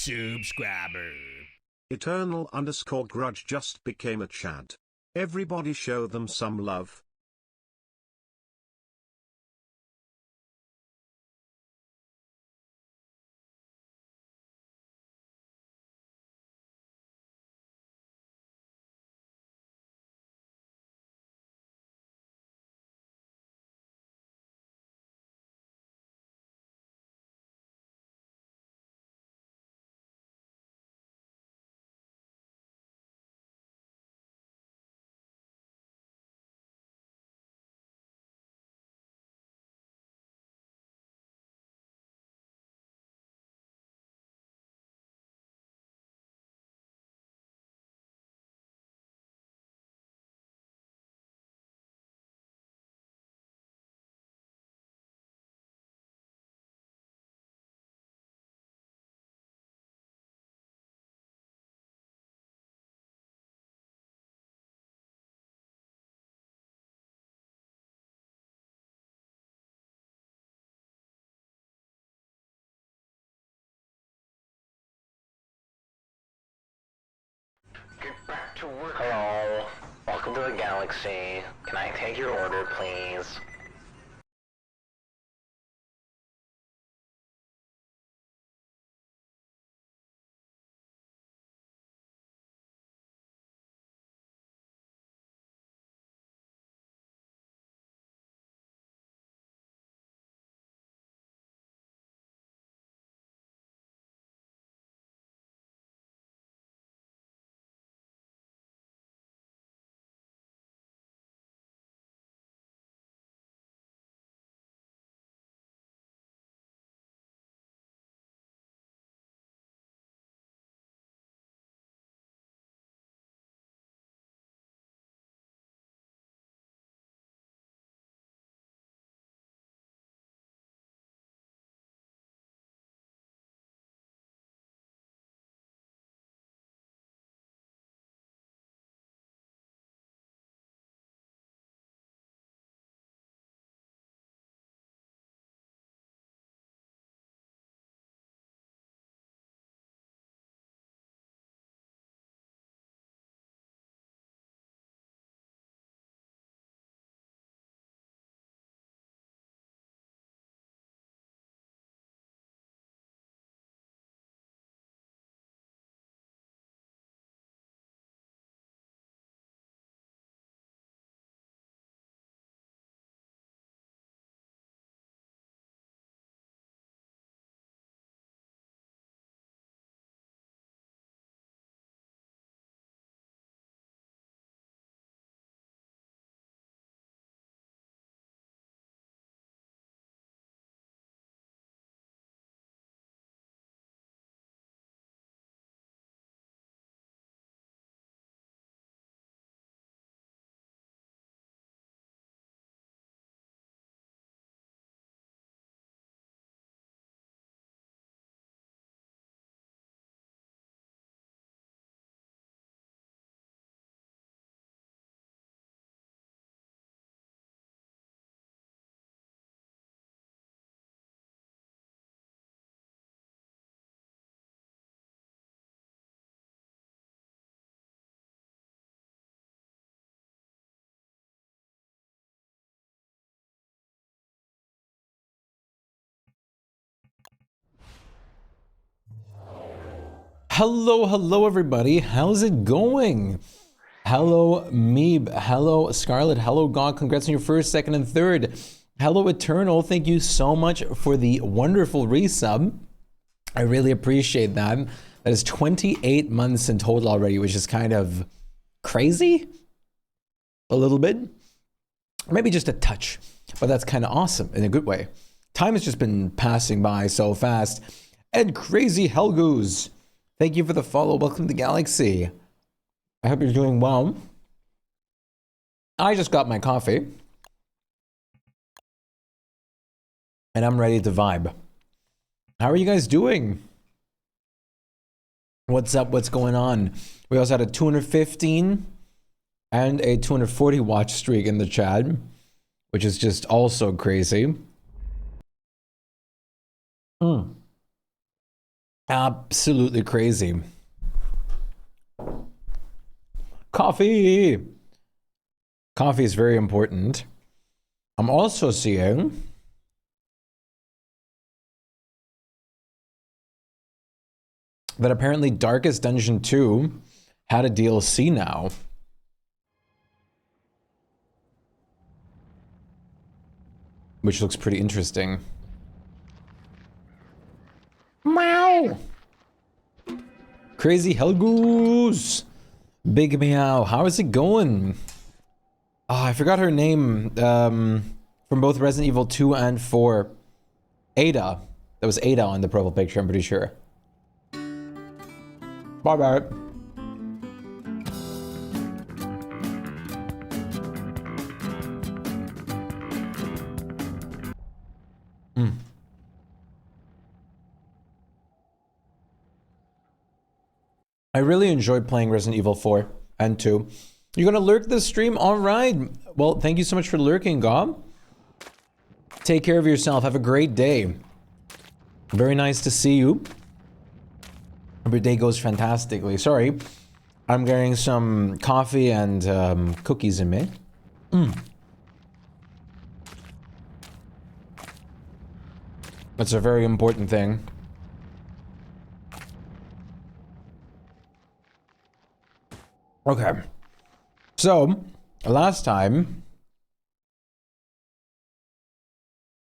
subscriber. Eternal_grudge just became a Chad. Everybody show them some love. Get back to work. Hello. Welcome to the galaxy. Can I take your order, please? Hello everybody. How's it going? Hello Meeb, hello Scarlet, hello God, congrats on your first, second, and third. Hello Eternal, thank you so much for the wonderful resub. I really appreciate that. That is 28 months in total already, which is kind of crazy. A little bit. Maybe just a touch, but that's kind of awesome in a good way. Time has just been passing by so fast. And Crazy Helgoose, thank you for the follow. Welcome to the galaxy. I hope you're doing well. I just got my coffee. And I'm ready to vibe. How are you guys doing? What's up? What's going on? We also had a 215 and a 240 watch streak in the chat, which is just also crazy. Absolutely crazy. Coffee! Coffee is very important. I'm also seeing that apparently Darkest Dungeon 2 had a DLC now. Which looks pretty interesting. Meow! Crazy Helgoose! Big Meow, how is it going? Oh, I forgot her name from both Resident Evil 2 and 4. Ada. That was Ada on the profile picture, I'm pretty sure. Bye-bye. I really enjoyed playing Resident Evil 4 and 2. You're gonna lurk this stream? Alright. Well, thank you so much for lurking, Gob. Take care of yourself. Have a great day. Very nice to see you. Every day goes fantastically. Sorry. I'm getting some coffee and cookies in me. That's a very important thing. Okay. So, last time,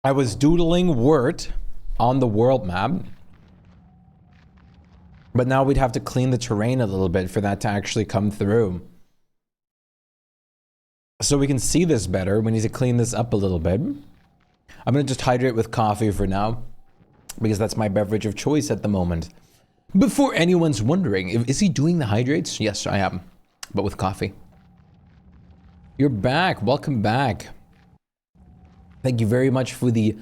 I was doodling wort on the world map. But now we'd have to clean the terrain a little bit for that to actually come through. So we can see this better, we need to clean this up a little bit. I'm gonna just hydrate with coffee for now, because that's my beverage of choice at the moment. Before anyone's wondering, is he doing the hydrates? Yes, I am, but with coffee. You're back, welcome back. Thank you very much for the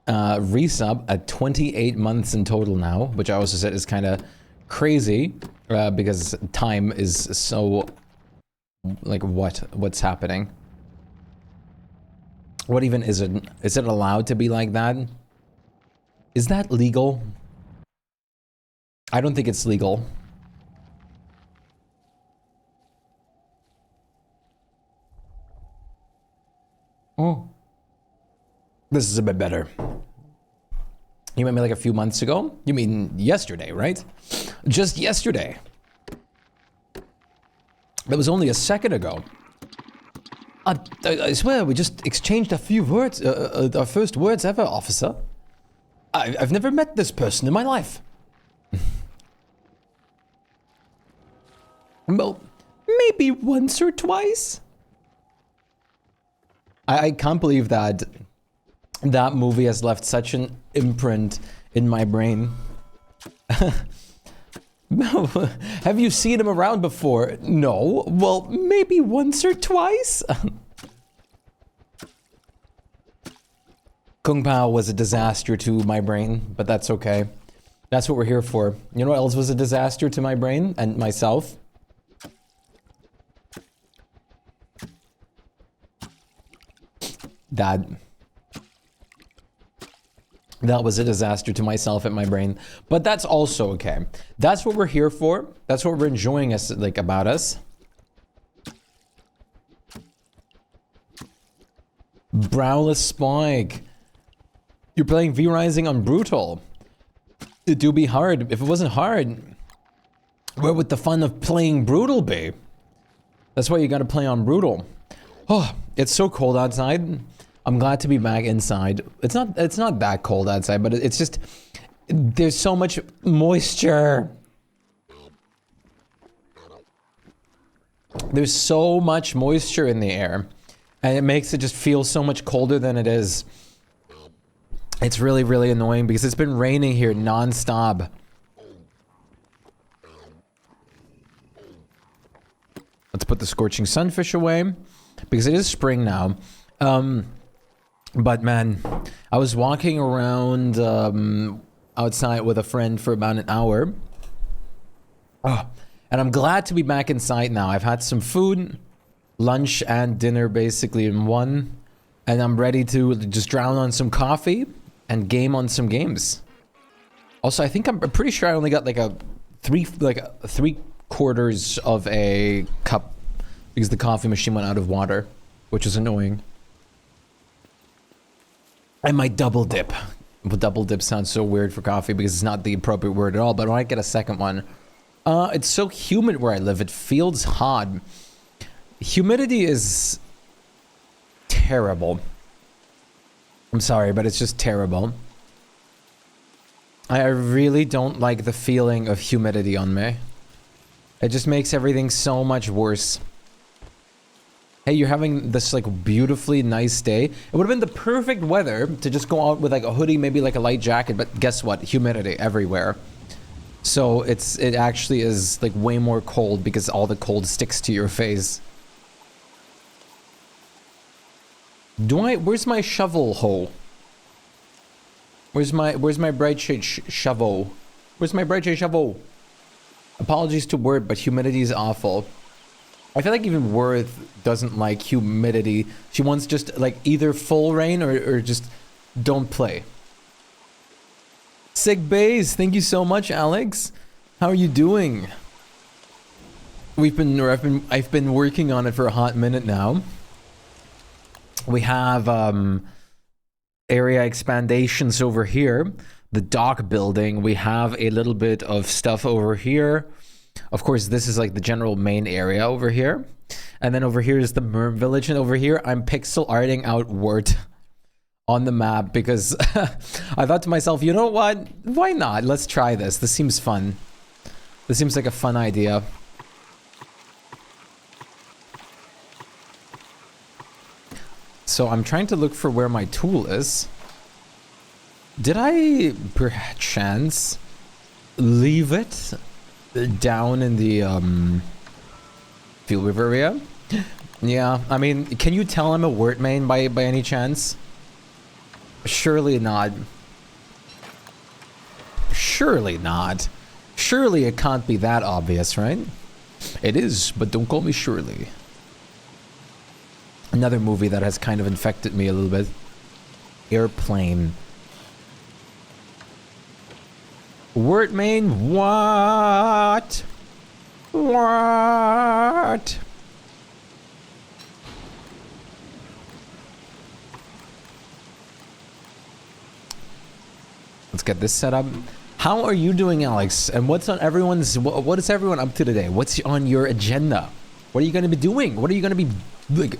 resub at 28 months in total now, which I also said is kind of crazy because time is so like what's happening? What even is it? Is it allowed to be like that? Is that legal? I don't think it's legal. Oh. This is a bit better. You met me like a few months ago? You mean yesterday, right? Just yesterday. That was only a second ago. I swear, we just exchanged a few words, our first words ever, officer. I've never met this person in my life. Well, maybe once or twice. I can't believe that that movie has left such an imprint in my brain. No, have you seen him around before? No, well, maybe once or twice. Kung Pao was a disaster to my brain, but that's okay. That's what we're here for. You know what else was a disaster to my brain and myself? That was a disaster to myself and my brain, but that's also okay. That's what we're here for. That's what we're enjoying us like about us. Browless Shpyke. You're playing V-Rising on Brutal. It do be hard. If it wasn't hard, where would the fun of playing Brutal be? That's why you gotta play on Brutal. Oh, it's so cold outside. I'm glad to be back inside. It's not that cold outside, but it's just, there's so much moisture. There's so much moisture in the air, and it makes it just feel so much colder than it is. It's really, really annoying because it's been raining here non-stop. Let's put the scorching sunfish away because it is spring now. But man, I was walking around outside with a friend for about an hour. Oh, and I'm glad to be back inside now. I've had some food, lunch and dinner basically in one. And I'm ready to just drown on some coffee and game on some games. Also, I think I'm pretty sure I only got like a three-quarters of a cup because the coffee machine went out of water, which is annoying. I might double dip. But double dip sounds so weird for coffee because it's not the appropriate word at all. But I might get a second one. It's so humid where I live. It feels hot. Humidity is terrible. I'm sorry, but it's just terrible. I really don't like the feeling of humidity on me. It just makes everything so much worse. Hey, you're having this like beautifully nice day. It would have been the perfect weather to just go out with like a hoodie, maybe like a light jacket, but guess what? Humidity everywhere. So it actually is like way more cold because all the cold sticks to your face. Where's my shovel hole? Where's my bright shade shovel? Where's my bright shade shovel? Apologies to Word, but humidity is awful. I feel like even Worth doesn't like humidity. She wants just like either full rain or just don't play. Sick Bays, thank you so much, Alex. How are you doing? I've been working on it for a hot minute now. We have area expandations over here. The dock building. We have a little bit of stuff over here. Of course, this is like the general main area over here. And then over here is the Merm Village. And over here, I'm pixel arting out Word on the map because I thought to myself, you know what? Why not? Let's try this. This seems fun. This seems like a fun idea. So I'm trying to look for where my tool is. Did I perchance leave it down in the field river area? Yeah, I mean, can you tell I'm a word main by any chance? Surely not. Surely not. Surely it can't be that obvious, right? It is, but don't call me Shirley. Another movie that has kind of infected me a little bit. Airplane. Word main, what? What? Let's get this set up. How are you doing, Alex? And what's on everyone's, what is everyone up to today? What's on your agenda? What are you going to be doing? What are you going to be, like,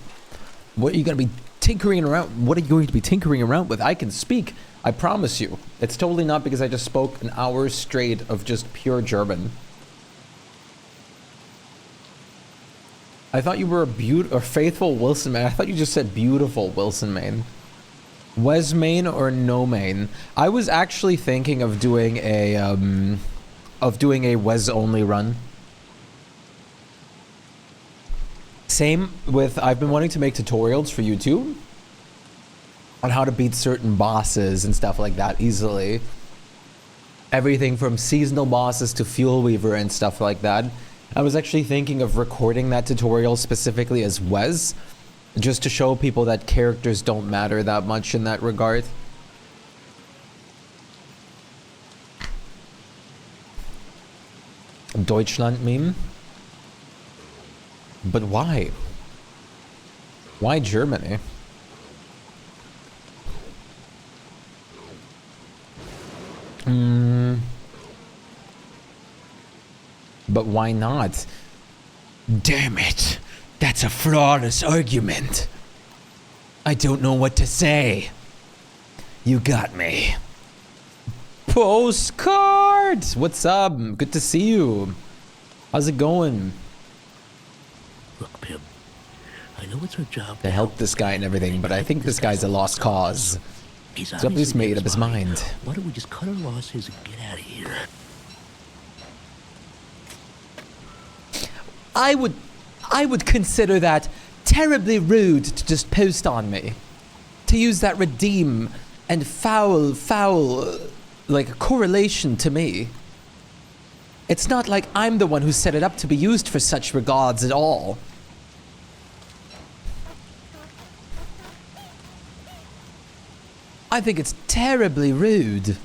what are you going to be tinkering around? What are you going to be tinkering around with? I can speak. I promise you. It's totally not because I just spoke an hour straight of just pure German. I thought you were a faithful Wilson man. I thought you just said beautiful Wilson main. Wes main or no main? I was actually thinking of doing a Wes only run. Same with, I've been wanting to make tutorials for YouTube on how to beat certain bosses and stuff like that easily. Everything from seasonal bosses to Fuel Weaver and stuff like that. I was actually thinking of recording that tutorial specifically as Wes, just to show people that characters don't matter that much in that regard. Deutschland meme? But why? Why Germany? But why not? Damn it! That's a flawless argument. I don't know what to say. You got me. Postcard! What's up? Good to see you. How's it going? Look, Pim, I know it's our job To help this guy and everything, but I think this guy's a lost cause. He's Somebody's made up his mind. Why don't we just cut our losses and get out of here? I would consider that terribly rude to just post on me. To use that redeem and foul, like, correlation to me. It's not like I'm the one who set it up to be used for such regards at all. I think it's terribly rude.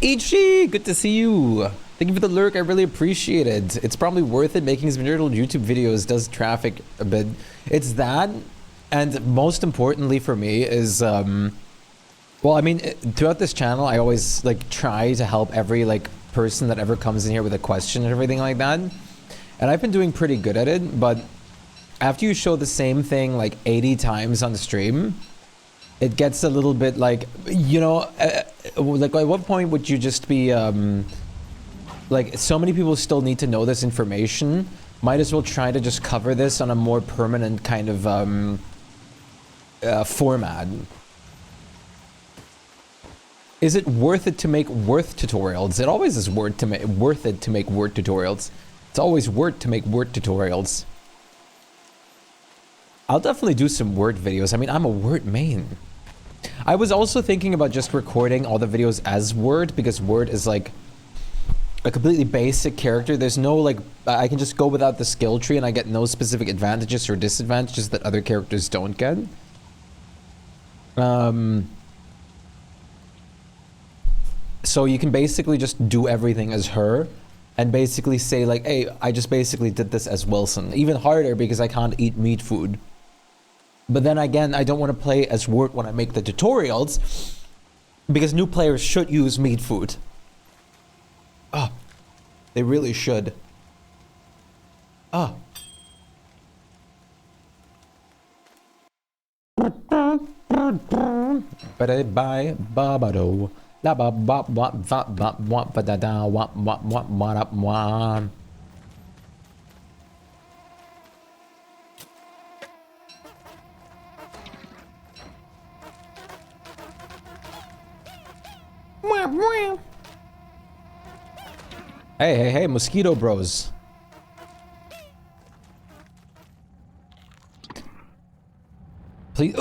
Ichi, good to see you. Thank you for the lurk. I really appreciate it. It's probably worth it. Making some Untitled YouTube videos does traffic a bit. It's that, and most importantly for me is, well, I mean, throughout this channel, I always like try to help every like person that ever comes in here with a question and everything like that. And I've been doing pretty good at it, but after you show the same thing like 80 times on the stream, it gets a little bit like, you know, like at what point would you just be, like, so many people still need to know this information, might as well try to just cover this on a more permanent kind of, format. Is it worth it to make worth tutorials? It always is worth it to make word tutorials. It's always worth to make word tutorials. I'll definitely do some word videos. I mean, I'm a word main. I was also thinking about just recording all the videos as word, because word is like a completely basic character. There's no like, I can just go without the skill tree and I get no specific advantages or disadvantages that other characters don't get. So you can basically just do everything as her and basically say like, hey, I just basically did this as Wilson. Even harder because I can't eat meat food. But then again, I don't want to play as Word when I make the tutorials because new players should use meat food. Oh, they really should. Oh. Bye babado. La ba ba ba ba ba ba ba da da wa wa wa wa wa. Hey, hey, hey, mosquito bros. Please.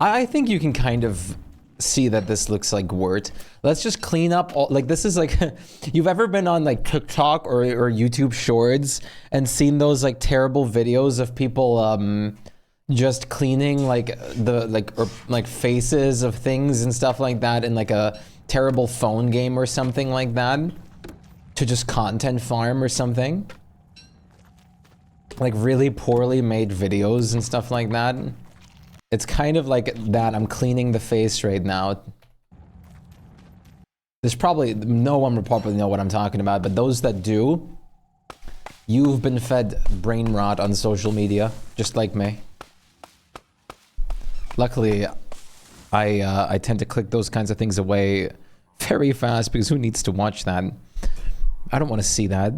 I think you can kind of see that this looks like wort. Let's just clean up all, like this is like, you've ever been on like TikTok or YouTube Shorts and seen those like terrible videos of people just cleaning like the like faces of things and stuff like that in like a terrible phone game or something like that to just content farm or something? Like really poorly made videos and stuff like that. It's kind of like that. I'm cleaning the face right now. There's probably no one would probably know what I'm talking about, but those that do, you've been fed brain rot on social media, just like me. Luckily, I tend to click those kinds of things away very fast because who needs to watch that? I don't want to see that.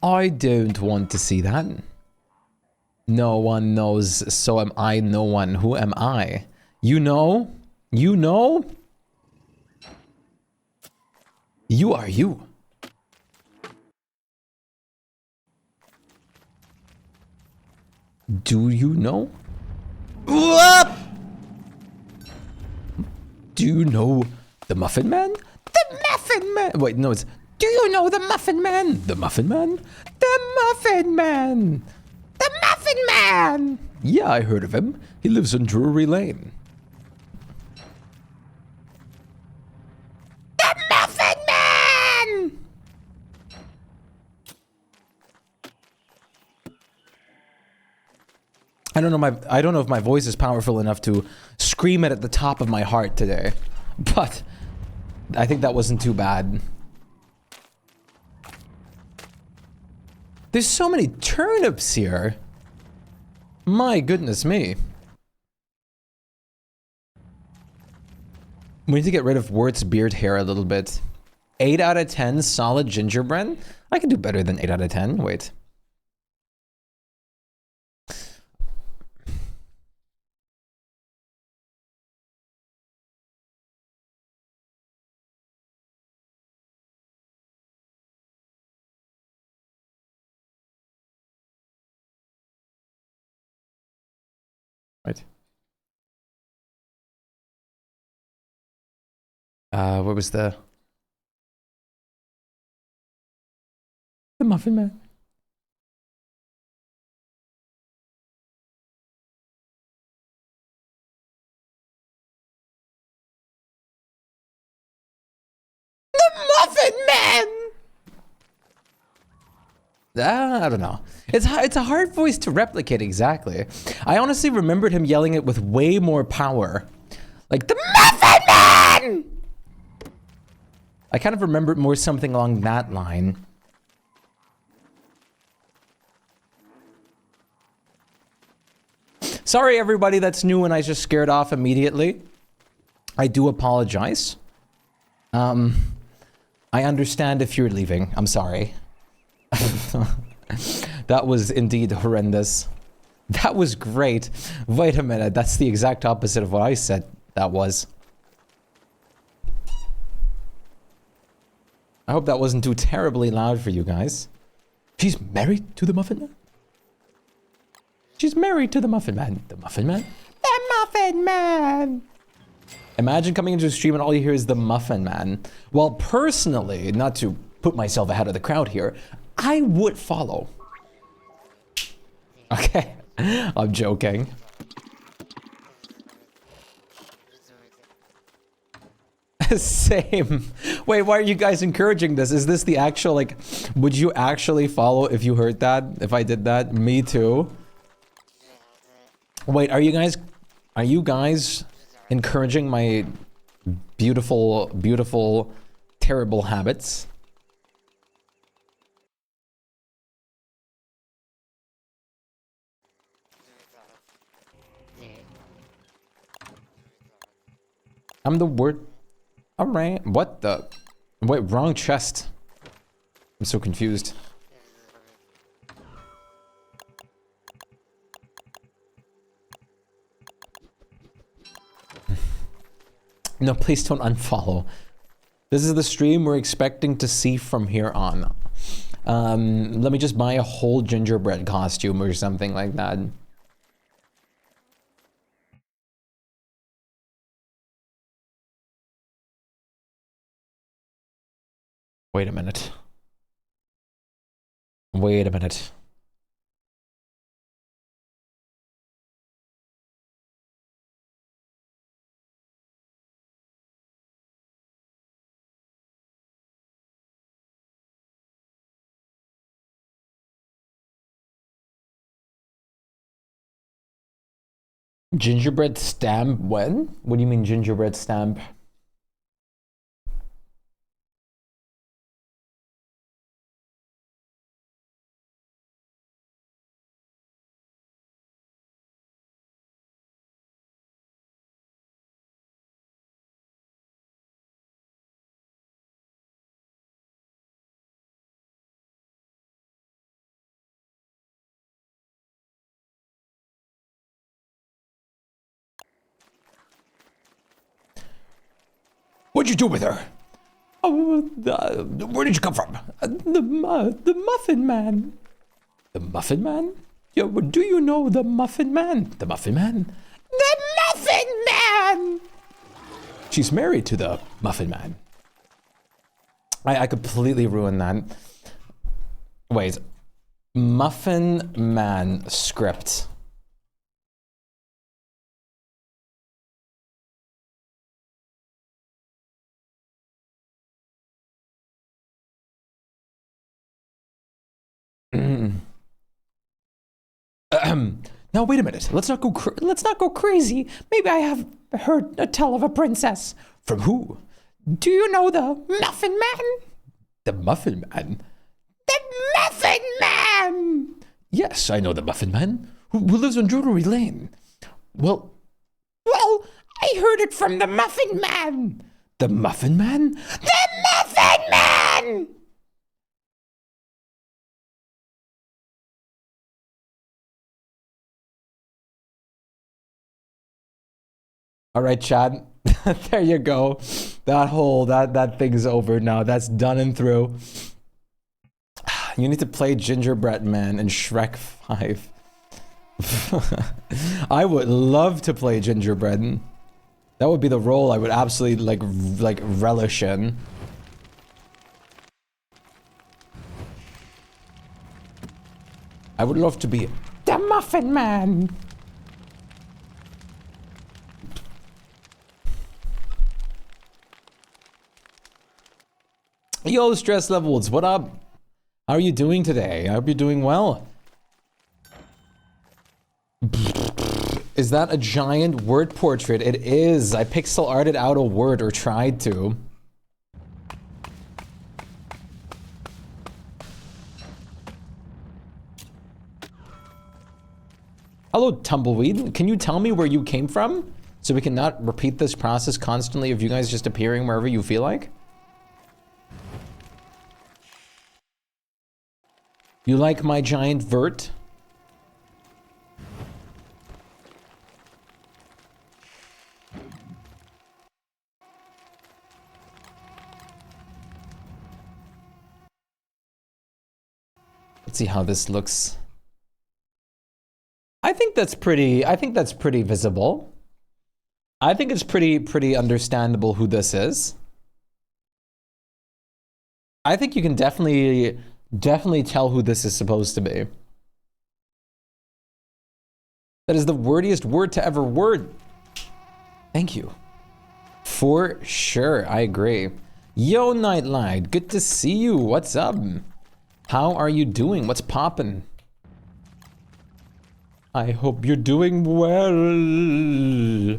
I don't want to see that. No one knows, so am I no one. Who am I? You know? You know? You are you. Do you know? Whoop! Do you know the Muffin Man? The Muffin Man! Wait, no, it's... Do you know the Muffin Man? The Muffin Man? The Muffin Man! The Muffin Man! Yeah, I heard of him. He lives on Drury Lane. The Muffin Man! I don't know if my voice is powerful enough to scream it at the top of my heart today, but I think that wasn't too bad. There's so many turnips here. My goodness me. We need to get rid of Wirt's beard hair a little bit. 8 out of 10 solid gingerbread? I can do better than 8 out of 10. Wait. Right. What was the Muffin Man? I don't know. It's a hard voice to replicate exactly. I honestly remembered him yelling it with way more power. Like, the Muffin Man! I kind of remembered more something along that line. Sorry, everybody that's new and I just scared off immediately. I do apologize. I understand if you're leaving. I'm sorry. That was indeed horrendous. That was great. Wait a minute. That's the exact opposite of what I said that was. I hope that wasn't too terribly loud for you guys. She's married to the Muffin Man? She's married to the Muffin Man. The Muffin Man? The Muffin Man! Imagine coming into a stream and all you hear is the Muffin Man. Well, personally, not to put myself ahead of the crowd here, I would follow. Okay, I'm joking. Same. Wait, why are you guys encouraging this? Is this the actual, like, would you actually follow if you heard that? If I did that? Me too. Wait, are you guys encouraging my beautiful, beautiful, terrible habits? I'm the word. Alright, what the? Wait, wrong chest. I'm so confused. No, please don't unfollow. This is the stream we're expecting to see from here on. Let me just buy a whole gingerbread costume or something like that. Wait a minute. Wait a minute. Gingerbread stamp when? What do you mean gingerbread stamp? What'd you do with her? Oh, where did you come from? The Muffin Man. The Muffin Man? Yeah, well, do you know the Muffin Man? The Muffin Man? The Muffin Man! She's married to the Muffin Man. I completely ruined that. Wait. Muffin Man script. Now wait a minute. Let's not go crazy. Maybe I have heard a tale of a princess. From who? Do you know the Muffin Man? The Muffin Man? The Muffin Man! Yes, I know the Muffin Man. Who lives on Drury Lane. Well, I heard it from the Muffin Man. The Muffin Man? The Muffin Man! All right, Chad. There you go. That thing's over now. That's done and through. You need to play Gingerbread Man in Shrek 5. I would love to play Gingerbread. That would be the role I would absolutely like relish in. I would love to be the Muffin Man. Yo, Stress Levels, what up? How are you doing today? I hope you're doing well. Is that a giant word portrait? It is. I pixel arted out a word, or tried to. Hello, Tumbleweed. Can you tell me where you came from? So we can not repeat this process constantly of you guys just appearing wherever you feel like? You like my giant vert? Let's see how this looks. I think that's pretty visible. I think it's pretty understandable who this is. I think you can definitely tell who this is supposed to be. That is the wordiest word to ever word. Thank you. For sure, I agree. Yo, Nightlight, good to see you. What's up? How are you doing? What's poppin'? I hope you're doing well.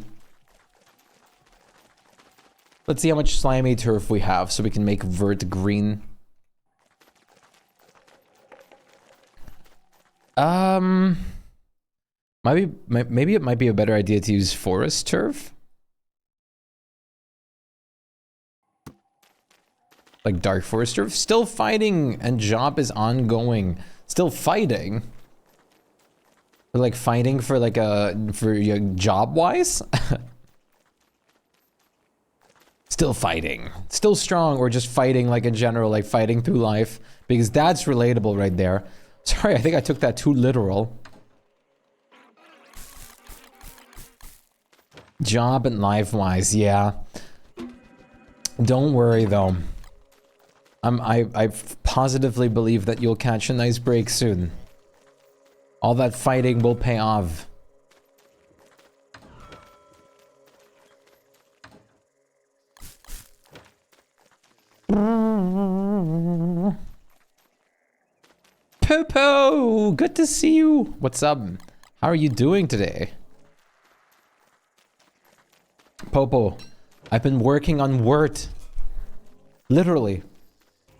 Let's see how much slimy turf we have so we can make vert green. Maybe it might be a better idea to use forest turf. Like dark forest turf. Still fighting, and job is ongoing. Still fighting. Or like fighting for like for job wise. Still fighting. Still strong, or just fighting like in general, like fighting through life. Because that's relatable right there. Sorry, I think I took that too literal. Job and life-wise, yeah. Don't worry though. I positively believe that you'll catch a nice break soon. All that fighting will pay off. Popo, good to see you. What's up? How are you doing today? Popo, I've been working on wort. Literally.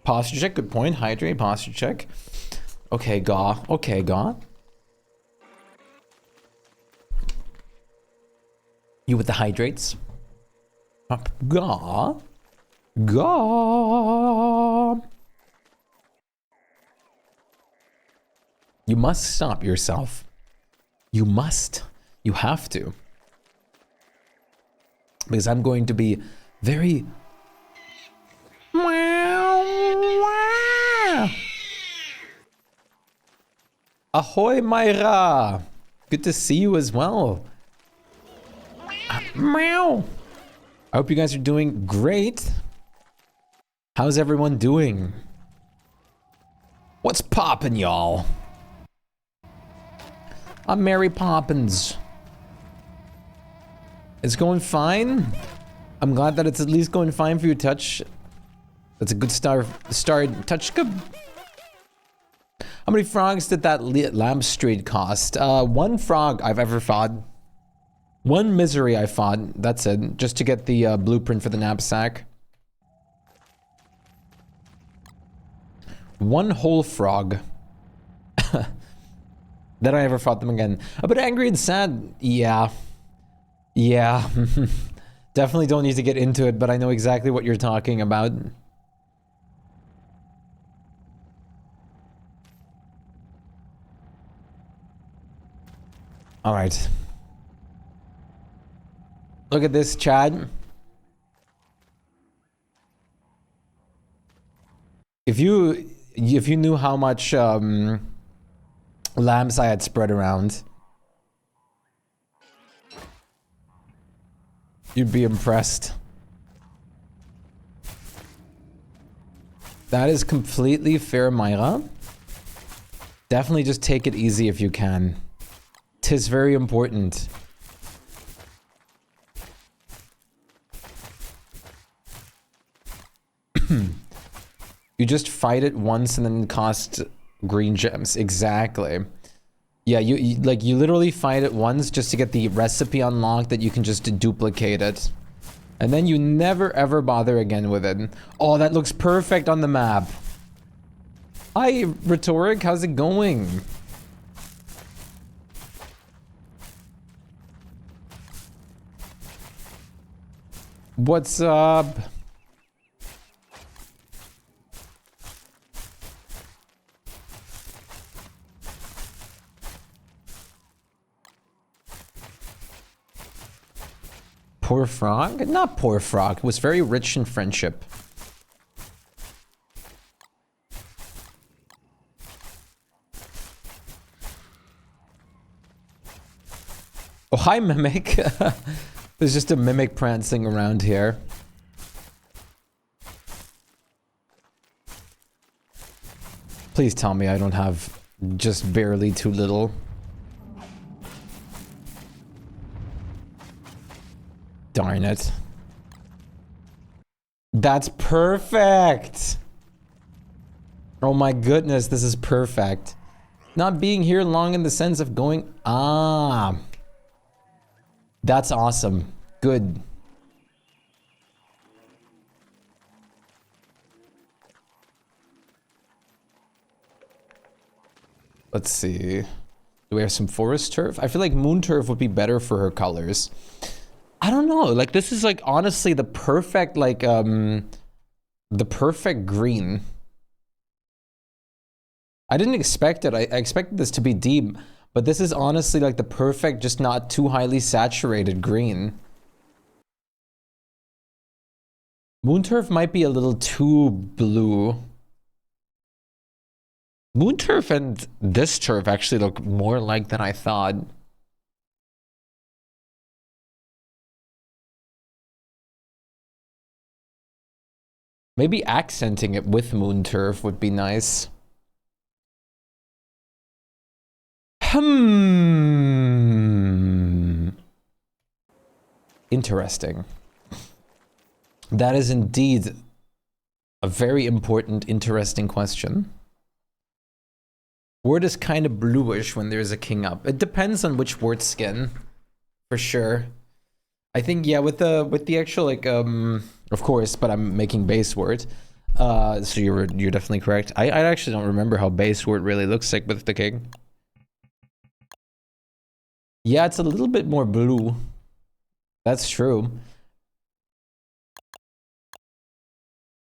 Posture check, good point. Hydrate, posture check. Okay, Gaw. Okay, Gaw. You with the hydrates? Up, Gaw. Gaw. You must stop yourself. You must. You have to. Because I'm going to be very... Ahoy, Myra! Good to see you as well. Meow! I hope you guys are doing great. How's everyone doing? What's poppin', y'all? I'm Mary Poppins. It's going fine. I'm glad that it's at least going fine for you, Touch. That's a good start. Touch. How many frogs did that lamp street cost? One frog I've ever fought. One misery I fought. That's it. Just to get the blueprint for the knapsack. One whole frog. Then I ever fought them again. A bit angry and sad. Yeah. Yeah. Definitely don't need to get into it, but I know exactly what you're talking about. All right. Look at this, Chad. If you knew how much lamps I had spread around, you'd be impressed. That is completely fair, Myra. Definitely just take it easy if you can. 'Tis very important. You just fight it once and then it costs green gems. Exactly. Yeah, you literally fight it once just to get the recipe unlocked that you can just duplicate it. And then you never ever bother again with it. Oh, that looks perfect on the map. Hi, Rhetoric, how's it going? What's up? Poor frog? Not poor frog. It was very rich in friendship. Oh, hi, Mimic. There's just a Mimic prancing around here. Please tell me I don't have just barely too little. Darn it. That's perfect! Oh my goodness, this is perfect. Not being here long in the sense of going... Ah. That's awesome. Good. Let's see. Do we have some forest turf? I feel like moon turf would be better for her colors. I don't know. Like, this is like honestly the perfect, like, the perfect green. I didn't expect it. I expected this to be deep, but this is honestly like the perfect, just not too highly saturated green. Moon turf might be a little too blue. Moon turf and this turf actually look more like than I thought. Maybe accenting it with moon turf would be nice. Interesting. That is indeed a very important, interesting question. Word is kind of bluish when there's a king up. It depends on which word skin, for sure. I think, yeah, with the actual, like, of course, but I'm making base word. So you're definitely correct. I actually don't remember how base word really looks like with the king. Yeah, it's a little bit more blue. That's true.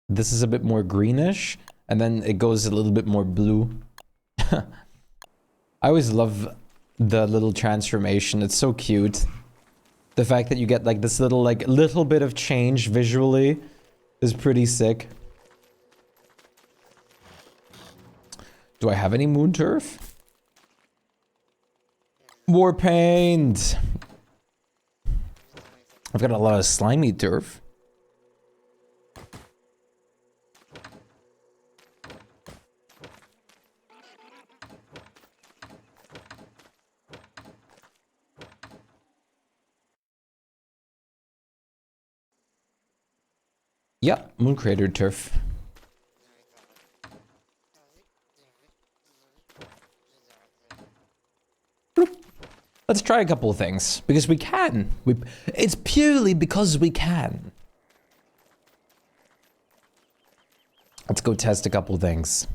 This is a bit more greenish, and then it goes a little bit more blue. I always love the little transformation. It's so cute. The fact that you get like this little bit of change visually is pretty sick. Do I have any moon turf? War paint. I've got a lot of slimy turf. Yeah, moon crater turf. Bloop. Let's try a couple of things because we can. It's purely because we can. Let's go test a couple of things.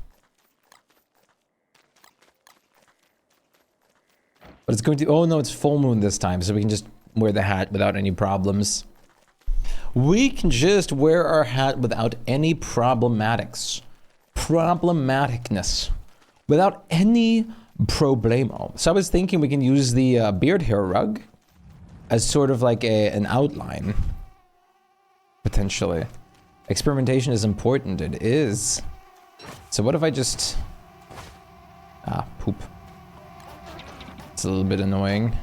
But it's going to, oh no, it's full moon this time, so we can just wear the hat without any problems. We can just wear our hat without any problematicness. Without any problemo. So I was thinking we can use the beard hair rug as sort of like an outline. Potentially. Experimentation is important. It is. So what if I just... Ah, poop. It's a little bit annoying.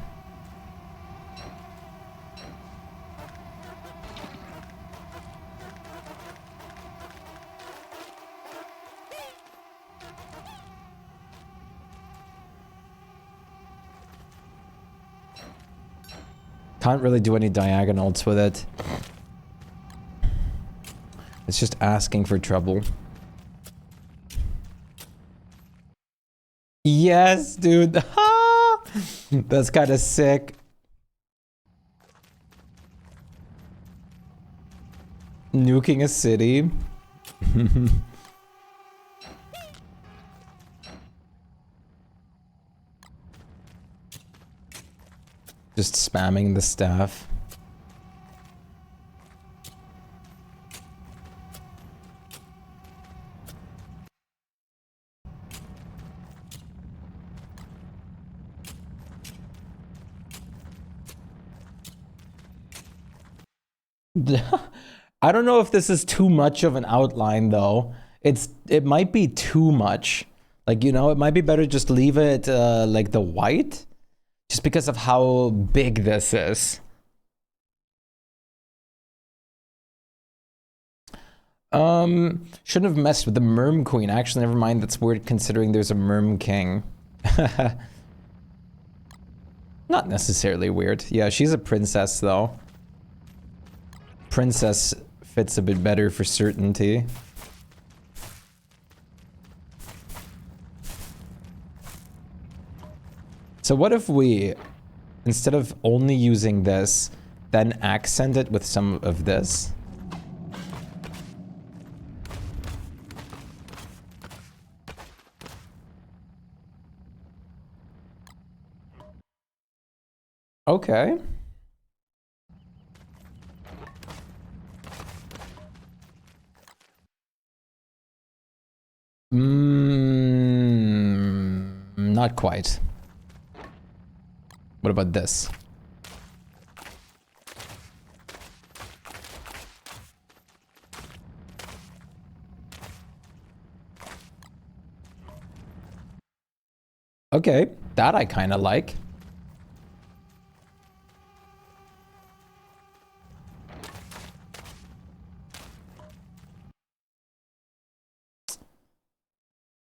Can't really do any diagonals with it. It's just asking for trouble. Yes, dude. That's kind of sick. Nuking a city. Just spamming the staff. I don't know if this is too much of an outline though. It might be too much. Like, you know, it might be better just leave it like the white, just because of how big this is. Shouldn't have messed with the Merm Queen. Actually, never mind. That's weird considering there's a Merm King. Not necessarily weird. Yeah, she's a princess though. Princess fits a bit better for certainty. So what if we, instead of only using this, then accent it with some of this? Okay. Not quite. What about this? Okay, that I kind of like.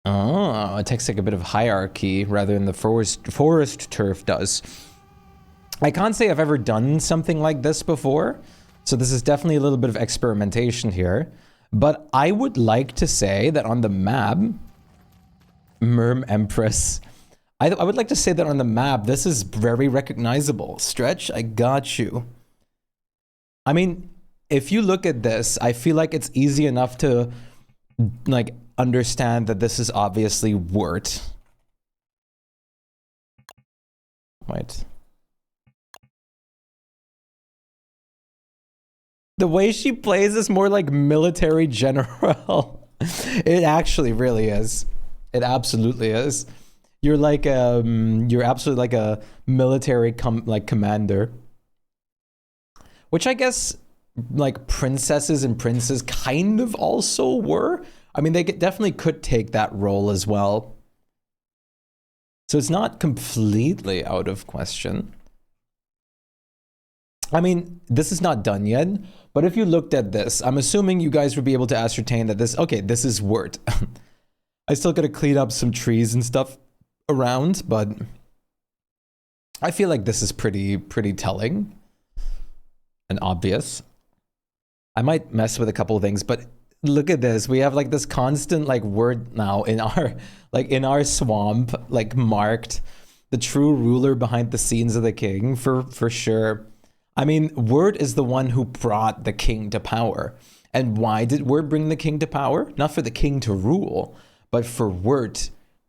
Oh, it takes like a bit of hierarchy rather than the forest turf does. I can't say I've ever done something like this before, so this is definitely a little bit of experimentation here. But I would like to say that on the map, Merm Empress, I would like to say that on the map, this is very recognizable. Stretch, I got you. I mean, if you look at this, I feel like it's easy enough to, like, understand that this is obviously Wort. Wait. The way she plays is more like military general. It actually really is. It absolutely is. You're like you're absolutely like a military commander. Which I guess like princesses and princes kind of also were. I mean, they definitely could take that role as well. So it's not completely out of question. I mean, this is not done yet, but if you looked at this, I'm assuming you guys would be able to ascertain that this, okay, this is Wort. I still gotta clean up some trees and stuff around, but I feel like this is pretty in and obvious. I might mess with a couple of things, but look at this. We have like this constant like word now in our swamp, like marked the true ruler behind the scenes of the king for sure. I mean, Word is the one who brought the king to power. And why did Word bring the king to power? Not for the king to rule, but for Word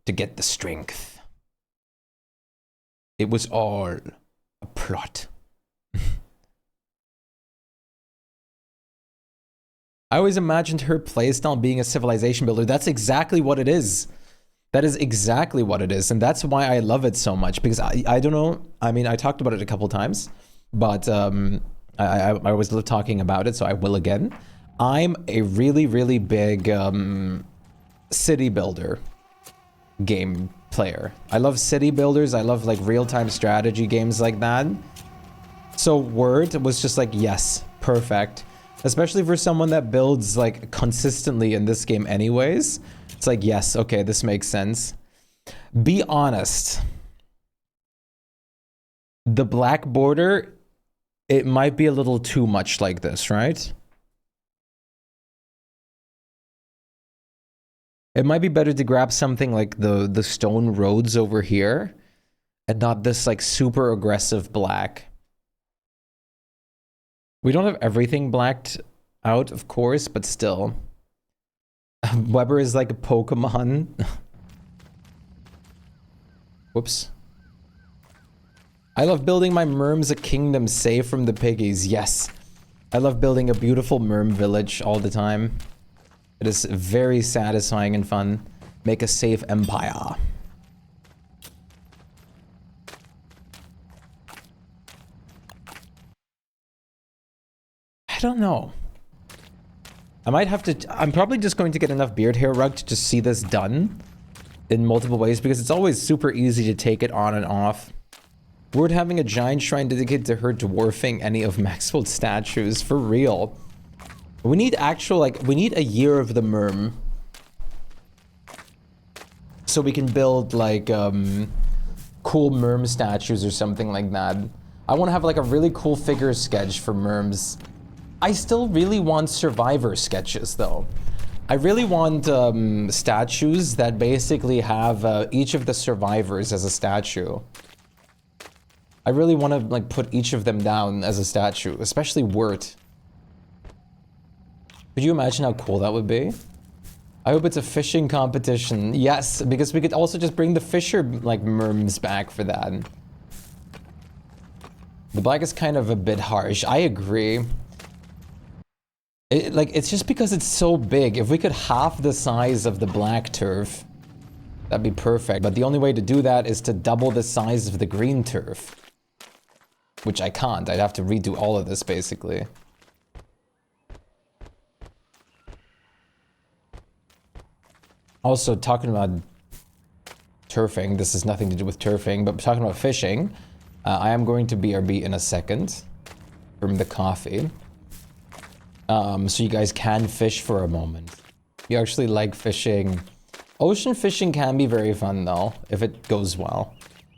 to get the strength. It was all a plot. I always imagined her playstyle being a civilization builder. That's exactly what it is. That is exactly what it is. And that's why I love it so much. Because I don't know. I mean, I talked about it a couple times. But I always love talking about it, so I will again. I'm a really big city builder game player. I love city builders. I love like real-time strategy games like that. So Word was just like, yes, perfect. Especially for someone that builds like consistently in this game anyways. It's like, yes, okay, this makes sense. Be honest. The black border, it might be a little too much like this, right? It might be better to grab something like the stone roads over here and not this like super aggressive black. We don't have everything blacked out, of course, but still. Weber is like a Pokemon. Whoops. I love building my merms a kingdom safe from the piggies. Yes. I love building a beautiful merm village all the time. It is very satisfying and fun. Make a safe empire. I don't know. I might have to... I'm probably just going to get enough beard hair rug to just see this done in multiple ways because it's always super easy to take it on and off. We're having a giant shrine dedicated to her dwarfing any of Maxwell's statues. For real. We need actual, like, we need a year of the merm. So we can build, like, cool merm statues or something like that. I want to have, like, a really cool figure sketch for merms. I still really want survivor sketches, though. I really want statues that basically have each of the survivors as a statue. I really want to, like, put each of them down as a statue, especially Wirt. Could you imagine how cool that would be? I hope it's a fishing competition. Yes, because we could also just bring the fisher, like, merms back for that. The black is kind of a bit harsh. I agree. It's just because it's so big. If we could half the size of the black turf, that'd be perfect. But the only way to do that is to double the size of the green turf. Which I can't. I'd have to redo all of this, basically. Also, talking about turfing, this has nothing to do with turfing, but talking about fishing, I am going to BRB in a second from the coffee. So you guys can fish for a moment. You actually like fishing. Ocean fishing can be very fun, though, if it goes well.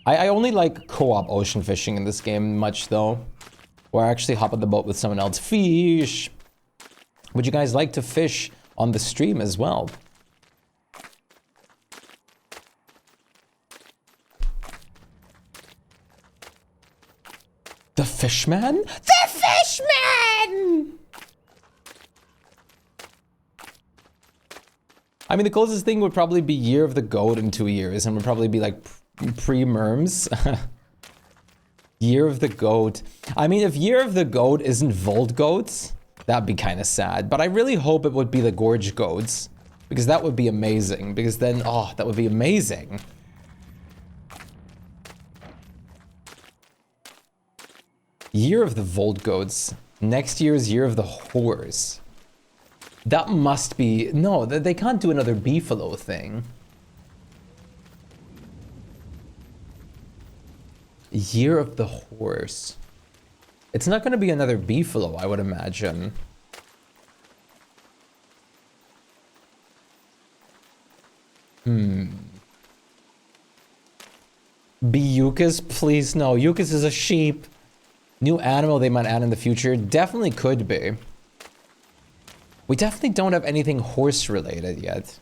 I only like co-op ocean fishing in this game much, though. Where I actually hop on the boat with someone else. Fish! Would you guys like to fish on the stream as well? The fishman? The fishman! I mean, the closest thing would probably be Year of the Goat in 2 years, and would probably be like pre-merms. Year of the Goat. I mean, if Year of the Goat isn't Volt Goats, that'd be kind of sad. But I really hope it would be the Gorge Goats, because that would be amazing. Because then, oh, that would be amazing. Year of the Volt Goats. Next year's Year of the Horse. That must be... No, they can't do another Beefalo thing. Year of the Horse. It's not going to be another Beefalo, I would imagine. Be Yukis? Please, no. Yukis is a sheep. New animal they might add in the future. Definitely could be. We definitely don't have anything horse-related yet.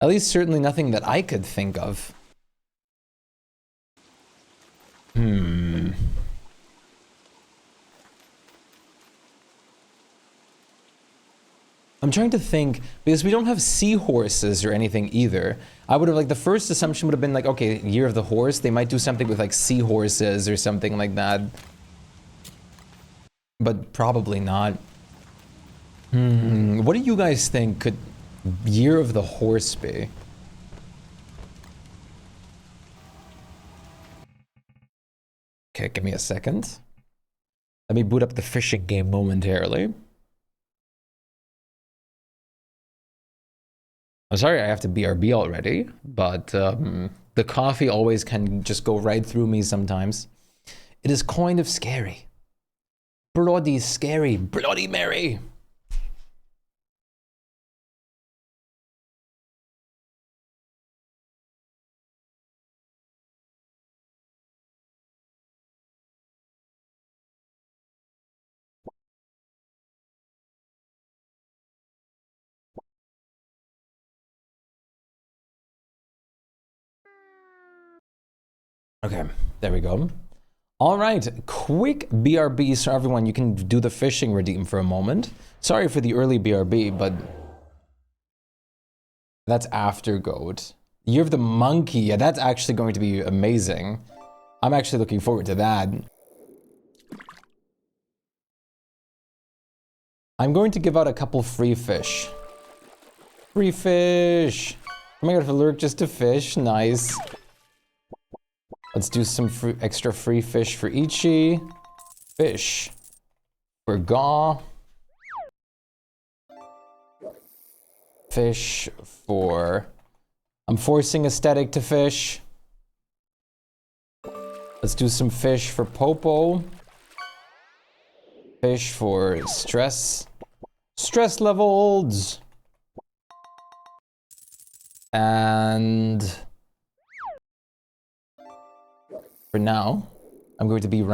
At least certainly nothing that I could think of. I'm trying to think, because we don't have seahorses or anything either. I would have, like, the first assumption would have been like, okay, Year of the Horse, they might do something with, like, seahorses or something like that. But probably not. What do you guys think could Year of the Horse be? Okay, give me a second. Let me boot up the fishing game momentarily. I'm sorry I have to BRB already, but the coffee always can just go right through me sometimes. It is kind of scary. Bloody scary. Bloody Mary. Okay, there we go. All right, quick BRB so everyone, you can do the fishing redeem for a moment. Sorry for the early BRB, but that's after goat. Year of the monkey, yeah, that's actually going to be amazing. I'm actually looking forward to that. I'm going to give out a couple free fish. Free fish! Oh my god, if I lurk just to fish, nice. Let's do some extra free fish for Ichi. Fish for Gaw. Fish for... I'm forcing Aesthetic to fish. Let's do some fish for Popo. Fish for Stress. Stress levels! And... for now, I'm going to be...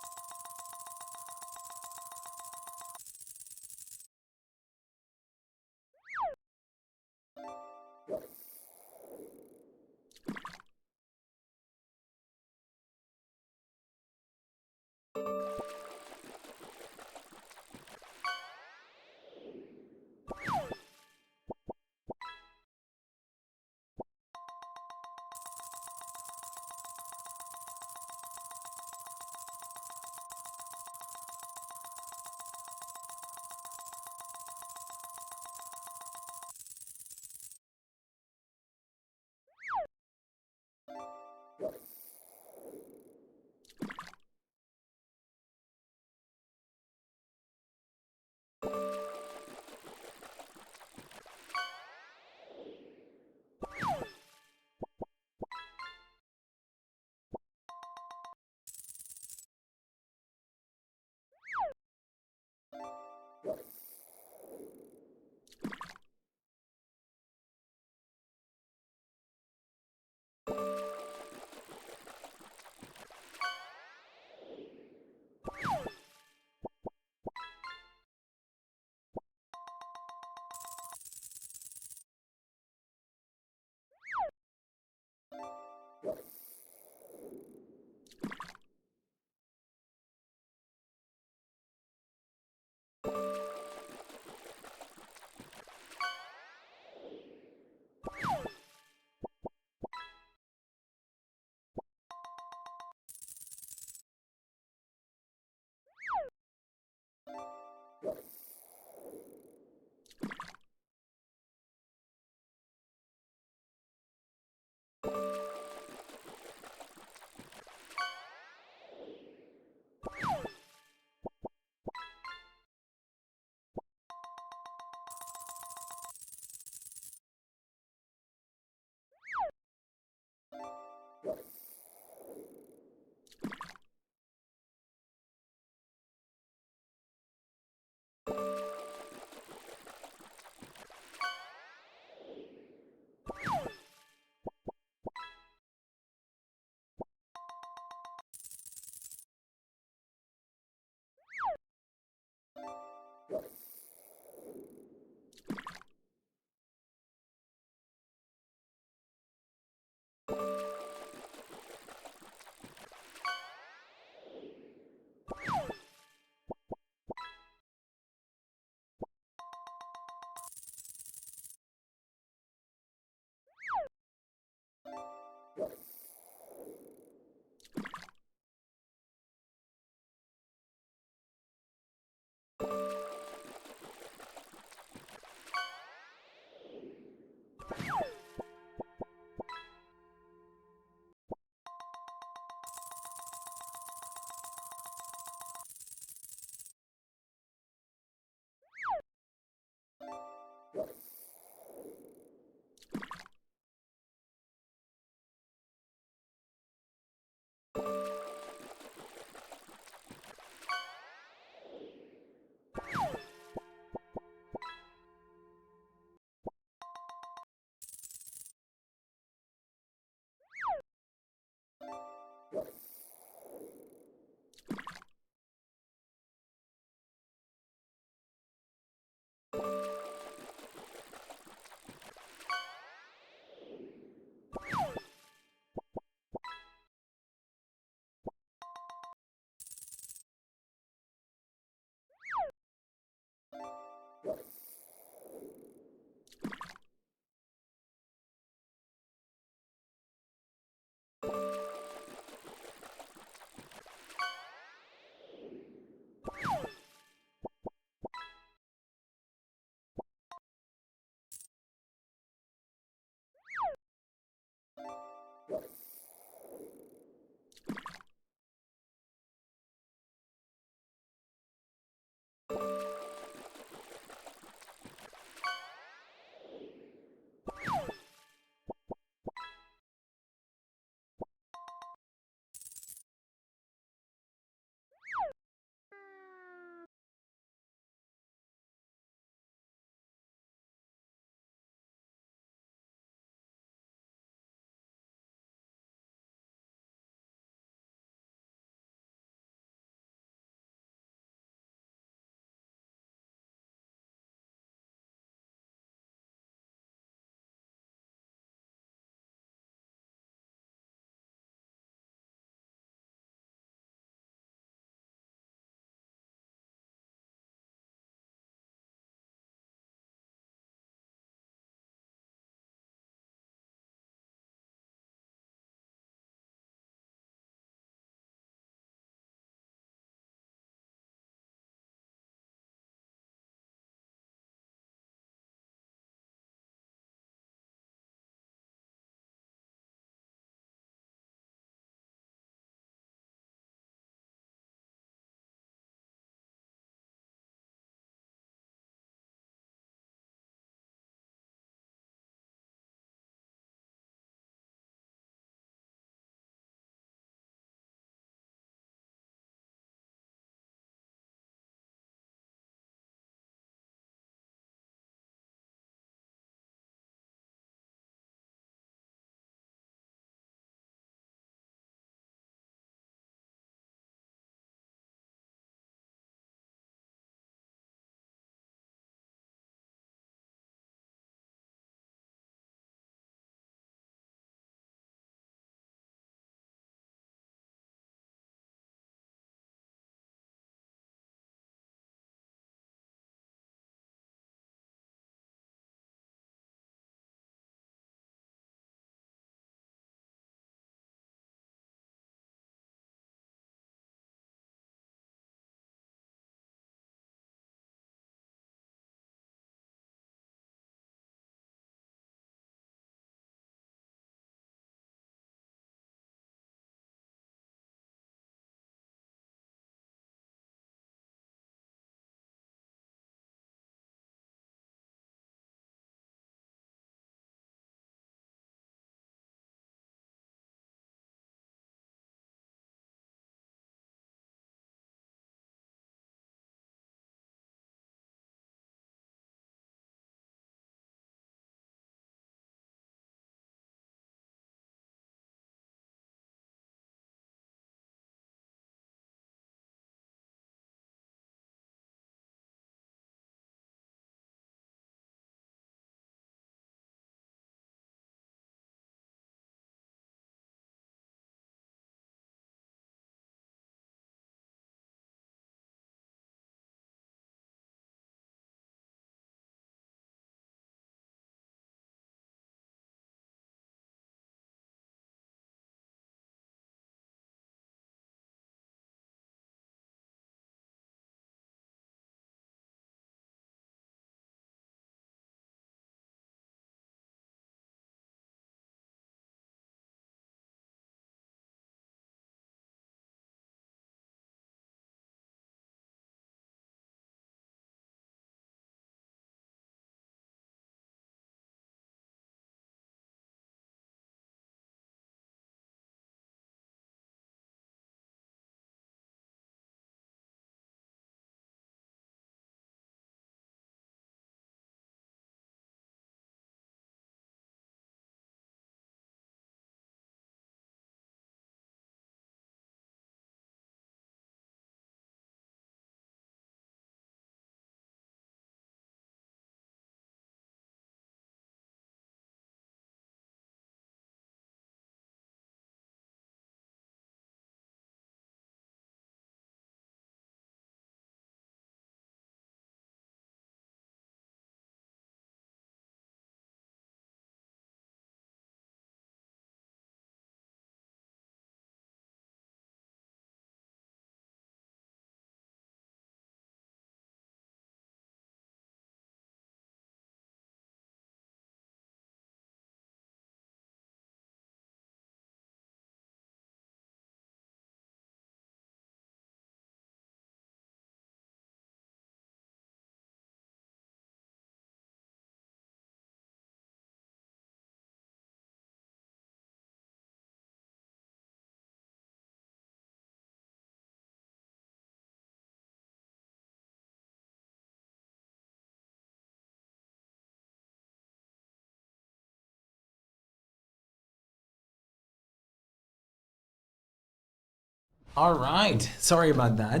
All right. Sorry about that.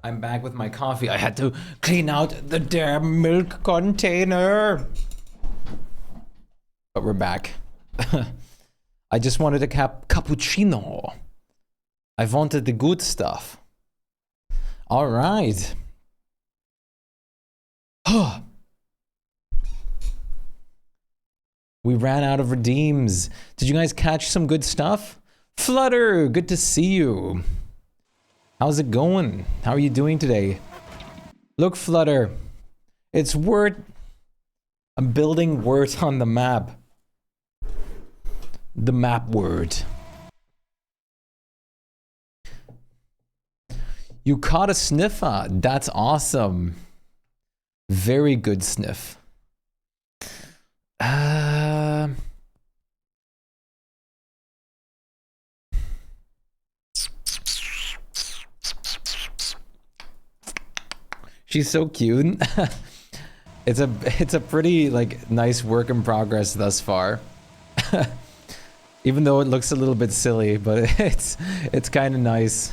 I'm back with my coffee. I had to clean out the damn milk container. But we're back. I just wanted a cappuccino. I wanted the good stuff. All right. We ran out of redeems. Did you guys catch some good stuff? Flutter, good to see you. How's it going? How are you doing today? Look, Flutter. It's word. I'm building words on the map. The map word. You caught a sniffer. That's awesome. Very good sniff. She's so cute. It's a pretty like nice work in progress thus far. Even though it looks a little bit silly, but it's kind of nice.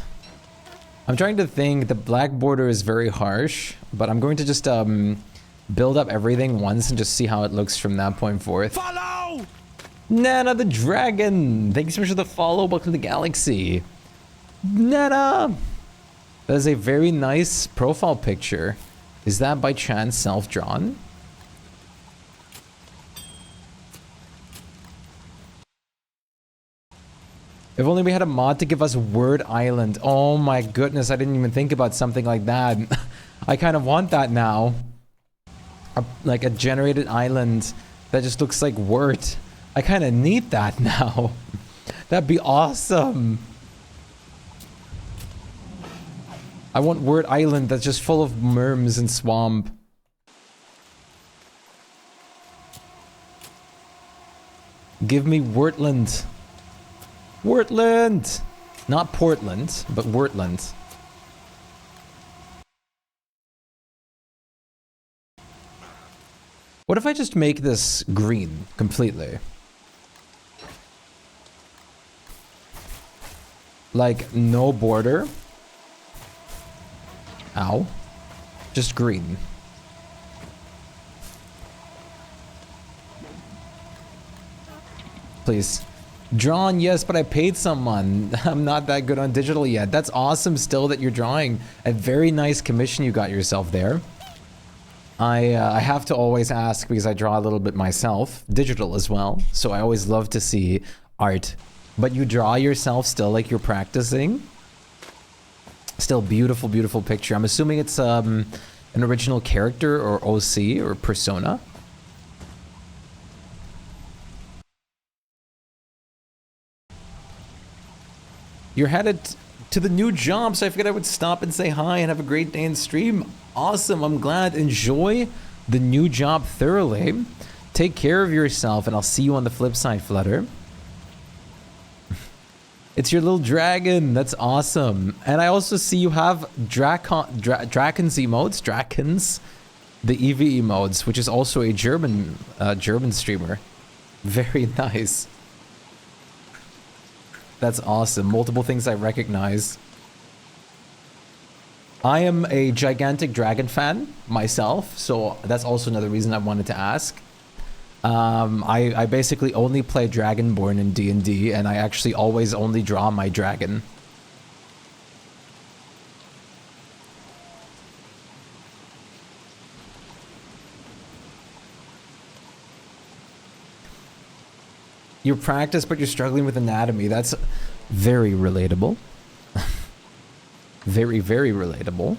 I'm trying to think. The black border is very harsh, but I'm going to just build up everything once and just see how it looks from that point forth. Follow! Nana the dragon! Thank you so much for the follow. Welcome to the galaxy. Nana! That is a very nice profile picture. Is that by chance self-drawn? If only we had a mod to give us Word Island. Oh my goodness, I didn't even think about something like that. I kind of want that now. Like a generated island that just looks like Word. I kind of need that now. That'd be awesome. I want Word Island that's just full of merms and swamp. Give me Wordland. Wordland! Not Portland, but Wordland. What if I just make this green completely? Like, no border. Ow. Just green. Please. Drawn, yes, but I paid someone. I'm not that good on digital yet. That's awesome still that you're drawing. A very nice commission you got yourself there. I have to always ask because I draw a little bit myself. Digital as well. So I always love to see art. But you draw yourself still like you're practicing? Still beautiful, beautiful picture. I'm assuming it's an original character or OC or persona. You're headed to the new job, so I figured I would stop and say hi and have a great day in stream. Awesome, I'm glad. Enjoy the new job thoroughly. Take care of yourself, and I'll see you on the flip side, Flutter. It's your little dragon. That's awesome. And I also see you have Drakens emotes, Drakens, the EV emotes, which is also a German streamer. Very nice. That's awesome. Multiple things I recognize. I am a gigantic dragon fan myself, so that's also another reason I wanted to ask. I basically only play Dragonborn in D&D, and I actually always only draw my dragon. You practice, but you're struggling with anatomy. That's very relatable. Very, very relatable.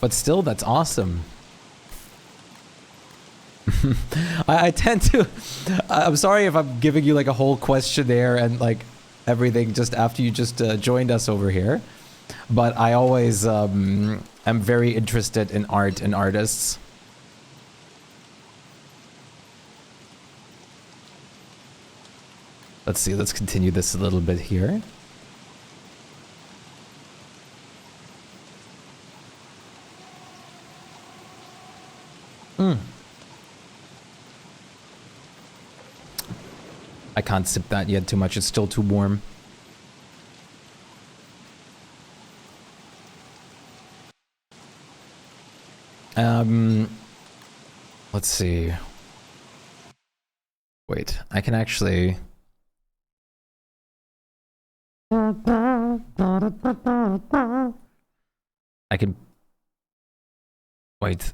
But still, that's awesome. I tend to... I'm sorry if I'm giving you like a whole questionnaire and like everything just after you just joined us over here. But I always am very interested in art and artists. Let's see, let's continue this a little bit here. I can't sip that yet too much, it's still too warm. Let's see. Wait, I can actually... I can... Wait,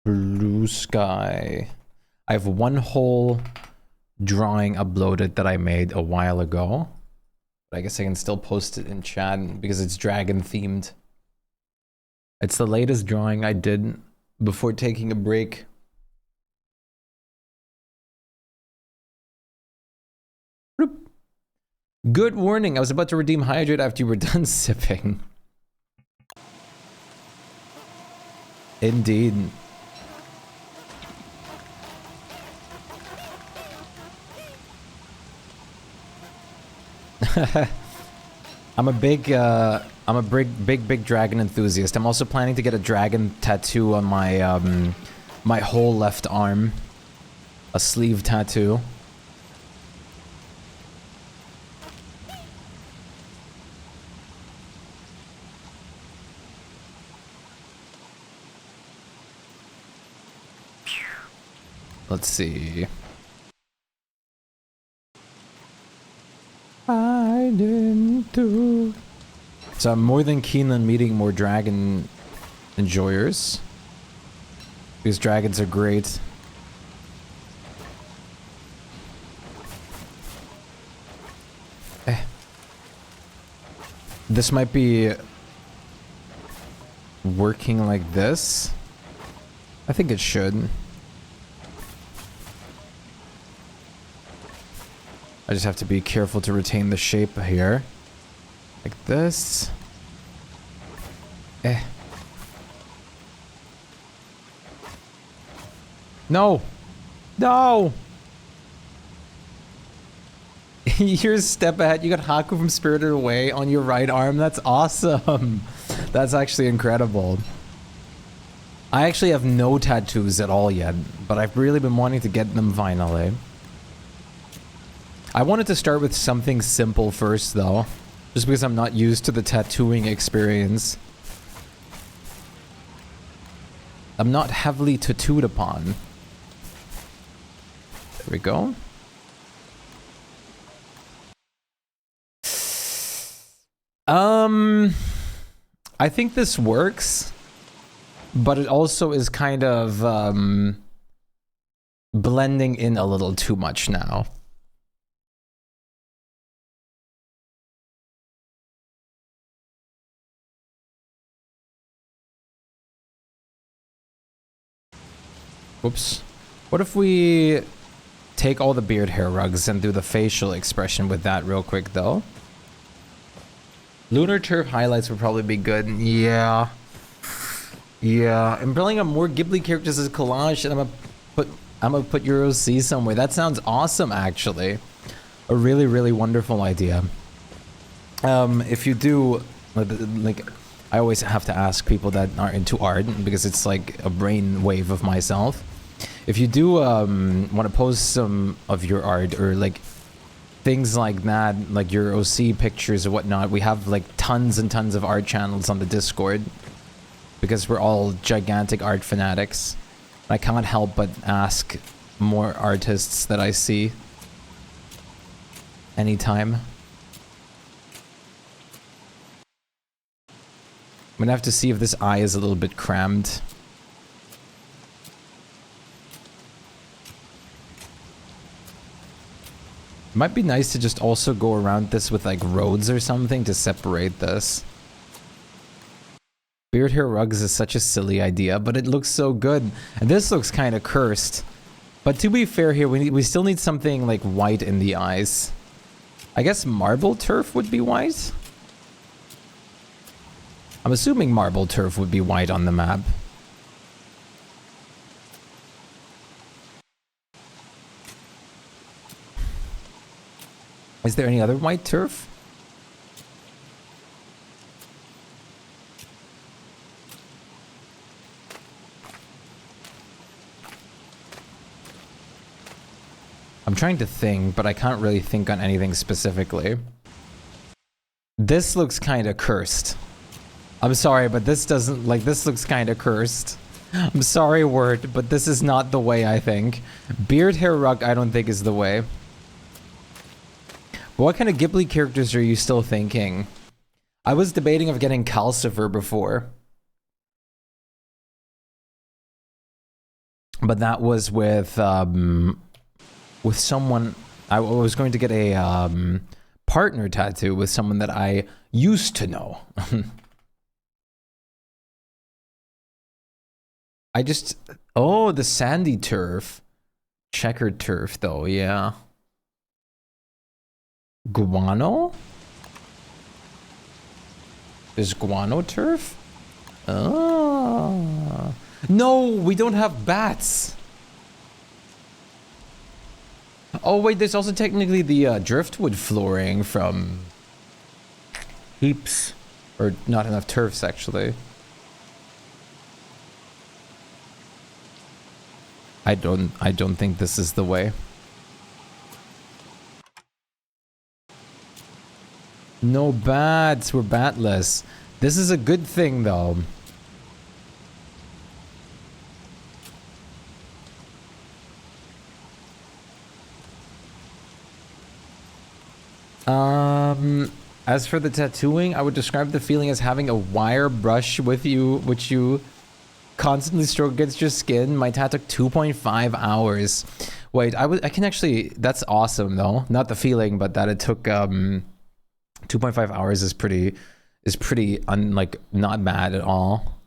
Blue Sky. I have one whole drawing uploaded that I made a while ago. But I guess I can still post it in chat because it's dragon themed. It's the latest drawing I did before taking a break. Bloop. Good warning, I was about to redeem Hydrate after you were done sipping. Indeed. I'm a big dragon enthusiast. I'm also planning to get a dragon tattoo on my my whole left arm. A sleeve tattoo. Let's see. I didn't do. So I'm more than keen on meeting more dragon enjoyers. These dragons are great. This might be working like this. I think it should. I just have to be careful to retain the shape here. Like this. No! No! You're a step ahead. You got Haku from Spirited Away on your right arm. That's awesome. That's actually incredible. I actually have no tattoos at all yet, but I've really been wanting to get them finally. I wanted to start with something simple first, though. Just because I'm not used to the tattooing experience. I'm not heavily tattooed upon. There we go. I think this works. But it also is kind of, blending in a little too much now. Whoops. What if we take all the beard hair rugs and do the facial expression with that real quick, though? Lunar Turf highlights would probably be good. Yeah. Yeah. I'm bringing up more Ghibli characters as collage, and I'm gonna put your OC somewhere. That sounds awesome, actually. A really, really wonderful idea. If you do, like, I always have to ask people that are into art because it's like a brainwave of myself. If you do want to post some of your art or like things like that, like your OC pictures or whatnot, we have like tons and tons of art channels on the Discord because we're all gigantic art fanatics. I can't help but ask more artists that I see anytime. I'm gonna have to see if this eye is a little bit crammed. Might be nice to just also go around this with like roads or something to separate this. Beard hair rugs is such a silly idea, but it looks so good. And this looks kind of cursed. But to be fair here, we still need something like white in the eyes. I guess marble turf would be white? I'm assuming marble turf would be white on the map. Is there any other white turf? I'm trying to think, but I can't really think on anything specifically. This looks kind of cursed. I'm sorry, but this doesn't, like, this looks kind of cursed. I'm sorry, word, but this is not the way, I think. Beard hair rug, I don't think is the way. But what kind of Ghibli characters are you still thinking? I was debating of getting Calcifer before. But that was with someone. I was going to get a partner tattoo with someone that I used to know. Oh, the sandy turf. Checkered turf, though, yeah. Guano? Is guano turf? Oh. No, we don't have bats. Oh, wait, there's also technically the driftwood flooring from heaps. Or not enough turfs, actually. I don't think this is the way. No bats, we're batless. This is a good thing, though. As for the tattooing, I would describe the feeling as having a wire brush with you, which you constantly stroke against your skin. My tat took 2.5 hours. Wait, I can actually, that's awesome though. Not the feeling, but that it took 2.5 hours is pretty like not bad at all.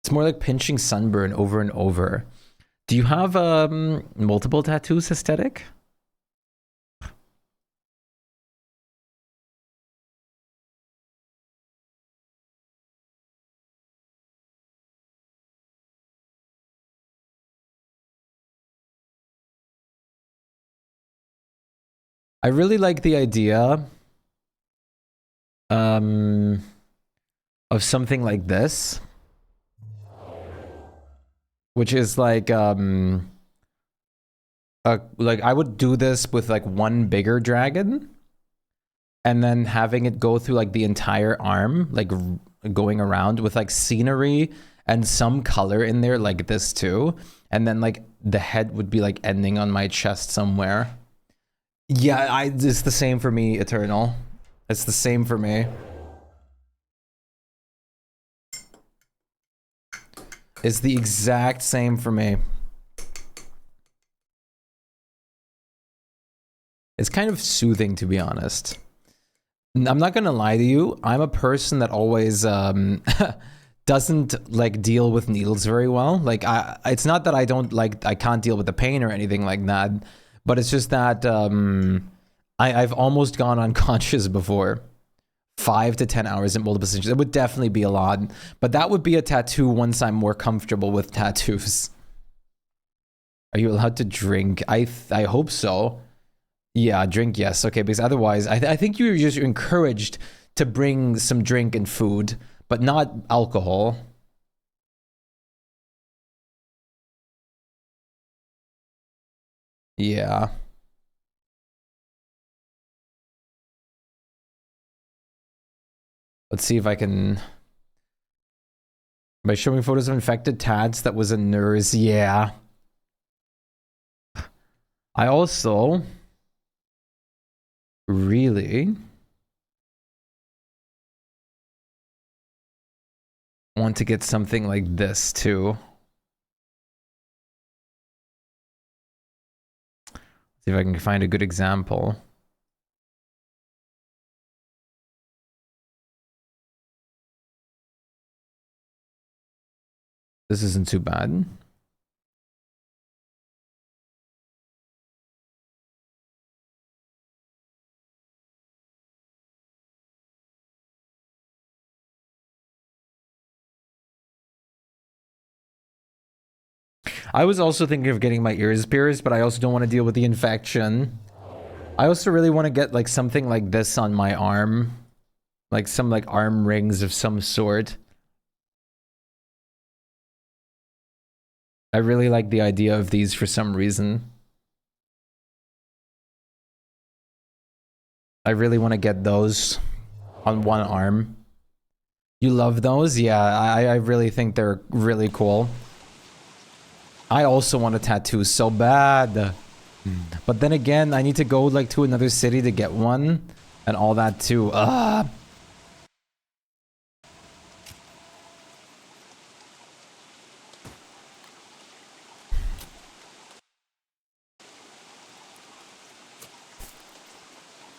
It's more like pinching sunburn over and over. Do you have multiple tattoos aesthetic? I really like the idea of something like this, which is like I would do this with like one bigger dragon and then having it go through like the entire arm, like going around with like scenery and some color in there like this too, and then like the head would be like ending on my chest somewhere. Yeah, it's the same for me, Eternal. It's the same for me. It's the exact same for me. It's kind of soothing, to be honest. I'm not gonna lie to you. I'm a person that always doesn't like deal with needles very well. Like it's not that I can't deal with the pain or anything like that. But it's just that I've almost gone unconscious before. 5 to 10 hours in multiple positions. It would definitely be a lot. But that would be a tattoo once I'm more comfortable with tattoos. Are you allowed to drink? I hope so. Yeah, drink, yes. Okay, because otherwise, I think you're just encouraged to bring some drink and food, but not alcohol. Yeah. Let's see if I can... By showing photos of infected tats, that was a nurse. Yeah. I also... really... want to get something like this, too. See if I can find a good example. This isn't too bad. I was also thinking of getting my ears pierced, but I also don't want to deal with the infection. I also really want to get like something like this on my arm. Like some like arm rings of some sort. I really like the idea of these for some reason. I really want to get those on one arm. You love those? Yeah, I really think they're really cool. I also want a tattoo so bad. But then again, I need to go like to another city to get one and all that too. Ugh.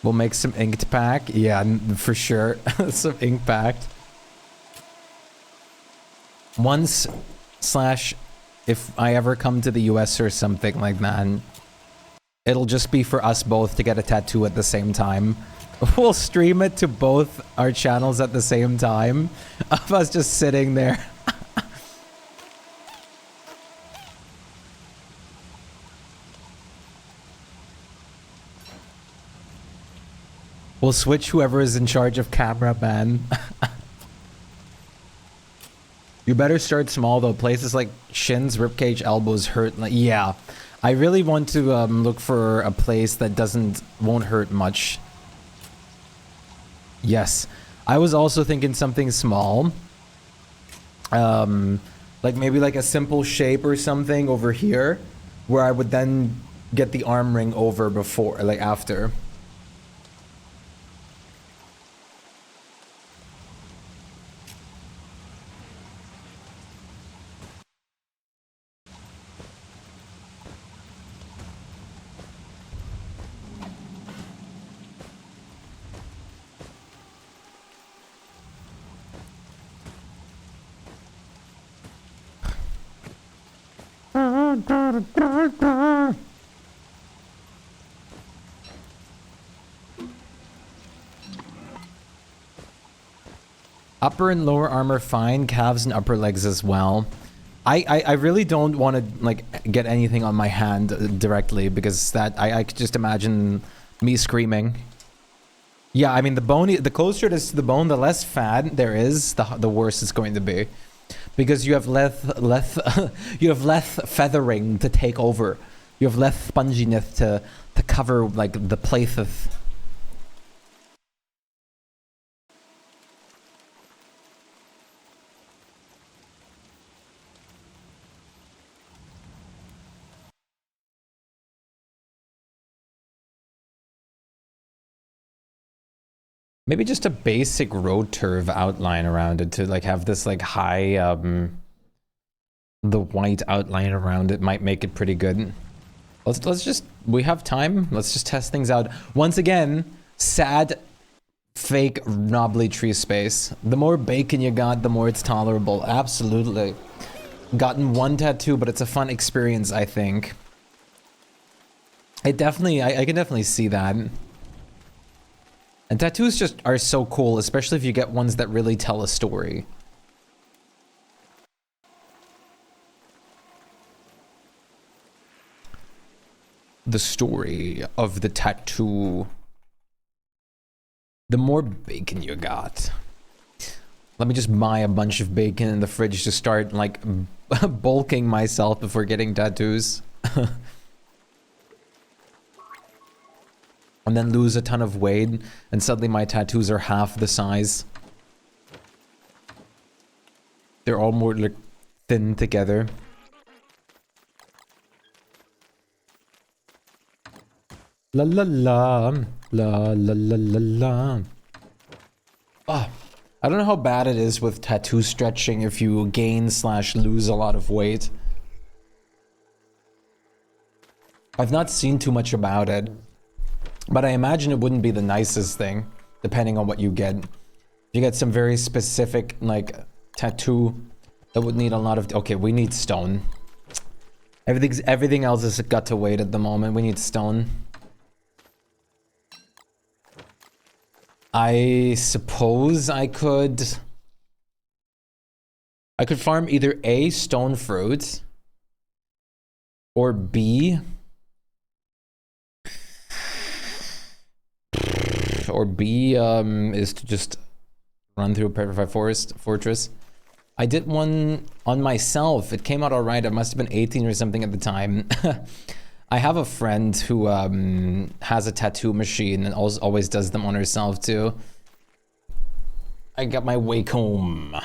We'll make some inked pack. Yeah, for sure. Some ink packed. Once slash if I ever come to the US or something like that, it'll just be for us both to get a tattoo at the same time. We'll stream it to both our channels at the same time of us just sitting there. We'll switch whoever is in charge of camera, man. You better start small though. Places like shins, ribcage, elbows hurt. Like, yeah, I really want to look for a place that won't hurt much. Yes, I was also thinking something small. Like maybe like a simple shape or something over here, where I would then get the arm ring over before, like after. Upper and lower armor fine, calves and upper legs as well. I really don't want to like get anything on my hand directly because that I could just imagine me screaming. Yeah, I mean the closer it is to the bone, the less fat there is, the worse it's going to be, because you have less feathering to take over. You have less sponginess to cover like the places. Maybe just a basic road turf outline around it to like have this like high the white outline around it might make it pretty good. Let's just, we have time. Let's just test things out. Once again, sad fake knobbly tree space. The more bacon you got, the more it's tolerable. Absolutely. Gotten one tattoo, but it's a fun experience, I think. It definitely, I can definitely see that. And tattoos just are so cool, especially if you get ones that really tell a story. The story of the tattoo. The more bacon you got. Let me just buy a bunch of bacon in the fridge to start like bulking myself before getting tattoos. And then lose a ton of weight, and suddenly my tattoos are half the size. They're all more like thin together. La la la, la la la la la. Ah, I don't know how bad it is with tattoo stretching if you gain / lose a lot of weight. I've not seen too much about it. But I imagine it wouldn't be the nicest thing, depending on what you get. If you get some very specific, like, tattoo that would need a lot of... Okay, we need stone. Everything else has got to wait at the moment. We need stone. I suppose I could farm either A, stone fruit, or B... Or B is to just run through a petrified fortress. I did one on myself. It came out all right. I must have been 18 or something at the time. I have a friend who has a tattoo machine and always does them on herself too. I got my wake home.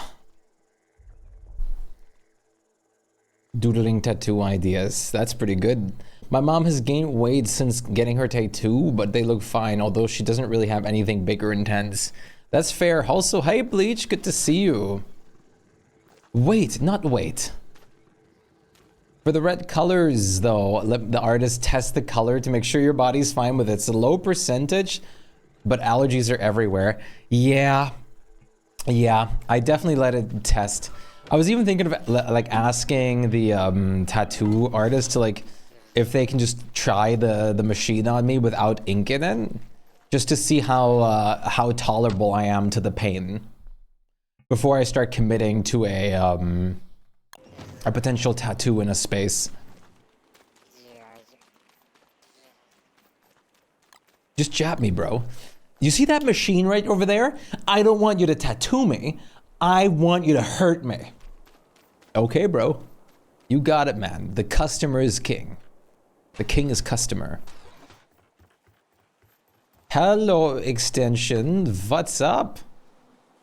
Doodling tattoo ideas. That's pretty good. My mom has gained weight since getting her tattoo, but they look fine, although she doesn't really have anything big or intense. That's fair. Also, hey Bleach, good to see you. Wait, not wait. For the red colors, though, let the artist test the color to make sure your body's fine with it. It's a low percentage, but allergies are everywhere. Yeah, I definitely let it test. I was even thinking of like asking the tattoo artist to like, if they can just try the machine on me without ink in it, just to see how tolerable I am to the pain before I start committing to a potential tattoo in a space. Just jab me, bro. You see that machine right over there? I don't want you to tattoo me. I want you to hurt me. Okay, bro. You got it, man. The customer is king. The king is customer. Hello, extension. What's up?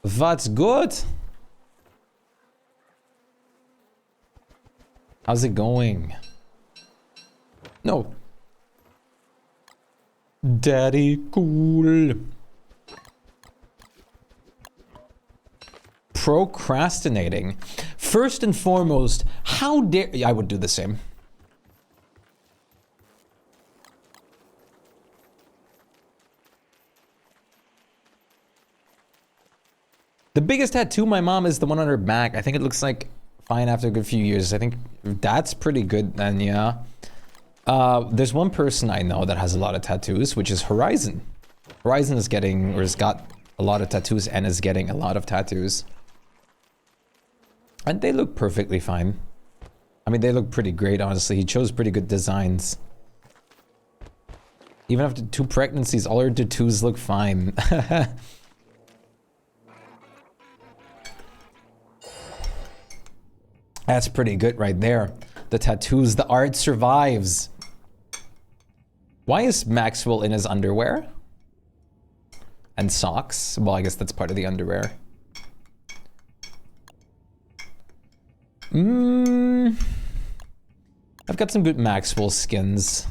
What's good? How's it going? No. Daddy cool. Procrastinating. First and foremost, how dare... I would do the same. The biggest tattoo my mom is the one on her back. I think it looks like fine after a good few years. I think that's pretty good then, yeah. There's one person I know that has a lot of tattoos, which is Horizon. Horizon is getting, or has got a lot of tattoos and is getting a lot of tattoos. And they look perfectly fine. I mean, they look pretty great, honestly. He chose pretty good designs. Even after 2 pregnancies, all her tattoos look fine. That's pretty good right there. The tattoos, the art survives. Why is Maxwell in his underwear? And socks? Well, I guess that's part of the underwear. I've got some good Maxwell skins.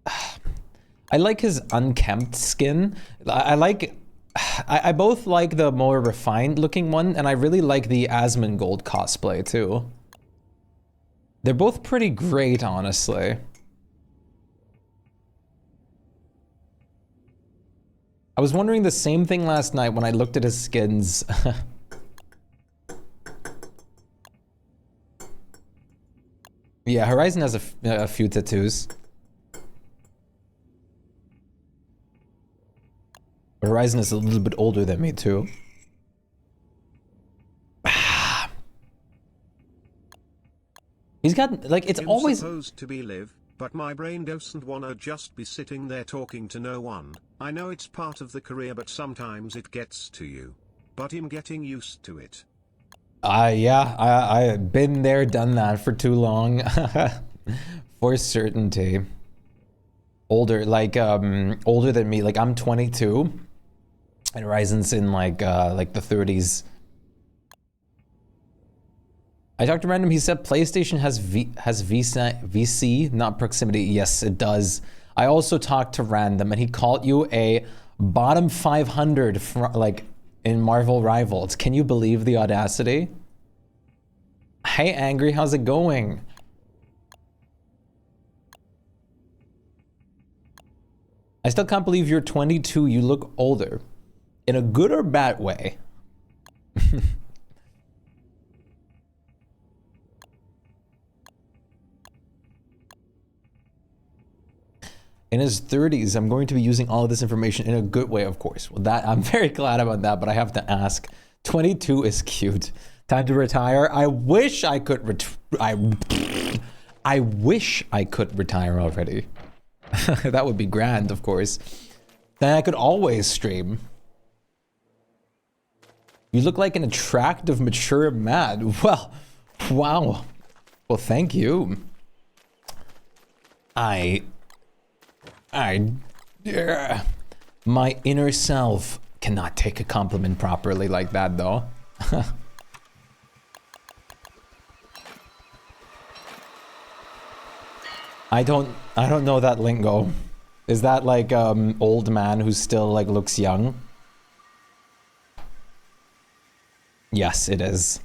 I like his unkempt skin. I both like the more refined looking one, and I really like the Asmongold cosplay too. They're both pretty great, honestly. I was wondering the same thing last night when I looked at his skins. Yeah, Horizon has a few tattoos. Horizon is a little bit older than me too. He's got, like, it's always supposed to be live, but my brain doesn't wanna just be sitting there talking to no one. I know it's part of the career, but sometimes it gets to you. But I'm getting used to it. Yeah, I've been there, done that for too long. For certainty. Older, like, older than me. Like, I'm 22. And Horizon's in, like the 30s. I talked to Random, he said PlayStation has VC, not proximity. Yes, it does. I also talked to Random, and he called you a bottom 500, like, in Marvel Rivals. Can you believe the audacity? Hey, Angry, how's it going? I still can't believe you're 22. You look older. In a good or bad way? In his 30s, I'm going to be using all of this information in a good way, of course. Well, that I'm very glad about that, but I have to ask. 22 is cute. Time to retire. I wish I could I wish I could retire already. That would be grand, of course. Then I could always stream. You look like an attractive, mature man. Well, wow. Well, thank you. My inner self cannot take a compliment properly like that, though. I don't know that lingo. Is that like old man who still like looks young? Yes, it is.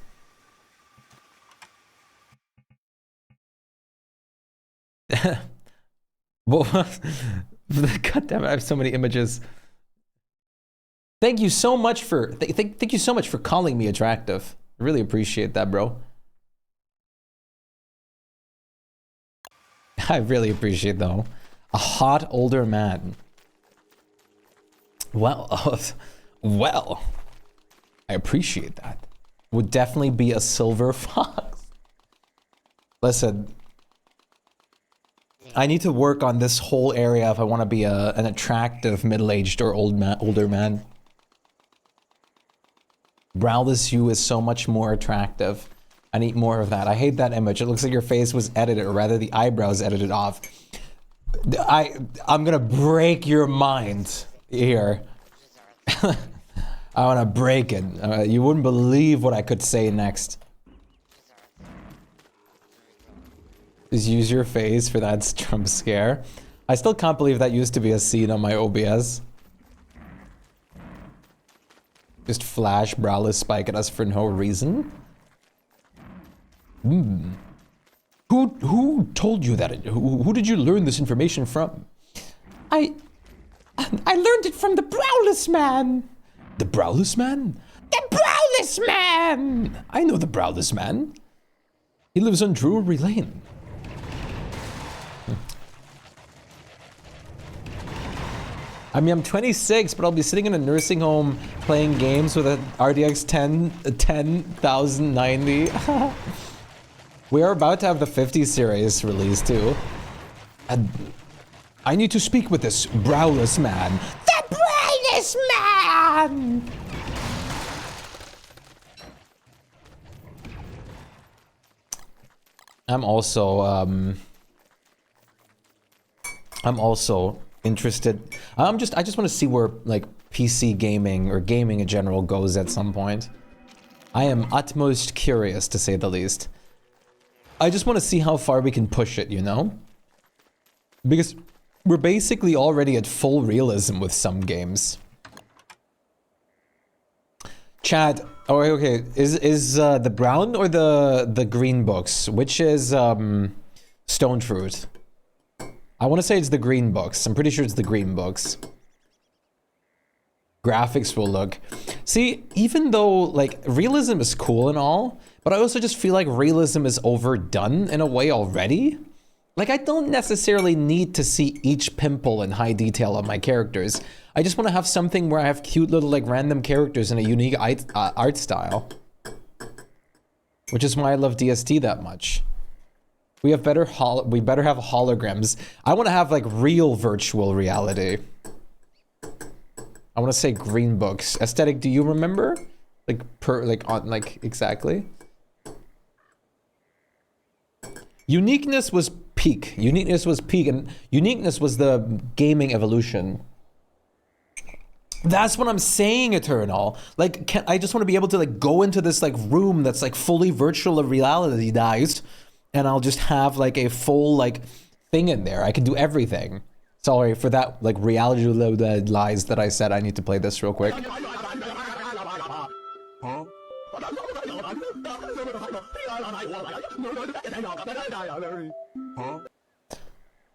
Well, God damn it! I have so many images. Thank you so much for thank you so much for calling me attractive. I really appreciate that, bro. I really appreciate though. A hot older man. Well, well, I appreciate that. Would definitely be a silver fox. Listen, I need to work on this whole area if I want to be an attractive middle-aged or older man. Browless you is so much more attractive. I need more of that. I hate that image. It looks like your face was edited, or rather the eyebrows edited off. I'm gonna break your mind here. I wanna break it. You wouldn't believe what I could say next. Just use your face for that Trump scare. I still can't believe that used to be a scene on my OBS. Just flash Browless Shpyke at us for no reason. Who told you that? Who did you learn this information from? I learned it from the Browless man. The Browless man? The Browless man! I know the Browless man. He lives on Drury Lane. I mean, I'm 26, but I'll be sitting in a nursing home playing games with an RTX 1090. We are about to have the 50 series released too. And I need to speak with this Browless man. The Browless man! I'm also interested. I just want to see where like PC gaming or gaming in general goes at some point. I am utmost curious to say the least. I just want to see how far we can push it, you know? Because we're basically already at full realism with some games. Chat, oh okay, is the brown or the green books? Which is Stone Fruit? I want to say it's the green books. I'm pretty sure it's the green books. Graphics will look. See, even though like realism is cool and all, but I also just feel like realism is overdone in a way already. Like I don't necessarily need to see each pimple in high detail of my characters. I just want to have something where I have cute little like random characters in a unique art style. Which is why I love DST that much. We better have holograms. I want to have like real virtual reality. I want to say green books. Aesthetic, do you remember? Like exactly. Uniqueness was peak. Uniqueness was peak, and uniqueness was the gaming evolution. That's what I'm saying, Eternal. Like, I just want to be able to like go into this like room that's like fully virtual reality-ized, and I'll just have like a full like thing in there. I can do everything. Sorry for that like reality lies that I said. I need to play this real quick.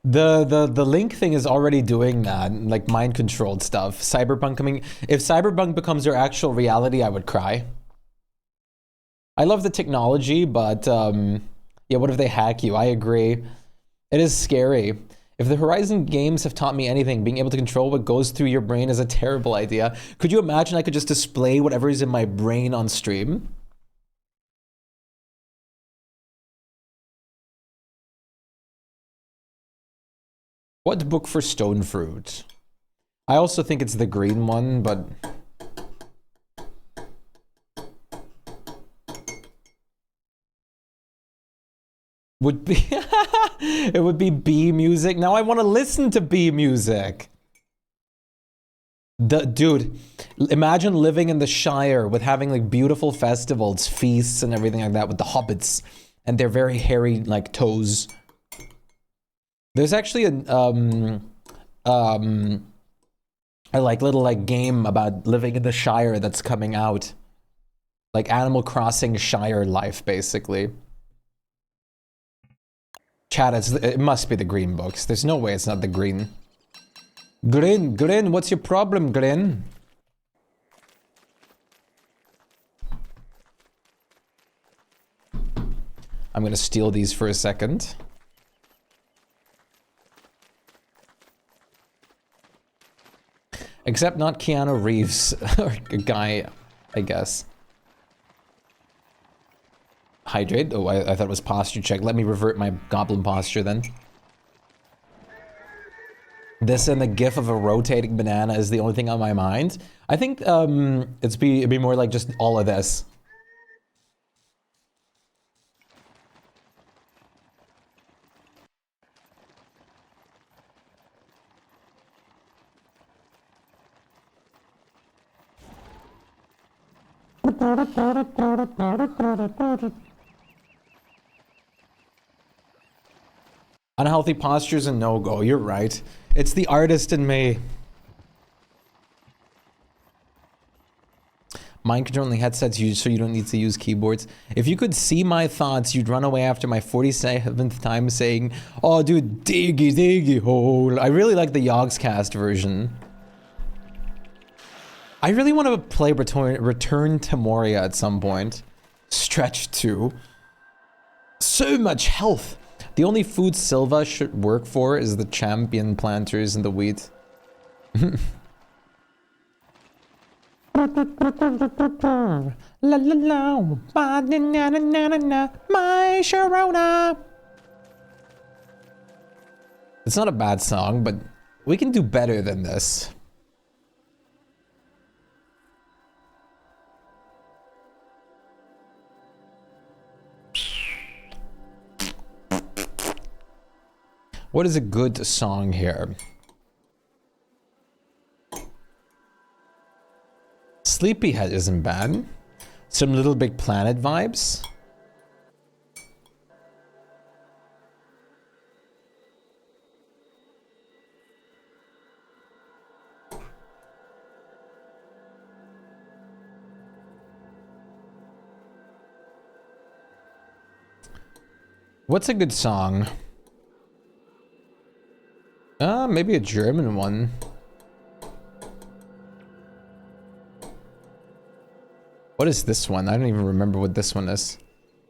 The Link thing is already doing that, like mind controlled stuff. Cyberpunk coming. If Cyberpunk becomes their actual reality, I would cry. I love the technology, but yeah, what if they hack you? I agree. It is scary. If the Horizon games have taught me anything, being able to control what goes through your brain is a terrible idea. Could you imagine I could just display whatever is in my brain on stream? What book for Stone Fruit? I also think it's the green one, but would be it would be bee music. Now I want to listen to bee music. Dude, imagine living in the Shire with having like beautiful festivals, feasts and everything like that with the hobbits and their very hairy like toes. There's actually a like little like game about living in the Shire that's coming out. Like Animal Crossing Shire life, basically. Chat, it must be the green books. There's no way it's not the green. Grin, what's your problem, Grin? I'm gonna steal these for a second. Except not Keanu Reeves, or a guy, I guess. Hydrate? Oh, I thought it was posture check. Let me revert my goblin posture then. This and the gif of a rotating banana is the only thing on my mind. I think it'd be more like just all of this. Unhealthy postures and no-go, you're right. It's the artist in me. Mind controlling headsets so you don't need to use keyboards. If you could see my thoughts, you'd run away after my 47th time saying, "Oh dude, diggy hole." I really like the Yogscast version. I really want to play Return to Moria at some point. Stretch 2. So much health. The only food Silva should work for is the champion planters and the wheat. La la la, ba na na na na na, my Sharona. It's not a bad song, but we can do better than this. What is a good song here? Sleepyhead isn't bad. Some Little Big Planet vibes. What's a good song? Maybe a German one. What is this one? I don't even remember what this one is.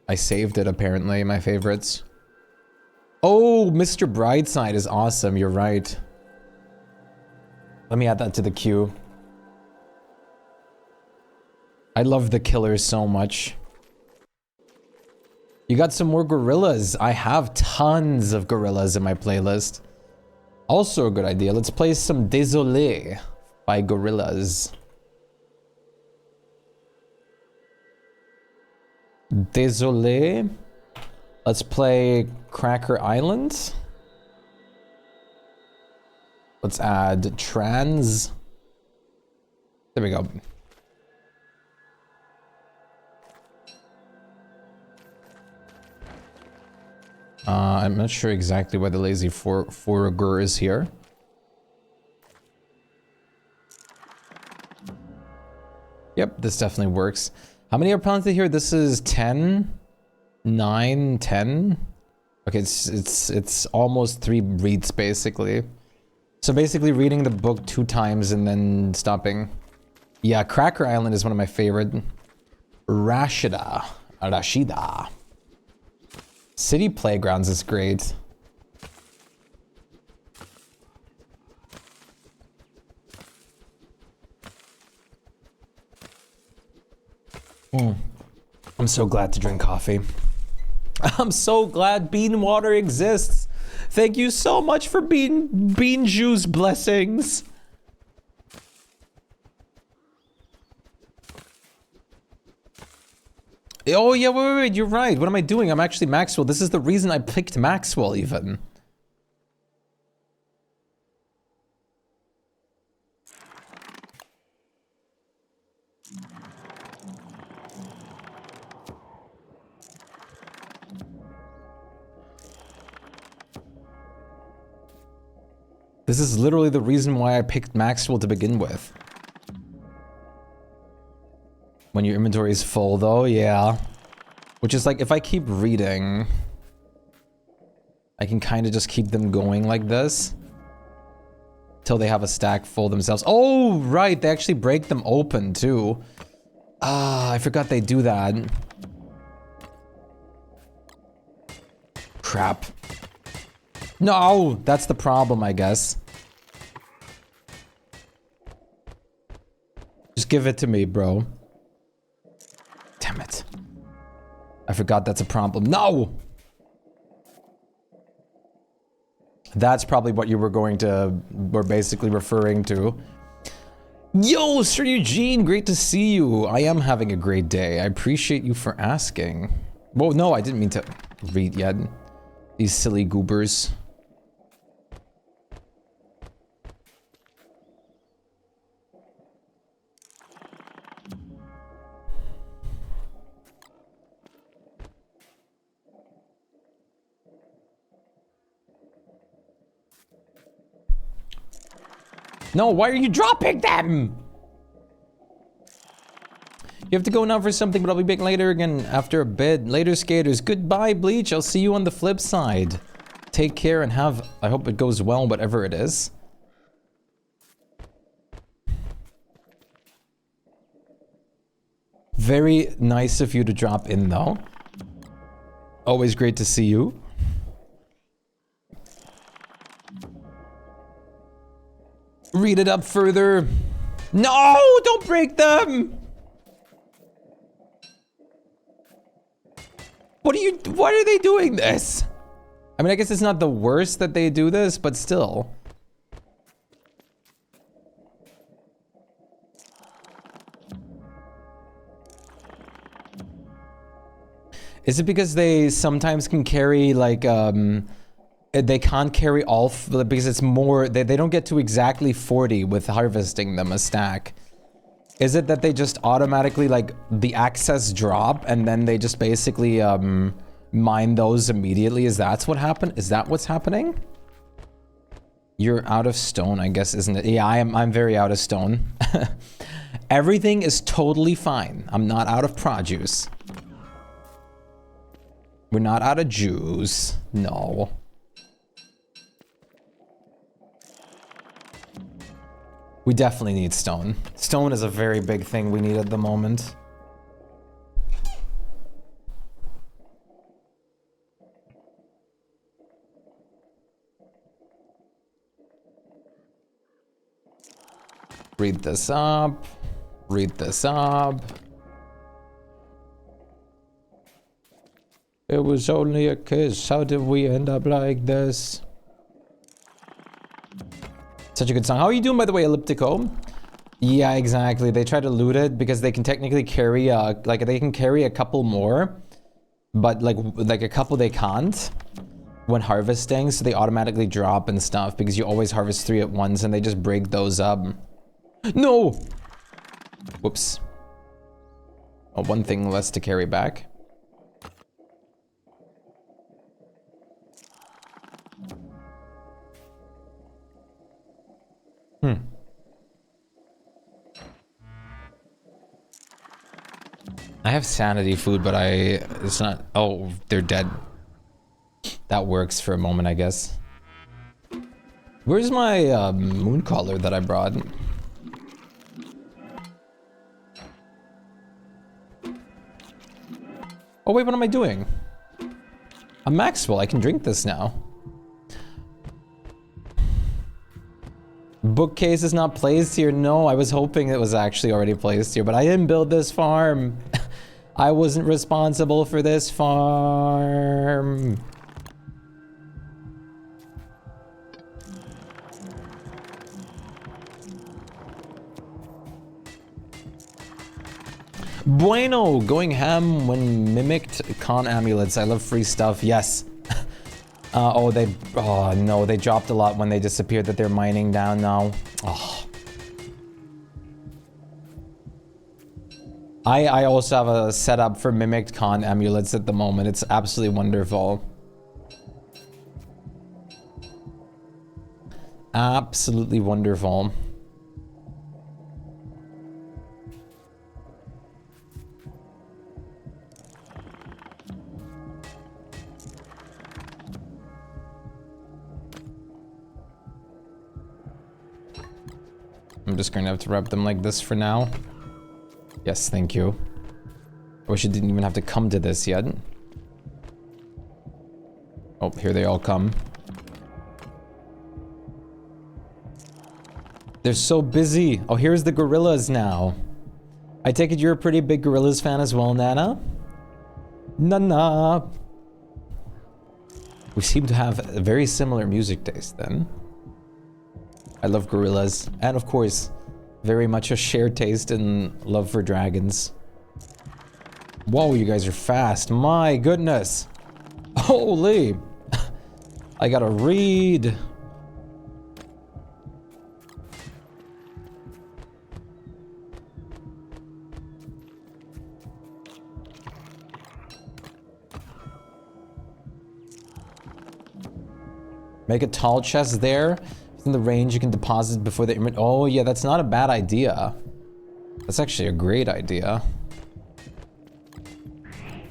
I saved it apparently, my favorites. Oh, Mr. Brightside is awesome, you're right. Let me add that to the queue. I love The Killers so much. You got some more gorillas. I have tons of gorillas in my playlist. Also a good idea. Let's play some Désolé by Gorillaz. Désolé. Let's play Cracker Island. Let's add Trans. There we go. I'm not sure exactly why the lazy forager is here. Yep, this definitely works. How many are planted here? This is 10, 9, 10. Okay, it's almost 3 reads basically. So basically reading the book 2 times and then stopping. Yeah, Cracker Island is one of my favorite. Rashida. City Playgrounds is great. I'm so glad to drink coffee. I'm so glad bean water exists. Thank you so much for bean juice blessings. Oh, yeah, wait, you're right. What am I doing? I'm actually Maxwell. This is the reason I picked Maxwell, even. This is literally the reason why I picked Maxwell to begin with. When your inventory is full, though, yeah. Which is like, if I keep reading, I can kind of just keep them going like this. Till they have a stack full themselves. Oh, right, they actually break them open, too. Ah, I forgot they do that. Crap. No, that's the problem, I guess. Just give it to me, bro. Damn it. I forgot that's a problem. No! That's probably what you were basically referring to. Yo, Sir Eugene, great to see you. I am having a great day. I appreciate you for asking. Whoa, no, I didn't mean to read yet. These silly goobers. No, why are you dropping them? You have to go now for something, but I'll be back later again after a bit. Later, skaters. Goodbye, Bleach. I'll see you on the flip side. Take care and I hope it goes well, whatever it is. Very nice of you to drop in, though. Always great to see you. Read it up further. No, don't break them. Why are they doing this? I mean, I guess it's not the worst that they do this, but still. Is it because they sometimes can carry like, they can't carry all, because it's more, they don't get to exactly 40 with harvesting them a stack. Is it that they just automatically, like, the access drop and then they just basically, mine those immediately? Is that what's happening? You're out of stone, I guess, isn't it? Yeah, I'm very out of stone. Everything is totally fine. I'm not out of produce. We're not out of juice. No. We definitely need stone. Stone is a very big thing we need at the moment. Read this up. Read this up. It was only a kiss. How did we end up like this? Such a good song. How are you doing, by the way, Elliptico? Yeah, exactly. They try to loot it because they can technically carry they can carry a couple more, but like a couple they can't when harvesting, so they automatically drop and stuff because you always harvest 3 at once and they just break those up. No! Whoops. Oh, one thing less to carry back. I have sanity food, but it's not, oh, they're dead. That works for a moment, I guess. Where's my moon collar that I brought? Oh wait, what am I doing? I'm Maxwell, I can drink this now. Bookcase is not placed here. No, I was hoping it was actually already placed here, but I didn't build this farm. I wasn't responsible for this farm. Bueno, going ham when mimicked con amulets. I love free stuff. Yes. Oh no, they dropped a lot when they disappeared that they're mining down now. Oh. I also have a setup for mimicked con amulets at the moment. It's absolutely wonderful. Absolutely wonderful. I'm just going to have to wrap them like this for now. Yes, thank you. I wish it didn't even have to come to this yet. Oh, here they all come. They're so busy. Oh, here's the gorillas now. I take it you're a pretty big gorillas fan as well, Nana? Nana. We seem to have a very similar music taste then. I love gorillas. And of course, very much a shared taste and love for dragons. Whoa, you guys are fast. My goodness. Holy. I gotta read. Make a tall chest there. In the range you can deposit before the image. Oh yeah, that's not a bad idea. That's actually a great idea.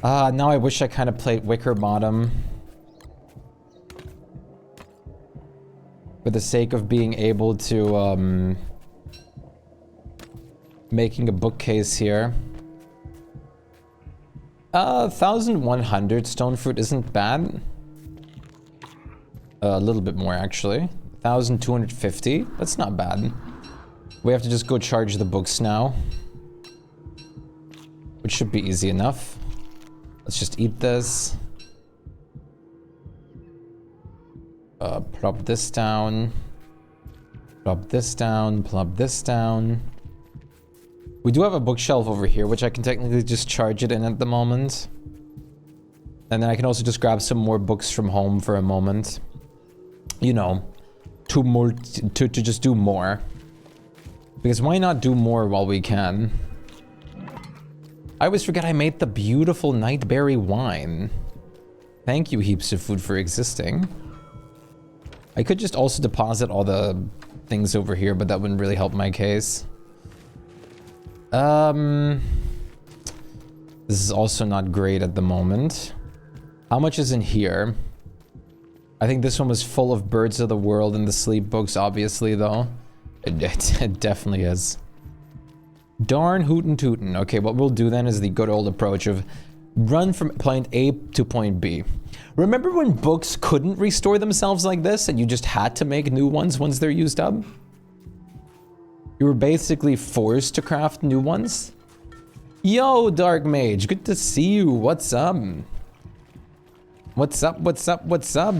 Now I wish I kind of played Wicker Bottom. For the sake of being able to, making a bookcase here. 1,100 stone fruit isn't bad. A little bit more actually. 1,250. That's not bad. We have to just go charge the books now. Which should be easy enough. Let's just eat this. Plop this down. Plop this down. Plop this down. We do have a bookshelf over here, which I can technically just charge it in at the moment. And then I can also just grab some more books from home for a moment. You know, to just do more. Because why not do more while we can? I always forget I made the beautiful nightberry wine. Thank you, heaps of food, for existing. I could just also deposit all the things over here, but that wouldn't really help my case. This is also not great at the moment. How much is in here? I think this one was full of birds of the world and the sleep books, obviously, though. It definitely is. Darn hootin' tootin'. Okay, what we'll do then is the good old approach of run from point A to point B. Remember when books couldn't restore themselves like this and you just had to make new ones once they're used up? You were basically forced to craft new ones? Yo, Dark Mage, good to see you. What's up? What's up, what's up, what's up?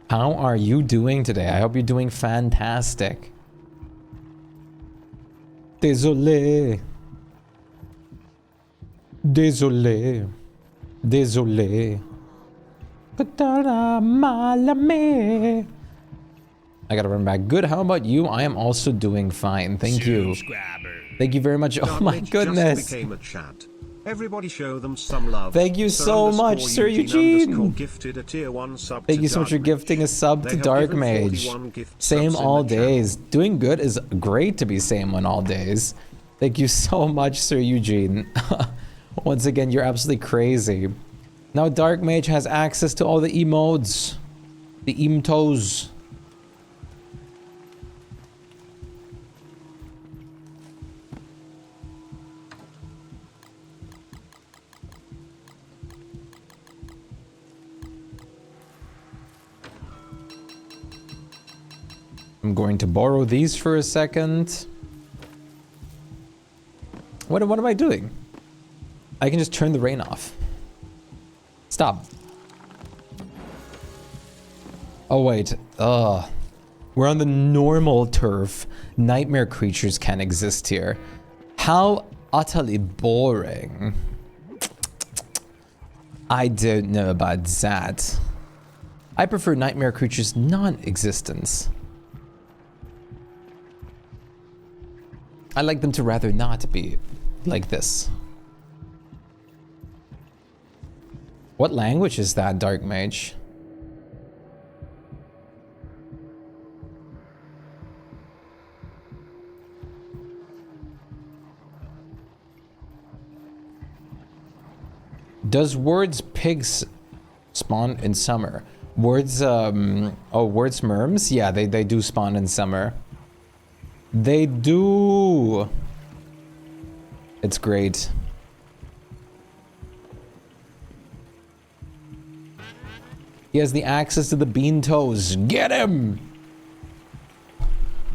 How are you doing today? I hope you're doing fantastic. Désolé. Désolé. Désolé. Malame. I gotta run back. Good, how about you? I am also doing fine. Thank you. Thank you very much. Oh my goodness. Just became a chat. Everybody show them some love. Thank you so much, Sir Eugene. Gifted a tier 1 sub. Thank you so much for gifting a sub to Dark Mage. Same all days. Doing good is great to be same on all days. Thank you so much, Sir Eugene. Once again, you're absolutely crazy. Now Dark Mage has access to all the emotes. The emotes. I'm going to borrow these for a second. What am I doing? I can just turn the rain off. Stop. Oh wait. We're We're on the normal turf. Nightmare creatures can exist here. How utterly boring. I don't know about that. I prefer nightmare creatures non-existence. I like them to rather not be like this. What language is that, Dark Mage? Does words pigs spawn in summer? Words, words merms? Yeah, they do spawn in summer. They do. It's great. He has the access to the bean toes. Get him!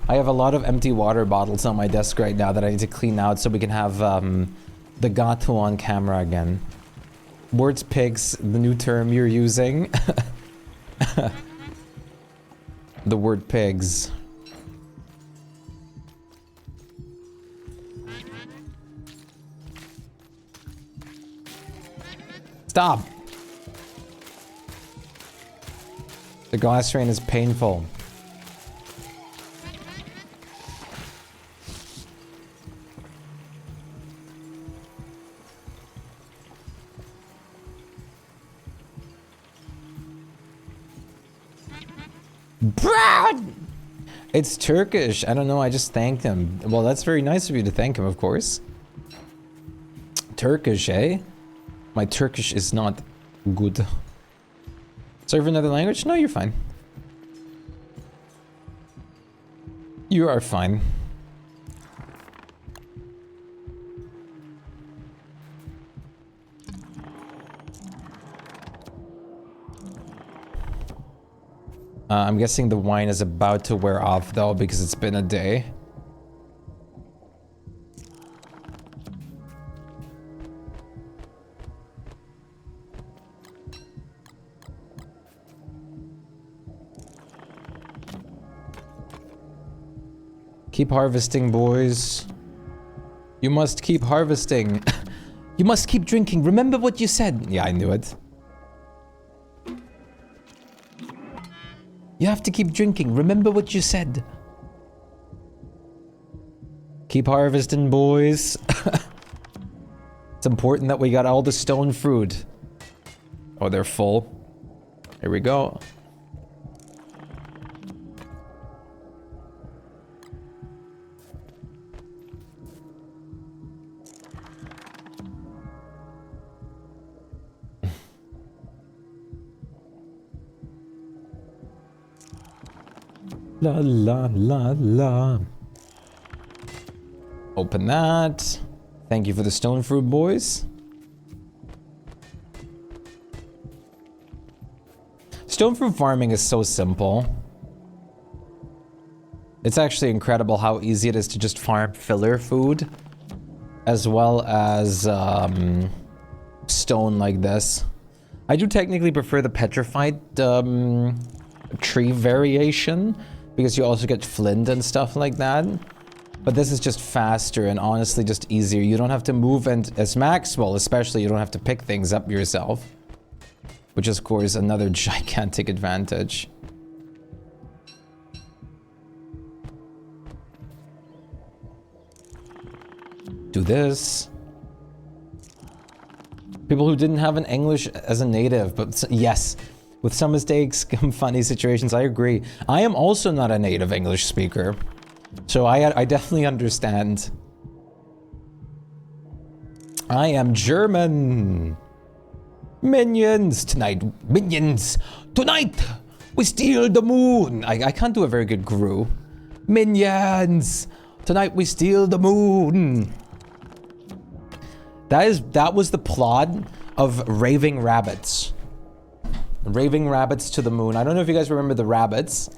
I have a lot of empty water bottles on my desk right now that I need to clean out so we can have the gato on camera again. Words pigs, the new term you're using. The word pigs. Stop! The glass rain is painful. Brad! It's Turkish. I don't know, I just thanked him. Well, that's very nice of you to thank him, of course. Turkish, eh? My Turkish is not good. Sorry for another language? No, you're fine. You are fine. I'm guessing the wine is about to wear off though because it's been a day. Keep harvesting, boys. You must keep harvesting. You must keep drinking. Remember what you said. Yeah, I knew it. You have to keep drinking. Remember what you said. Keep harvesting, boys. It's important that we got all the stone fruit. Oh, they're full. Here we go. La la la la. Open that. Thank you for the stone fruit, boys. Stone fruit farming is so simple. It's actually incredible how easy it is to just farm filler food as well as stone like this. I do technically prefer the petrified tree variation, because you also get flint and stuff like that. But this is just faster and honestly just easier. You don't have to move, and as Maxwell especially, you don't have to pick things up yourself. Which is, of course, another gigantic advantage. Do this. People who didn't have an English as a native, but yes. With some mistakes, funny situations, I agree. I am also not a native English speaker. So I definitely understand. I am German. Minions tonight. Minions. Tonight we steal the moon. I can't do a very good Gru. Minions. Tonight we steal the moon. That was the plot of Raving Rabbits. Raving Rabbits to the Moon. I don't know if you guys remember the Rabbits.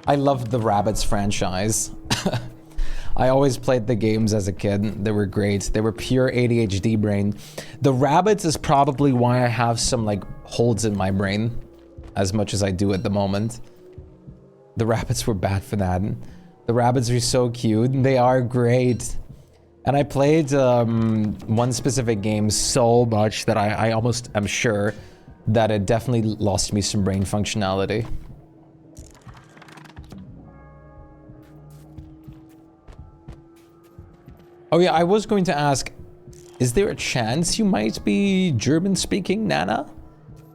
I loved the Rabbits franchise. I always played the games as a kid. They were great. They were pure ADHD brain. The Rabbits is probably why I have some like holes in my brain as much as I do at the moment. The rabbits were bad for that. The rabbits are so cute. They are great. And I played one specific game so much that I almost am sure that it definitely lost me some brain functionality. Oh yeah, I was going to ask, is there a chance you might be German-speaking, Nana?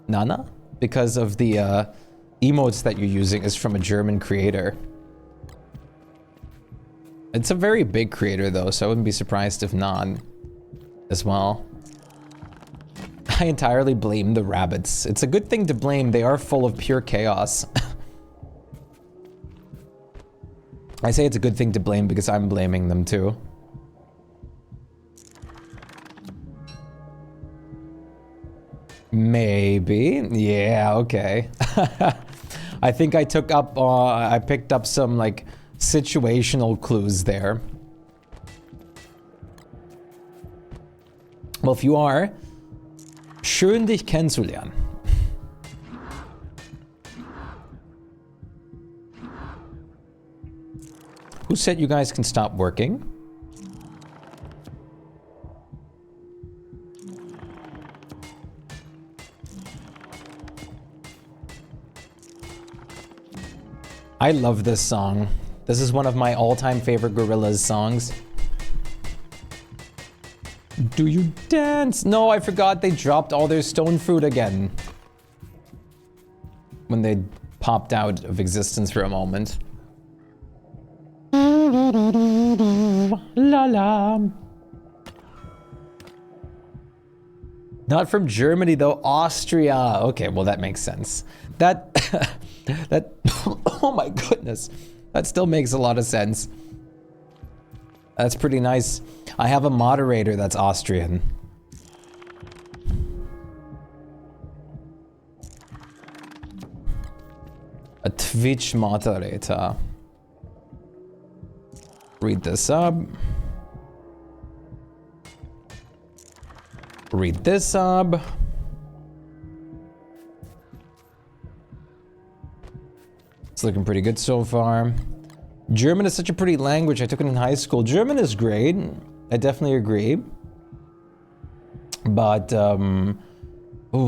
Nana? Because of the emotes that you're using is from a German creator. It's a very big creator though, so I wouldn't be surprised if not as well. I entirely blame the rabbits. It's a good thing to blame, they are full of pure chaos. I say it's a good thing to blame because I'm blaming them too. Maybe. Yeah, okay. I think I took up, I picked up some, like, situational clues there. Well, if you are, schön dich kennenzulernen. Who said you guys can stop working? I love this song. This is one of my all-time favorite Gorillaz songs. Do you dance? No, I forgot they dropped all their stone fruit again. When they popped out of existence for a moment. La la. Not from Germany though, Austria. Okay, well that makes sense. That oh my goodness. That still makes a lot of sense. That's pretty nice. I have a moderator that's Austrian. A Twitch moderator. Read this up. Read this up. It's looking pretty good so far. German is such a pretty language. I took it in high school. German is great. I definitely agree. But,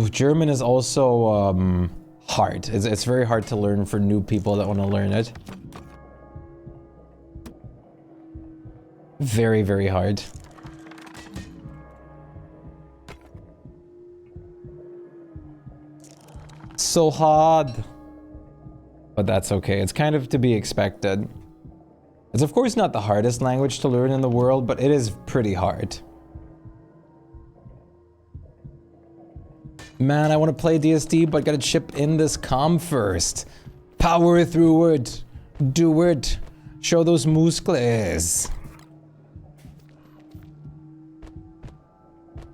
German is also, hard. It's very hard to learn for new people that want to learn it. Very, very hard. So hard. But that's okay. It's kind of to be expected. It's of course not the hardest language to learn in the world, but it is pretty hard. Man, I want to play DSD, but gotta chip in this comm first. Power through it. Do it. Show those muscles.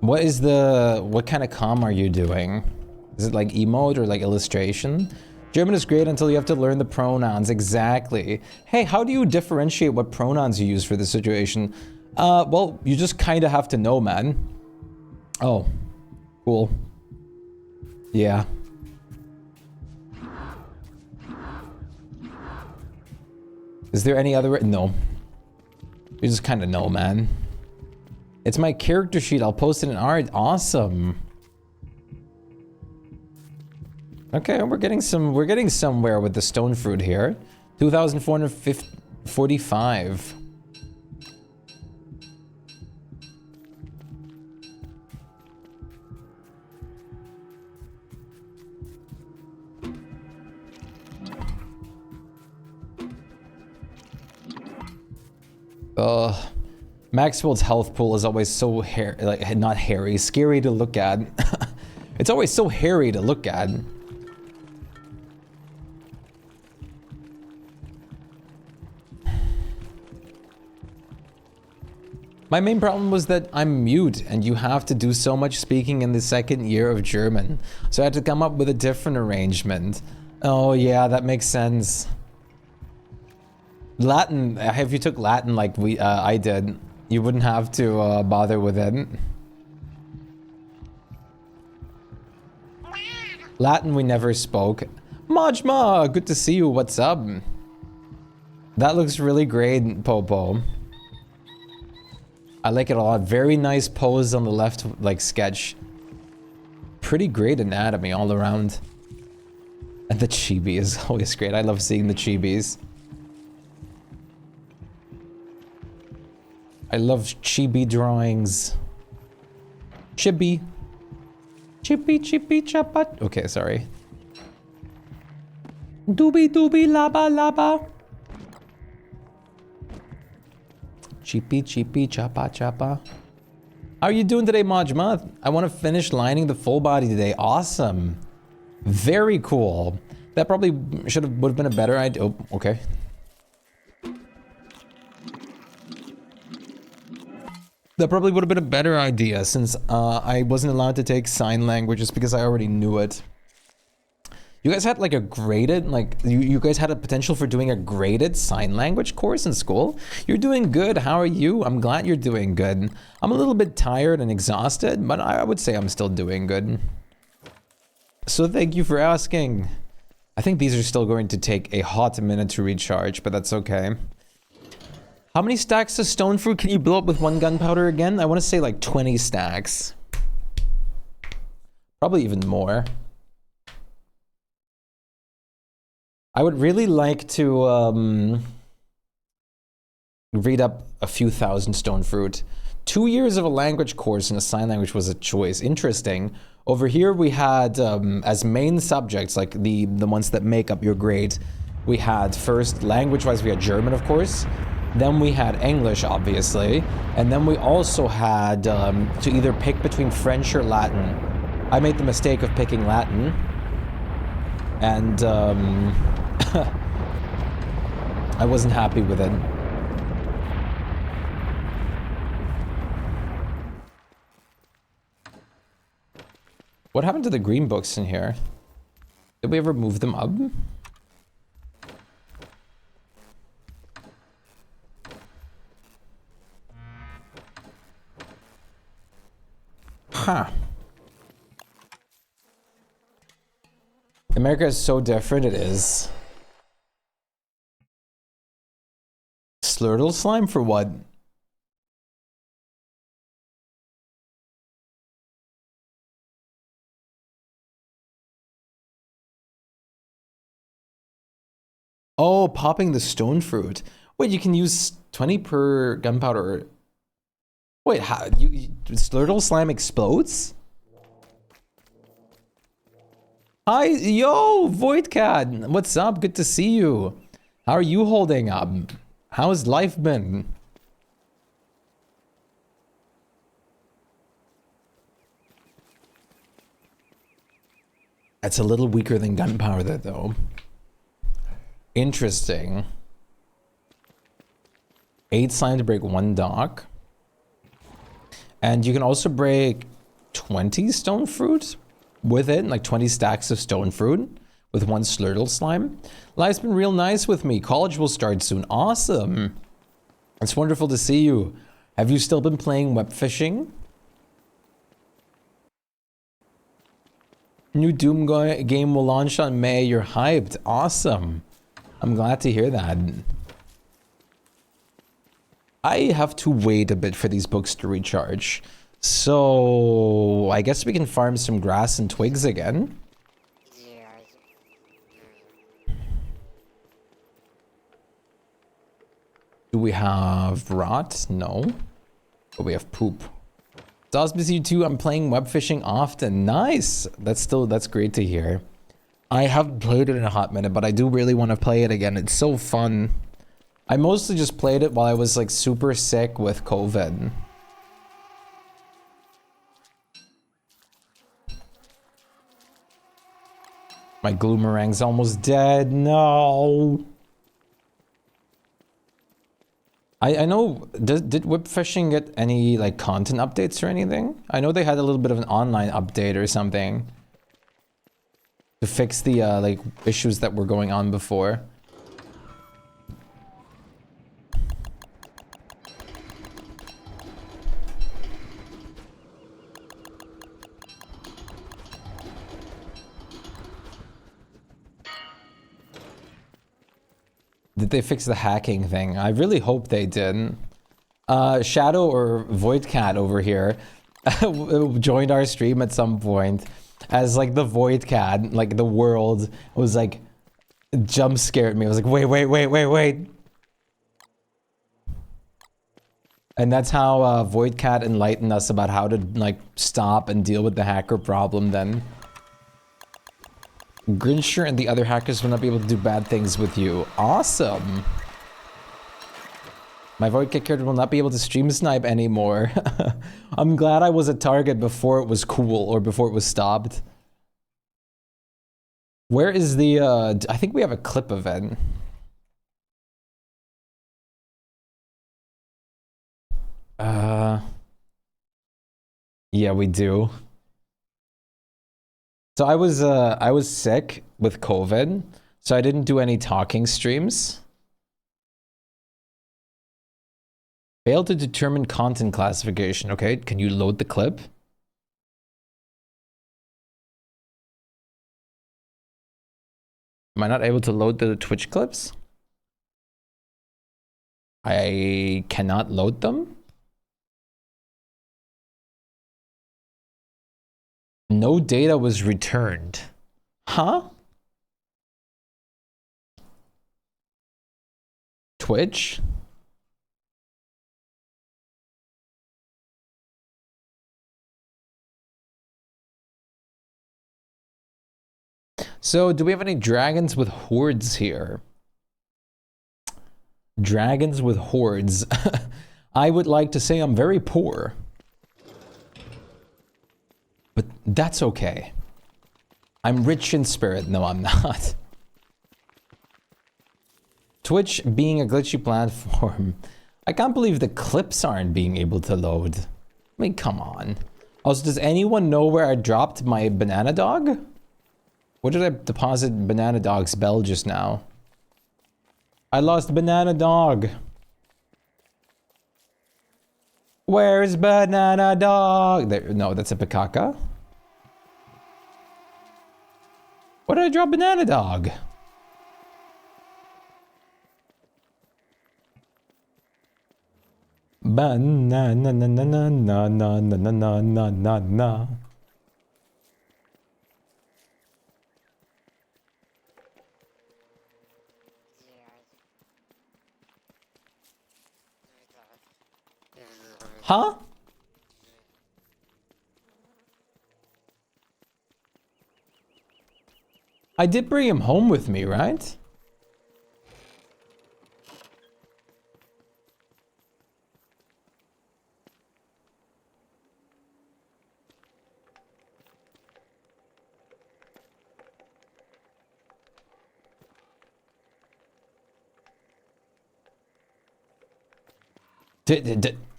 What kind of comm are you doing? Is it like emote or like illustration? German is great until you have to learn the pronouns. Exactly. Hey, how do you differentiate what pronouns you use for the situation? Well, you just kind of have to know, man. Oh, cool. Yeah. Is there any other? No. You just kind of know, man. It's my character sheet. I'll post it in art. Awesome. Okay, we're getting somewhere with the stone fruit here. 2,445. Maxwell's health pool is always so not hairy, scary to look at. It's always so hairy to look at. My main problem was that I'm mute and you have to do so much speaking in the second year of German. So I had to come up with a different arrangement. Oh yeah, that makes sense. Latin, if you took Latin like I did, you wouldn't have to bother with it. Latin we never spoke. Majma, good to see you, what's up? That looks really great, Popo. I like it a lot. Very nice pose on the left, like, sketch. Pretty great anatomy all around. And the chibi is always great. I love seeing the chibis. I love chibi drawings. Chibi. Chippy chippy chappa. Okay, sorry. Doobie doobie laba laba. Chippy chippy chappa chappa. How are you doing today, Majma? I want to finish lining the full body today. Awesome. Very cool. That probably would have been a better idea. Oh, okay. That probably would have been a better idea since I wasn't allowed to take sign language just because I already knew it. You guys had like a graded, like you guys had a potential for doing a graded sign language course in school? You're doing good. How are you? I'm glad you're doing good. I'm a little bit tired and exhausted, but I would say I'm still doing good. So thank you for asking. I think these are still going to take a hot minute to recharge, but that's okay. How many stacks of stone fruit can you blow up with 1 gunpowder again? I want to say like 20 stacks. Probably even more. I would really like to read up a few thousand stone fruit. 2 years of a language course in a sign language was a choice. Interesting. Over here we had as main subjects, like the ones that make up your grade, we had first language-wise we had German, of course. Then we had English, obviously. And then we also had to either pick between French or Latin. I made the mistake of picking Latin. And I wasn't happy with it. What happened to the green books in here? Did we ever move them up? Huh. America is so different, it is. Slurtle slime for what? Oh, popping the stone fruit. Wait, you can use 20 per gunpowder. Wait, how Slurtle slime explodes? Hi, yo, Voidcat. What's up? Good to see you. How are you holding up? How's life been? That's a little weaker than gunpowder, though. Interesting. 8 slime to break 1 dock. And you can also break 20 stone fruit with it, like 20 stacks of stone fruit with 1 slurtle slime. Life's been real nice with me. College will start soon. Awesome. It's wonderful to see you. Have you still been playing web fishing? New Doom game will launch on May. You're hyped. Awesome. I'm glad to hear that. I have to wait a bit for these books to recharge. So I guess we can farm some grass and twigs again. Do we have rot? No. But we have poop. It's awesome to see you too. I'm playing web fishing often. Nice. That's great to hear. I haven't played it in a hot minute, but I do really want to play it again. It's so fun. I mostly just played it while I was like super sick with COVID. My Gloomerang's almost dead. No. I know, did Whip Fishing get any like content updates or anything? I know they had a little bit of an online update or something to fix the like issues that were going on before. Did they fix the hacking thing? I really hope they didn't. Shadow or Void Cat over here joined our stream at some point as like the Void Cat, like the world was like jump scared me. I was like, wait. And that's how Void Cat enlightened us about how to like stop and deal with the hacker problem then. Grinsher and the other hackers will not be able to do bad things with you. Awesome. My Void Cat character will not be able to stream snipe anymore. I'm glad I was a target before it was cool or before it was stopped. Where is the, I think we have a clip of it. Yeah, we do. So I was sick with COVID, so I didn't do any talking streams. Failed to determine content classification. Okay, can you load the clip? Am I not able to load the Twitch clips? I cannot load them? No data was returned. Huh? Twitch? So, do we have any dragons with hordes here? Dragons with hordes. I would like to say I'm very poor. But that's okay. I'm rich in spirit. No, I'm not. Twitch being a glitchy platform. I can't believe the clips aren't being able to load. I mean, come on. Also, does anyone know where I dropped my banana dog? Where did I deposit banana dog's bell just now? I lost banana dog. Where's banana dog? There, no, that's a Pikaka. Where did I drop banana dog? Banana na na na na na na na na na na. Huh? I did bring him home with me, right?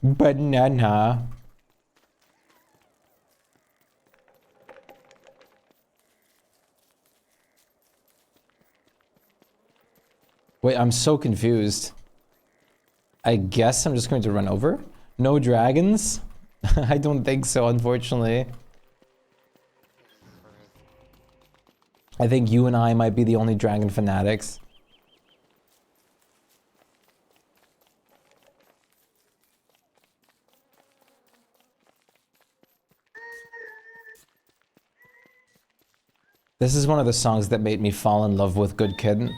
Banana. Wait, I'm so confused. I guess I'm just going to run over? No dragons? I don't think so, unfortunately. I think you and I might be the only dragon fanatics. This is one of the songs that made me fall in love with Good Kid.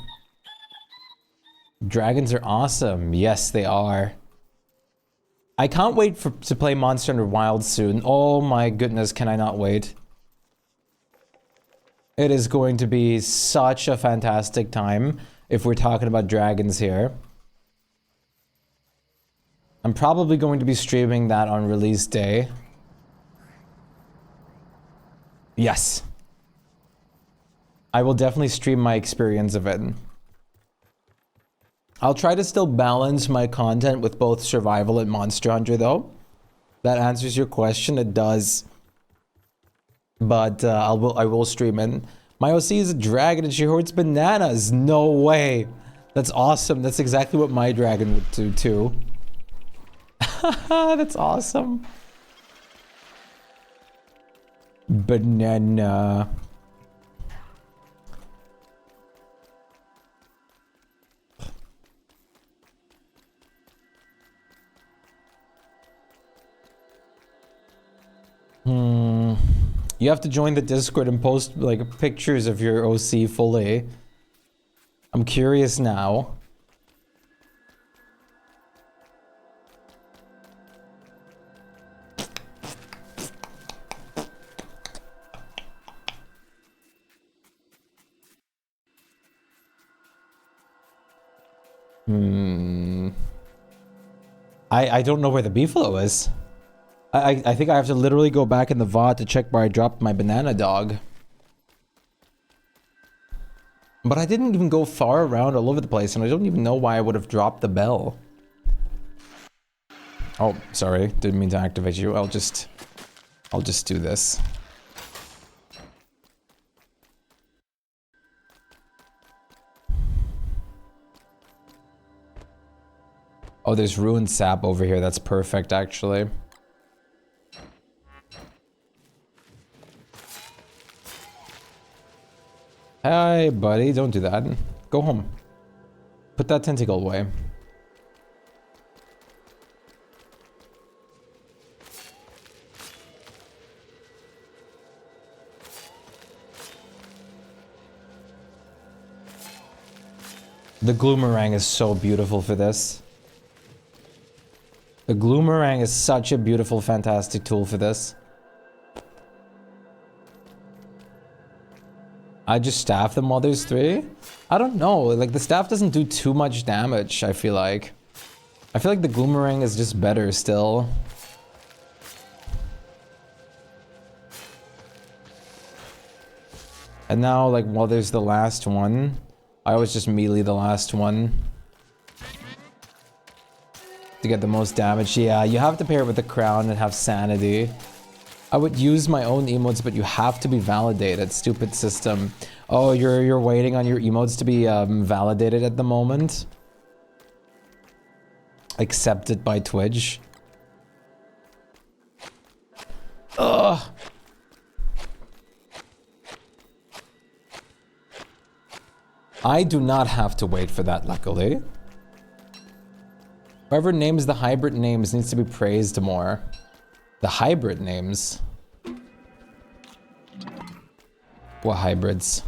Dragons are awesome. Yes, they are. I can't wait to play Monster Hunter Wild soon. Oh my goodness, can I not wait. It is going to be such a fantastic time if we're talking about dragons here. I'm probably going to be streaming that on release day. Yes. I will definitely stream my experience of it. I'll try to still balance my content with both survival and Monster Hunter though. That answers your question, it does. But I will stream it. My OC is a dragon and she hoards bananas. No way. That's awesome. That's exactly what my dragon would do too. That's awesome. Banana. You have to join the Discord and post like pictures of your OC fully. I'm curious now. I don't know where the beefalo is. I think I have to literally go back in the VOD to check where I dropped my banana dog. But I didn't even go far around all over the place, and I don't even know why I would have dropped the bell. Oh, sorry. Didn't mean to activate you. I'll just do this. Oh, there's ruined sap over here. That's perfect, actually. Hi, buddy. Don't do that. Go home. Put that tentacle away. The Gloomerang is so beautiful for this. The Gloomerang is such a beautiful, fantastic tool for this. I just staff them while there's 3? I don't know, like the staff doesn't do too much damage, I feel like. I feel like the Gloomerang is just better still. And now, like, while there's the last one, I always just melee the last one. To get the most damage. Yeah, you have to pair it with the crown and have sanity. I would use my own emotes, but you have to be validated. Stupid system. Oh, you're waiting on your emotes to be validated at the moment? Accepted by Twitch. Ugh. I do not have to wait for that, luckily. Whoever names the hybrid names needs to be praised more. The hybrid names? What hybrids?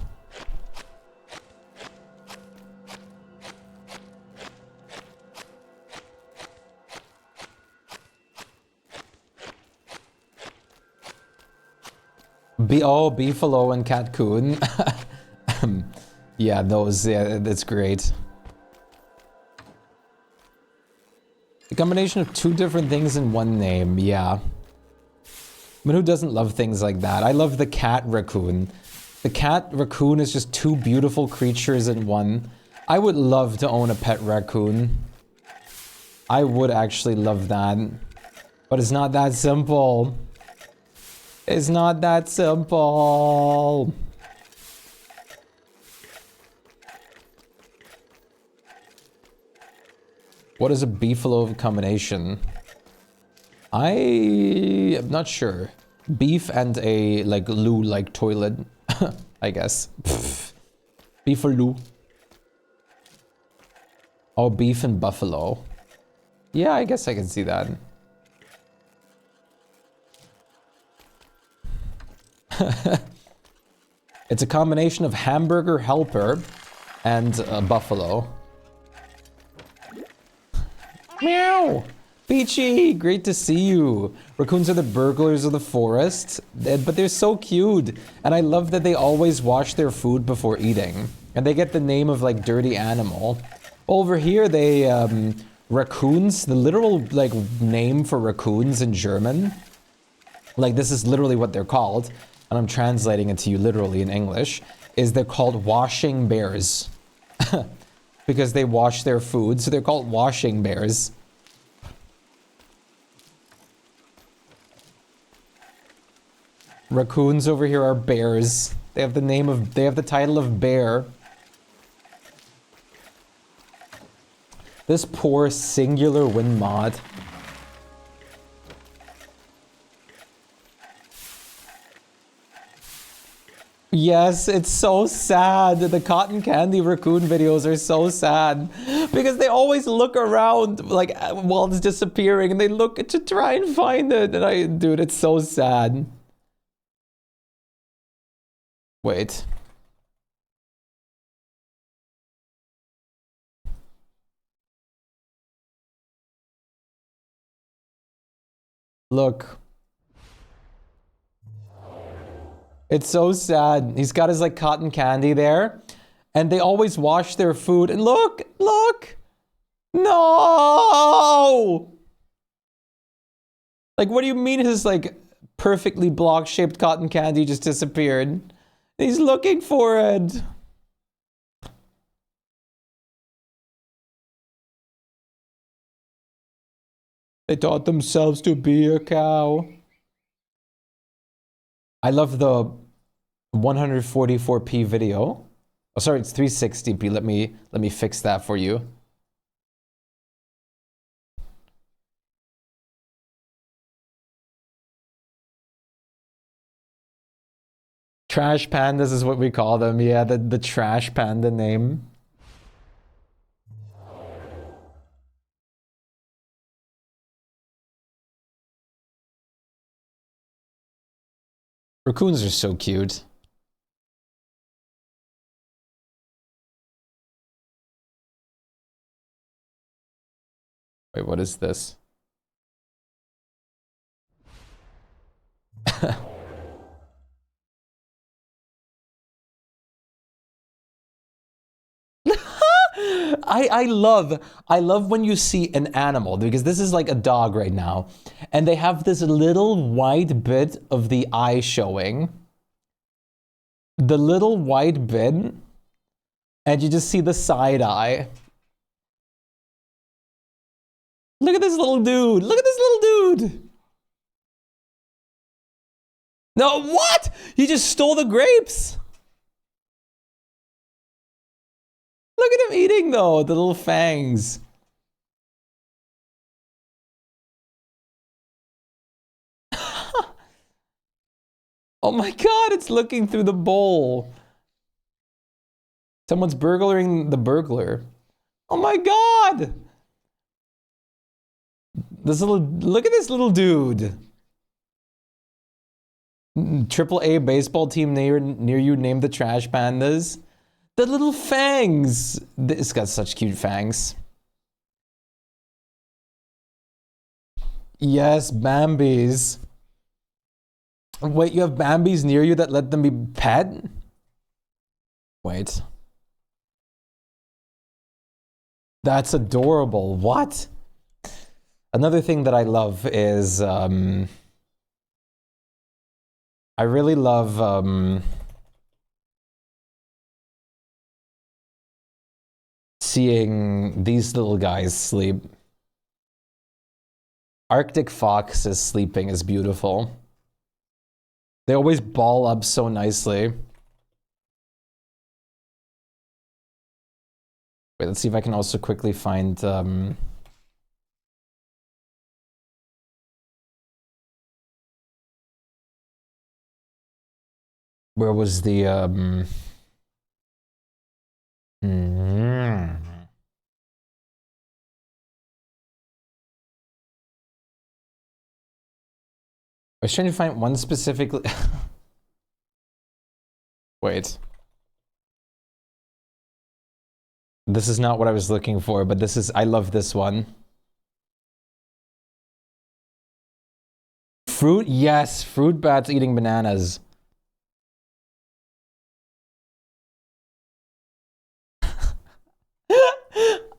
Beefalo and Catcoon. Yeah, those, yeah, that's great. The combination of 2 different things in one name, yeah. But who doesn't love things like that? I love the cat raccoon. The cat raccoon is just 2 beautiful creatures in one. I would love to own a pet raccoon. I would actually love that. But it's not that simple. It's not that simple. What is a beefalo combination? I am not sure. Beef and a like loo like toilet, I guess. Beefalo. Oh, beef and buffalo. Yeah, I guess I can see that. It's a combination of hamburger helper and buffalo. Meow! Peachy, great to see you. Raccoons are the burglars of the forest, but they're so cute. And I love that they always wash their food before eating. And they get the name of like dirty animal. Over here, they, raccoons, the literal like name for raccoons in German. Like this is literally what they're called. And I'm translating it to you literally in English. Is they're called washing bears. Because they wash their food, so they're called washing bears. Raccoons over here are bears. They have the title of bear. This poor singular win mod. Yes, it's so sad. The cotton candy raccoon videos are so sad because they always look around like while it's disappearing and they look to try and find it. And dude, it's so sad. Wait. Look. It's so sad. He's got his like cotton candy there. And they always wash their food. And look! Look! No! Like, what do you mean his like perfectly block-shaped cotton candy just disappeared? He's looking for it. They taught themselves to be a cow. I love the 144p video. Oh, sorry, it's 360p. Let me fix that for you. Trash pandas is what we call them. Yeah, the trash panda name. Raccoons are so cute. Wait, what is this? I love when you see an animal, because this is like a dog right now, and they have this little white bit of the eye showing. The little white bit, and you just see the side eye. Look at this little dude. Look at this little dude. No, what? He just stole the grapes. Look at him eating, though, the little fangs. Oh my god, it's looking through the bowl. Someone's burglaring the burglar. Oh my god! Look at this little dude. AAA baseball team near you named the Trash Pandas. The little fangs. It's got such cute fangs. Yes, Bambis. Wait, you have Bambis near you that let them be pet? Wait. That's adorable. What? Another thing that I love is, I really love, seeing these little guys sleep. Arctic foxes sleeping is beautiful. They always ball up so nicely. Wait, let's see if I can also quickly find, where was the, I was trying to find one specifically. Wait. This is not what I was looking for, but this is, I love this one. Fruit, yes, fruit bats eating bananas.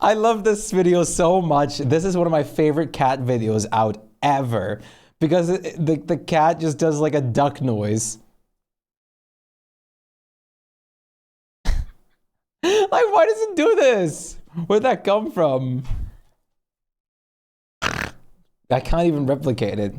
I love this video so much. This is one of my favorite cat videos out ever. Because the cat just does like a duck noise. Like, why does it do this? Where'd that come from? I can't even replicate it.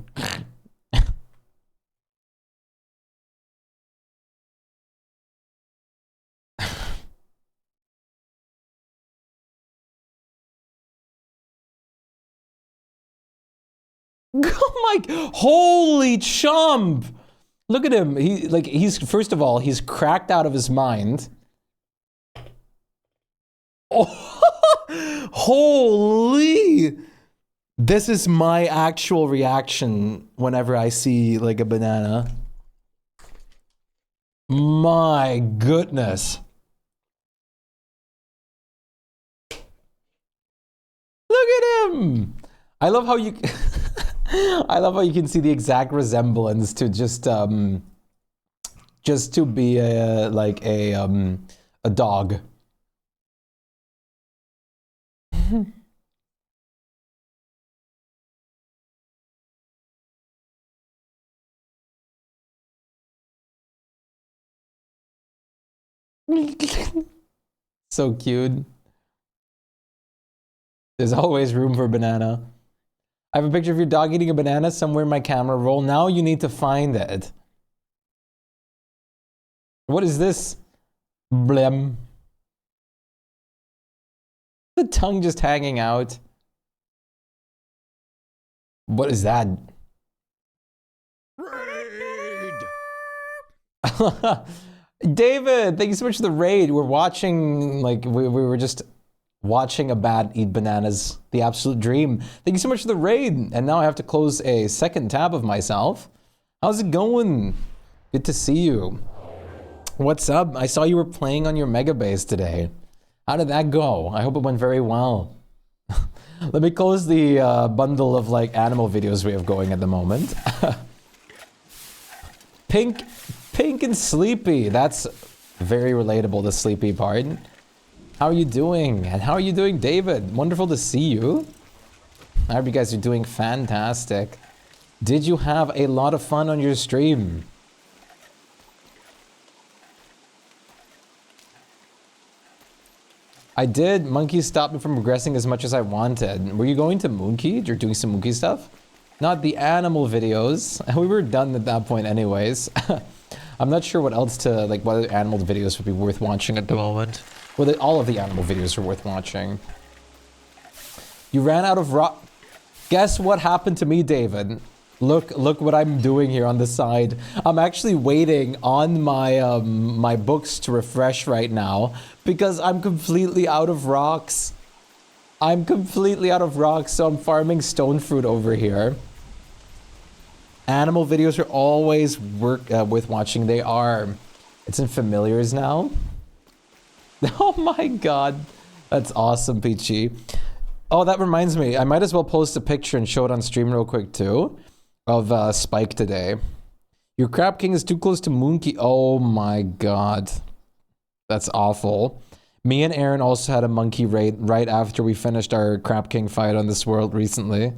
Oh my, holy chump! Look at him. He's first of all, he's cracked out of his mind. Oh, holy! This is my actual reaction whenever I see like a banana. My goodness. Look at him. I love how you I love how you can see the exact resemblance to just to be a dog. So cute. There's always room for banana. I have a picture of your dog eating a banana somewhere in my camera roll. Now you need to find it. What is this? Blem. The tongue just hanging out. What is that? David, thank you so much for the raid. We're watching, like, we were just watching a bat eat bananas. The absolute dream. Thank you so much for the raid. And now I have to close a second tab of myself. How's it going? Good to see you. What's up? I saw you were playing on your Megabase today. How did that go? I hope it went very well. Let me close the bundle of like animal videos we have going at the moment. Pink and Sleepy. That's very relatable, the Sleepy part. How are you doing? And how are you doing, David? Wonderful to see you. I hope you guys are doing fantastic. Did you have a lot of fun on your stream? I did. Monkey stopped me from regressing as much as I wanted. Were you going to Monkey? You're doing some Monkey stuff? Not the animal videos. We were done at that point anyways. I'm not sure what else to, like, what other animal videos would be worth watching at the moment. Well, all of the animal videos are worth watching. You ran out of rock. Guess what happened to me, David? Look what I'm doing here on the side. I'm actually waiting on my my books to refresh right now because I'm completely out of rocks. I'm completely out of rocks, so I'm farming stone fruit over here. Animal videos are always worth watching. They are. It's in familiars now. Oh my god. That's awesome, Peachy. Oh, that reminds me. I might as well post a picture and show it on stream real quick too. Of Shpyke today. Your Crab King is too close to Monkey. Oh my god. That's awful. Me and Aaron also had a monkey raid right after we finished our Crab King fight on this world recently.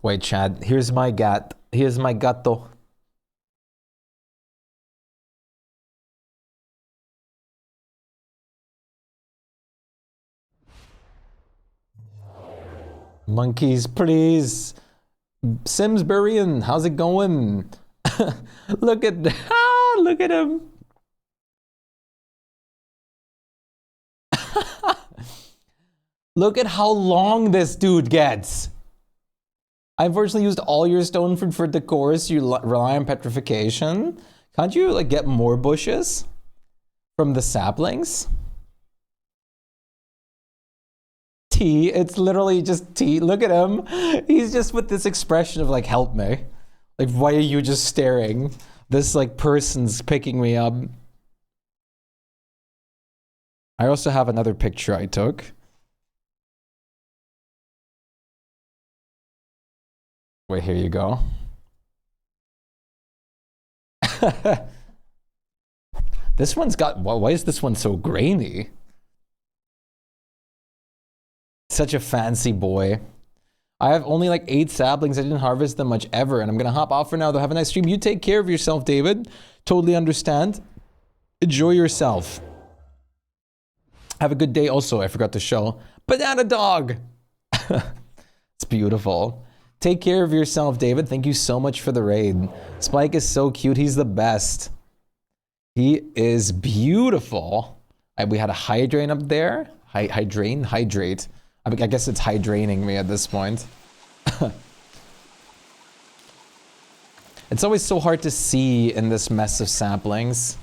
Wait, Chad. Here's my gat. Here's my gato. Monkeys, please. Simsburian, how's it going? Look at look at him. Look at how long this dude gets. I unfortunately used all your stone fruit for decor, so you rely on petrification. Can't you like get more bushes from the saplings? T, it's literally just T. Look at him. He's just with this expression of like, help me. Like, why are you just staring? This like person's picking me up. I also have another picture I took. Wait, here you go. This one's got, why is this one so grainy? Such a fancy boy. I have only like 8 saplings. I didn't harvest them much ever. And I'm going to hop off for now, though. Have a nice stream. You take care of yourself, David. Totally understand. Enjoy yourself. Have a good day also. I forgot to show. Banana dog. It's beautiful. Take care of yourself, David. Thank you so much for the raid. Shpyke is so cute. He's the best. He is beautiful. We had a hydrant up there. Hydrate. I guess it's hydrating me at this point. It's always so hard to see in this mess of saplings.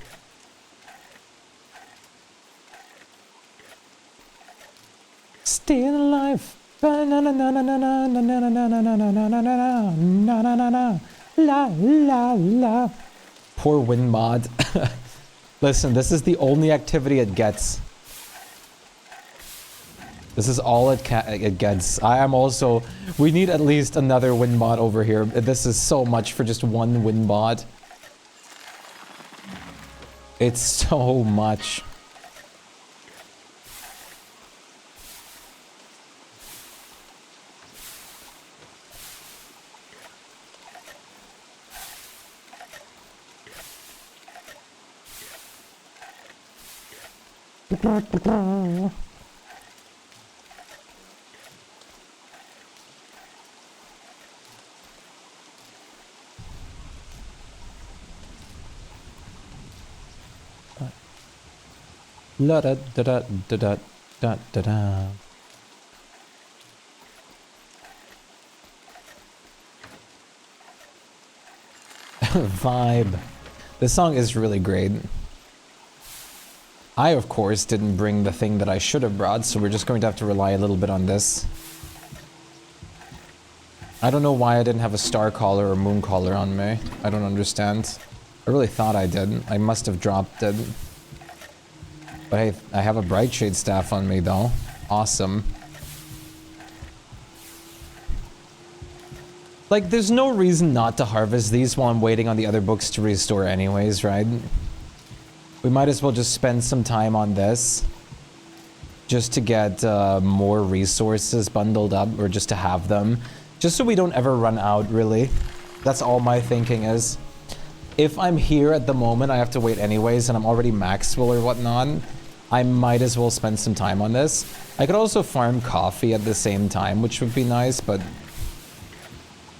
Staying alive. La la la. Poor wind mod. Listen, this is the only activity it gets. This is all it gets. I am also... We need at least another wind mod over here. This is so much for just one wind mod. It's so much. La da da da da da da da da. Vibe. This song is really great. I, of course, didn't bring the thing that I should have brought, so we're just going to have to rely a little bit on this. I don't know why I didn't have a star collar or moon collar on me. I don't understand. I really thought I did. I must have dropped it. But hey, I have a bright shade staff on me though. Awesome. Like, there's no reason not to harvest these while I'm waiting on the other books to restore anyways, right? We might as well just spend some time on this. Just to get more resources bundled up, or just to have them. Just so we don't ever run out, really. That's all my thinking is. If I'm here at the moment, I have to wait anyways, and I'm already maxwell or whatnot. I might as well spend some time on this. I could also farm coffee at the same time, which would be nice, but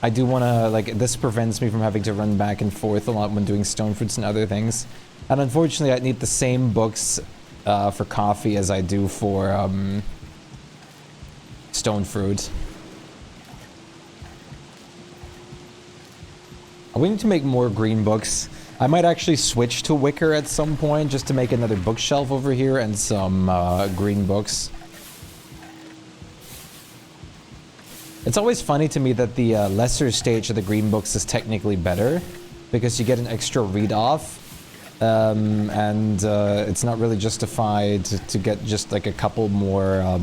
I do want to, like, this prevents me from having to run back and forth a lot when doing stone fruits and other things. And unfortunately, I need the same books for coffee as I do for stone fruit. We need to make more green books. I might actually switch to wicker at some point just to make another bookshelf over here and some green books. It's always funny to me that the lesser stage of the green books is technically better because you get an extra read off and it's not really justified to get just like a couple more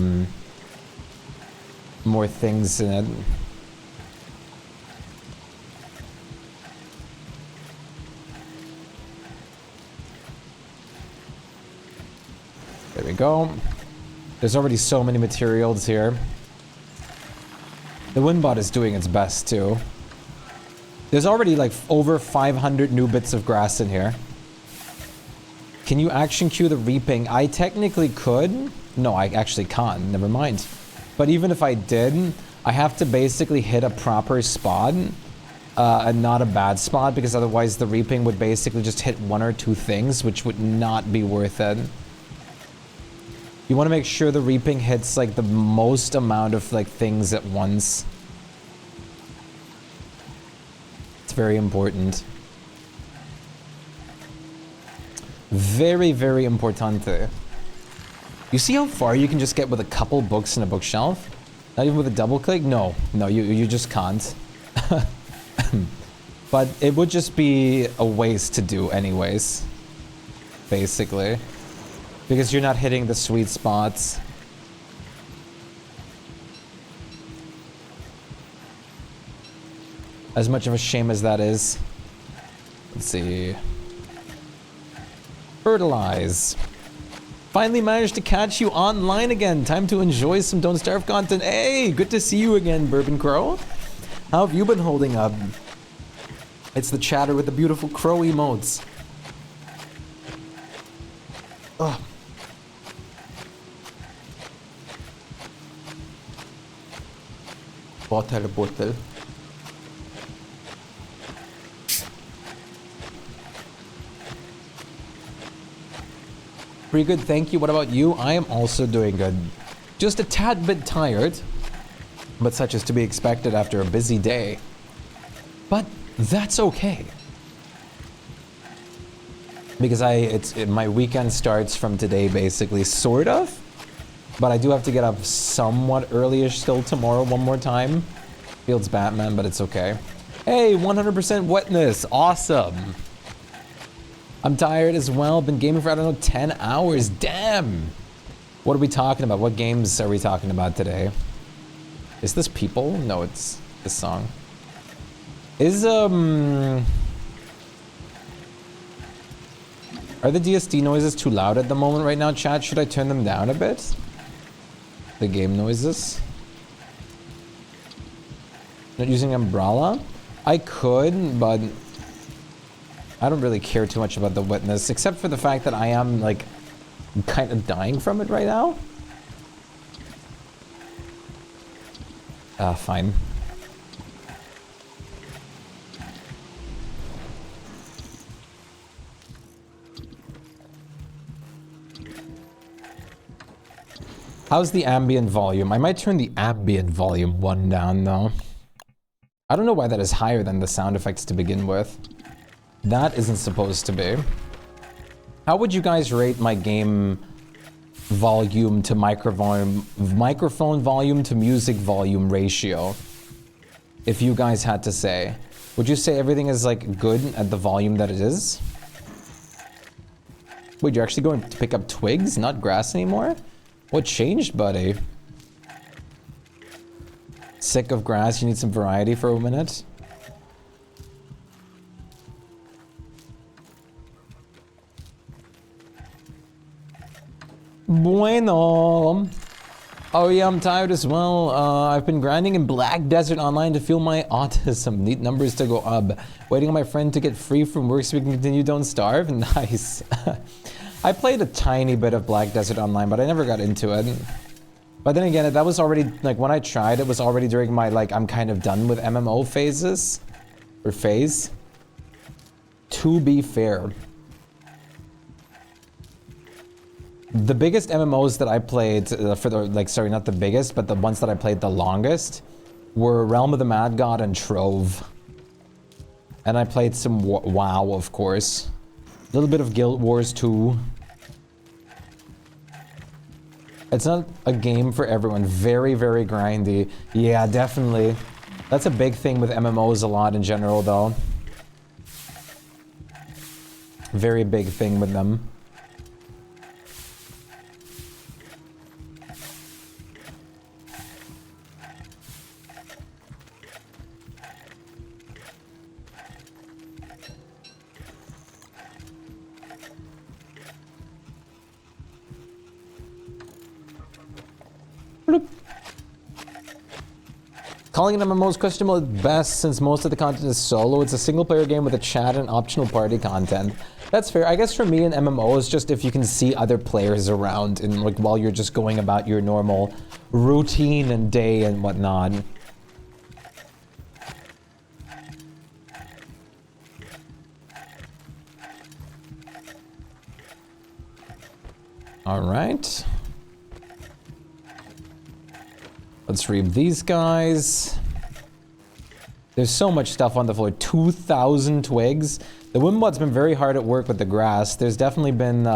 more things in it. There we go. There's already so many materials here. The Windbot is doing its best too. There's already like over 500 new bits of grass in here. Can you action queue the reaping? I technically could. No, I actually can't. Never mind. But even if I did, I have to basically hit a proper spot and not a bad spot, because otherwise the reaping would basically just hit one or two things, which would not be worth it. You want to make sure the reaping hits like the most amount of like things at once. It's very important. Very, very importante. You see how far you can just get with a couple books in a bookshelf? Not even with a double click? No, you just can't. But it would just be a waste to do anyways. Basically. Because you're not hitting the sweet spots. As much of a shame as that is. Let's see. Fertilize. Finally managed to catch you online again. Time to enjoy some Don't Starve content. Hey, good to see you again, Bourbon Crow. How have you been holding up? It's the chatter with the beautiful crow emotes. Ugh. Bottle. Pretty good, thank you. What about you? I am also doing good. Just a tad bit tired, but such is to be expected after a busy day. But that's okay. Because my weekend starts from today, basically, sort of. But I do have to get up somewhat early-ish still tomorrow one more time. Fields Batman, but it's okay. Hey, 100% wetness. Awesome. I'm tired as well. Been gaming for, I don't know, 10 hours. Damn. What are we talking about? What games are we talking about today? Is this People? No, it's this song. Is, Are the DSD noises too loud at the moment right now, chat? Should I turn them down a bit? The game noises. Not using umbrella? I could, but I don't really care too much about the wetness, except for the fact that I am, like, kind of dying from it right now. Fine. How's the ambient volume? I might turn the ambient volume 1 down, though. I don't know why that is higher than the sound effects to begin with. That isn't supposed to be. How would you guys rate my game volume to microphone volume to music volume ratio? If you guys had to say. Would you say everything is like good at the volume that it is? Wait, you're actually going to pick up twigs, not grass anymore? What changed, buddy? Sick of grass, you need some variety for a minute? Bueno. Oh yeah, I'm tired as well. I've been grinding in Black Desert Online to fuel my autism. Need numbers to go up. Waiting on my friend to get free from work so we can continue Don't Starve. Nice. I played a tiny bit of Black Desert Online, but I never got into it. But then again, that was already, like, when I tried, it was already during my, like, I'm kind of done with MMO phases. Or phase. To be fair. The biggest MMOs that I played, for the, like, sorry, not the biggest, but the ones that I played the longest, were Realm of the Mad God and Trove. And I played some WoW, of course. A little bit of Guild Wars 2. It's not a game for everyone. Very, very grindy. Yeah, definitely. That's a big thing with MMOs a lot in general, though. Very big thing with them. Calling it MMO's questionable at best since most of the content is solo. It's a single player game with a chat and optional party content. That's fair. I guess for me an MMO is just if you can see other players around and like while you're just going about your normal routine and day and whatnot. All right. Let's read these guys. There's so much stuff on the floor. 2,000 twigs. The Wimbot's been very hard at work with the grass. There's definitely been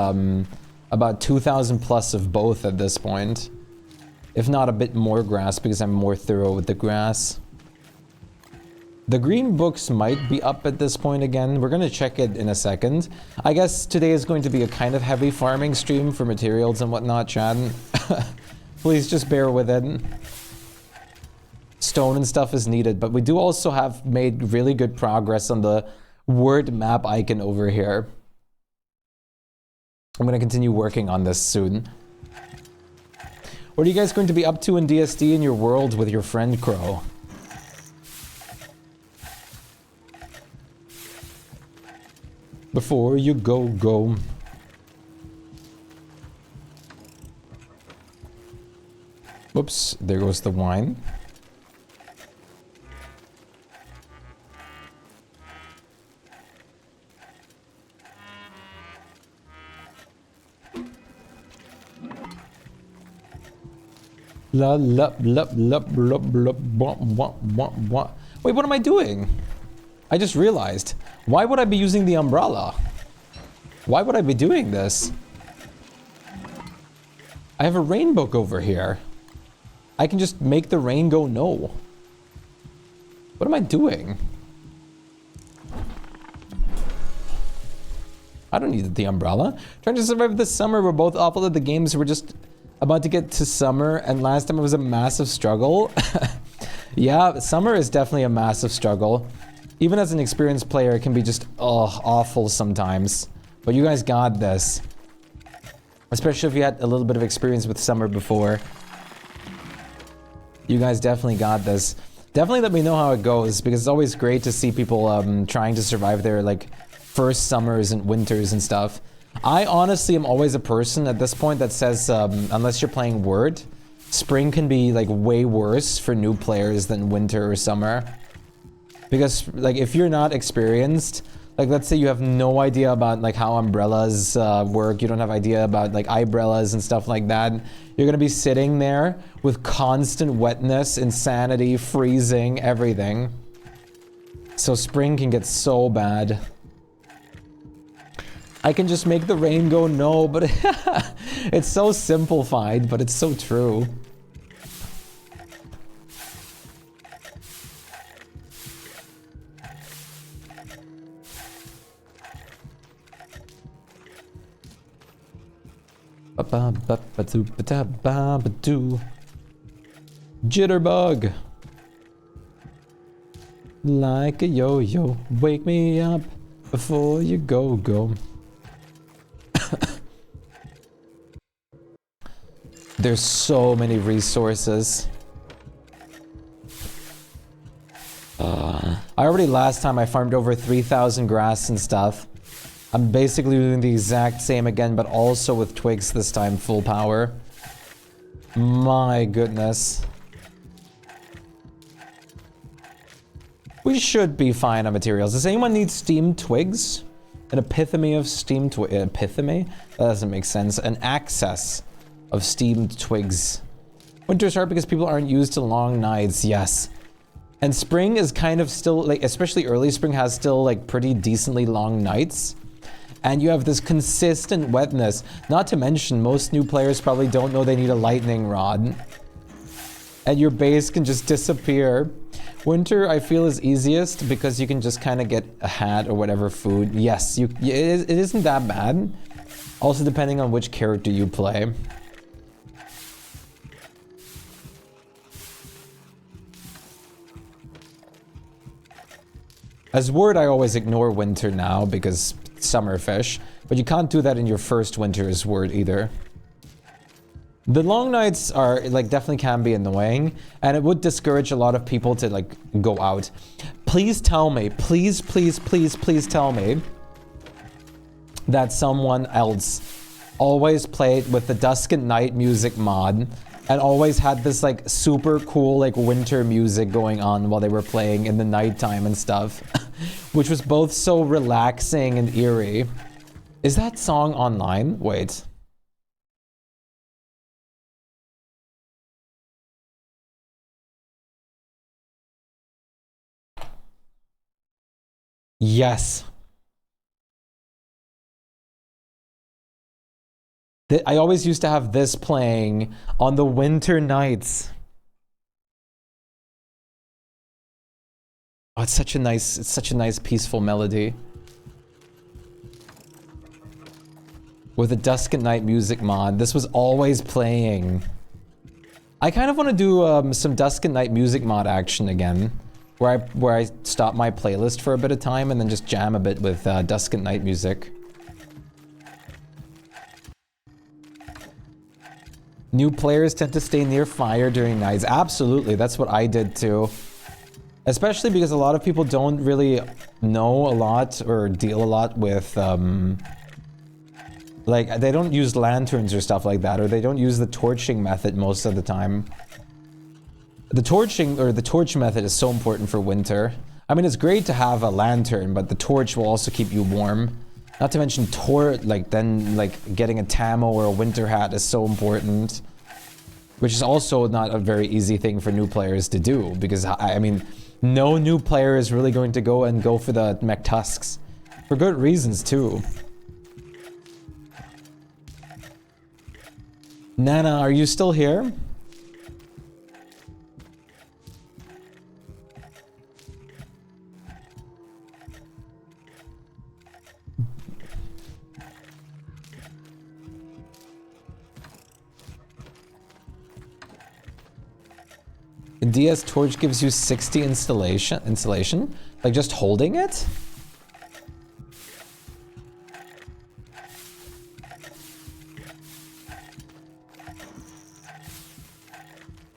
about 2,000 plus of both at this point. If not a bit more grass because I'm more thorough with the grass. The green books might be up at this point again. We're gonna check it in a second. I guess today is going to be a kind of heavy farming stream for materials and whatnot, Chad. Please just bear with it. Stone and stuff is needed, but we do also have made really good progress on the word map icon over here. I'm gonna continue working on this soon. What are you guys going to be up to in DSD in your world with your friend Crow? Before you go. Whoops, there goes the wine. La la la la la la wah. Wait, what am I doing? I just realized. Why would I be using the umbrella? Why would I be doing this? I have a rain book over here. I can just make the rain go no. What am I doing? I don't need the umbrella. Trying to survive this summer. We're both awful at the games. We're just about to get to summer, and last time it was a massive struggle. Yeah, summer is definitely a massive struggle. Even as an experienced player, it can be just awful sometimes. But you guys got this. Especially if you had a little bit of experience with summer before. You guys definitely got this. Definitely let me know how it goes, because it's always great to see people trying to survive their like first summers and winters and stuff. I honestly am always a person at this point that says unless you're playing Word, spring can be like way worse for new players than winter or summer. Because like if you're not experienced, like let's say you have no idea about like how umbrellas work, you don't have idea about like umbrellas and stuff like that, you're gonna be sitting there with constant wetness, insanity, freezing, everything. So spring can get so bad. I can just make the rain go no, but it's so simplified, but it's so true. Jitterbug. Like a yo-yo, wake me up before you go. There's so many resources. I already last time I farmed over 3,000 grass and stuff. I'm basically doing the exact same again, but also with twigs this time, full power. My goodness. We should be fine on materials. Does anyone need steamed twigs? An epitome of steamed twigs. Epitome? That doesn't make sense. An access of steamed twigs. Winter's hard because people aren't used to long nights. Yes. And spring is kind of still, like, especially early spring has still, like, pretty decently long nights. And you have this consistent wetness. Not to mention, most new players probably don't know they need a lightning rod. And your base can just disappear. Winter, I feel, is easiest because you can just kind of get a hat or whatever food. Yes, it isn't that bad. Also, depending on which character you play. As Word, I always ignore winter now because summer fish, but you can't do that in your first winter as Word either. The long nights are, like, definitely can be annoying, and it would discourage a lot of people to, like, go out. Please tell me, please tell me that someone else always played with the Dusk and Night music mod and always had this, like, super cool, like, winter music going on while they were playing in the nighttime and stuff, which was both so relaxing and eerie. Is that song online? Wait. Yes. I always used to have this playing on the winter nights. Oh, it's such a nice peaceful melody. With the Dusk and Night music mod, this was always playing. I kind of want to do some Dusk and Night music mod action again. Where I stop my playlist for a bit of time and then just jam a bit with Dusk and Night music. New players tend to stay near fire during nights. Absolutely, that's what I did too. Especially because a lot of people don't really know a lot or deal a lot with, like, they don't use lanterns or stuff like that, or they don't use the torching method most of the time. The torching, or the torch method, is so important for winter. I mean, it's great to have a lantern, but the torch will also keep you warm. Not to mention getting a tamo or a winter hat is so important. Which is also not a very easy thing for new players to do, because, I mean, no new player is really going to go for the mech tusks. For good reasons, too. Nana, are you still here? The DS torch gives you 60 insulation? Like just holding it?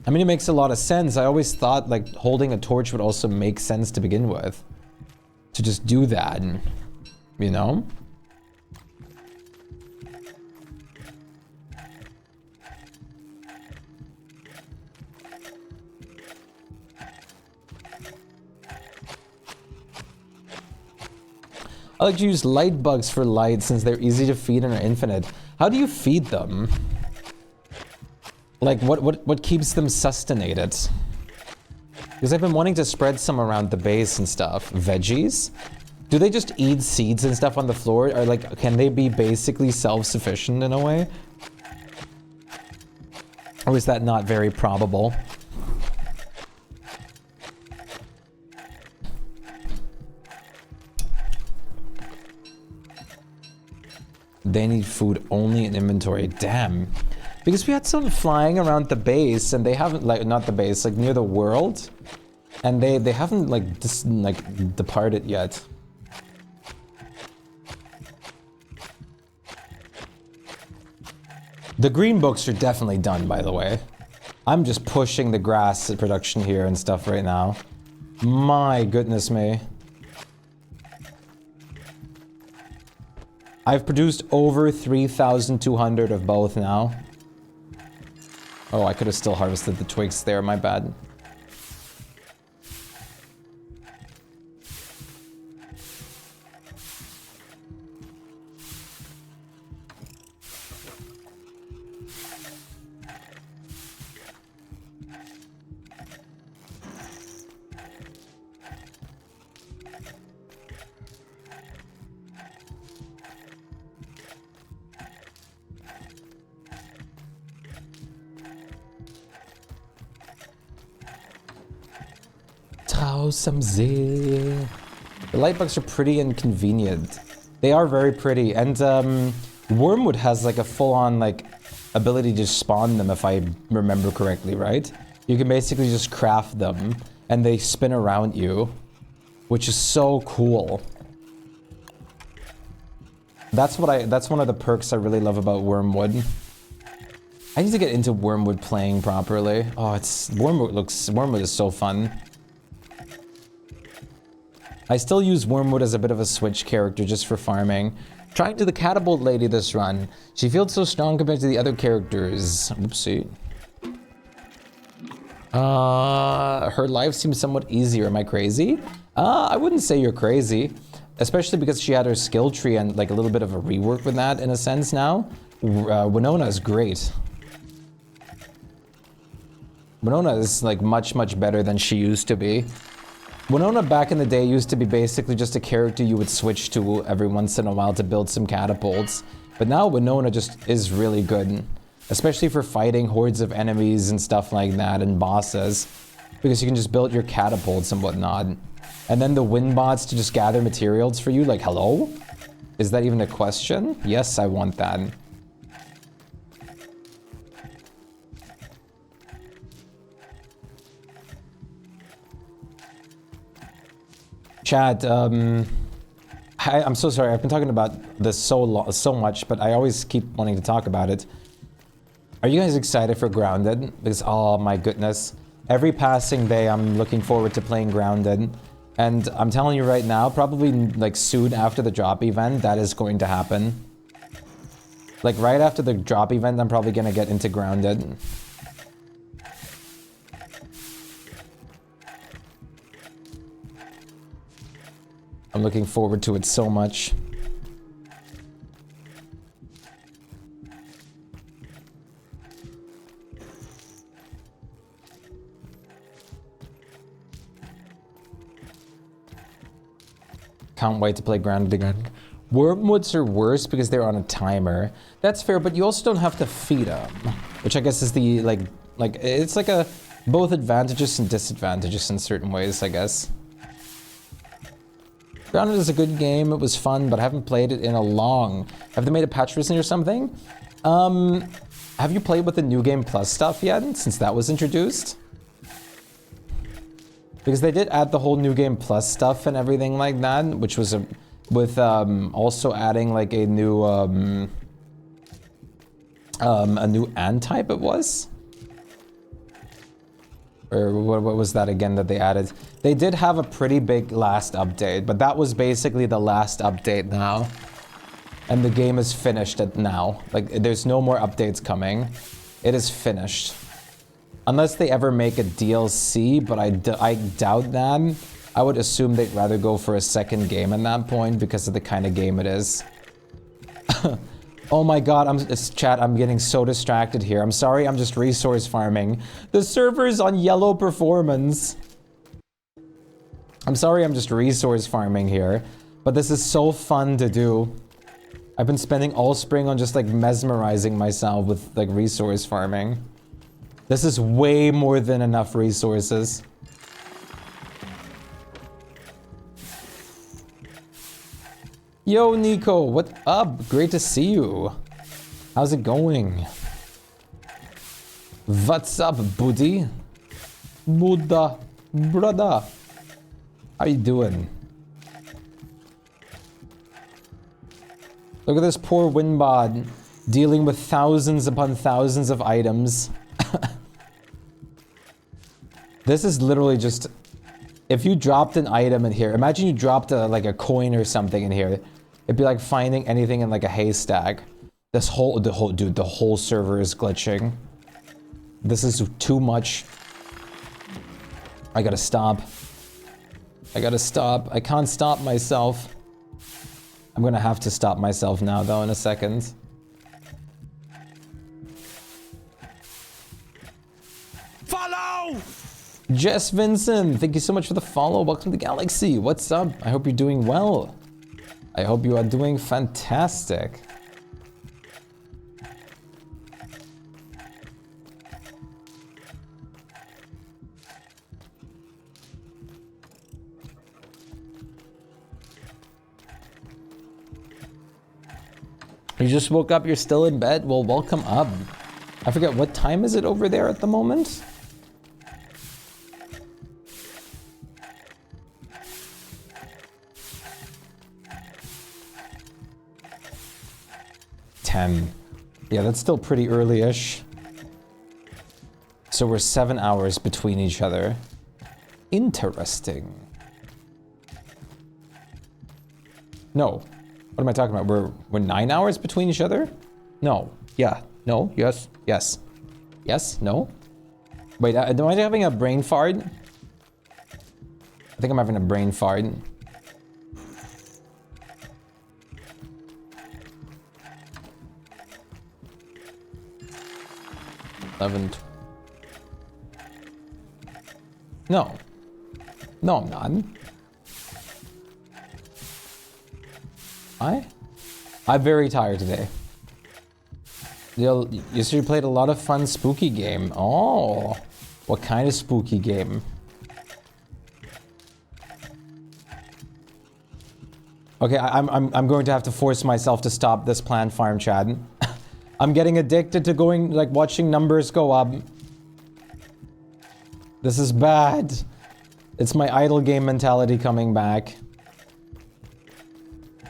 I mean, it makes a lot of sense. I always thought like holding a torch would also make sense to begin with. To just do that, you know? I like to use light bugs for light since they're easy to feed and are infinite. How do you feed them? Like, what keeps them sustainated? Because I've been wanting to spread some around the base and stuff. Veggies? Do they just eat seeds and stuff on the floor? Or like, can they be basically self-sufficient in a way? Or is that not very probable? They need food only in inventory. Damn. Because we had some flying around the base and they haven't, like, not the base, like near the world. And they haven't like departed yet. The green books are definitely done, by the way. I'm just pushing the grass production here and stuff right now. My goodness me. I've produced over 3,200 of both now. Oh, I could have still harvested the twigs there, my bad. The light bugs are pretty inconvenient. They are very pretty, and Wormwood has like a full-on like ability to spawn them if I remember correctly, right? You can basically just craft them and they spin around you, which is so cool. That's one of the perks I really love about Wormwood. I need to get into Wormwood playing properly. Oh, Wormwood is so fun. I still use Wormwood as a bit of a switch character just for farming. Trying to the Catapult Lady this run. She feels so strong compared to the other characters. Oopsie. Her life seems somewhat easier. Am I crazy? I wouldn't say you're crazy. Especially because she had her skill tree and like a little bit of a rework with that in a sense now. Winona is great. Winona is like much better than she used to be. Winona back in the day used to be basically just a character you would switch to every once in a while to build some catapults. But now Winona just is really good. Especially for fighting hordes of enemies and stuff like that and bosses. Because you can just build your catapults and whatnot. And then the wind bots to just gather materials for you, like hello? Is that even a question? Yes, I want that. Chat, I'm so sorry, I've been talking about this so much, but I always keep wanting to talk about it. Are you guys excited for Grounded? Because, oh my goodness. Every passing day, I'm looking forward to playing Grounded. And I'm telling you right now, probably like soon after the drop event, that is going to happen. Like right after the drop event, I'm probably gonna get into Grounded. I'm looking forward to it so much. Can't wait to play Grounded again. Wormwoods are worse because they're on a timer. That's fair, but you also don't have to feed them. which I guess is the like it's like a both advantages and disadvantages in certain ways, I guess. Grounded is a good game. It was fun, but I haven't played it in a long. Have they made a patch recently or something? Have you played with the New Game Plus stuff yet, since that was introduced? Because they did add the whole New Game Plus stuff and everything like that, which was with also adding like a new and type it was? Or what was that again that they added? They did have a pretty big last update, but that was basically the last update now. And the game is finished at now. Like, there's no more updates coming. It is finished. Unless they ever make a DLC, but I doubt that. I would assume they'd rather go for a second game at that point because of the kind of game it is. Oh my god, chat, I'm getting so distracted here. I'm sorry, I'm just resource farming. The server's on yellow performance. I'm sorry, I'm just resource farming here. But this is so fun to do. I've been spending all spring on just like mesmerizing myself with like resource farming. This is way more than enough resources. Yo, Nico, what up? Great to see you. How's it going? What's up, buddy? Buddha, brother. How you doing? Look at this poor Winbod dealing with thousands upon thousands of items. This is literally just, if you dropped an item in here, imagine you dropped like a coin or something in here. It'd be like finding anything in like a haystack. The whole server is glitching. This is too much. I gotta stop. I gotta stop. I can't stop myself. I'm gonna have to stop myself now though in a second. Follow! Jess Vincent, thank you so much for the follow. Welcome to the Galaxy. What's up? I hope you're doing well. I hope you are doing fantastic. You just woke up, you're still in bed? Well, welcome up. I forget, what time is it over there at the moment? Yeah, that's still pretty early-ish. So we're 7 hours between each other. Interesting. No. What am I talking about? We're 9 hours between each other? No. Yeah. No. Yes. Yes. Yes. No. Wait, am I having a brain fart? I think I'm having a brain fart. 11. No. No, I'm not. I'm very tired today. You played a lot of fun spooky game. Oh, what kind of spooky game? Okay, I'm going to have to force myself to stop this plant farm, Chad. I'm getting addicted to going, like, watching numbers go up. This is bad. It's my idle game mentality coming back.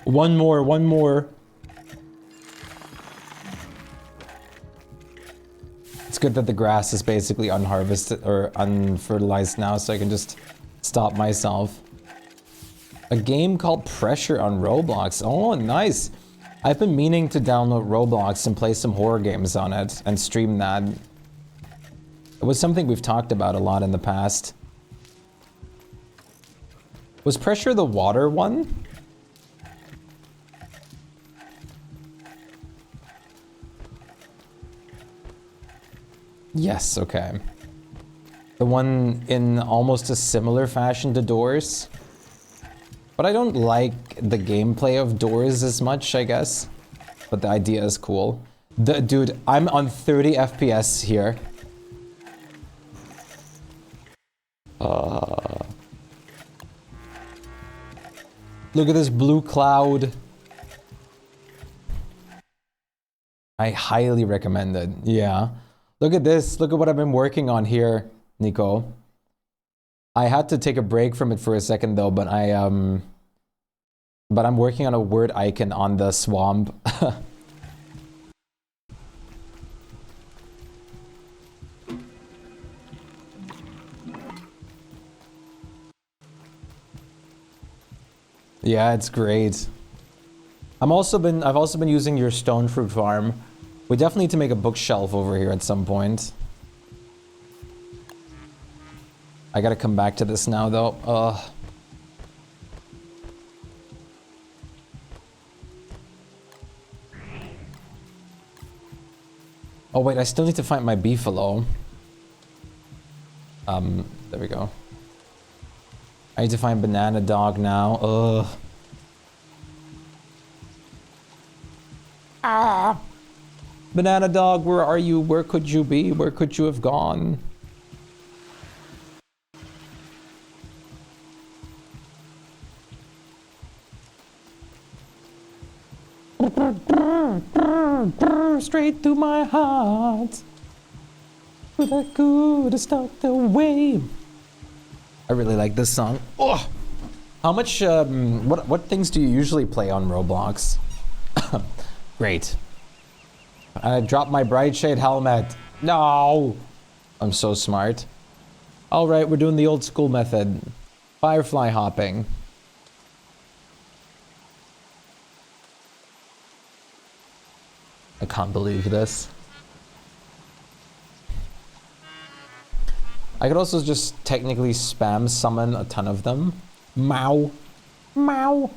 One more, one more. It's good that the grass is basically unharvested or unfertilized now, so I can just stop myself. A game called Pressure on Roblox. Oh, nice. I've been meaning to download Roblox and play some horror games on it and stream that. It was something we've talked about a lot in the past. Was Pressure the water one? Yes, okay. The one in almost a similar fashion to Doors. But I don't like the gameplay of Doors as much, I guess. But the idea is cool. Dude, I'm on 30 FPS here. Look at this blue cloud. I highly recommend it. Yeah. Look at this. Look at what I've been working on here, Nico. I had to take a break from it for a second though, but I'm working on a word icon on the swamp. Yeah, it's great. I've also been using your stone fruit farm. We definitely need to make a bookshelf over here at some point. I gotta come back to this now though. Oh wait, I still need to find my beefalo. There we go. I need to find Banana Dog now. Ah! Banana Dog, where are you? Where could you be? Where could you have gone? Straight to my heart. But I could have stuck away. I really like this song. Oh! How much, what things do you usually play on Roblox? Great. I dropped my bright shade helmet. No! I'm so smart. Alright, we're doing the old school method. Firefly hopping. I can't believe this. I could also just technically spam summon a ton of them. Meow. Meow.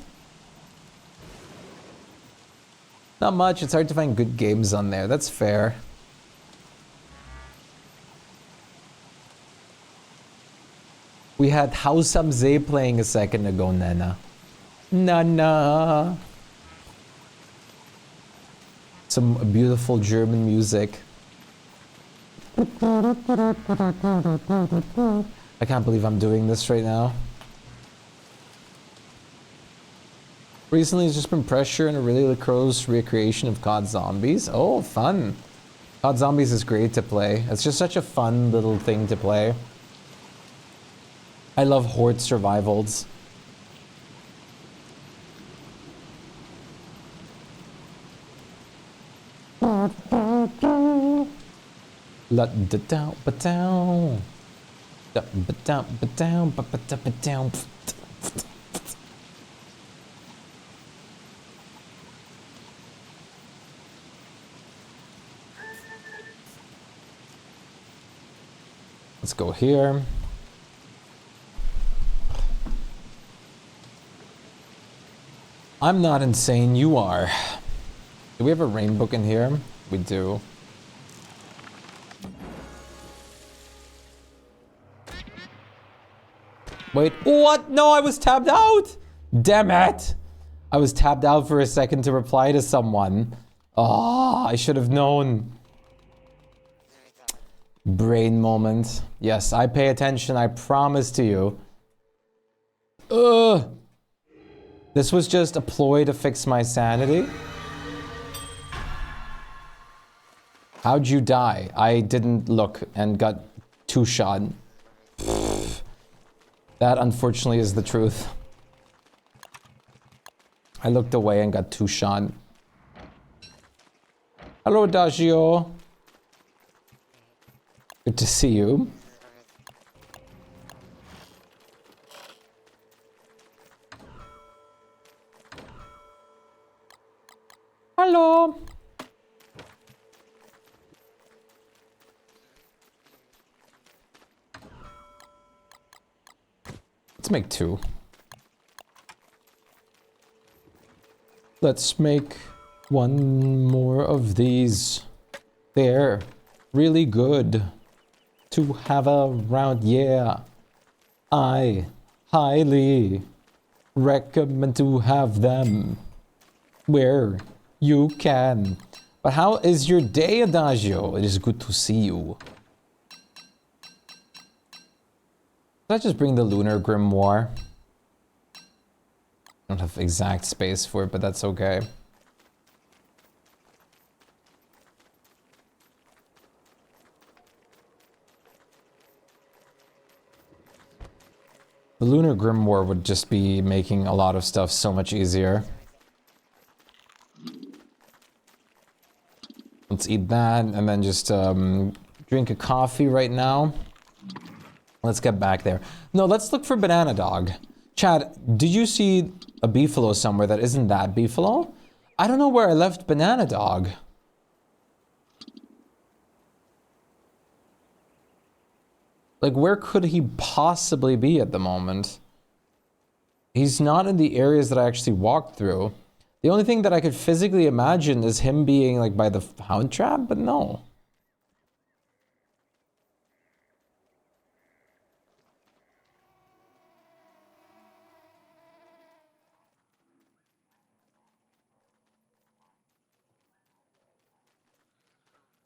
Not much, it's hard to find good games on there, that's fair. We had Hausam Zay playing a second ago, Nana. Nana. Some beautiful German music. I can't believe I'm doing this right now. Recently, it's just been pressure and a really close recreation of COD Zombies. Oh, fun. COD Zombies is great to play. It's just such a fun little thing to play. I love horde survivals. Let's go here. I'm not insane, you are. Do we have a rain book in here? We do. Wait, what? No, I was tabbed out! Damn it! I was tabbed out for a second to reply to someone. Ah, I should have known. Brain moment. Yes, I pay attention, I promise to you. Ugh. This was just a ploy to fix my sanity. How'd you die? I didn't look and got two-shot. That unfortunately is the truth. I looked away and got two-shot. Hello, Dagio. Good to see you. Hello. Let's make two. Let's make one more of these. They're really good to have around. Yeah, I highly recommend to have them where you can. But how is your day, Adagio? It is good to see you. Did I just bring the Lunar Grimoire? I don't have exact space for it, but that's okay. The Lunar Grimoire would just be making a lot of stuff so much easier. Let's eat that and then just drink a coffee right now. Let's get back there. No, let's look for Banana Dog. Chad, did you see a beefalo somewhere that isn't that beefalo? I don't know where I left Banana Dog. Like, where could he possibly be at the moment? He's not in the areas that I actually walked through. The only thing that I could physically imagine is him being, like, by the hound trap, but no.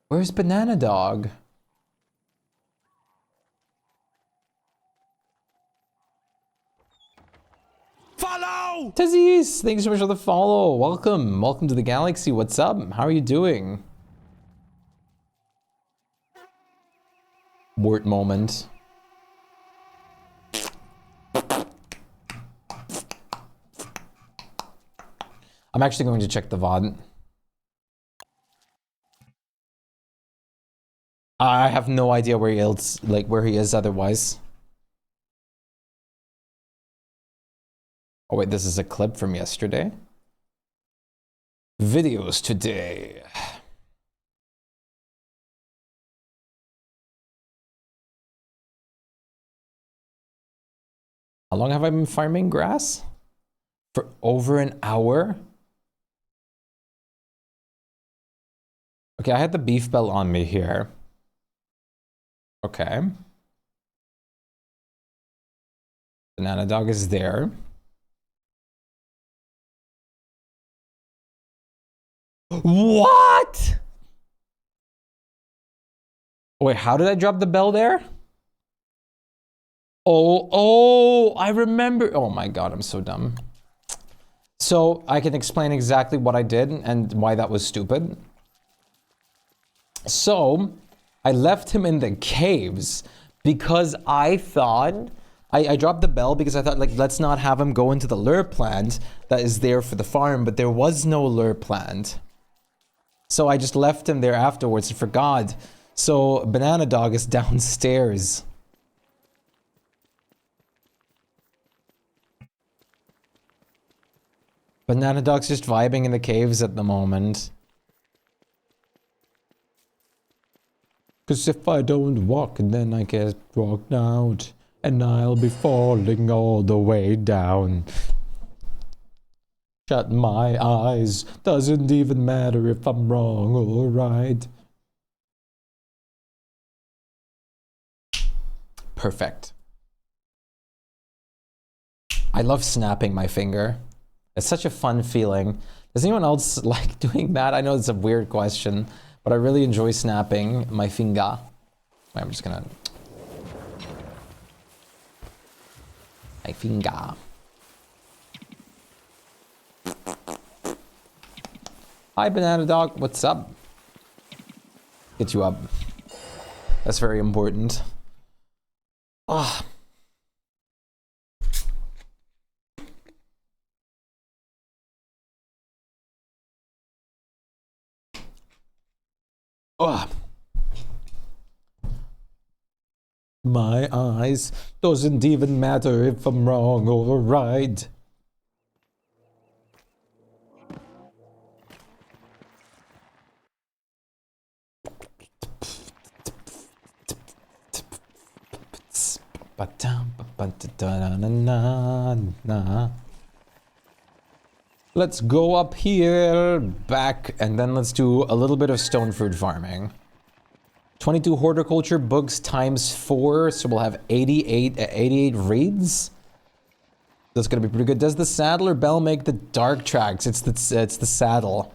Where's Banana Dog? Follow! Tizzies, thanks so much for the follow. Welcome. Welcome to the galaxy. What's up? How are you doing? Wort moment. I'm actually going to check the VOD. I have no idea where he is otherwise. Oh wait, this is a clip from yesterday. Videos today. How long have I been farming grass? For over an hour? Okay, I had the beef bell on me here. Okay. Banana Dog is there. What? Wait, how did I drop the bell there? Oh, I remember. Oh my God, I'm so dumb. So I can explain exactly what I did and why that was stupid. So I left him in the caves because I thought, I dropped the bell because I thought, like, let's not have him go into the lure plant that is there for the farm, but there was no lure plant. So I just left him there afterwards and forgot. So Banana Dog is downstairs. Banana Dog's just vibing in the caves at the moment. 'Cause if I don't walk, then I get walked out. And I'll be falling all the way down. Shut my eyes. Doesn't even matter if I'm wrong or right. Perfect. I love snapping my finger. It's such a fun feeling. Does anyone else like doing that? I know it's a weird question, but I really enjoy snapping my finger. Wait, I'm just gonna... My finger. Hi, Banana Dog. What's up? Get you up. That's very important. Ah. Oh. My eyes, doesn't even matter if I'm wrong or right. Let's go up here, back, and then let's do a little bit of stone fruit farming. 22 horticulture books times 4, so we'll have 88 reads. That's gonna be pretty good. Does the saddle or bell make the dark tracks? It's the saddle.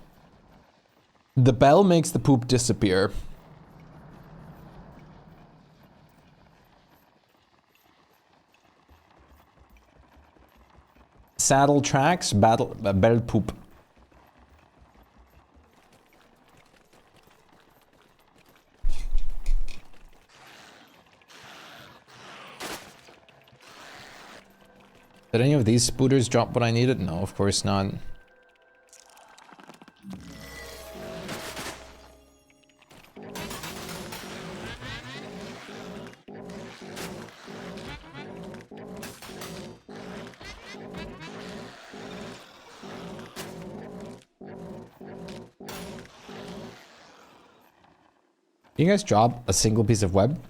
The bell makes the poop disappear. Saddle tracks, bell poop. Did any of these spooters drop what I needed? No, of course not. You guys drop a single piece of web?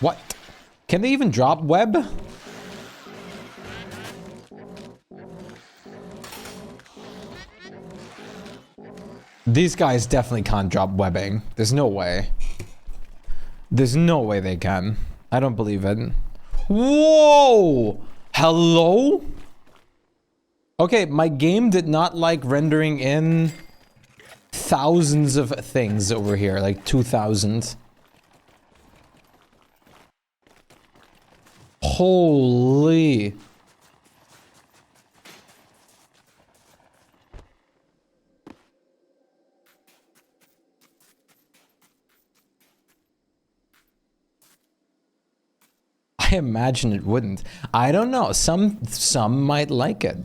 What? Can they even drop web? These guys definitely can't drop webbing. There's no way. There's no way they can. I don't believe it. Whoa! Hello? Okay, my game did not like rendering in thousands of things over here, like 2,000. Holy. I imagine it wouldn't. I don't know. Some might like it.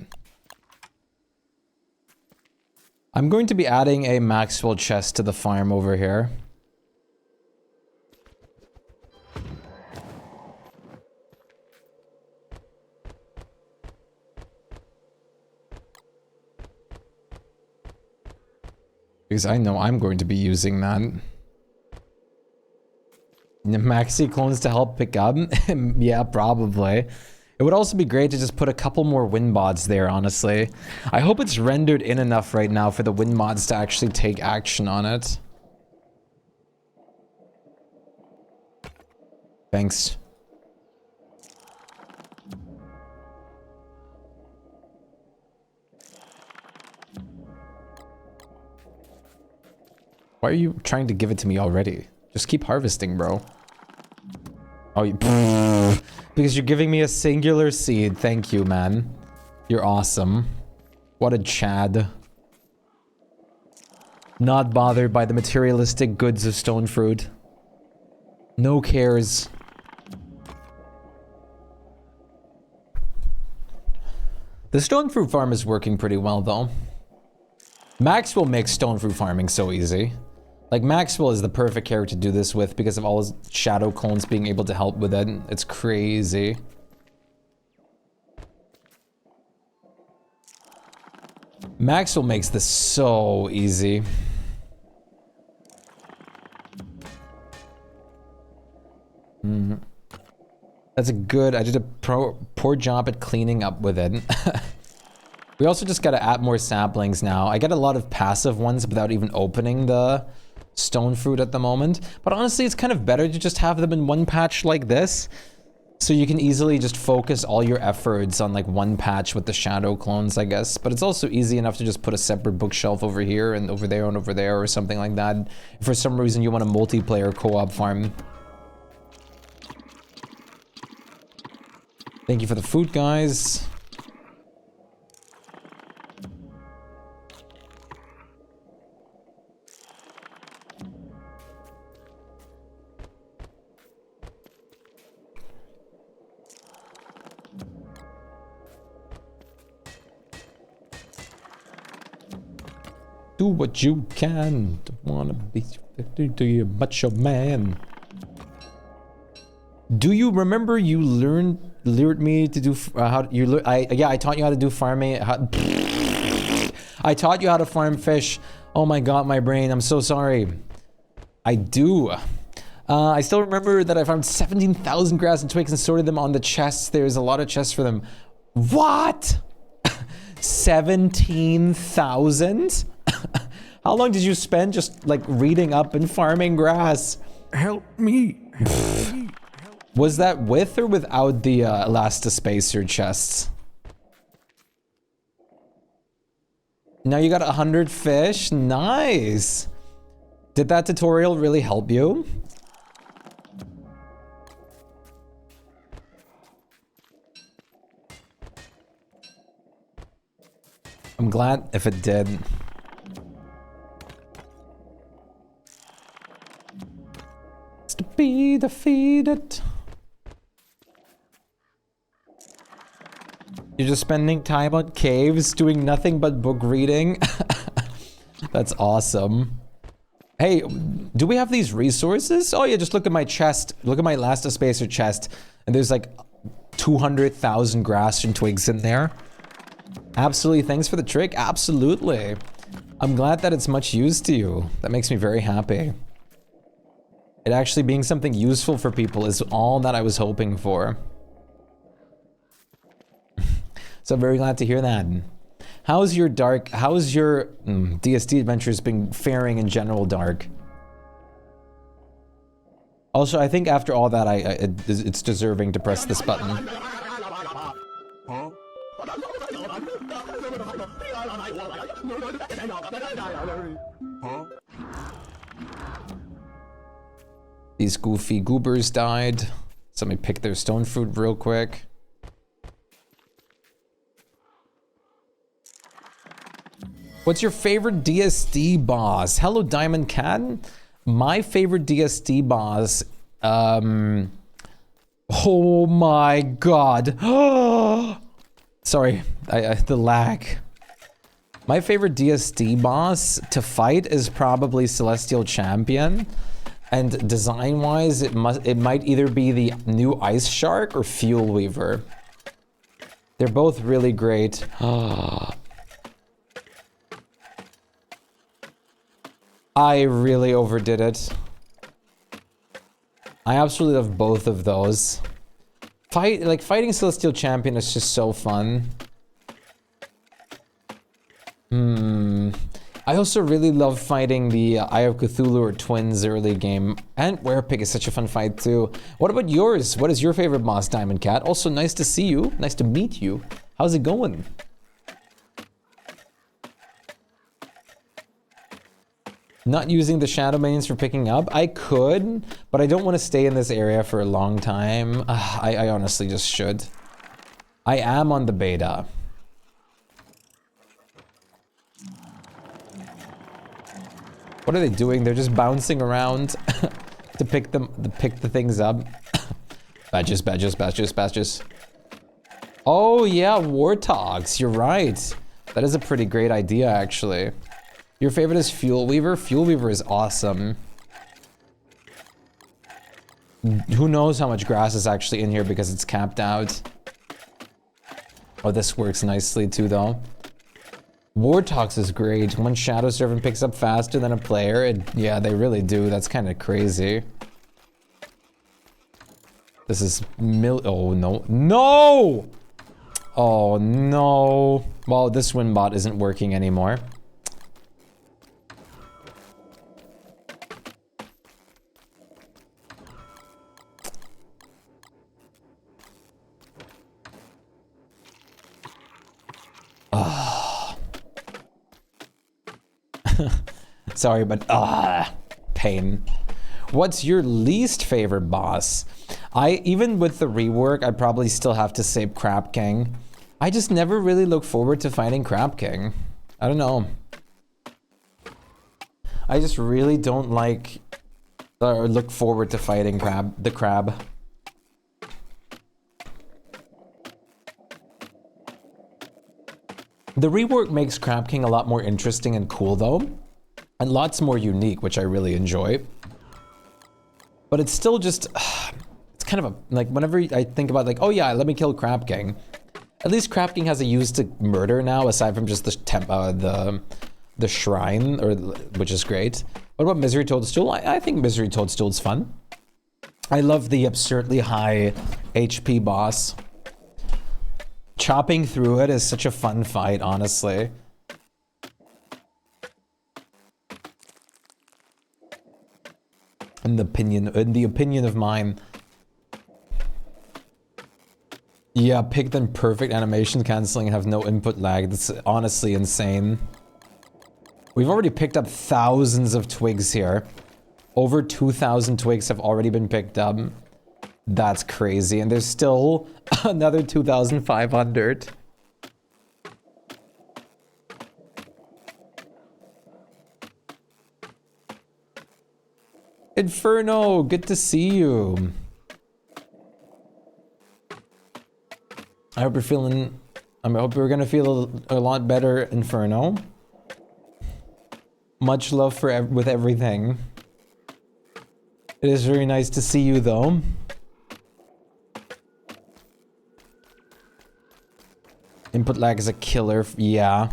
I'm going to be adding a Maxwell chest to the farm over here. Because I know I'm going to be using that. Maxi clones to help pick up? Yeah, probably. It would also be great to just put a couple more wind mods there, honestly. I hope it's rendered in enough right now for the wind mods to actually take action on it. Thanks. Why are you trying to give it to me already? Just keep harvesting, bro. Oh, because you're giving me a singular seed. Thank you, man. You're awesome. What a Chad. Not bothered by the materialistic goods of stone fruit. No cares. The stone fruit farm is working pretty well, though. Maxwell makes stone fruit farming so easy. Like, Maxwell is the perfect character to do this with because of all his shadow clones being able to help with it. It's crazy. Maxwell makes this so easy. That's a good... I did a poor job at cleaning up with it. We also just gotta add more saplings now. I get a lot of passive ones without even opening the stone fruit at the moment. But honestly, it's kind of better to just have them in one patch like this. So you can easily just focus all your efforts on like one patch with the shadow clones, I guess. But it's also easy enough to just put a separate bookshelf over here and over there and over there or something like that. If for some reason you want a multiplayer co-op farm. Thank you for the food, guys. Do what you can. Don't wanna be to you macho man. Do you remember you lured me to do how you yeah, I taught you how to do farming. I taught you how to farm fish. Oh my god, my brain. I'm so sorry. I do. I still remember that I found 17,000 grass and twigs and sorted them on the chests. There's a lot of chests for them. What? 17,000? How long did you spend just like reading up and farming grass? Help me. Was that with or without the elastispacer chests? Now you got 100 fish. Nice. Did that tutorial really help you? I'm glad if it did. It's to be defeated. You're just spending time on caves doing nothing but book reading? That's awesome. Hey, do we have these resources? Oh yeah, just look at my chest. Look at my elastispacer chest. And there's like 200,000 grass and twigs in there. Absolutely, thanks for the trick. Absolutely. I'm glad that it's much used to you. That makes me very happy. It actually being something useful for people is all that I was hoping for. So I'm very glad to hear that. How's your DSD adventures been faring in general, Dark? Also, I think after all that, it's deserving to press this button. These goofy goobers died. So let me pick their stone fruit real quick. What's your favorite DSD boss? Hello, Diamond Cat. My favorite DSD boss, oh my god. Sorry, the lag. My favorite DSD boss to fight is probably Celestial Champion. And design-wise, it might either be the new Ice Shark or Fuel Weaver. They're both really great. I really overdid it. I absolutely love both of those. Fighting Celestial Champion is just so fun. I also really love fighting the Eye of Cthulhu or Twins early game. And Werepig is such a fun fight too. What about yours? What is your favorite boss, Diamond Cat? Also, nice to see you. Nice to meet you. How's it going? Not using the shadow mains for picking up? I could, but I don't want to stay in this area for a long time. I honestly just should. I am on the beta. What are they doing? They're just bouncing around to pick the things up. Badges, badges, badges, badges. Oh yeah, warthogs. You're right. That is a pretty great idea, actually. Your favorite is Fuel Weaver? Fuel Weaver is awesome. Who knows how much grass is actually in here because it's capped out. Oh, this works nicely too, though. Warthogs is great. One Shadow Servant picks up faster than a player. Yeah, they really do. That's kind of crazy. This is oh, no. No! Oh, no. Well, this Winbot isn't working anymore. Sorry, but pain. What's your least favorite boss? Even with the rework, I probably still have to say Crab King. I just never really look forward to fighting Crab King. I don't know. I just really don't like or look forward to fighting the crab. The rework makes Crab King a lot more interesting and cool though. And lots more unique, which I really enjoy. But it's still just, it's kind of like whenever I think about like, oh yeah, let me kill Crab King. At least Crab King has a use to murder now, aside from just the shrine, which is great. What about Misery Toadstool? I think Misery Toadstool's fun. I love the absurdly high HP boss. Chopping through it is such a fun fight, honestly. in the opinion of mine. Yeah, pick them perfect animation canceling and have no input lag. That's honestly insane. We've already picked up thousands of twigs here. Over 2,000 twigs have already been picked up. That's crazy. And there's still another 2,500. Inferno, good to see you. I hope you're feeling... I hope you're gonna feel a lot better, Inferno. Much love for with everything. It is very nice to see you, though. Input lag is a killer. Yeah.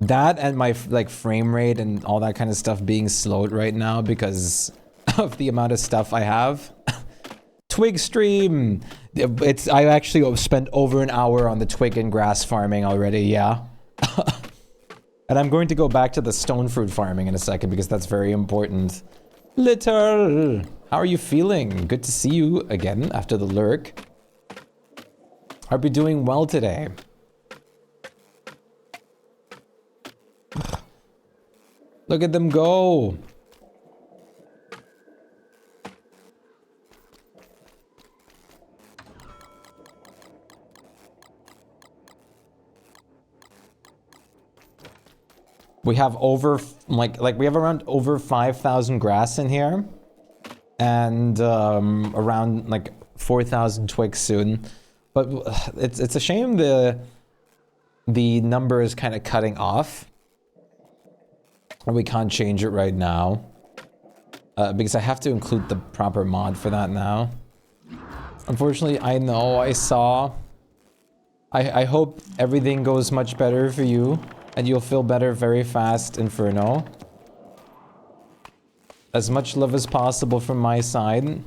That and my, like, frame rate and all that kind of stuff being slowed right now because of the amount of stuff I have. Twig stream! I actually spent over an hour on the twig and grass farming already, yeah. And I'm going to go back to the stone fruit farming in a second because that's very important. Little! How are you feeling? Good to see you again after the lurk. Hope you're doing well today. Look at them go! We have over, like we have around over 5,000 grass in here. And around like 4,000 twigs soon. But it's a shame the number is kind of cutting off. We can't change it right now. Because I have to include the proper mod for that now. Unfortunately, I know, I saw. I hope everything goes much better for you. And you'll feel better very fast, Inferno. As much love as possible from my side.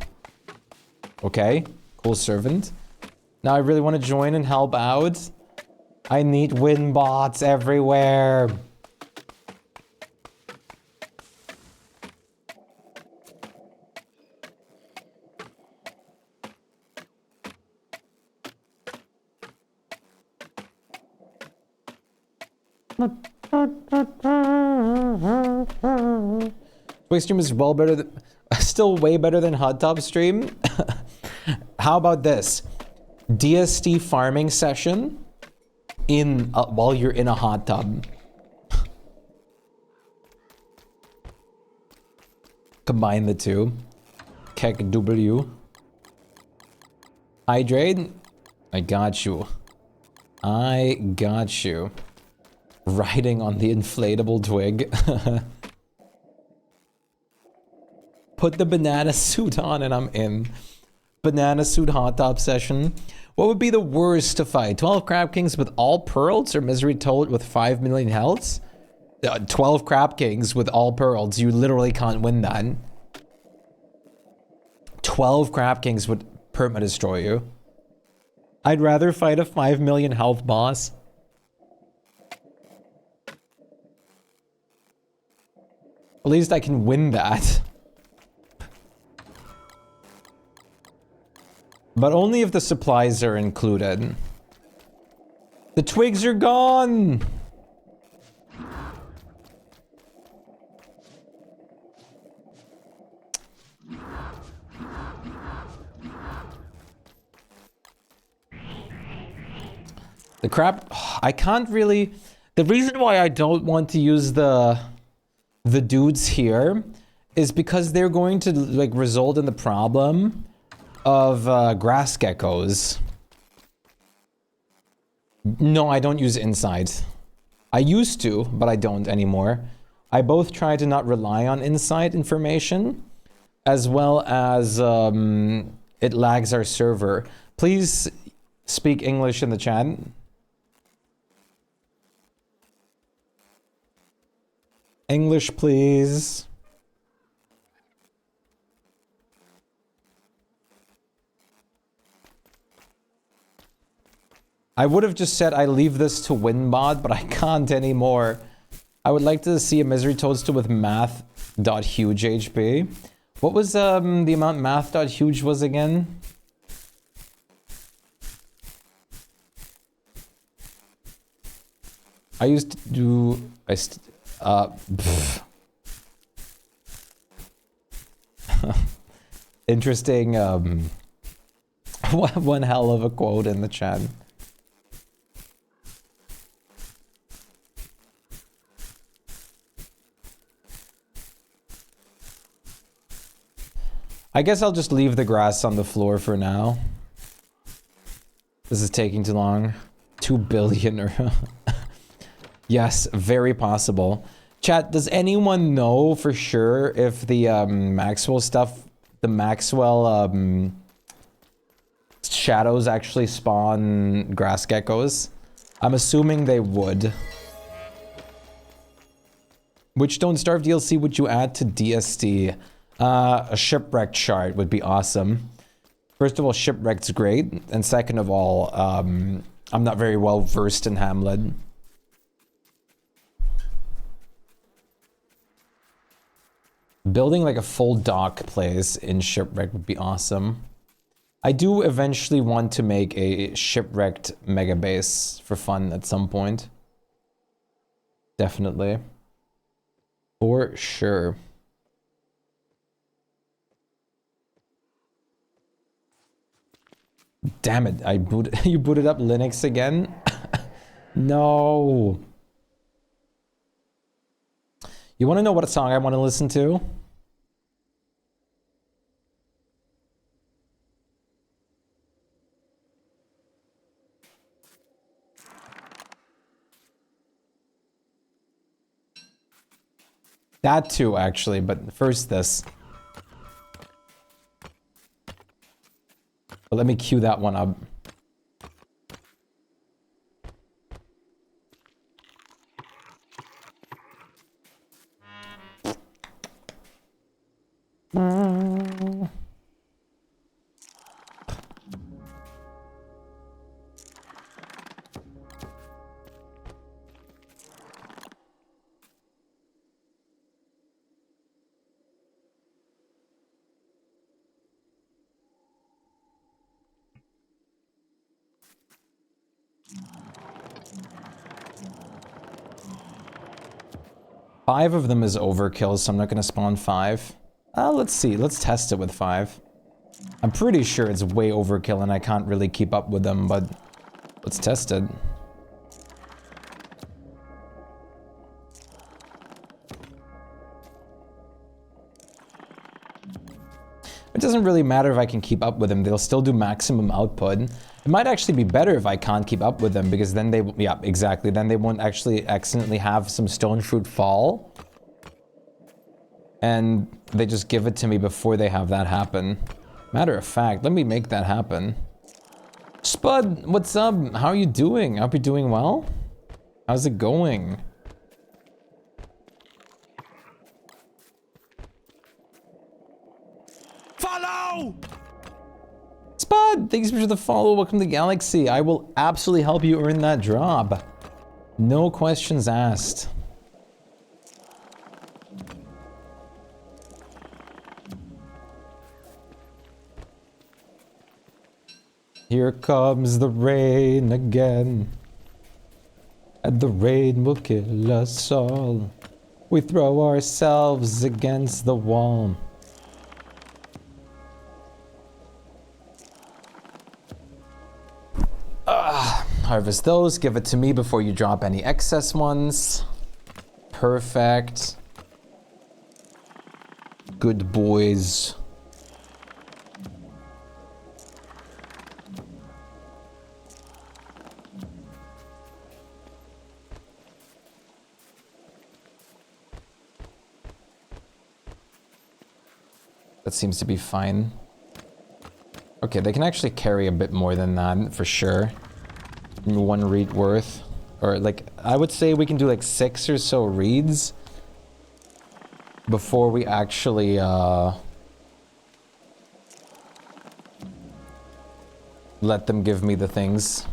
Okay, cool servant. Now I really want to join and help out. I need win bots everywhere. Twig stream is well better than, still way better than hot tub stream. How about this? DST farming session in while you're in a hot tub. Combine the two. Kek W. Hydrate. I got you. I got you. Riding on the inflatable twig. Put the banana suit on and I'm in. Banana suit hot top session. What would be the worst to fight? 12 Crab Kings with all pearls or Misery Toad with 5 million healths? 12 Crab Kings with all pearls. You literally can't win that. 12 Crab Kings would perma-destroy you. I'd rather fight a 5 million health boss. At least I can win that. But only if the supplies are included. The twigs are gone! The crap, I can't really... The reason why I don't want to use the dudes here is because they're going to like result in the problem of grass geckos. No, I don't use insight. I used to, but I don't anymore. I both try to not rely on insight information, as well as it lags our server. Please speak English in the chat. English, please. I would have just said I leave this to WinBot, but I can't anymore. I would like to see a Misery Toadstool with math.huge HP. What was the amount math.huge was again? I used to do interesting one hell of a quote in the chat. I guess I'll just leave the grass on the floor for now. This is taking too long. 2 billion or... Yes, very possible. Chat, does anyone know for sure if the Maxwell stuff, the Maxwell shadows actually spawn grass geckos? I'm assuming they would. Which Don't Starve DLC would you add to DSD? A shipwrecked shard would be awesome. First of all, shipwrecked's great, and second of all, I'm not very well versed in Hamlet. Building like a full dock place in shipwreck would be awesome. I do eventually want to make a shipwrecked megabase for fun at some point. Definitely. For sure. Damn it, you booted up Linux again? No. You want to know what song I want to listen to? That too, actually, but first this. But let me cue that one up. Five of them is overkill, so I'm not gonna spawn 5. Let's see, let's test it with 5. I'm pretty sure it's way overkill and I can't really keep up with them, but let's test it. It doesn't really matter if I can keep up with them, they'll still do maximum output. It might actually be better if I can't keep up with them, because then they, yeah, exactly, then they won't actually accidentally have some stone fruit fall. And they just give it to me before they have that happen. Matter of fact, let me make that happen. Spud, what's up? How are you doing? I hope you're doing well. How's it going? Follow! Spud, thanks for the follow. Welcome to the Galaxy. I will absolutely help you earn that job. No questions asked. Here comes the rain again, and the rain will kill us all. We throw ourselves against the wall. Harvest those, give it to me before you drop any excess ones. Perfect. Good boys. That seems to be fine. Okay, they can actually carry a bit more than that, for sure. 1 reed worth. Or like, I would say we can do like 6 or so reeds before we actually, let them give me the things.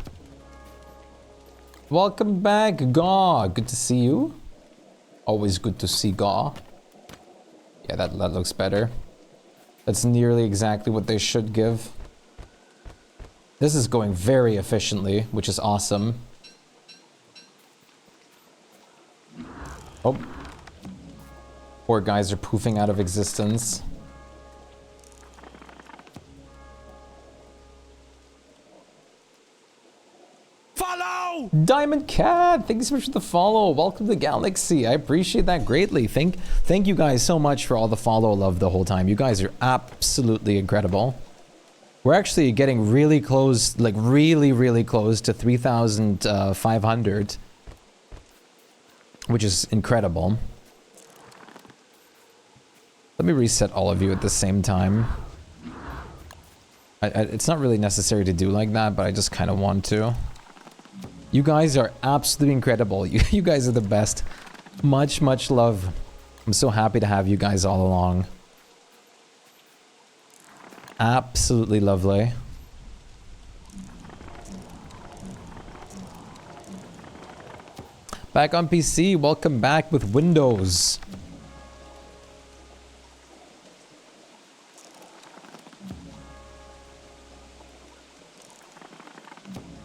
Welcome back, Gaw. Good to see you. Always good to see Gaw. Yeah, that looks better. That's nearly exactly what they should give. This is going very efficiently, which is awesome. Oh. Poor guys are poofing out of existence. Follow! Diamond Cat, thank you so much for the follow. Welcome to the Galaxy. I appreciate that greatly. Thank you guys so much for all the follow love the whole time. You guys are absolutely incredible. We're actually getting really close, like really close to 3,500, which is incredible. Let me reset all of you at the same time. It's not really necessary to do like that, but I just kind of want to. You guys are absolutely incredible. You guys are the best. Much love. I'm so happy to have you guys all along. Absolutely lovely. Back on PC, welcome back with Windows.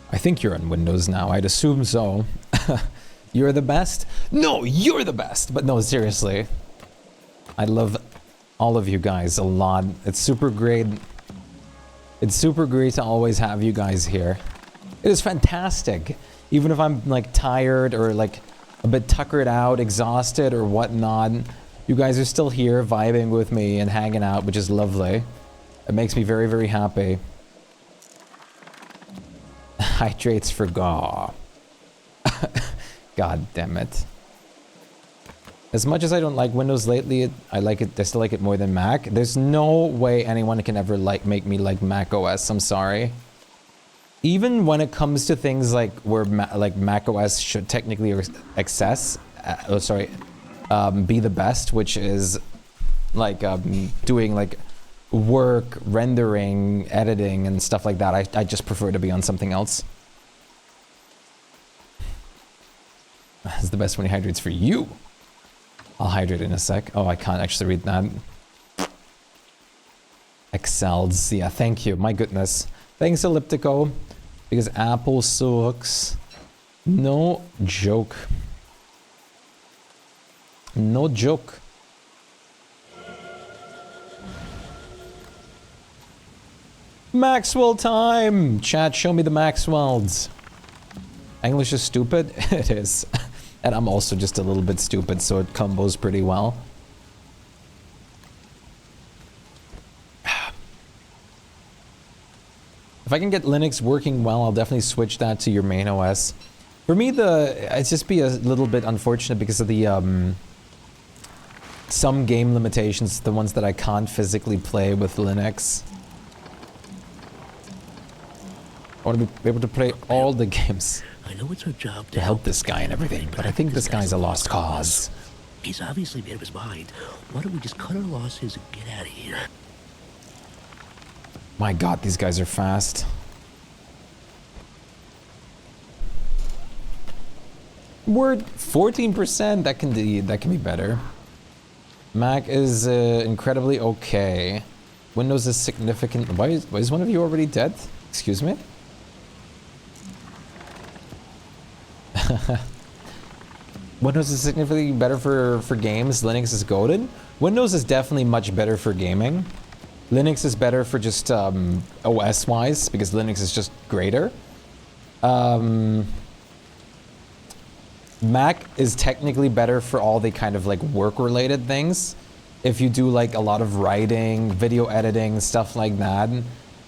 I think you're on Windows now, I'd assume so. You're the best? No, you're the best! But no, seriously. I love all of you guys a lot. It's super great. It's super great to always have you guys here. It is fantastic. Even if I'm like tired or like a bit tuckered out, exhausted or whatnot, you guys are still here vibing with me and hanging out, which is lovely. It makes me very happy. Hydrates for God. God damn it. As much as I don't like Windows lately, I still like it more than Mac. There's no way anyone can ever make me like Mac OS. I'm sorry. Even when it comes to things like where Mac OS should technically be the best, which is like doing like work, rendering, editing, and stuff like that. I just prefer to be on something else. It's the best when he hydrates for you. I'll hydrate in a sec. Oh, I can't actually read that. Excels. Yeah, thank you. My goodness. Thanks, Elliptico. Because Apple sucks. No joke. No joke. Maxwell time! Chat, show me the Maxwells. English is stupid? It is. And I'm also just a little bit stupid, so it combos pretty well. If I can get Linux working well, I'll definitely switch that to your main OS. For me, it's just be a little bit unfortunate because of the some game limitations, the ones that I can't physically play with Linux. I want to be able to play all the games. I know it's our job To help this guy and everything, but I think this guy's a lost cause. He's obviously made up his mind. Why don't we just cut our losses and get out of here? My god, these guys are fast. Word, 14%, that can be better. Mac is incredibly okay. Windows is significant. Why is one of you already dead? Excuse me? Windows is significantly better for games. Linux is goated. Windows is definitely much better for gaming. Linux is better for just OS wise because Linux is just greater. Mac is technically better for all the kind of like work related things. If you do like a lot of writing, video editing, stuff like that,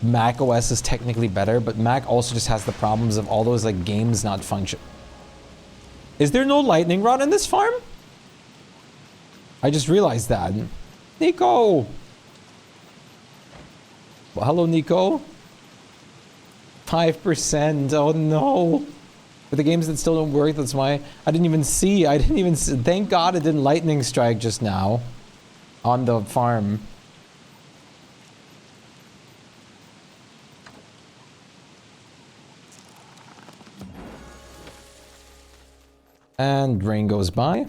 Mac OS is technically better, but Mac also just has the problems of all those like games not function. Is there no lightning rod in this farm? I just realized that. Nico! Well, hello, Nico. 5%. Oh no. For the games that still don't work, that's why I didn't even see. Thank God it didn't lightning strike just now on the farm. And rain goes by.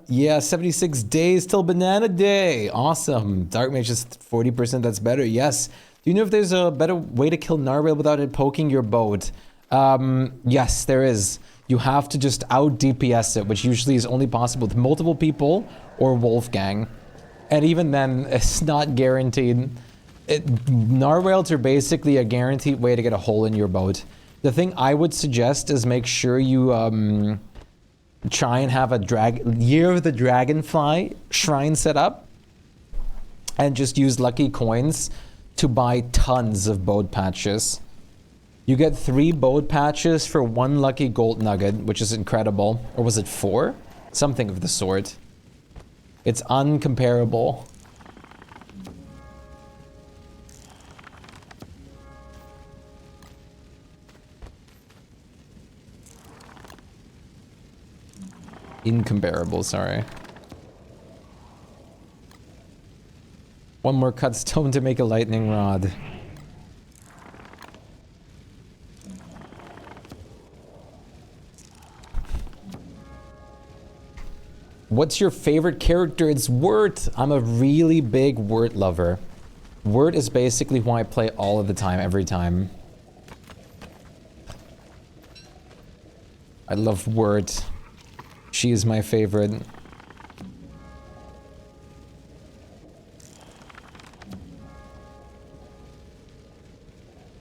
Yeah, 76 days till Banana Day. Awesome. Dark Mage is 40%. That's better. Yes. Do you know if there's a better way to kill Narwhal without it poking your boat? Yes, there is. You have to just out DPS it, which usually is only possible with multiple people or Wolfgang. And even then, it's not guaranteed. Narwhals are basically a guaranteed way to get a hole in your boat. The thing I would suggest is make sure you try and have a Year of the Dragonfly shrine set up. And just use lucky coins to buy tons of boat patches. You get 3 boat patches for 1 lucky gold nugget, which is incredible. Or was it 4? Something of the sort. It's uncomparable. Incomparable, sorry. 1 more cut stone to make a lightning rod. What's your favorite character? It's Wirt. I'm a really big Wirt lover. Wirt is basically who I play all of the time, every time. I love Wirt. She is my favorite.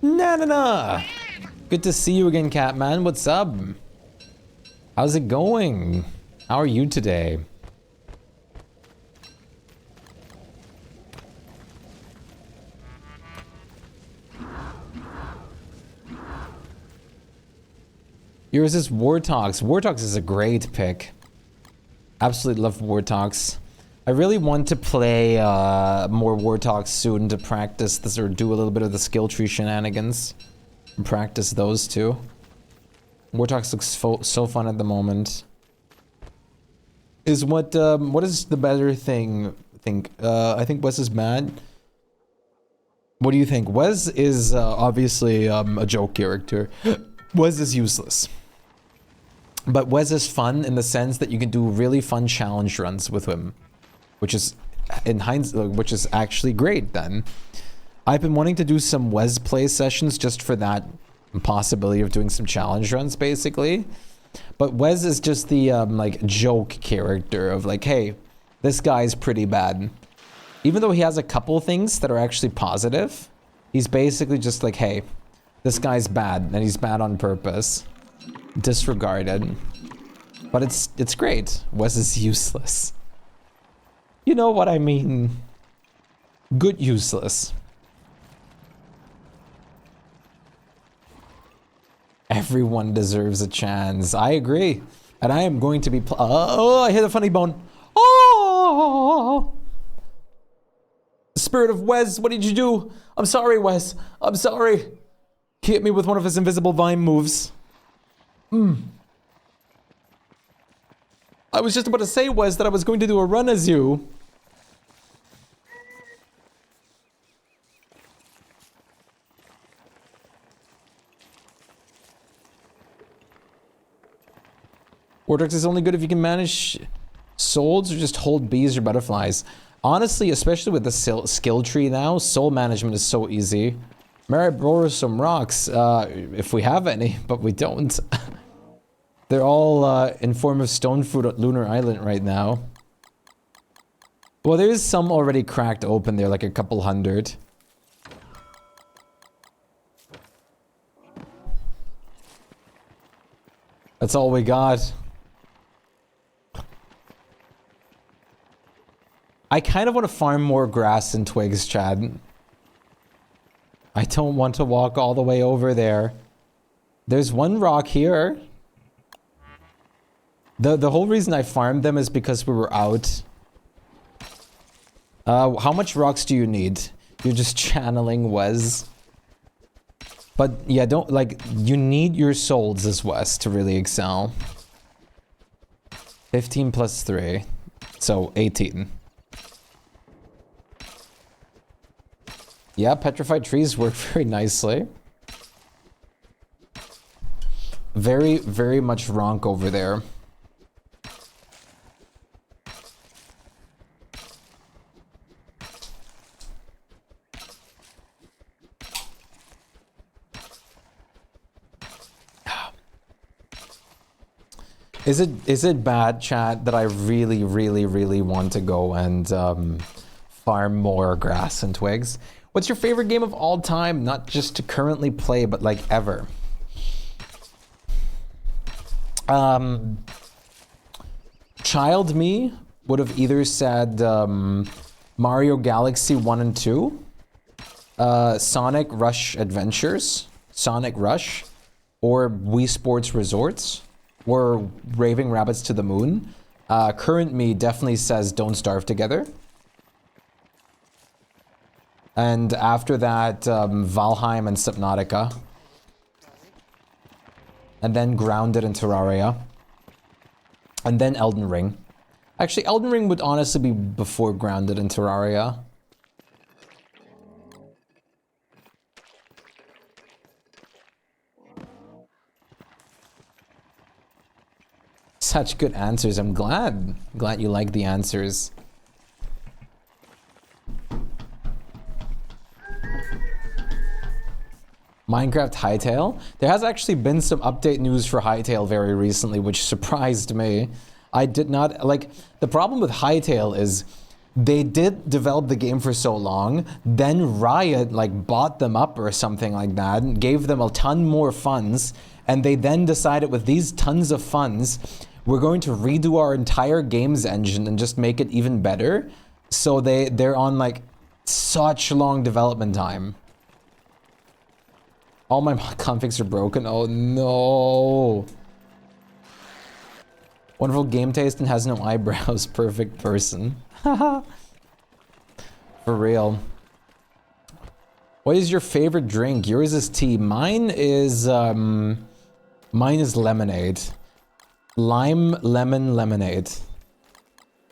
Nah. Good to see you again, Catman. What's up? How's it going? How are you today? Yours is Wartox. Wartox is a great pick. Absolutely love Wartox. I really want to play more Wartox soon to practice this or do a little bit of the skill tree shenanigans. And practice those too. Wartox looks so fun at the moment. What is the better thing? I think Wes is mad. What do you think? Wes is obviously a joke character. Wes is useless. But Wes is fun in the sense that you can do really fun challenge runs with him. Which is, in hindsight, which is actually great then. I've been wanting to do some Wes play sessions just for that possibility of doing some challenge runs, basically. But Wes is just the, like, joke character of like, hey, this guy's pretty bad. Even though he has a couple things that are actually positive, he's basically just like, hey, this guy's bad, and he's bad on purpose. Disregarded. But it's great. Wes is useless. You know what I mean. Good useless. Everyone deserves a chance. I agree. And I am going to be oh, I hit a funny bone. Oh! Spirit of Wes, what did you do? I'm sorry, Wes. I'm sorry. He hit me with one of his invisible vine moves. I was just about to say, Wes, that I was going to do a run as you. Vortex is only good if you can manage souls or just hold bees or butterflies. Honestly, especially with the skill tree now, soul management is so easy. May I borrow some rocks? If we have any, but we don't. They're all in form of stone fruit at Lunar Island right now. Well, there is some already cracked open there, like a couple hundred. That's all we got. I kind of want to farm more grass and twigs, Chad. I don't want to walk all the way over there. There's one rock here. The whole reason I farmed them is because we were out. How much rocks do you need? You're just channeling Wes. But yeah, don't, like, you need your souls as Wes to really excel. 15 plus 3. So 18. Yeah, petrified trees work very nicely. Very, very much Ronk over there. Is it bad, chat, that I really, really, really want to go and farm more grass and twigs? What's your favorite game of all time? Not just to currently play, but like ever. Child me would have either said Mario Galaxy 1 and 2, Sonic Rush Adventures, Sonic Rush, or Wii Sports Resorts, or Raving Rabbits to the Moon. Current me definitely says Don't Starve Together. And after that, Valheim and Subnautica. And then Grounded and Terraria. And then Elden Ring. Actually, Elden Ring would honestly be before Grounded and Terraria. Such good answers. I'm glad you like the answers. Minecraft Hytale. There has actually been some update news for Hytale very recently, which surprised me. I did not, like, the problem with Hytale is they did develop the game for so long, then Riot, like, bought them up or something like that, and gave them a ton more funds, and they then decided with these tons of funds, we're going to redo our entire games engine and just make it even better. So they're on, like, such long development time. All my configs are broken. Oh no. Wonderful game taste and has no eyebrows. Perfect person. For real. What is your favorite drink? Yours is tea. Mine is lemonade. Lime lemon lemonade.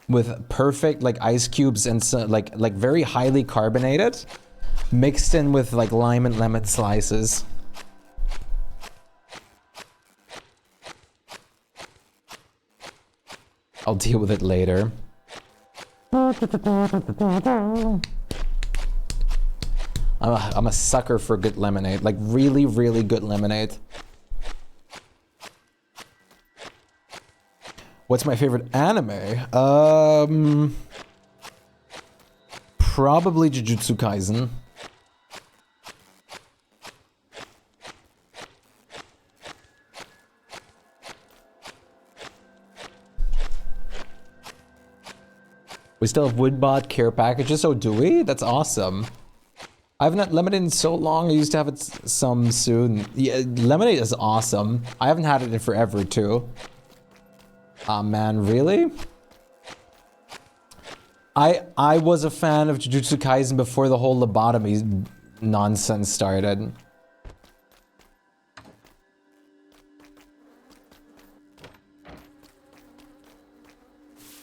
With perfect like ice cubes and so, like very highly carbonated. Mixed in with like lime and lemon slices. I'll deal with it later. I'm a sucker for good lemonade. Like really, really good lemonade. What's my favorite anime? Probably Jujutsu Kaisen. We still have Woodbot care packages. Oh, do we? That's awesome. I haven't had lemonade in so long. I used to have it some soon. Yeah, lemonade is awesome. I haven't had it in forever too. Ah, man, really? I was a fan of Jujutsu Kaisen before the whole lobotomy nonsense started.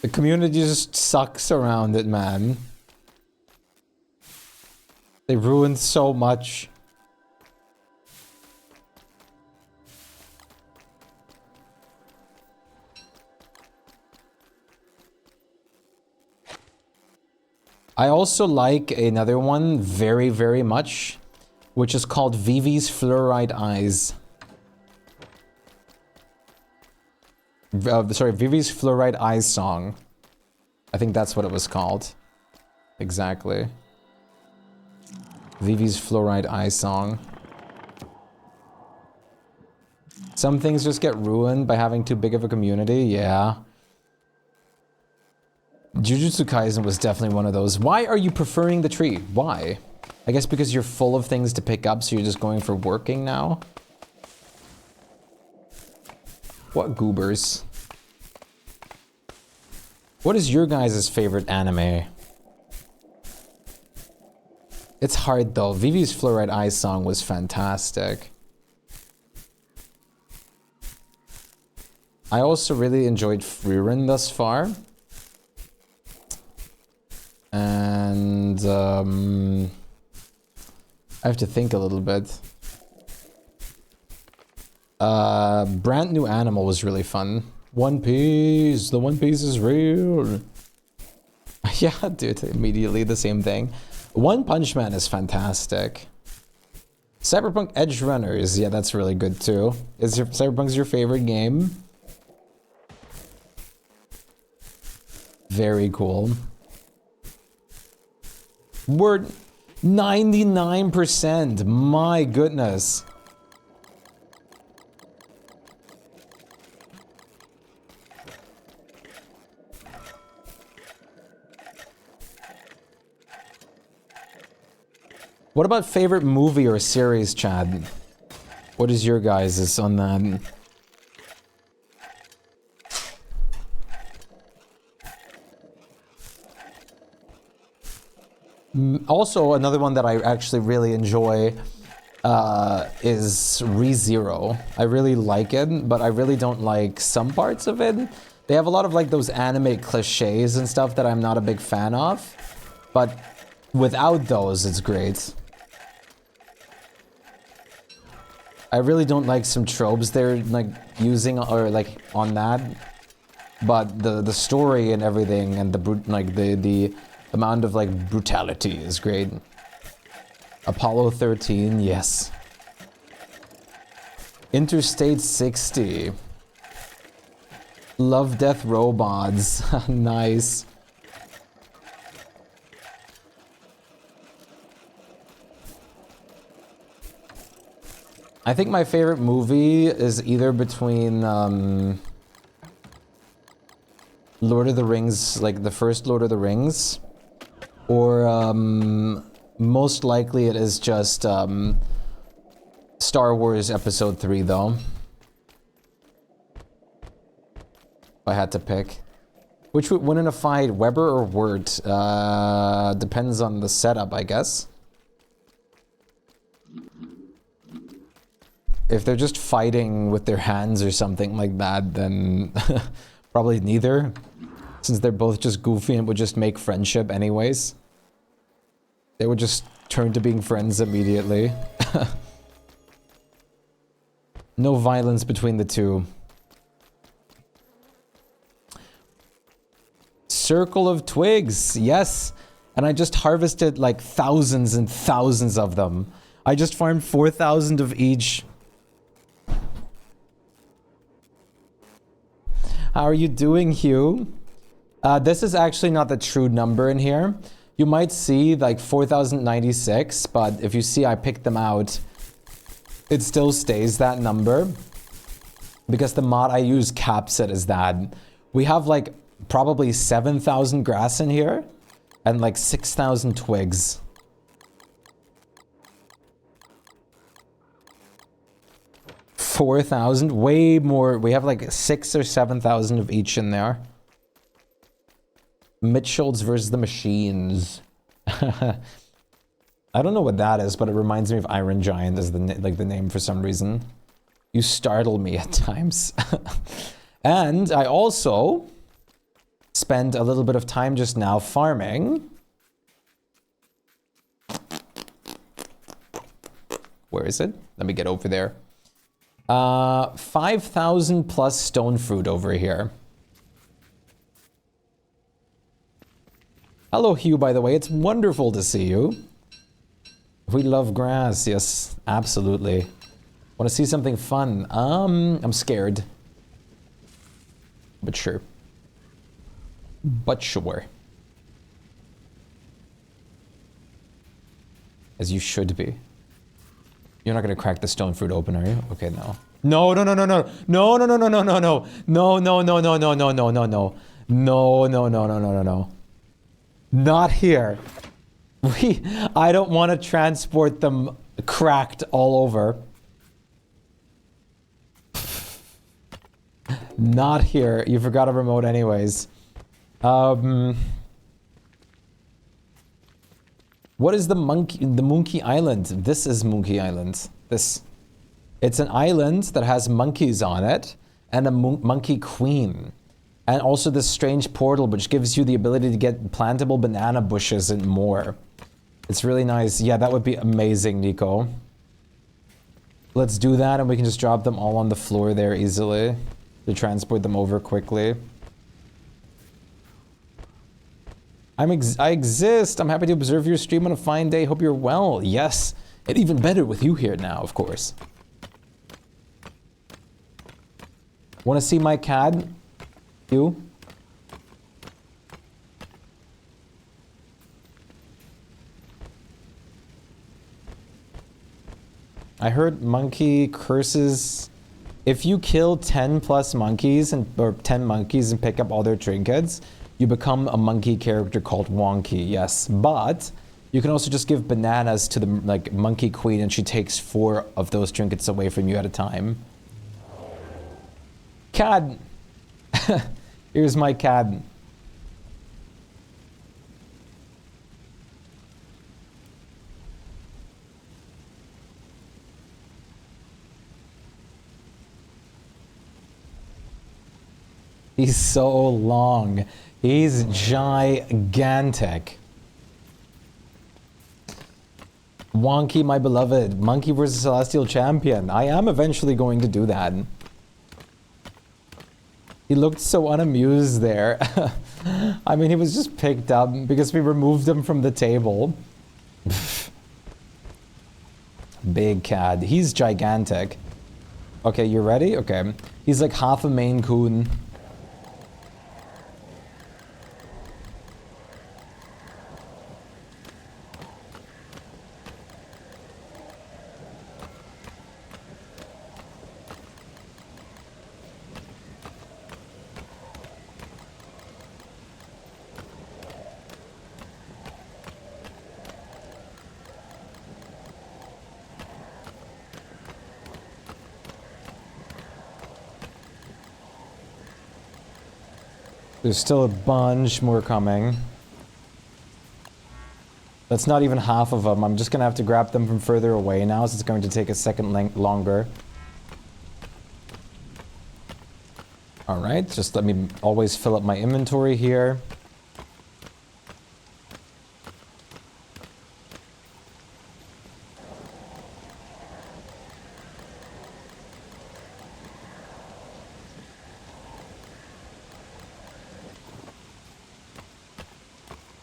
The community just sucks around it, man. They ruined so much. I also like another one very, very much, which is called Vivi's Fluoride Eyes. Sorry, Vivi's Fluoride Eyes song. I think that's what it was called. Exactly. Vivi's Fluoride Eyes song. Some things just get ruined by having too big of a community, yeah. Jujutsu Kaisen was definitely one of those. Why are you preferring the tree? Why? I guess because you're full of things to pick up, so you're just going for working now? What goobers? What is your guys' favorite anime? It's hard though. Vivi's Fluoride Eyes song was fantastic. I also really enjoyed Frieren thus far. And I have to think a little bit. Brand New Animal was really fun. One Piece, the One Piece is real. Yeah, dude, immediately the same thing. One Punch Man is fantastic. Cyberpunk Edge Runners, yeah, that's really good too. Is Cyberpunk's your favorite game? Very cool. We're 99%. My goodness. What about favorite movie or series, Chad? What is your guys' on that? Also, another one that I actually really enjoy is ReZero. I really like it, but I really don't like some parts of it. They have a lot of like those anime cliches and stuff that I'm not a big fan of. But without those, it's great. I really don't like some tropes they're like using or like on that. But the story and everything and the amount of like brutality is great. Apollo 13, yes. Interstate 60. Love, Death, Robots. Nice. I think my favorite movie is either between Lord of the Rings, like the first Lord of the Rings, or most likely it is just Star Wars Episode 3 though. If I had to pick. Which would win in a fight, Weber or Wirt? Depends on the setup, I guess. If they're just fighting with their hands or something like that, then probably neither. Since they're both just goofy and would just make friendship anyways. They would just turn to being friends immediately. No violence between the two. Circle of Twigs, yes. And I just harvested like thousands and thousands of them. I just farmed 4,000 of each. How are you doing, Hugh? This is actually not the true number in here. You might see like 4,096, but if you see I picked them out, it still stays that number. Because the mod I use caps it as that. We have like probably 7,000 grass in here, and like 6,000 twigs. $4,000, way more. We have like 6,000 or 7,000 of each in there. Mitchells versus the Machines. I don't know what that is, but it reminds me of Iron Giant as the name for some reason. You startle me at times. And I also spent a little bit of time just now farming. Where is it? Let me get over there. 5,000 plus stone fruit over here. Hello, Hugh, by the way. It's wonderful to see you. We love grass. Yes, absolutely. Want to see something fun? I'm scared. But sure. But sure. As you should be. You're not gonna crack the stone fruit open, are you? Okay, no. No, no, no, no, no. No, no, no, no, no, no, no. No, no, no, no, no, no, no, no, no. No, no, no, no, no, no, no. Not here. I don't want to transport them cracked all over. Not here. You forgot a remote anyways. What is the Monkey Island? This is Monkey Island. It's an island that has monkeys on it and a monkey queen. And also this strange portal which gives you the ability to get plantable banana bushes and more. It's really nice. Yeah, that would be amazing, Nico. Let's do that and we can just drop them all on the floor there easily to transport them over quickly. I exist. I'm happy to observe your stream on a fine day. Hope you're well. Yes. And even better with you here now, of course. Want to see my CAD? You? I heard monkey curses. If you kill 10 plus monkeys or 10 monkeys and pick up all their trinkets, you become a monkey character called Wonky. Yes, but you can also just give bananas to the like monkey queen, and she takes 4 of those trinkets away from you at a time. Cad. Here's my cad. He's so long. He's gigantic. Wonky, my beloved. Monkey versus Celestial Champion. I am eventually going to do that. He looked so unamused there. I mean, he was just picked up because we removed him from the table. Big cat. He's gigantic. Okay, you ready? Okay. He's like half a Maine Coon. There's still a bunch more coming. That's not even half of them. I'm just gonna have to grab them from further away now, so it's going to take a second longer. Alright, just let me always fill up my inventory here.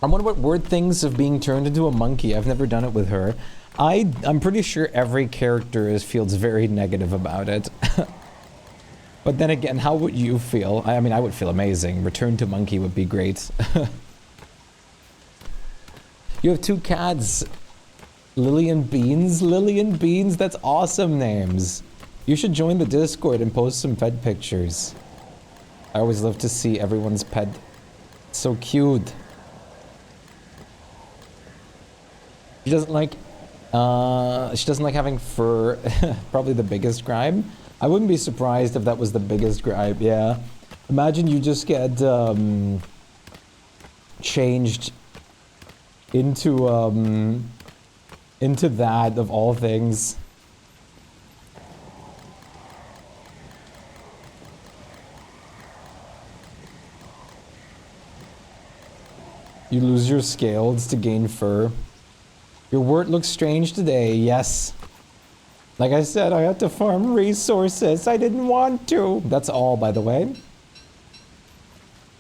I wonder what Word thinks of being turned into a monkey. I've never done it with her. I'm pretty sure every character feels very negative about it. But then again, how would you feel? I mean, I would feel amazing. Return to monkey would be great. You have 2 cats. Lily and Beans? Lily and Beans? That's awesome names. You should join the Discord and post some pet pictures. I always love to see everyone's pet. So cute. She doesn't like having fur. Probably the biggest gripe. I wouldn't be surprised if that was the biggest gripe, yeah. Imagine you just get changed into that of all things. You lose your scales to gain fur. Your wort looks strange today, yes. Like I said, I had to farm resources. I didn't want to. That's all, by the way.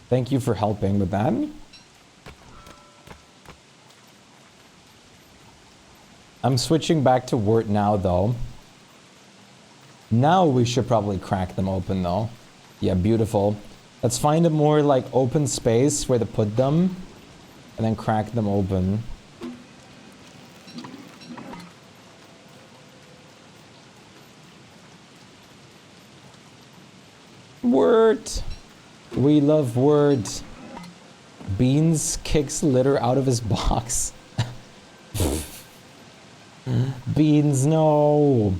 Thank you for helping with that. I'm switching back to wort now, though. Now we should probably crack them open, though. Yeah, beautiful. Let's find a more, like, open space where to put them. And then crack them open. Wort! We love Wort. Beans kicks litter out of his box. Beans, no!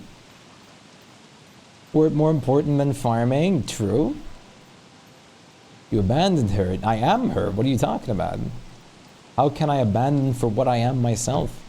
Wort more important than farming? True. You abandoned her. I am her. What are you talking about? How can I abandon for what I am myself?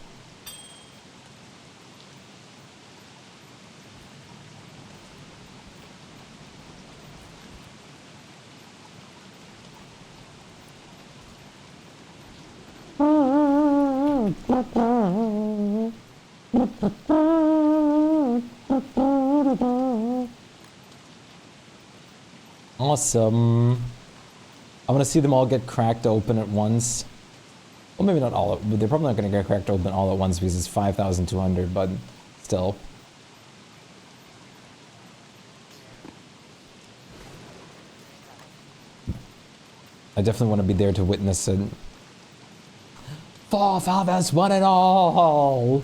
Awesome. I want to see them all get cracked open at once. Well, maybe not all. They're probably not going to get cracked open all at once because it's 5,200, but still. I definitely want to be there to witness it. Forefathers, one and all!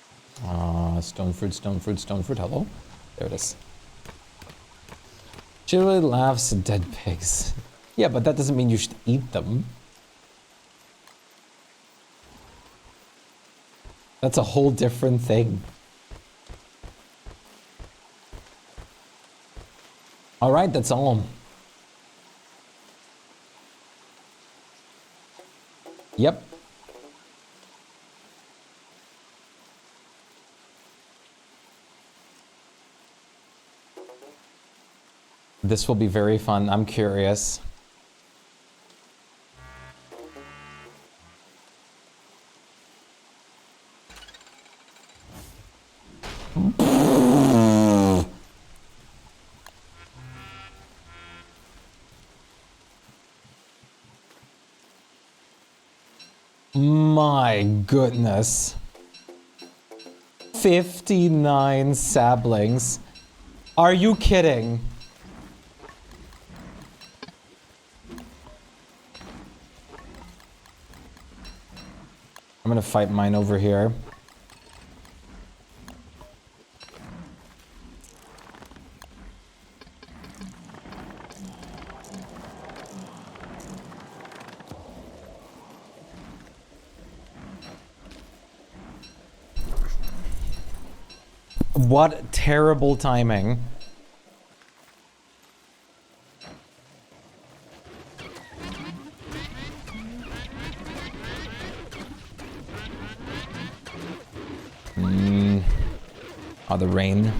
Stone fruit, stone fruit, stone fruit. Hello? There it is. Chili laughs at dead pigs. Yeah, but that doesn't mean you should eat them. That's a whole different thing. All right, that's all. Yep. This will be very fun. I'm curious. My goodness. 59 saplings. Are you kidding? I'm gonna fight mine over here. What terrible timing. Oh, the rain.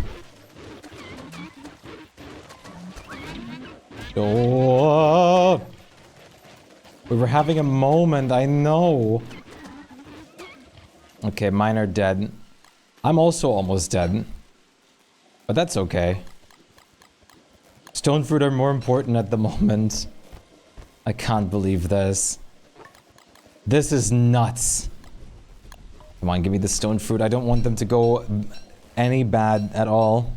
Oh, we were having a moment, I know. Okay, mine are dead. I'm also almost dead. But that's okay. Stone fruit are more important at the moment. I can't believe this. This is nuts. Come on, give me the stone fruit. I don't want them to go any bad at all.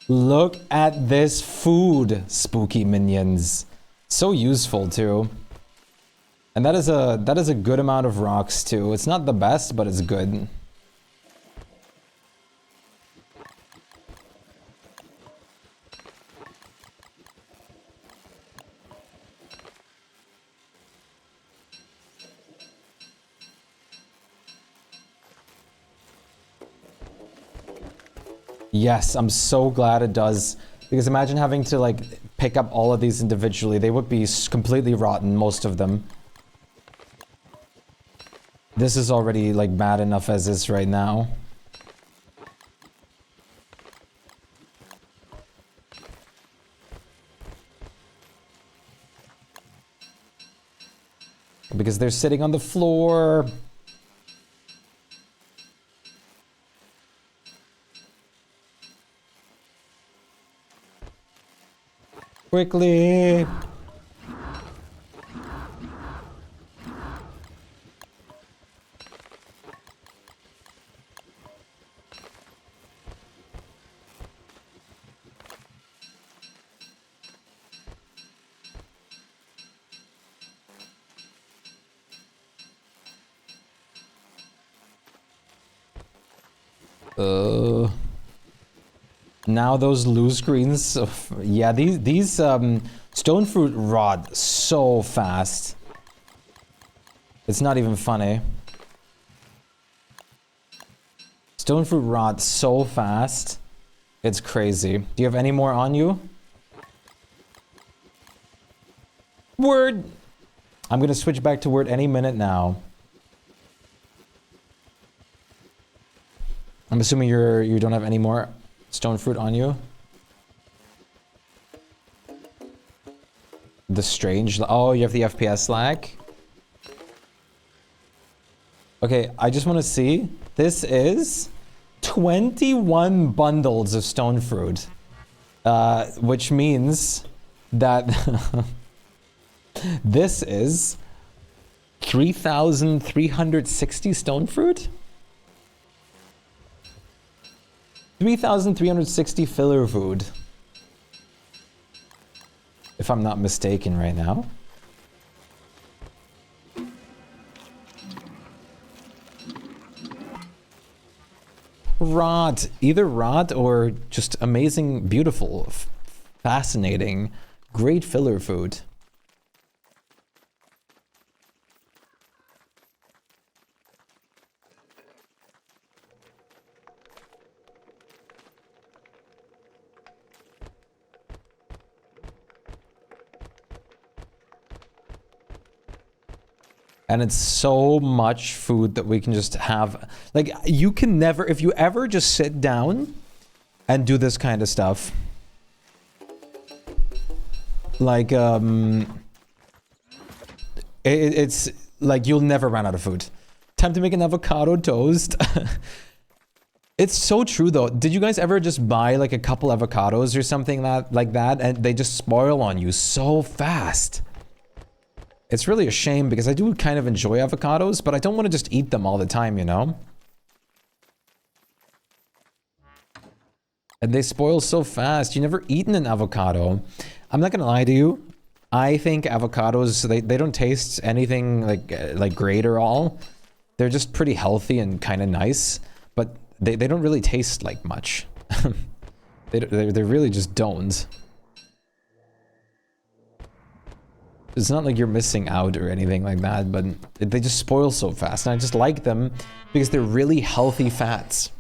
Look at this food, spooky minions. So useful too. And that is a good amount of rocks too. It's not the best, but it's good. Yes, I'm so glad it does. Because imagine having to like pick up all of these individually. They would be completely rotten, most of them. This is already like bad enough as is right now. Because they're sitting on the floor. Quickly! Now those loose greens, yeah, these stone fruit rot so fast. It's not even funny. Stone fruit rot so fast. It's crazy. Do you have any more on you? Word! I'm gonna switch back to word any minute now. I'm assuming you don't have any more stone fruit on you. The strange. Oh, you have the FPS lag. Okay, I just want to see. This is 21 bundles of stone fruit, which means that this is 3,360 stone fruit. 3,360 filler food. If I'm not mistaken right now. Rot. Either rot or just amazing, beautiful, fascinating, great filler food. And it's so much food that we can just have. Like, you can never, if you ever just sit down and do this kind of stuff, like, it's like you'll never run out of food. Time to make an avocado toast. It's so true though. Did you guys ever just buy like a couple avocados or something like that and they just spoil on you so fast? It's really a shame because I do kind of enjoy avocados, but I don't want to just eat them all the time, you know? And they spoil so fast. You never eaten an avocado. I'm not gonna lie to you. I think avocados, they don't taste anything like great or all. They're just pretty healthy and kind of nice, but they don't really taste like much. they really just don't. It's not like you're missing out or anything like that, but they just spoil so fast. And I just like them because they're really healthy fats.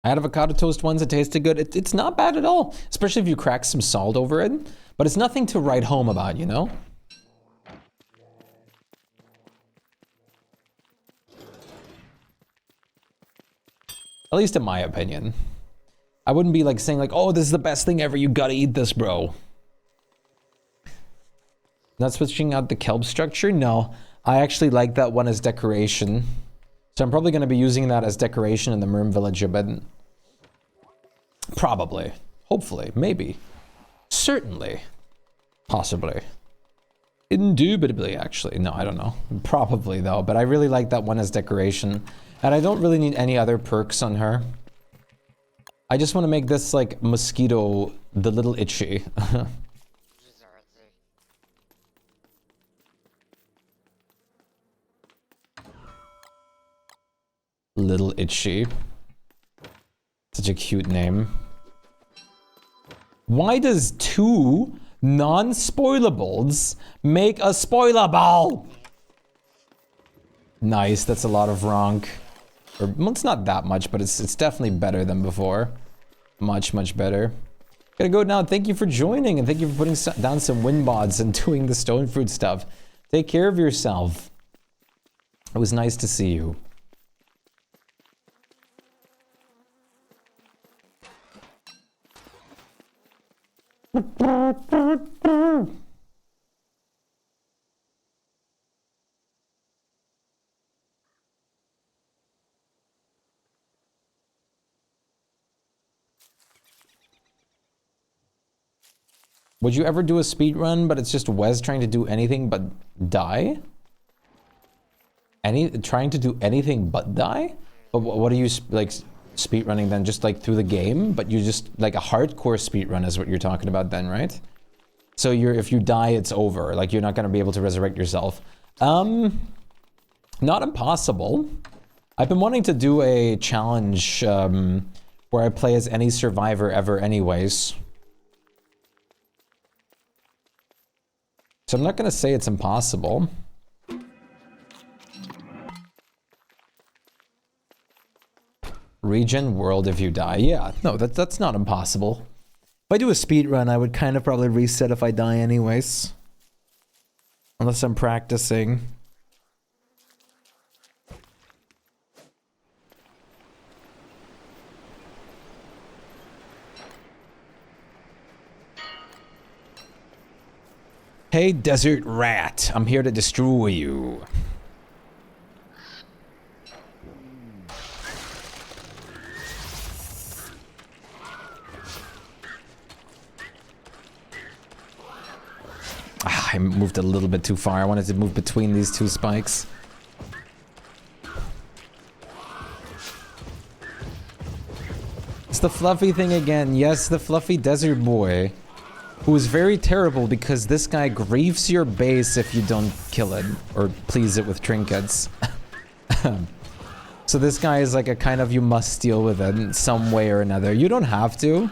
I had avocado toast once, it tasted good. It's not bad at all, especially if you crack some salt over it. But it's nothing to write home about, you know? At least in my opinion. I wouldn't be like saying like, oh, this is the best thing ever, you gotta eat this, bro. Not switching out the kelp structure? No, I actually like that one as decoration. So I'm probably going to be using that as decoration in the Merm Village a bit. Probably. Hopefully. Maybe. Certainly. Possibly. Indubitably, actually. No, I don't know. Probably, though. But I really like that one as decoration. And I don't really need any other perks on her. I just want to make this, like, mosquito the little itchy. Little Itchy. Such a cute name. Why does 2 non-spoilables make a spoilable? Nice, that's a lot of ronk. Or, well, it's not that much, but it's definitely better than before. Much, much better. Gotta go now. Thank you for joining, and thank you for putting down some wind mods and doing the stone fruit stuff. Take care of yourself. It was nice to see you. Would you ever do a speed run, but it's just Wes trying to do anything but die? Trying to do anything but die? But what are you like speed running then? Just like through the game, but you just like a hardcore speed run is what you're talking about then, right? So if you die, it's over. Like you're not going to be able to resurrect yourself. Not impossible. I've been wanting to do a challenge where I play as any survivor ever anyways. So I'm not going to say it's impossible. Regen world if you die. Yeah, no, that's not impossible. If I do a speed run, I would kind of probably reset if I die anyways. Unless I'm practicing. Hey, desert rat, I'm here to destroy you. I moved a little bit too far. I wanted to move between these two spikes. It's the fluffy thing again. Yes, the fluffy desert boy. Who is very terrible because this guy griefs your base if you don't kill it. Or please it with trinkets. So this guy is like a kind of you must deal with it in some way or another. You don't have to.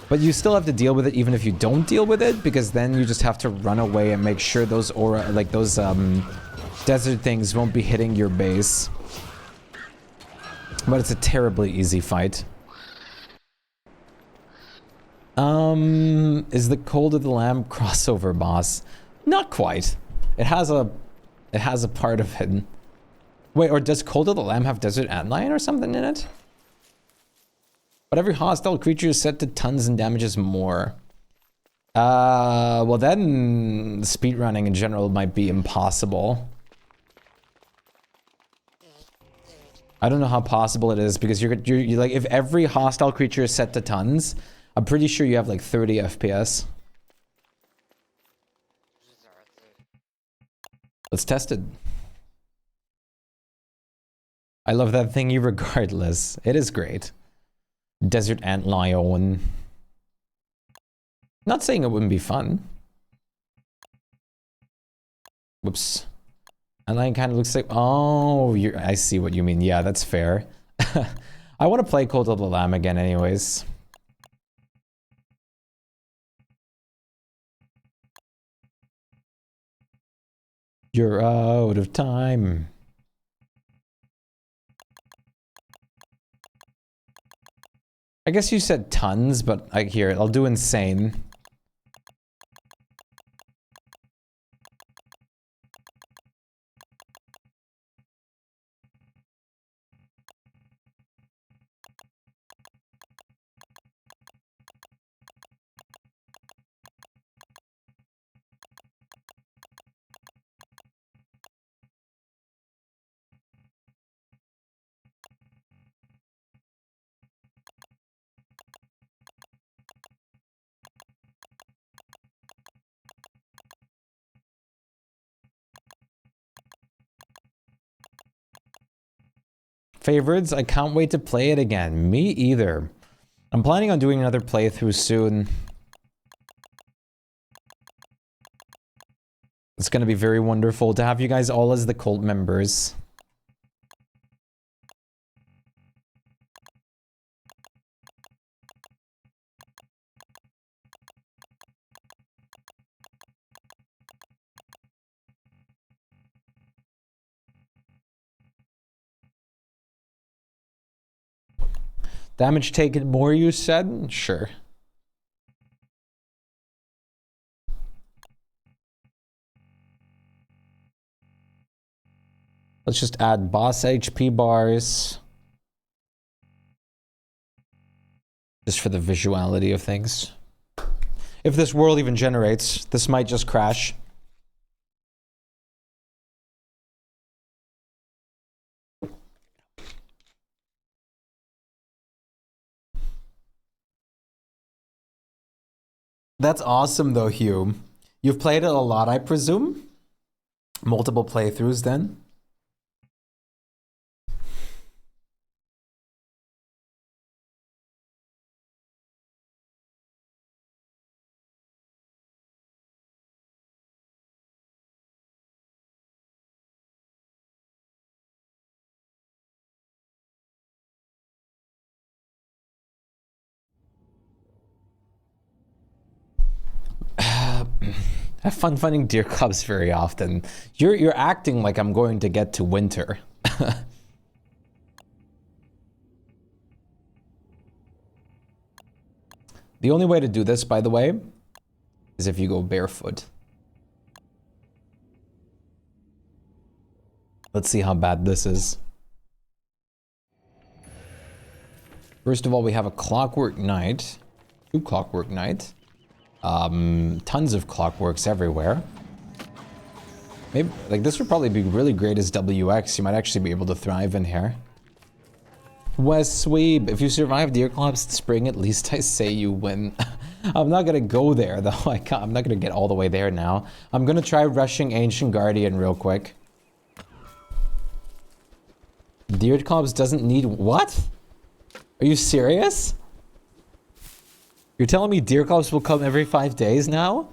But you still have to deal with it even if you don't deal with it, because then you just have to run away and make sure those aura, like those desert things won't be hitting your base. But it's a terribly easy fight. Is the Cold of the Lamb crossover boss? Not quite. It has a part of it. Wait, or does Cold of the Lamb have Desert Antlion or something in it? But every hostile creature is set to tons and damages more. Well then speedrunning in general might be impossible. I don't know how possible it is because you're like, if every hostile creature is set to tons, I'm pretty sure you have like 30 FPS. Let's test it. I love that thingy regardless. It is great. Desert Antlion. Not saying it wouldn't be fun. Whoops. Antlion kind of looks like... Oh, I see what you mean. Yeah, that's fair. I want to play Cold of the Lamb again anyways. You're out of time. I guess you said tons, but I hear it. I'll do insane. Favorites? I can't wait to play it again. Me either. I'm planning on doing another playthrough soon. It's gonna be very wonderful to have you guys all as the cult members. Damage taken more, you said? Sure. Let's just add boss HP bars. Just for the visuality of things. If this world even generates, this might just crash. That's awesome though, Hugh. You've played it a lot, I presume? Multiple playthroughs then? Have fun finding deer cubs very often. You're acting like I'm going to get to winter. The only way to do this, by the way, is if you go barefoot. Let's see how bad this is. First of all, we have a clockwork knight. 2 clockwork knight. Tons of clockworks everywhere. Maybe, like, this would probably be really great as WX. You might actually be able to thrive in here. West Sweeb, if you survive Deer Collapse in spring, at least I say you win. I'm not gonna go there though. I'm not gonna get all the way there now. I'm gonna try rushing Ancient Guardian real quick. Deer Clubs doesn't need what? Are you serious? You're telling me Deer Clubs will come every 5 days now?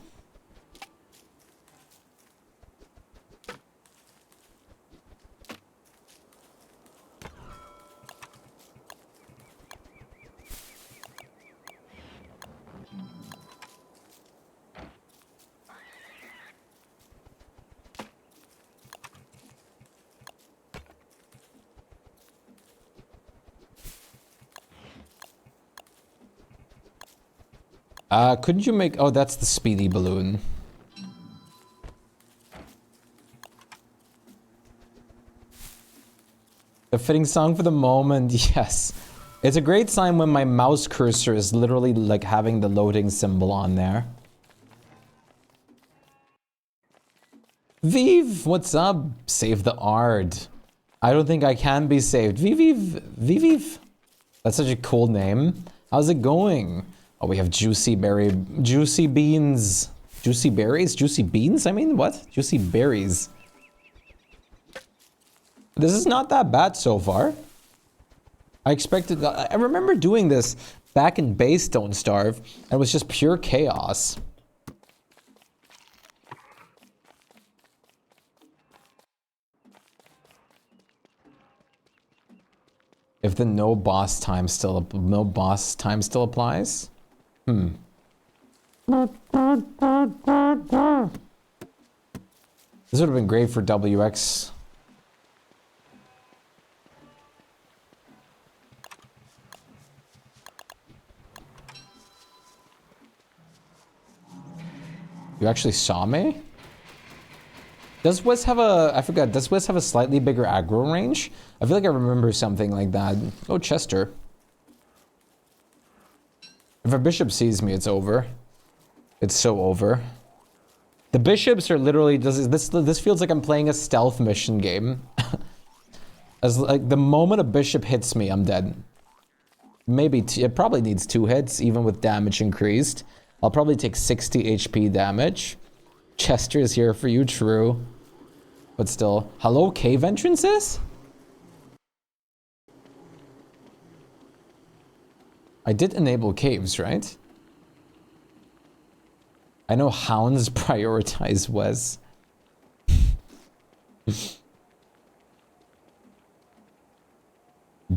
Couldn't you make... Oh, that's the speedy balloon. A fitting song for the moment, yes. It's a great sign when my mouse cursor is literally like having the loading symbol on there. Vive, what's up? Save the art. I don't think I can be saved. Vive, Vive. That's such a cool name. How's it going? Oh, we have juicy beans. Juicy berries? Juicy beans? I mean, what? Juicy berries. This is not that bad so far. I remember doing this back in Base Don't Starve, and it was just pure chaos. If the no boss time still applies? Hmm. This would have been great for WX. You actually saw me? Does Wes have a... I forgot. Does Wes have a slightly bigger aggro range? I feel like I remember something like that. Oh, Chester. If a bishop sees me, it's over. It's so over. The bishops are literally... This feels like I'm playing a stealth mission game. As like the moment a bishop hits me, I'm dead. Maybe... It probably needs 2 hits, even with damage increased. I'll probably take 60 HP damage. Chester is here for you, true. But still. Hello, cave entrances? I did enable caves, right? I know hounds prioritize Wes.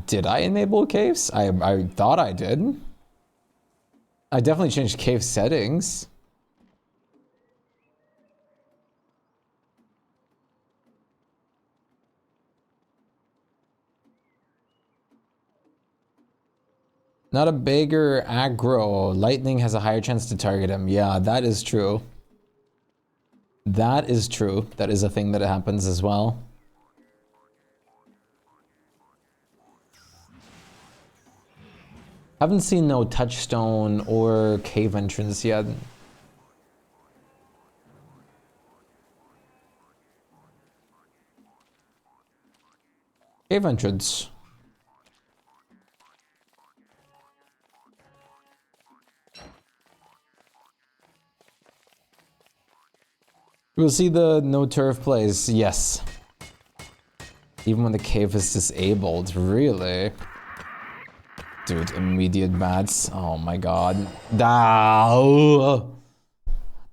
Did I enable caves? I thought I did. I definitely changed cave settings. Not a bigger aggro. Lightning has a higher chance to target him. Yeah, that is true. That is true. That is a thing that happens as well. Haven't seen no touchstone or cave entrance yet. Cave entrance. We'll see the no turf plays. Yes. Even when the cave is disabled. Really? Dude, immediate mats. Oh my god. That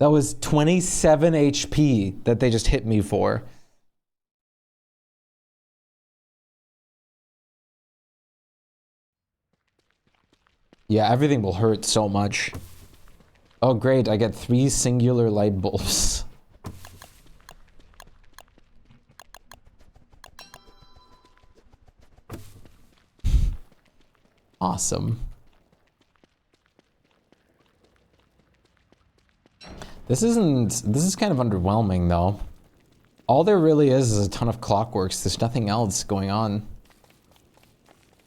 was 27 HP that they just hit me for. Yeah, everything will hurt so much. Oh great, I get 3 singular light bulbs. Awesome. This is kind of underwhelming though. All there really is a ton of clockworks. There's nothing else going on.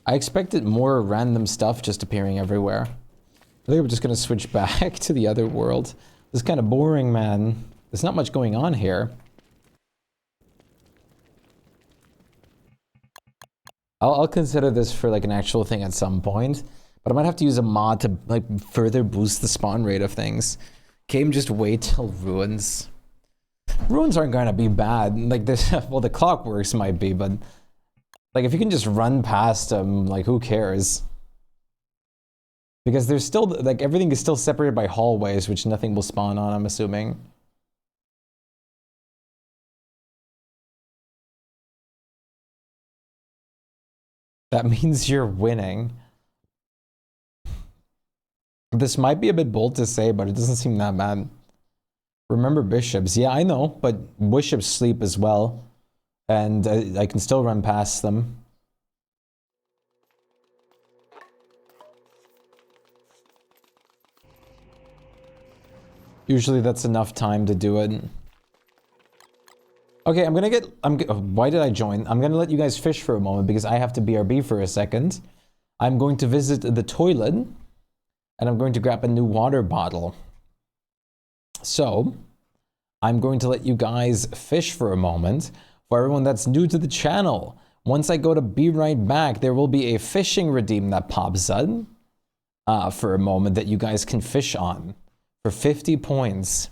I expected more random stuff just appearing everywhere. I think we're just gonna switch back to the other world. This is kind of boring, man. There's not much going on here. I'll consider this for like an actual thing at some point, But I might have to use a mod to like further boost the spawn rate of things. Game, just wait till ruins. Ruins aren't gonna be bad. Like this, well, the clockworks might be, but like if you can just run past them, like who cares? Because there's still like everything is still separated by hallways, which nothing will spawn on, I'm assuming. That means you're winning. This might be a bit bold to say, but it doesn't seem that bad. Remember bishops. Yeah, I know, but bishops sleep as well. And I can still run past them. Usually that's enough time to do it. Okay, why did I join? I'm gonna let you guys fish for a moment because I have to BRB for a second. I'm going to visit the toilet and I'm going to grab a new water bottle. So, I'm going to let you guys fish for a moment. For everyone that's new to the channel, once I go to be right back, there will be a fishing redeem that pops up for a moment that you guys can fish on for 50 points.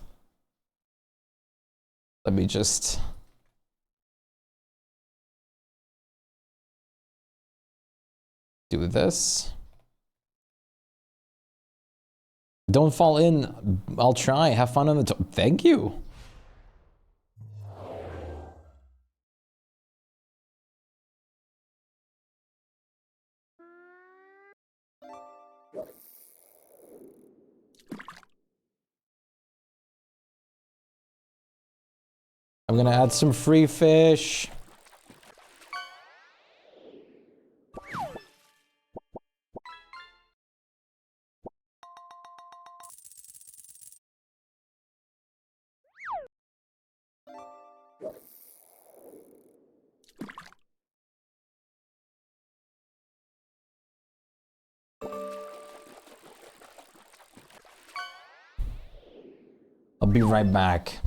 Let me just... do this. Don't fall in. I'll try. Have fun on the top. Thank you. I'm gonna add some free fish. I'll be right back.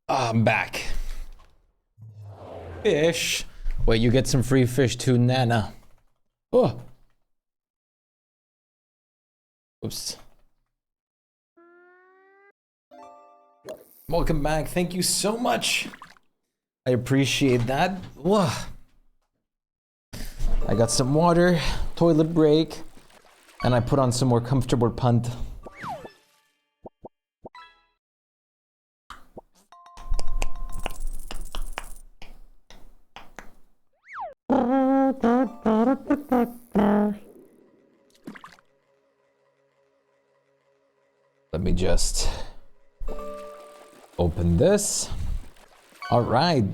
I'm back. Fish. Wait, you get some free fish too, Nana. Oh. Oops. Welcome back. Thank you so much. I appreciate that. Whoa. I got some water, toilet break, and I put on some more comfortable punt. Let me just open this. All right.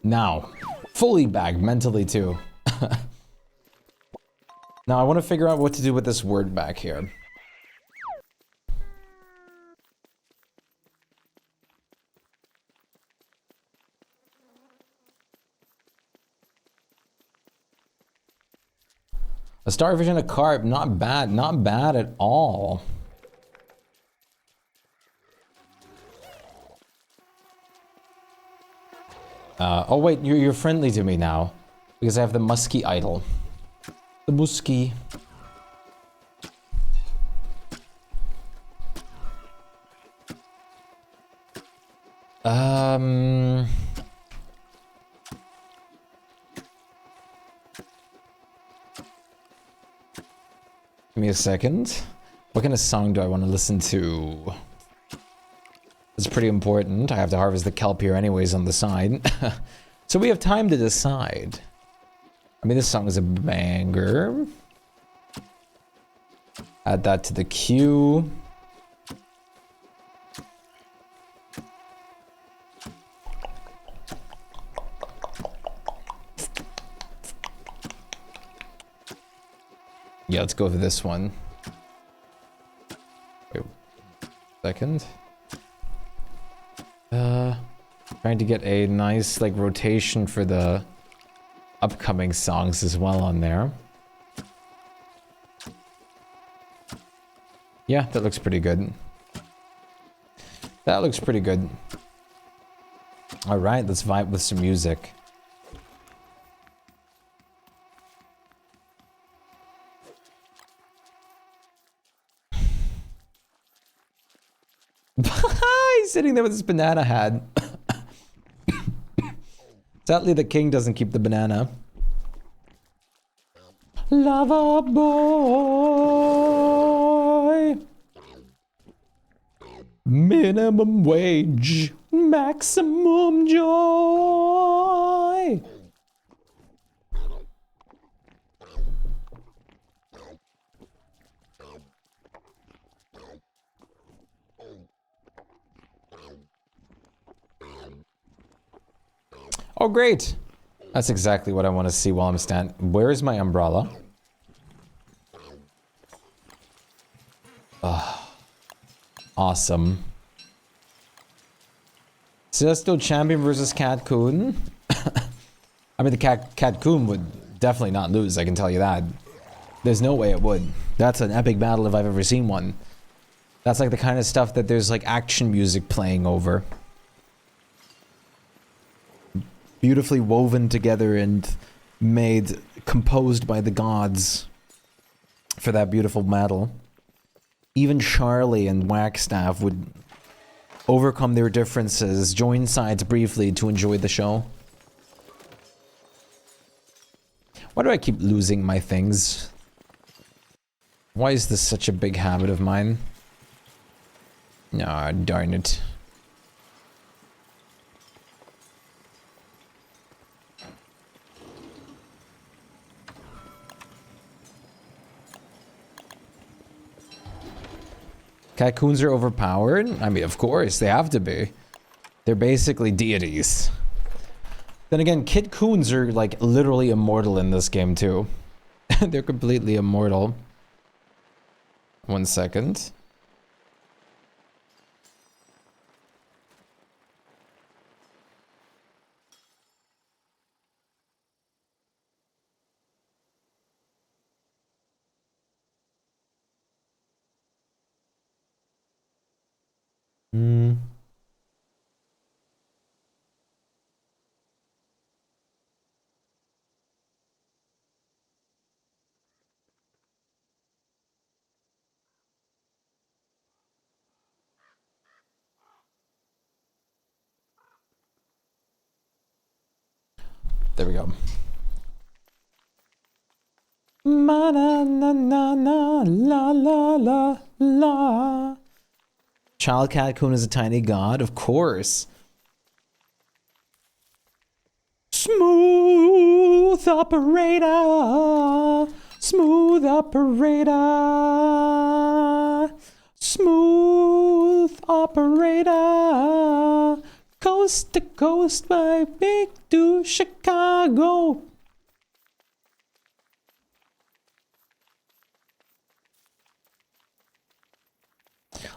Now, fully back mentally too. Now I want to figure out what to do with this word back here. A starfish and a carp, not bad at all. Oh wait, you're friendly to me now, because I have the musky idol. The musky. Give me a second. What kind of song do I want to listen to? It's pretty important. I have to harvest the kelp here anyways on the side. So we have time to decide. I mean, this song is a banger. Add that to the queue. Yeah, let's go for this one. Wait, second. Trying Trying to get a nice like rotation for the upcoming songs as well on there. Yeah, that looks pretty good. That looks pretty good. All right, let's vibe with some music. He's sitting there with his banana hat. Sadly, the king doesn't keep the banana. Lover boy. Minimum wage. Maximum joy. Oh, great. That's exactly what I want to see while I'm standing. Where is my umbrella? Awesome. Celestial Champion versus Cat Coon. I mean, the Cat Coon would definitely not lose, I can tell you that. There's no way it would. That's an epic battle if I've ever seen one. That's like the kind of stuff that there's like action music playing over. Beautifully woven together and made, composed by the gods for that beautiful battle. Even Charlie and Whackstaff would overcome their differences, join sides briefly to enjoy the show. Why do I keep losing my things? Why is this such a big habit of mine? Ah, darn it. Catcoons are overpowered? I mean, of course, they have to be. They're basically deities. Then again, Kitcoons are like literally immortal in this game too. They're completely immortal. 1 second. There we go. Ma na na na na la la la la. Child Catcoon is a tiny god, of course. Smooth operator, smooth operator, smooth operator. Coast to coast by big to Chicago.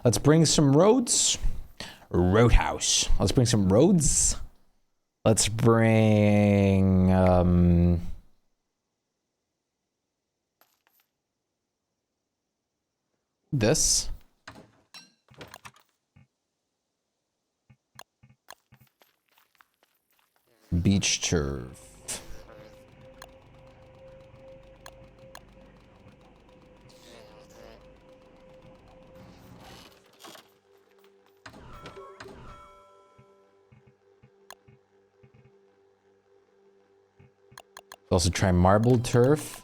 Let's bring some roads. Roadhouse. Let's bring some roads. Let's bring this. Beach turf. Also try marble turf.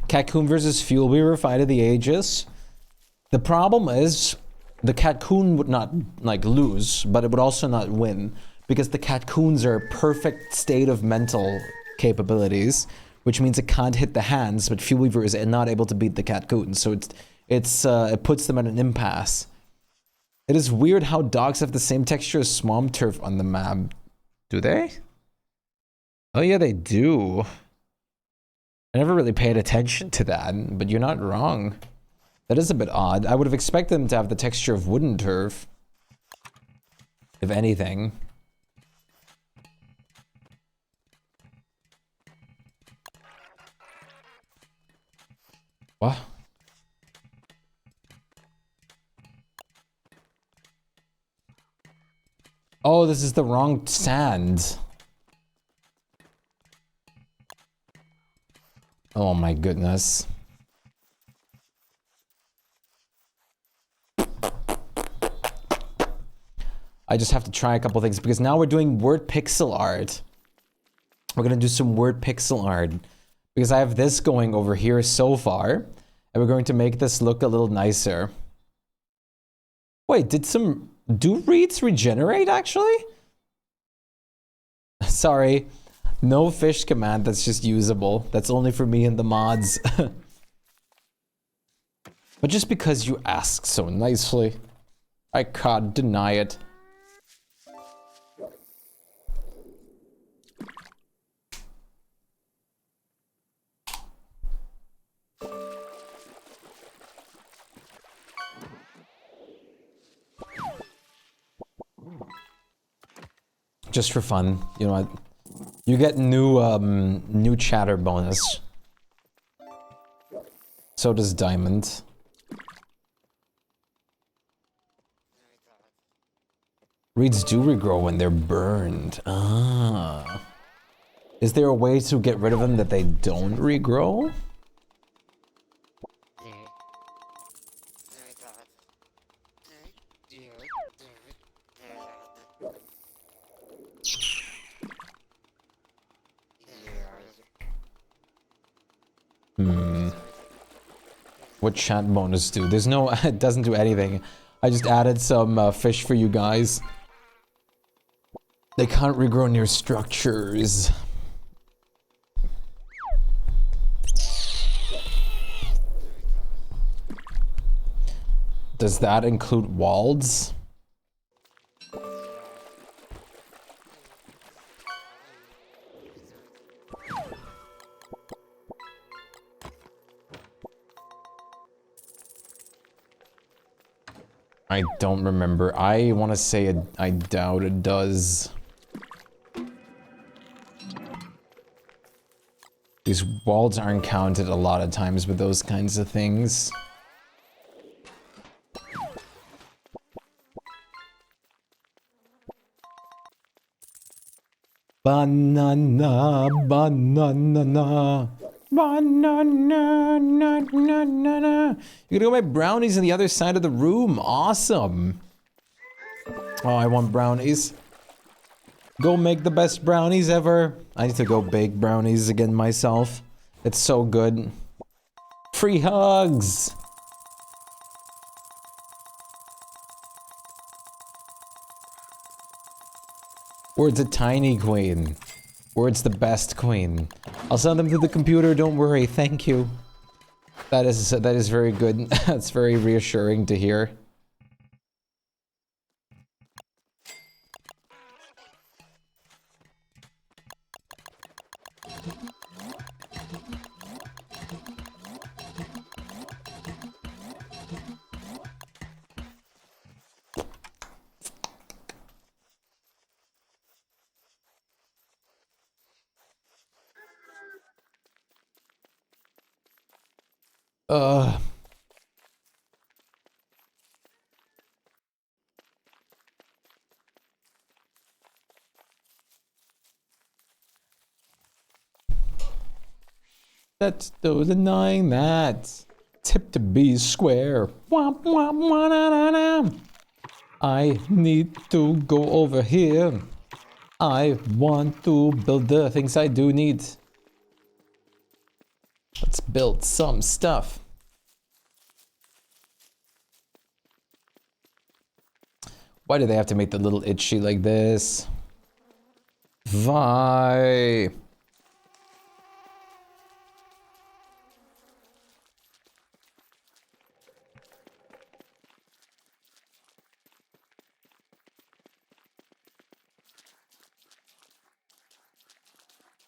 Catcoon versus Fuel Weaver, fight of the ages. The problem is the Catcoon would not like lose, but it would also not win because the Catcoons are a perfect state of mental capabilities, which means it can't hit the hands, but Fuel Weaver is not able to beat the Catcoons, so it puts them at an impasse. It is weird how dogs have the same texture as Swamp Turf on the map. Do they? Oh yeah, they do. I never really paid attention to that, but you're not wrong. That is a bit odd. I would have expected them to have the texture of wooden turf. If anything. What? Oh, this is the wrong sand. Oh my goodness. I just have to try a couple things because now we're doing word pixel art. We're gonna do some word pixel art because I have this going over here so far, and we're going to make this look a little nicer. Wait, do reeds regenerate actually? Sorry, no fish command that's just usable. That's only for me and the mods. But just because you ask so nicely, I can't deny it. Just for fun, you know what? You get new chatter bonus. So does Diamond. Reeds do regrow when they're burned. Ah. Is there a way to get rid of them that they don't regrow? What chat bonus do? There's no, it doesn't do anything. I just added some fish for you guys. They can't regrow near structures. Does that include walls? I don't remember. I want to say I doubt it does. These walls aren't counted a lot of times with those kinds of things. Banana, banana, banana, na, na, na, na. You gotta go buy brownies on the other side of the room. Awesome. Oh, I want brownies. Go make the best brownies ever. I need to go bake brownies again myself. It's so good. Free hugs. Word's a tiny queen. Word's the best queen. I'll send them to the computer, don't worry, thank you. That is very good. That's very reassuring to hear. That's no denying that. Tip to be square. Womp, womp, wah, na, na, na. I need to go over here. I want to build the things I do need. Let's build some stuff. Why do they have to make the little itchy like this? Why?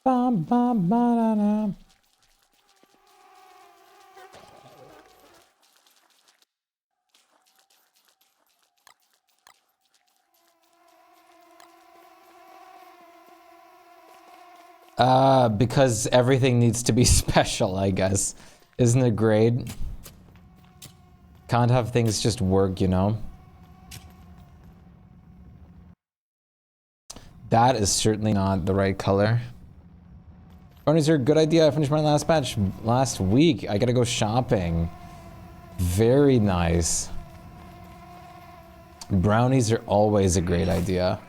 Bum, bum, ba-da-da. Because everything needs to be special, I guess. Isn't it great? Can't have things just work, you know? That is certainly not the right color. Brownies are a good idea. I finished my last batch last week. I gotta go shopping. Very nice. Brownies are always a great idea.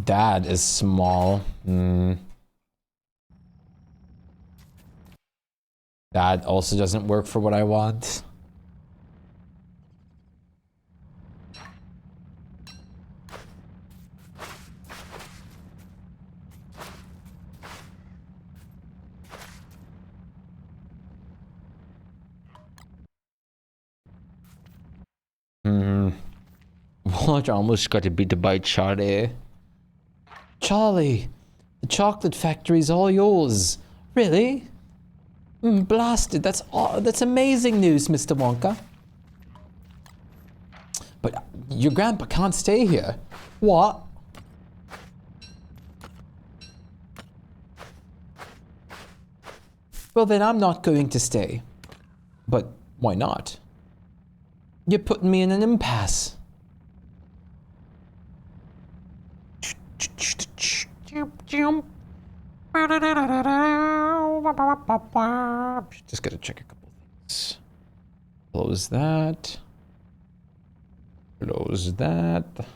Dad is small. That also doesn't work for what I want. What? Almost got to beat by Charlie. Charlie, the chocolate factory's all yours. Really? Blasted. That's amazing news, Mr. Wonka. But your grandpa can't stay here. What? Well, then I'm not going to stay. But why not? You're putting me in an impasse. Just gotta check a couple things. Close that. Close that.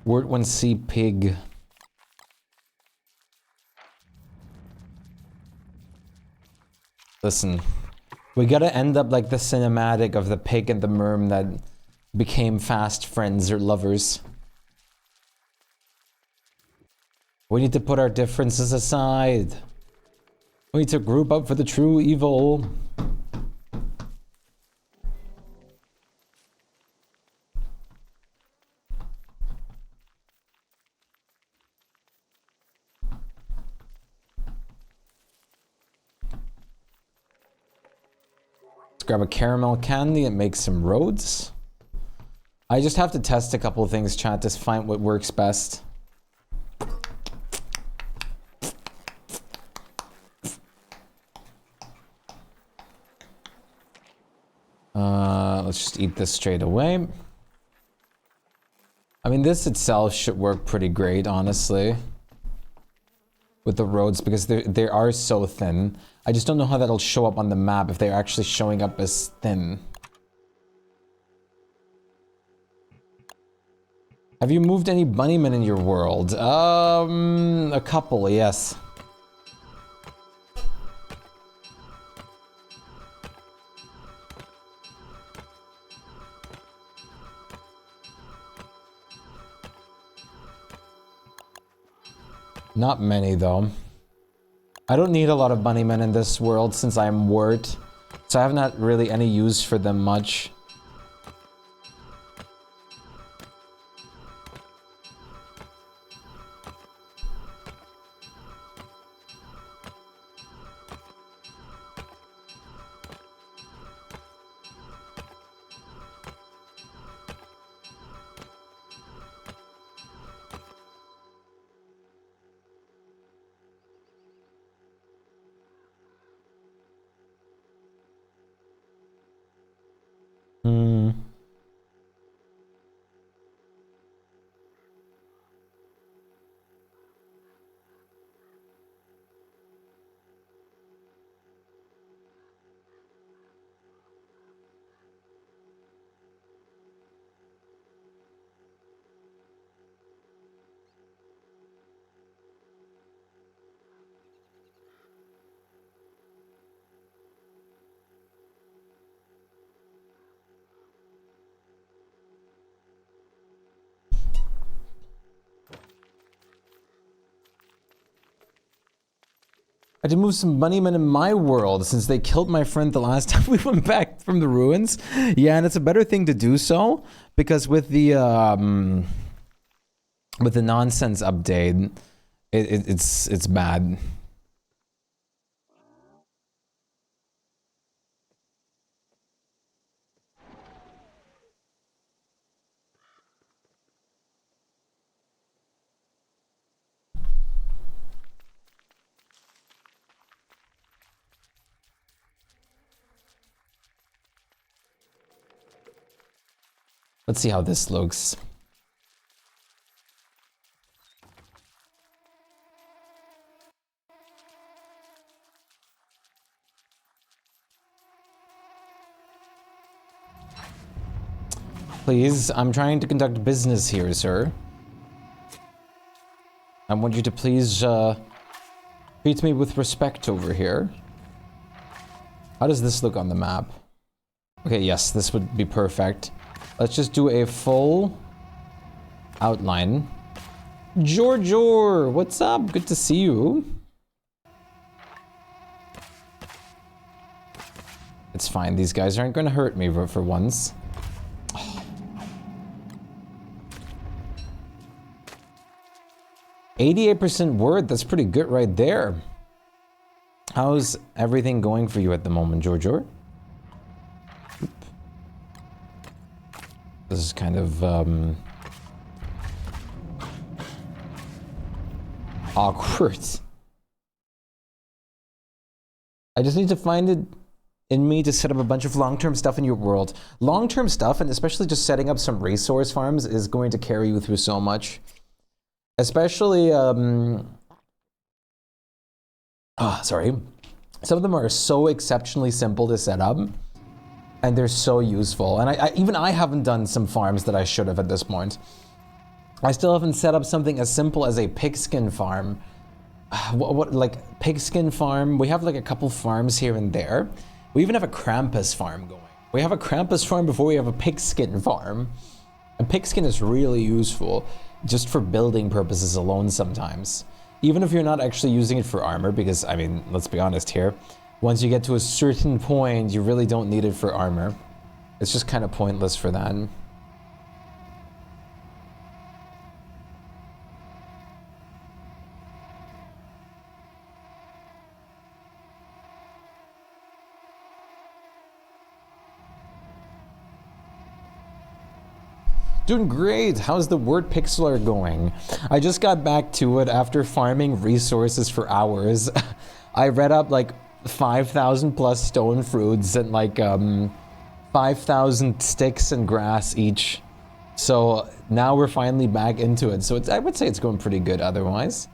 Word 1C pig. Listen, we gotta end up like the cinematic of the pig and the merm that became fast friends or lovers. We need to put our differences aside. We need to group up for the true evil. Let's grab a caramel candy and make some roads. I just have to test a couple of things, chat, to find what works best. Let's just eat this straight away. I mean, this itself should work pretty great, honestly. With the roads, because they are so thin. I just don't know how that'll show up on the map if they're actually showing up as thin. Have you moved any bunnymen in your world? A couple, yes. Not many, though. I don't need a lot of bunnymen in this world since I'm Wirt, so I have not really any use for them much. I had to move some bunnymen in my world since they killed my friend the last time we went back from the ruins. Yeah, and it's a better thing to do so because with the nonsense update, it's bad. Let's see how this looks. Please, I'm trying to conduct business here, sir. I want you to please treat me with respect over here. How does this look on the map? Okay, yes, this would be perfect. Let's just do a full outline. Giorgio, what's up? Good to see you. It's fine. These guys aren't going to hurt me for once. 88% word. That's pretty good right there. How's everything going for you at the moment, Giorgio? This is kind of awkward. I just need to find it in me to set up a bunch of long-term stuff in your world. Long-term stuff, and especially just setting up some resource farms, is going to carry you through so much. Especially, sorry. Some of them are so exceptionally simple to set up, and they're so useful. And even I haven't done some farms that I should have at this point. I still haven't set up something as simple as a pigskin farm. Like pigskin farm? We have like a couple farms here and there. We even have a Krampus farm going. We have a Krampus farm before we have a pigskin farm. And pigskin is really useful just for building purposes alone sometimes. Even if you're not actually using it for armor, because, I mean, let's be honest here. Once you get to a certain point, you really don't need it for armor. It's just kind of pointless for that. Doing great. How's the word pixeler going? I just got back to it after farming resources for hours. I read up like 5,000 plus stone fruits and like 5,000 sticks and grass each. So now we're finally back into it. So I would say it's going pretty good otherwise.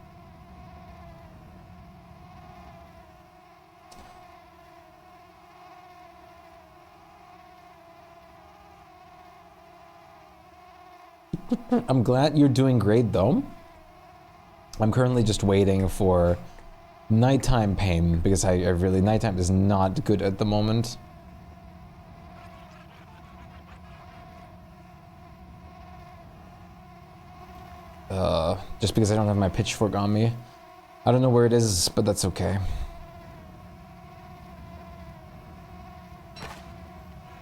I'm glad you're doing great though. I'm currently just waiting for nighttime pain because I really, nighttime is not good at the moment. Just because I don't have my pitchfork on me. I don't know where it is, but that's okay.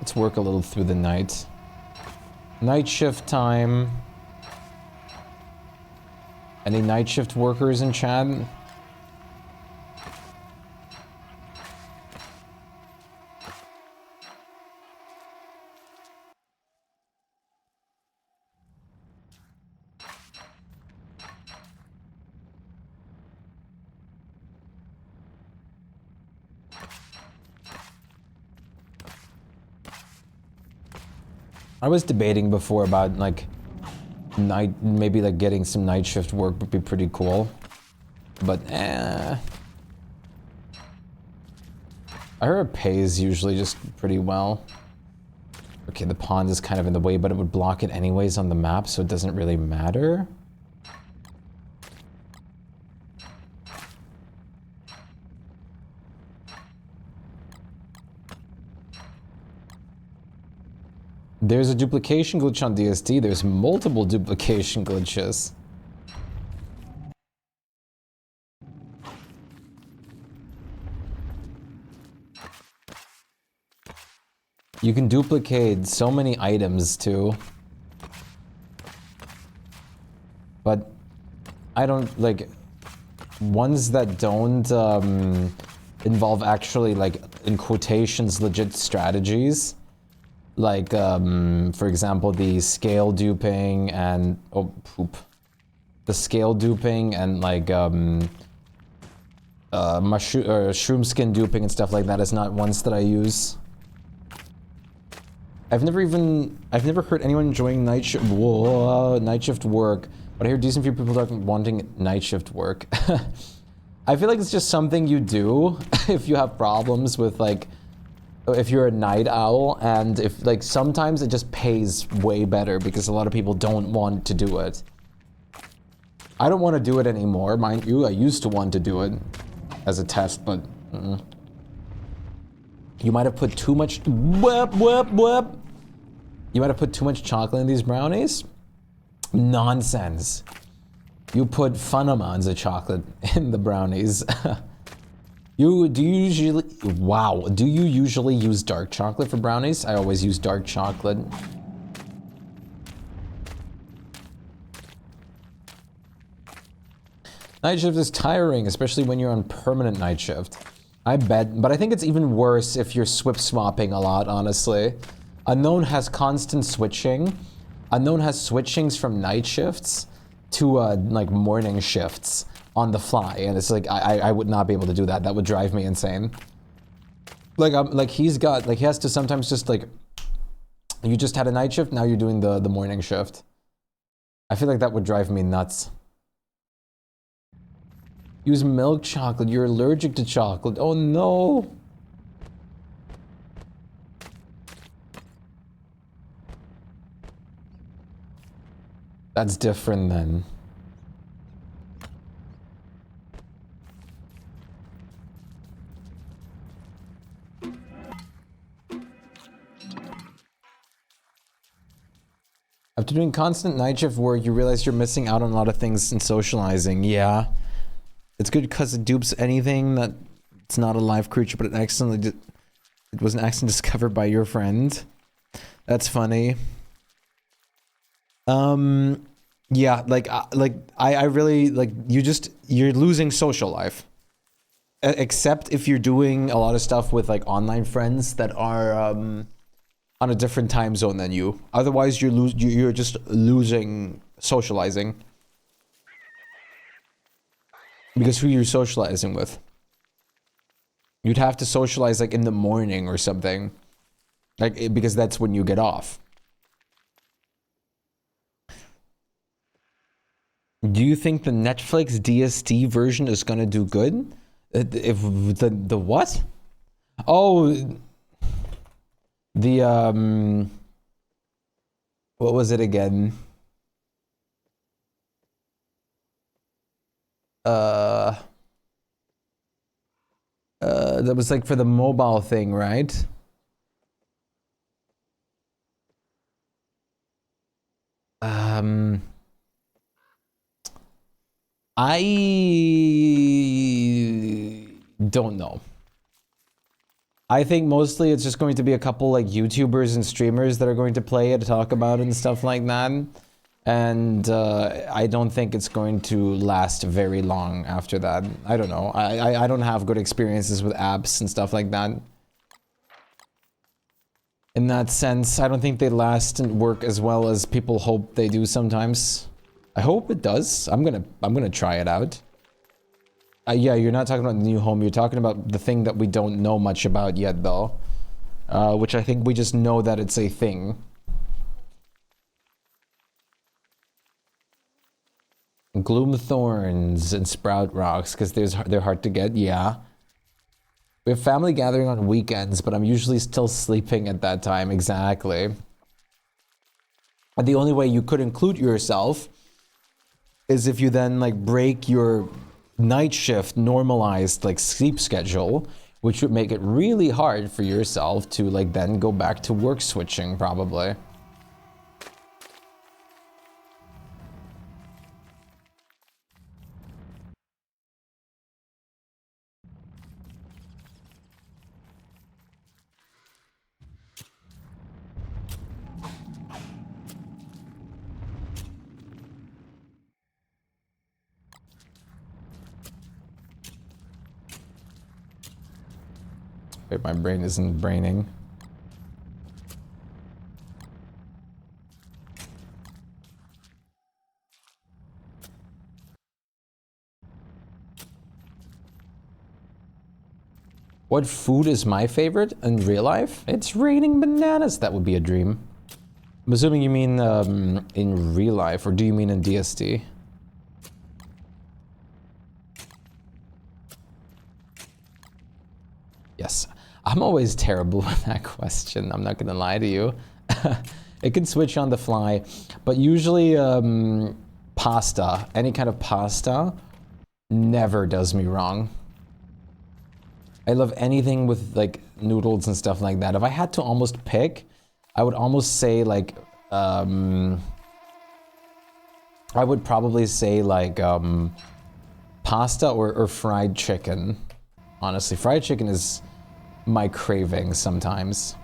Let's work a little through the night. Night shift time. Any night shift workers in chat? I was debating before about like maybe like getting some night shift work would be pretty cool, but I heard it pays usually just pretty well. Okay, the pond is kind of in the way, but it would block it anyways on the map, so it doesn't really matter. There's a duplication glitch on DSD. There's multiple duplication glitches. You can duplicate so many items too. But I don't like ones that don't involve actually, like, in quotations, legit strategies. Like, for example, the scale duping and the scale duping and like shroom skin duping and stuff like that is not ones that I use. I've never heard anyone enjoying night shift work, but I hear decent few people talking wanting night shift work. I feel like it's just something you do if you have problems with, like, if you're a night owl, and if, like, sometimes it just pays way better because a lot of people don't want to do it. I don't want to do it anymore, mind you. I used to want to do it as a test, but you might have put too much You might have put too much chocolate in these brownies? Nonsense. You put fun amounts of chocolate in the brownies. Do you usually use dark chocolate for brownies? I always use dark chocolate. Night shift is tiring, especially when you're on permanent night shift. I bet, but I think it's even worse if you're swip swapping a lot, honestly. Unknown has constant switching. Unknown has switchings from night shifts to like morning shifts on the fly, and it's like I would not be able to do that. That would drive me insane. Like he has to sometimes just, like, you just had a night shift, now you're doing the morning shift. I feel like that would drive me nuts. Use milk chocolate. You're allergic to chocolate. Oh no. That's different then. After doing constant night shift work, you realize you're missing out on a lot of things in socializing. Yeah. It's good because it dupes anything that it's not a live creature, but it was an accident discovered by your friend. That's funny. Yeah, I really, like, you're losing social life. Except if you're doing a lot of stuff with, like, online friends that are on a different time zone than you. Otherwise, you're just losing socializing. Because who you're socializing with? You'd have to socialize, like, in the morning or something. Like, because that's when you get off. Do you think the Netflix DSD version is gonna do good? If the what? Oh, the what was it again? That was like for the mobile thing, right? I don't know. I think mostly it's just going to be a couple, like, YouTubers and streamers that are going to play it, talk about it and stuff like that. And I don't think it's going to last very long after that. I don't know. I don't have good experiences with apps and stuff like that. In that sense, I don't think they last and work as well as people hope they do sometimes. I hope it does. I'm gonna try it out. Yeah, you're not talking about the new home. You're talking about the thing that we don't know much about yet, though. Which I think we just know that it's a thing. Gloom thorns and sprout rocks, because they're hard to get. Yeah. We have family gathering on weekends, but I'm usually still sleeping at that time. Exactly. And the only way you could include yourself is if you then, like, break your night shift normalized, like, sleep schedule, which would make it really hard for yourself to, like, then go back to work switching, probably. Wait, my brain isn't braining. What food is my favorite in real life? It's raining bananas. That would be a dream. I'm assuming you mean in real life, or do you mean in DST? Yes. I'm always terrible with that question. I'm not gonna lie to you. It can switch on the fly, but usually pasta, any kind of pasta, never does me wrong. I love anything with like noodles and stuff like that. If I had to almost pick, I would almost say like, I would probably say like pasta or fried chicken. Honestly, fried chicken is my craving sometimes.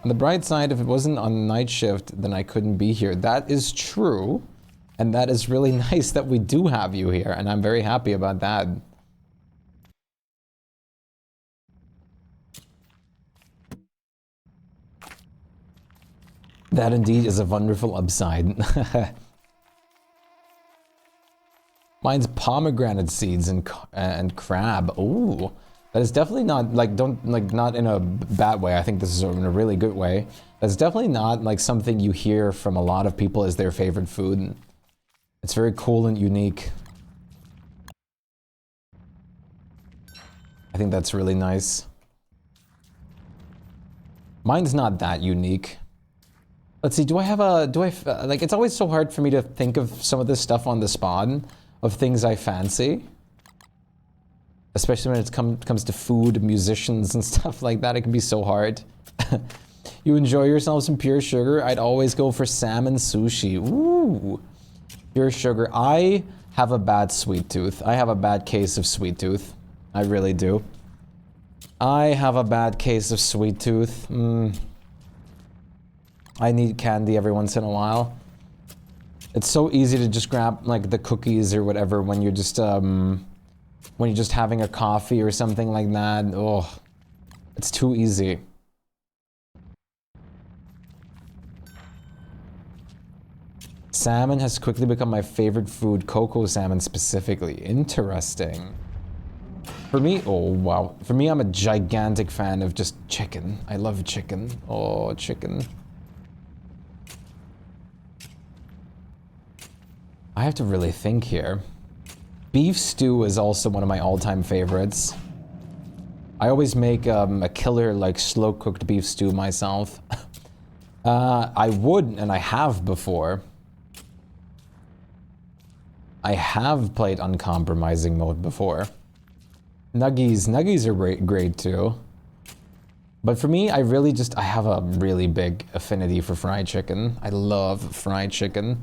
On the bright side, if it wasn't on night shift, then I couldn't be here. That is true. And that is really nice that we do have you here, and I'm very happy about that. That indeed is a wonderful upside. Mine's pomegranate seeds and crab. Ooh, that is definitely not like not in a bad way. I think this is in a really good way. That's definitely not like something you hear from a lot of people as their favorite food. It's very cool and unique. I think that's really nice. Mine's not that unique. Let's see, like, it's always so hard for me to think of some of this stuff on the spot, of things I fancy. Especially when it comes to food, musicians, and stuff like that, it can be so hard. You enjoy yourself some pure sugar? I'd always go for salmon sushi. Ooh. Pure sugar. I have a bad sweet tooth. I have a bad case of sweet tooth. I really do. I have a bad case of sweet tooth. I need candy every once in a while. It's so easy to just grab like the cookies or whatever when you're just having a coffee or something like that. Oh, it's too easy. Salmon has quickly become my favorite food, cocoa salmon specifically. Interesting. For me, oh wow. For me, I'm a gigantic fan of just chicken. I love chicken. Oh, chicken. I have to really think here. Beef stew is also one of my all-time favorites. I always make a killer, like, slow-cooked beef stew myself. I would, and I have before. I have played uncompromising mode before. Nuggies are great too. But for me, I have a really big affinity for fried chicken. I love fried chicken.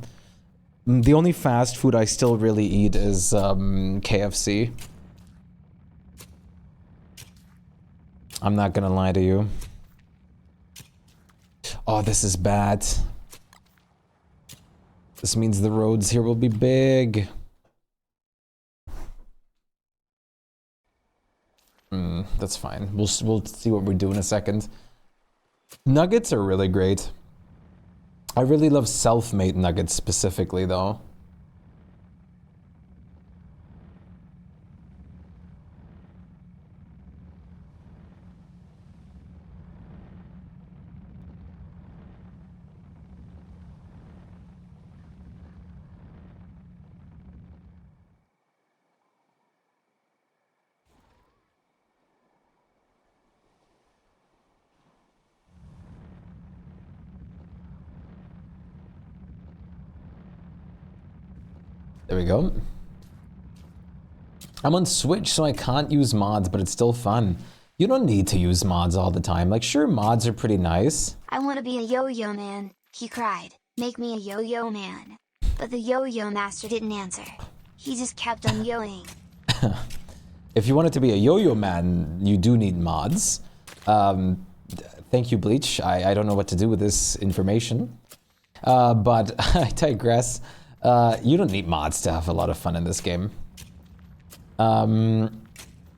The only fast food I still really eat is KFC. I'm not gonna lie to you. Oh, this is bad. This means the roads here will be big. That's fine. We'll see what we do in a second. Nuggets are really great. I really love self-made nuggets specifically, though. There we go. I'm on Switch, so I can't use mods, but it's still fun. You don't need to use mods all the time. Like, sure, mods are pretty nice. I want to be a yo-yo man, he cried. Make me a yo-yo man. But the yo-yo master didn't answer. He just kept on yoing. If you wanted to be a yo-yo man, you do need mods. Thank you, Bleach. I don't know what to do with this information. But I digress. You don't need mods to have a lot of fun in this game.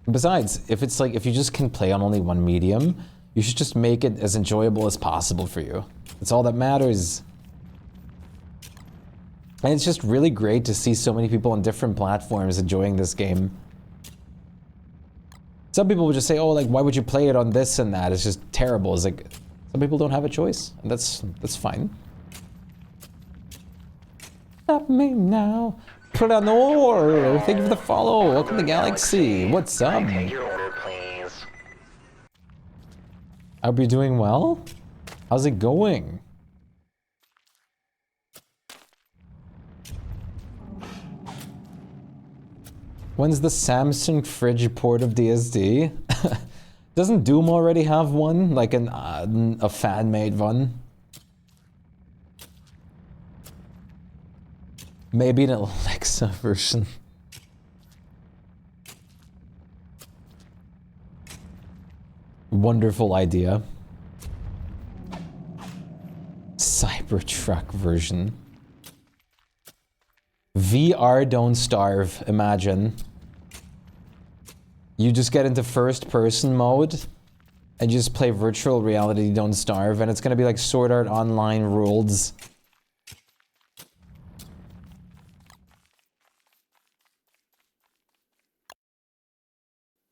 Besides, if it's like, if you just can play on only one medium, you should just make it as enjoyable as possible for you. That's all that matters. And it's just really great to see so many people on different platforms enjoying this game. Some people would just say, oh, like, why would you play it on this and that? It's just terrible. It's like, some people don't have a choice, and that's fine. Stop me now. Planor, thank you for the follow. Welcome to Galaxy. What's up? Take your order, please. I hope you're doing well. How's it going? When's the Samsung fridge port of DSD? Doesn't Doom already have one? Like a fan-made one? Maybe an Alexa version. Wonderful idea. Cybertruck version. VR Don't Starve, imagine. You just get into first person mode and you just play virtual reality Don't Starve, and it's gonna be like Sword Art Online rules.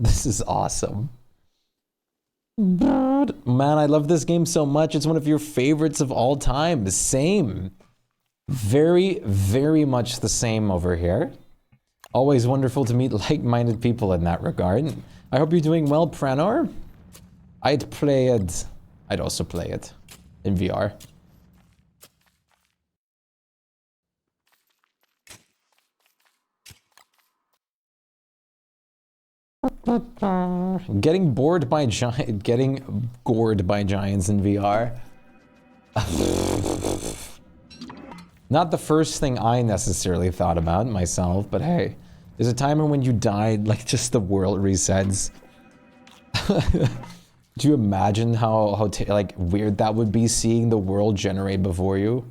This is awesome. Man, I love this game so much. It's one of your favorites of all time. Same. Very, very much the same over here. Always wonderful to meet like-minded people in that regard. I hope you're doing well, Pranor. I'd also play it in VR. Getting gored by giants in VR. Not the first thing I necessarily thought about myself, but hey, there's a timer when you died, like just the world resets. Do you imagine how like weird that would be, seeing the world generate before you?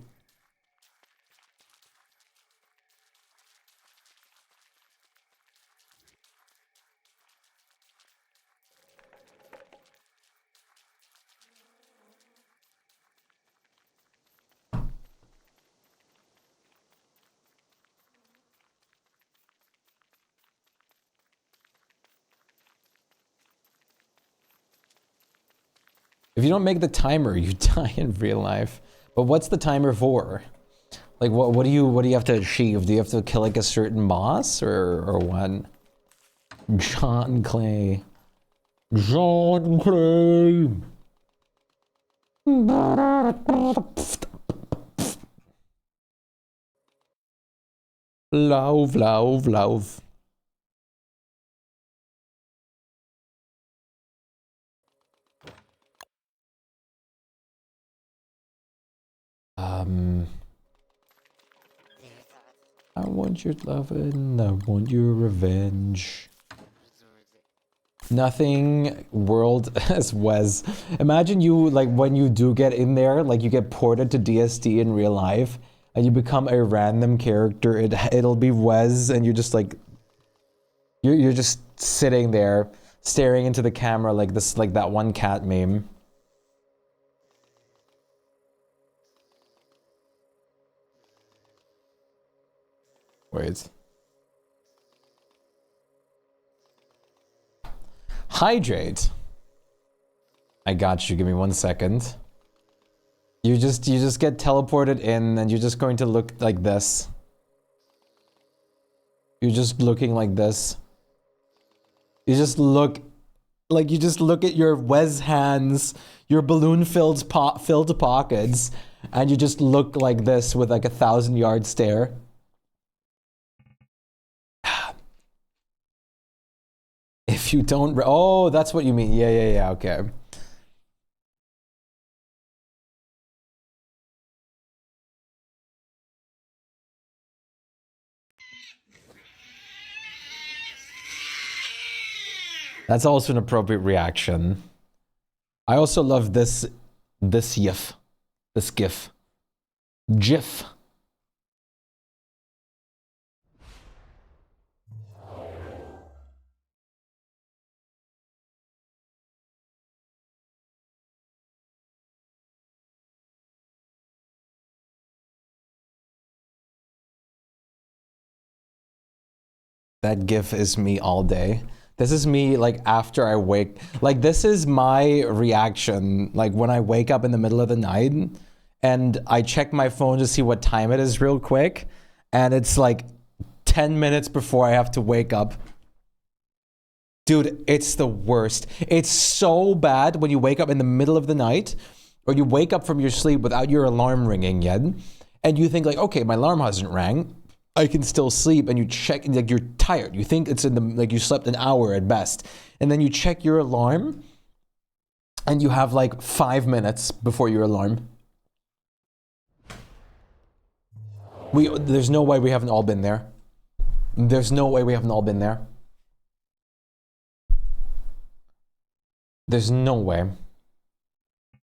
If you don't make the timer, you die in real life. But what's the timer for? Like, what do you have to achieve? Do you have to kill like a certain boss or what? John Clay. John Clay. Love, love, love. I want your lovin', I want your revenge. Nothing world as Wes. Imagine you, like, when you do get in there, like you get ported to DSD in real life, and you become a random character. It'll be Wes, and you're just like, you're just sitting there, staring into the camera like this, like that one cat meme. Wait. Hydrate. I got you. Give me 1 second. You just get teleported in, and you're just going to look like this. You're just looking like this. You just look at your Wes hands, your balloon-filled pockets, and you just look like this with like a 1,000-yard stare. If you don't, oh, that's what you mean. Yeah, okay. That's also an appropriate reaction. I also love this GIF. GIF. That gif is me all day. This is me like after I wake, like this is my reaction. Like when I wake up in the middle of the night and I check my phone to see what time it is real quick. And it's like 10 minutes before I have to wake up. Dude, it's the worst. It's so bad when you wake up in the middle of the night or you wake up from your sleep without your alarm ringing yet. And you think like, okay, my alarm hasn't rang. I can still sleep, and you check, like you're tired. You think it's in the, like you slept an hour at best. And then you check your alarm and you have like 5 minutes before your alarm. There's no way we haven't all been there. There's no way we haven't all been there. There's no way.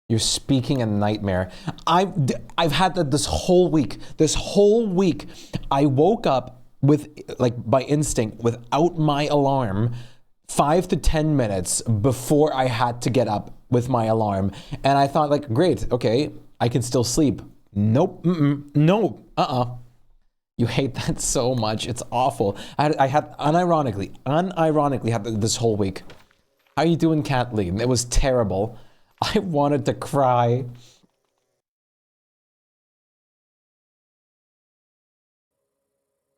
You're speaking a nightmare. I've had that this whole week. This whole week, I woke up with, like by instinct, without my alarm, 5 to 10 minutes before I had to get up with my alarm. And I thought like, great, okay, I can still sleep. Nope, no, You hate that so much. It's awful. I had unironically had this whole week. How you doing, Kathleen? It was terrible. I wanted to cry.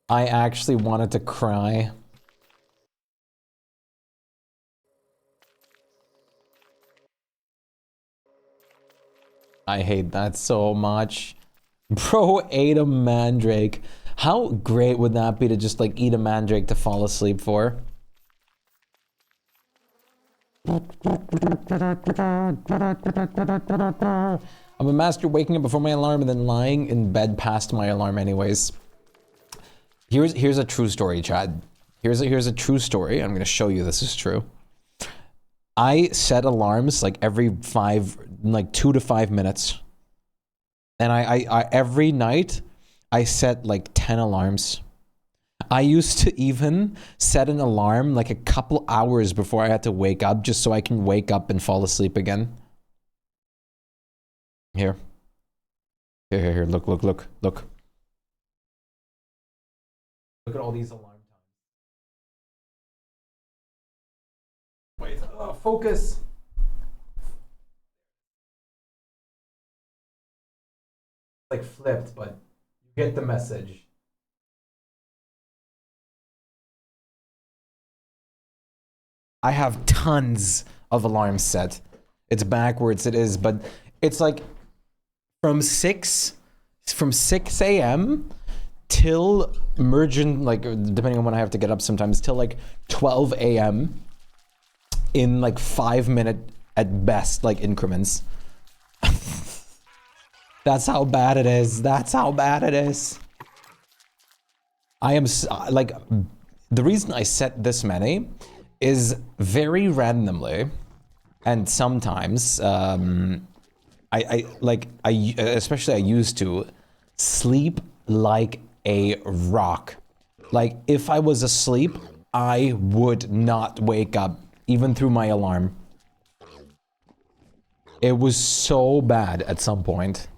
I actually wanted to cry. I hate that so much. Bro ate a mandrake. How great would that be to just like eat a mandrake to fall asleep for? I'm a master waking up before my alarm and then lying in bed past my alarm anyways. Here's a true story, Chad. Here's a true story. I'm gonna show you this is true. I set alarms like every 2 to 5 minutes. And I every night I set like 10 alarms. I used to even set an alarm like a couple hours before I had to wake up just so I can wake up and fall asleep again. Here. Here, look. Look at all these alarm times. Wait, focus. Like flipped, but you get the message. I have tons of alarms set. It's backwards, it is, but it's like from 6 a.m. till emergent, like depending on when I have to get up sometimes, till like 12 a.m. in like 5 minute at best, like increments. That's how bad it is. That's how bad it is. I am like, the reason I set this many is very randomly, and sometimes especially I used to sleep like a rock. Like if I was asleep, I would not wake up even through my alarm. It was so bad at some point.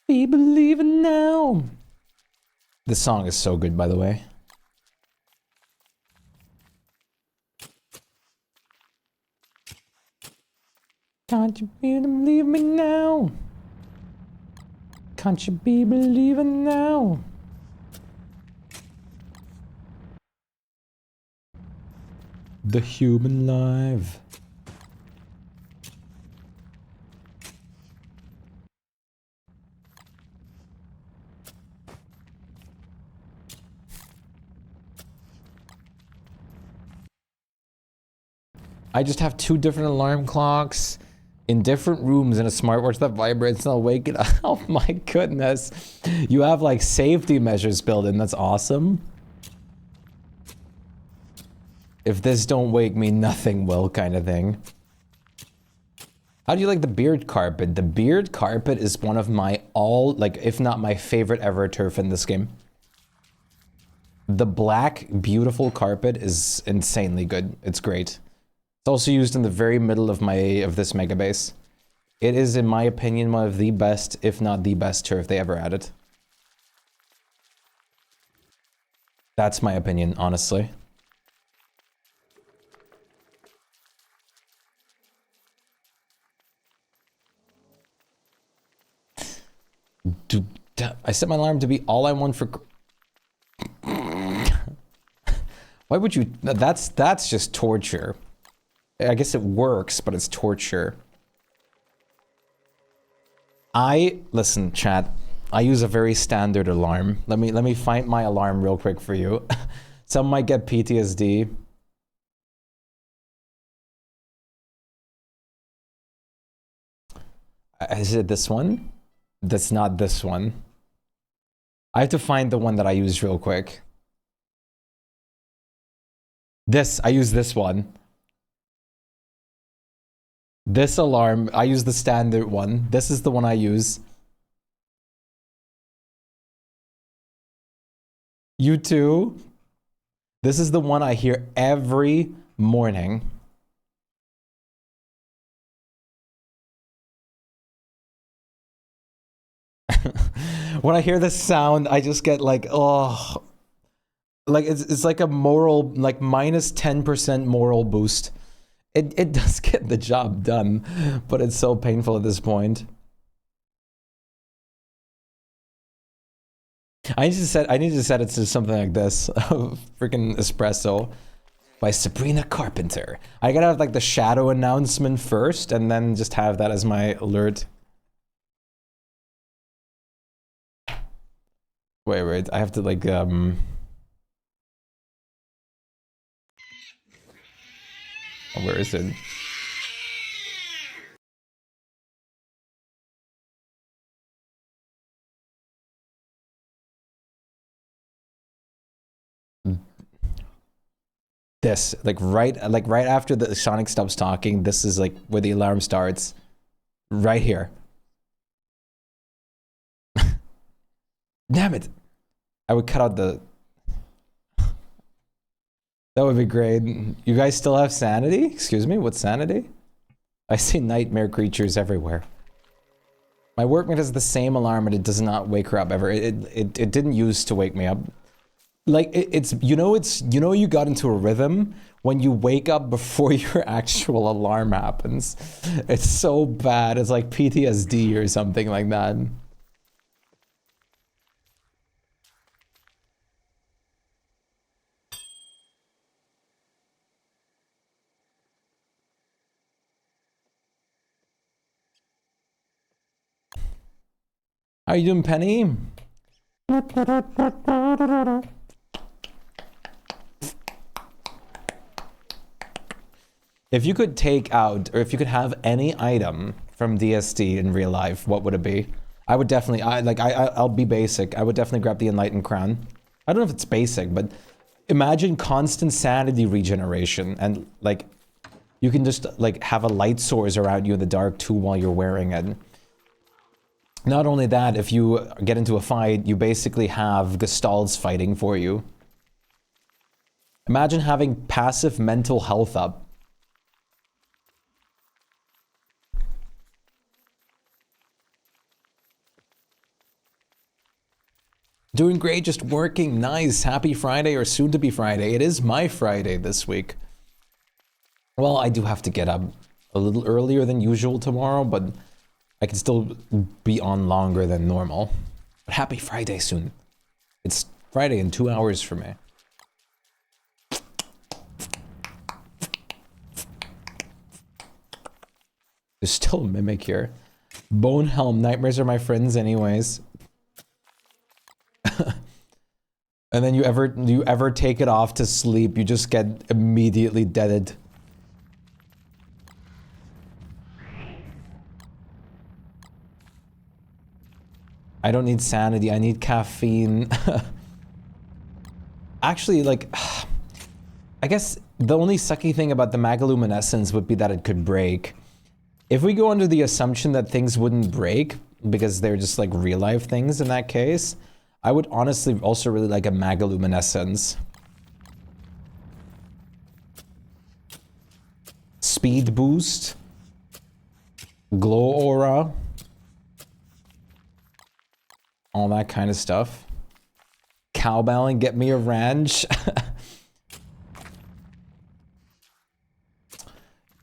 Be believing now. This song is so good, by the way. Can't you be believe me now? Can't you be believing now? The human life. I just have 2 different alarm clocks in different rooms and a smartwatch that vibrates and I'll wake it up. Oh my goodness. You have like safety measures built in. That's awesome. If this don't wake me, nothing will, kind of thing. How do you like the beard carpet? The beard carpet is one of my if not my favorite ever turf in this game. The black, beautiful carpet is insanely good. It's great. It's also used in the very middle of this Megabase. It is, in my opinion, one of the best, if not the best turf they ever added. That's my opinion, honestly. I set my alarm to be all I want for... Why would you... That's just torture. I guess it works, but it's torture. Listen, chat. I use a very standard alarm. Let me find my alarm real quick for you. Some might get PTSD. Is it this one? That's not this one. I have to find the one that I use real quick. I use this one. This alarm, I use the standard one. This is the one I use. You too? This is the one I hear every morning. When I hear this sound, I just get like, oh, like it's like a moral, like minus 10% moral boost. It does get the job done, but it's so painful at this point. I need to set it to something like this. Freaking Espresso by Sabrina Carpenter. I gotta have like the shadow announcement first and then just have that as my alert. Wait, I have to like where is it? This, like right after the Sonic stops talking, this is like where the alarm starts. Right here. Damn it. I would cut out the... That would be great. You guys still have sanity? Excuse me, what's sanity? I see nightmare creatures everywhere. My workmate has the same alarm and it does not wake her up ever. It didn't use to wake me up. Like, it's you know you got into a rhythm when you wake up before your actual alarm happens. It's so bad. It's like PTSD or something like that. How you doing, Penny? If you could take out, or if you could have any item from DSD in real life, what would it be? I would definitely, I'll be basic. I would definitely grab the Enlightened Crown. I don't know if it's basic, but imagine constant sanity regeneration and like, you can just like have a light source around you in the dark too while you're wearing it. Not only that, if you get into a fight, you basically have Gestalts fighting for you. Imagine having passive mental health up. Doing great, just working. Nice. Happy Friday, or soon to be Friday. It is my Friday this week. Well, I do have to get up a little earlier than usual tomorrow, but I can still be on longer than normal. But happy Friday soon. It's Friday in 2 hours for me. There's still a mimic here. Bonehelm, nightmares are my friends anyways. And then you ever take it off to sleep, you just get immediately deaded. I don't need sanity, I need caffeine. Actually, like, I guess the only sucky thing about the Magaluminescence would be that it could break. If we go under the assumption that things wouldn't break, because they're just like real life things in that case, I would honestly also really like a Magaluminescence. speed boost, glow aura, all that kind of stuff. Cowbelling, get me a ranch.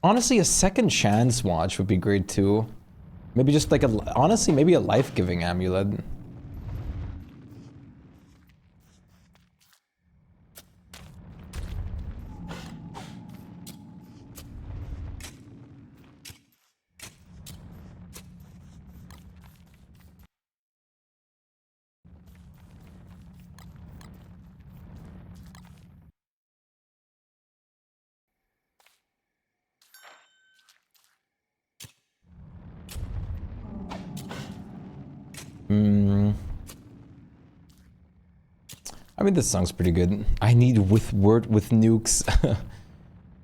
Honestly, a second chance watch would be great too. Maybe just like honestly, maybe a life-giving amulet. I mean, this song's pretty good. I need word with nukes.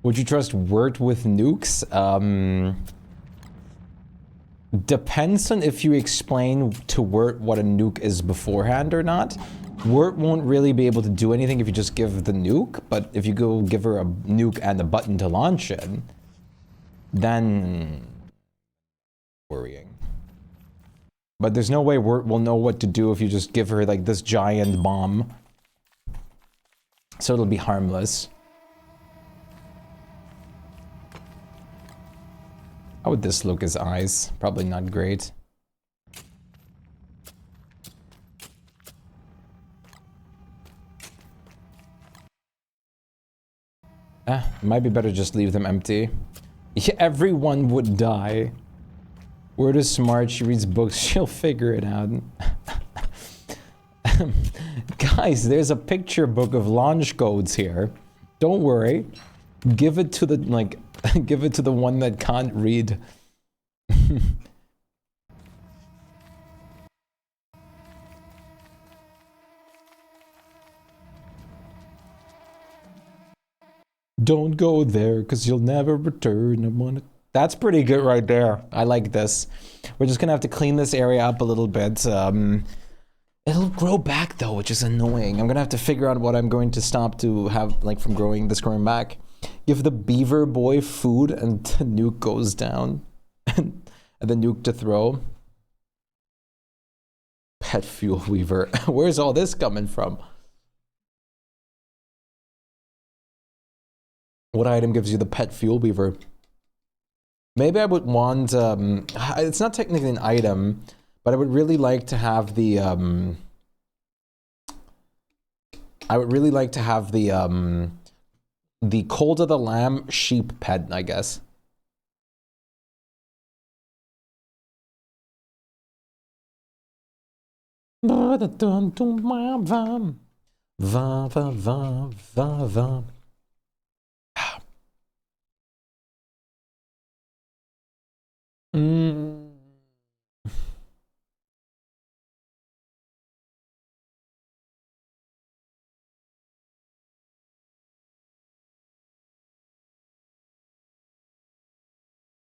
Would you trust word with nukes? Depends on if you explain to Wirt what a nuke is beforehand or not. Wirt won't really be able to do anything if you just give the nuke, but if you go give her a nuke and a button to launch it, then worrying. But there's no way Wirt will know what to do if you just give her like this giant bomb. So it'll be harmless. How would this look as eyes? Probably not great. It might be better just leave them empty. Yeah, everyone would die. Word is smart, she reads books, she'll figure it out. Guys, there's a picture book of launch codes here. Don't worry. Give it to the, like, give it to the one that can't read. Don't go there, because you'll never return. That's pretty good right there. I like this. We're just gonna have to clean this area up a little bit. It'll grow back though, which is annoying. I'm gonna have to figure out what I'm going to stop to have, like, from growing back. Give the beaver boy food and the nuke goes down. And the nuke to throw. Pet fuel weaver. Where's all this coming from? What item gives you the pet fuel weaver? Maybe I would want, it's not technically an item, but I would really like to have the, the Cold of the Lamb sheep pet, I guess.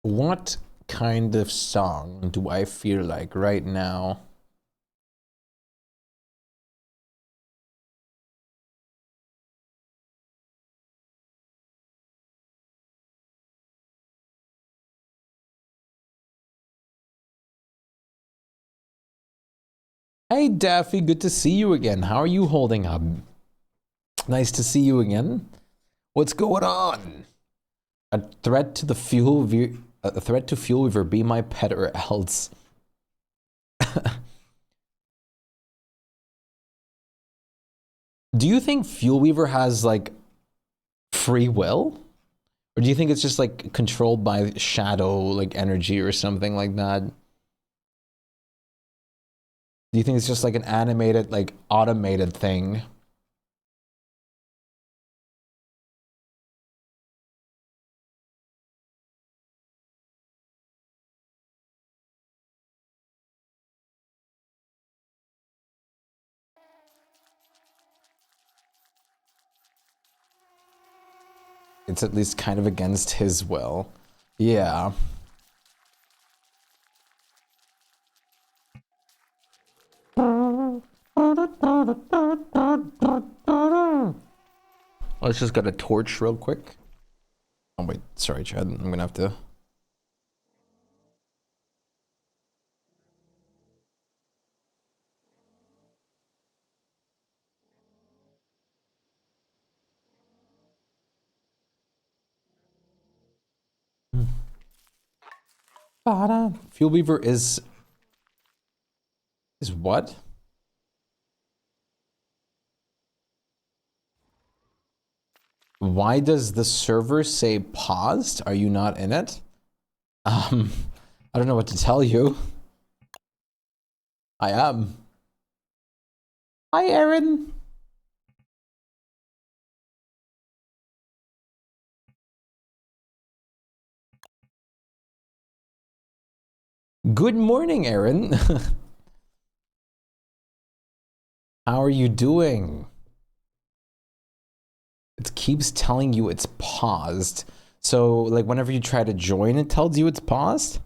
What kind of song do I feel like right now? Hey Daffy, good to see you again. How are you holding up? Nice to see you again. What's going on? A threat to fuel weaver, be my pet or else. Do you think fuel weaver has like free will? Or do you think it's just like controlled by shadow, like energy or something like that? Do you think it's just like an animated, like automated thing? It's at least kind of against his will. Yeah. Let's just get a torch real quick. Oh wait, sorry, Chad. I'm gonna have to. Fuel Weaver is what? Why does the server say paused? Are you not in it? I don't know what to tell you. I am. Hi, Aaron. Good morning, Aaron. How are you doing? It keeps telling you it's paused. So, like, whenever you try to join, it tells you it's paused?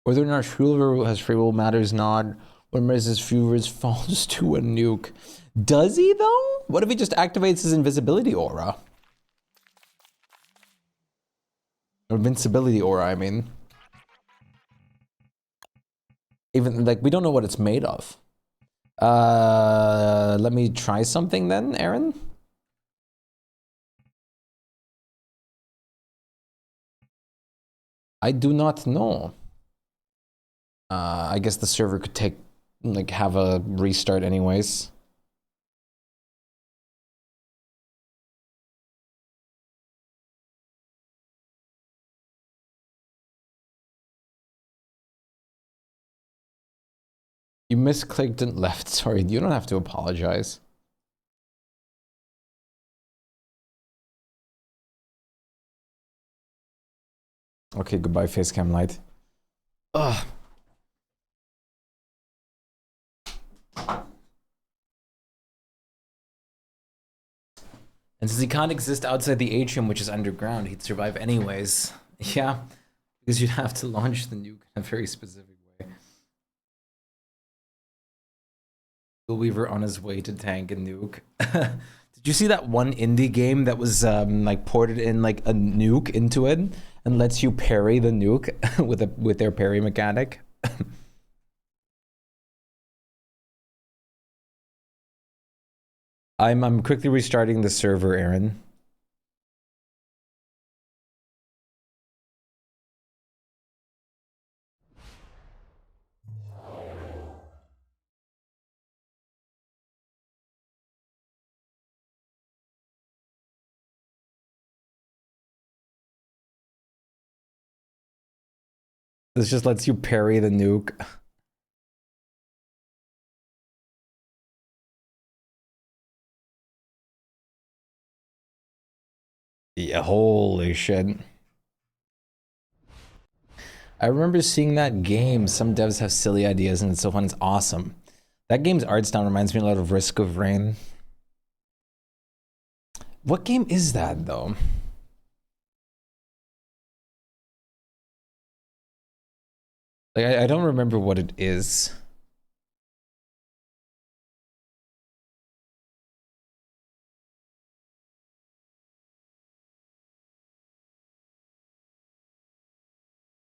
Whether or not Shpyke has free will matters not. When Mrs. Fuvers falls to a nuke. Does he, though? What if he just activates his invisibility aura? Invincibility aura, I mean. Even, like, we don't know what it's made of. Let me try something then, Aaron. I do not know. I guess the server could take, like, have a restart anyways. You misclicked and left. Sorry, you don't have to apologize. Okay, goodbye, Facecam Light. Ugh. And since he can't exist outside the atrium, which is underground, he'd survive anyways. Yeah, because you'd have to launch the nuke in a very specific way. Will Weaver on his way to tank a nuke. Did you see that one indie game that was like ported in like a nuke into it and lets you parry the nuke with their parry mechanic? I'm quickly restarting the server, Aaron. This just lets you parry the nuke. Yeah, holy shit. I remember seeing that game. Some devs have silly ideas and it's so fun. It's awesome. That game's art style reminds me a lot of Risk of Rain. What game is that, though? Like, I don't remember what it is.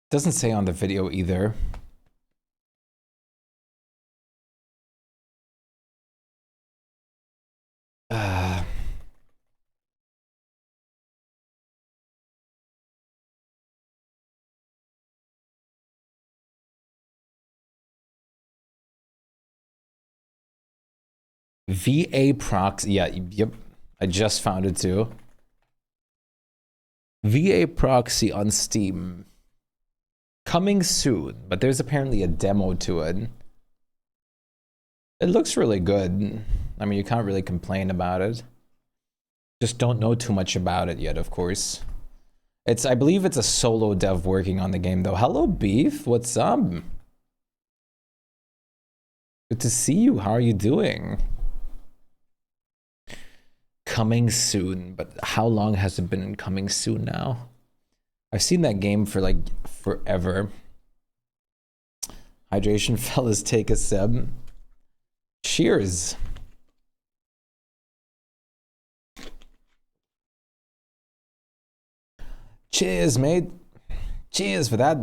Doesn't say on the video either. VA proxy. Yeah, yep. I just found it too. VA proxy on Steam. Coming soon, but there's apparently a demo to it. It looks really good. I mean, you can't really complain about it. Just don't know too much about it yet, of course. I believe it's a solo dev working on the game, though. Hello, Beef. What's up? Good to see you. How are you doing? Coming soon, but how long has it been in coming soon now? I've seen that game for like forever. Hydration fellas, take a sip. Cheers. Cheers, mate. Cheers for that.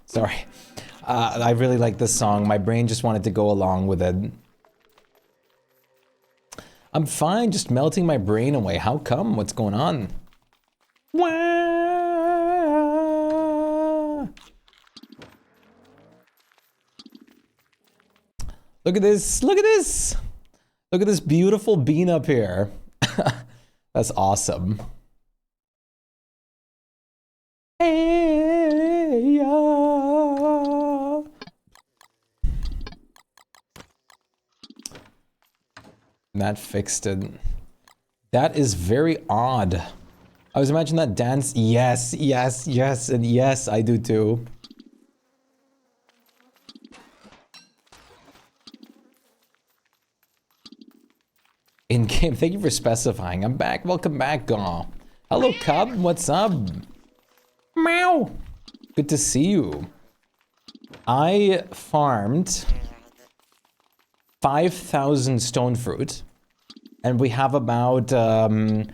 Sorry. I really like this song. My brain just wanted to go along with it. I'm fine, just melting my brain away. How come? What's going on? Look at this. Look at this. Look at this beautiful bean up here. That's awesome. Hey, yeah. That fixed it. That is very odd. I was imagining that dance. Yes, yes, yes, and yes, I do too. In game, thank you for specifying. I'm back. Welcome back, Gaw. Hello, Cub. What's up? Meow. Good to see you. I farmed 5,000 stone fruit, and we have about, I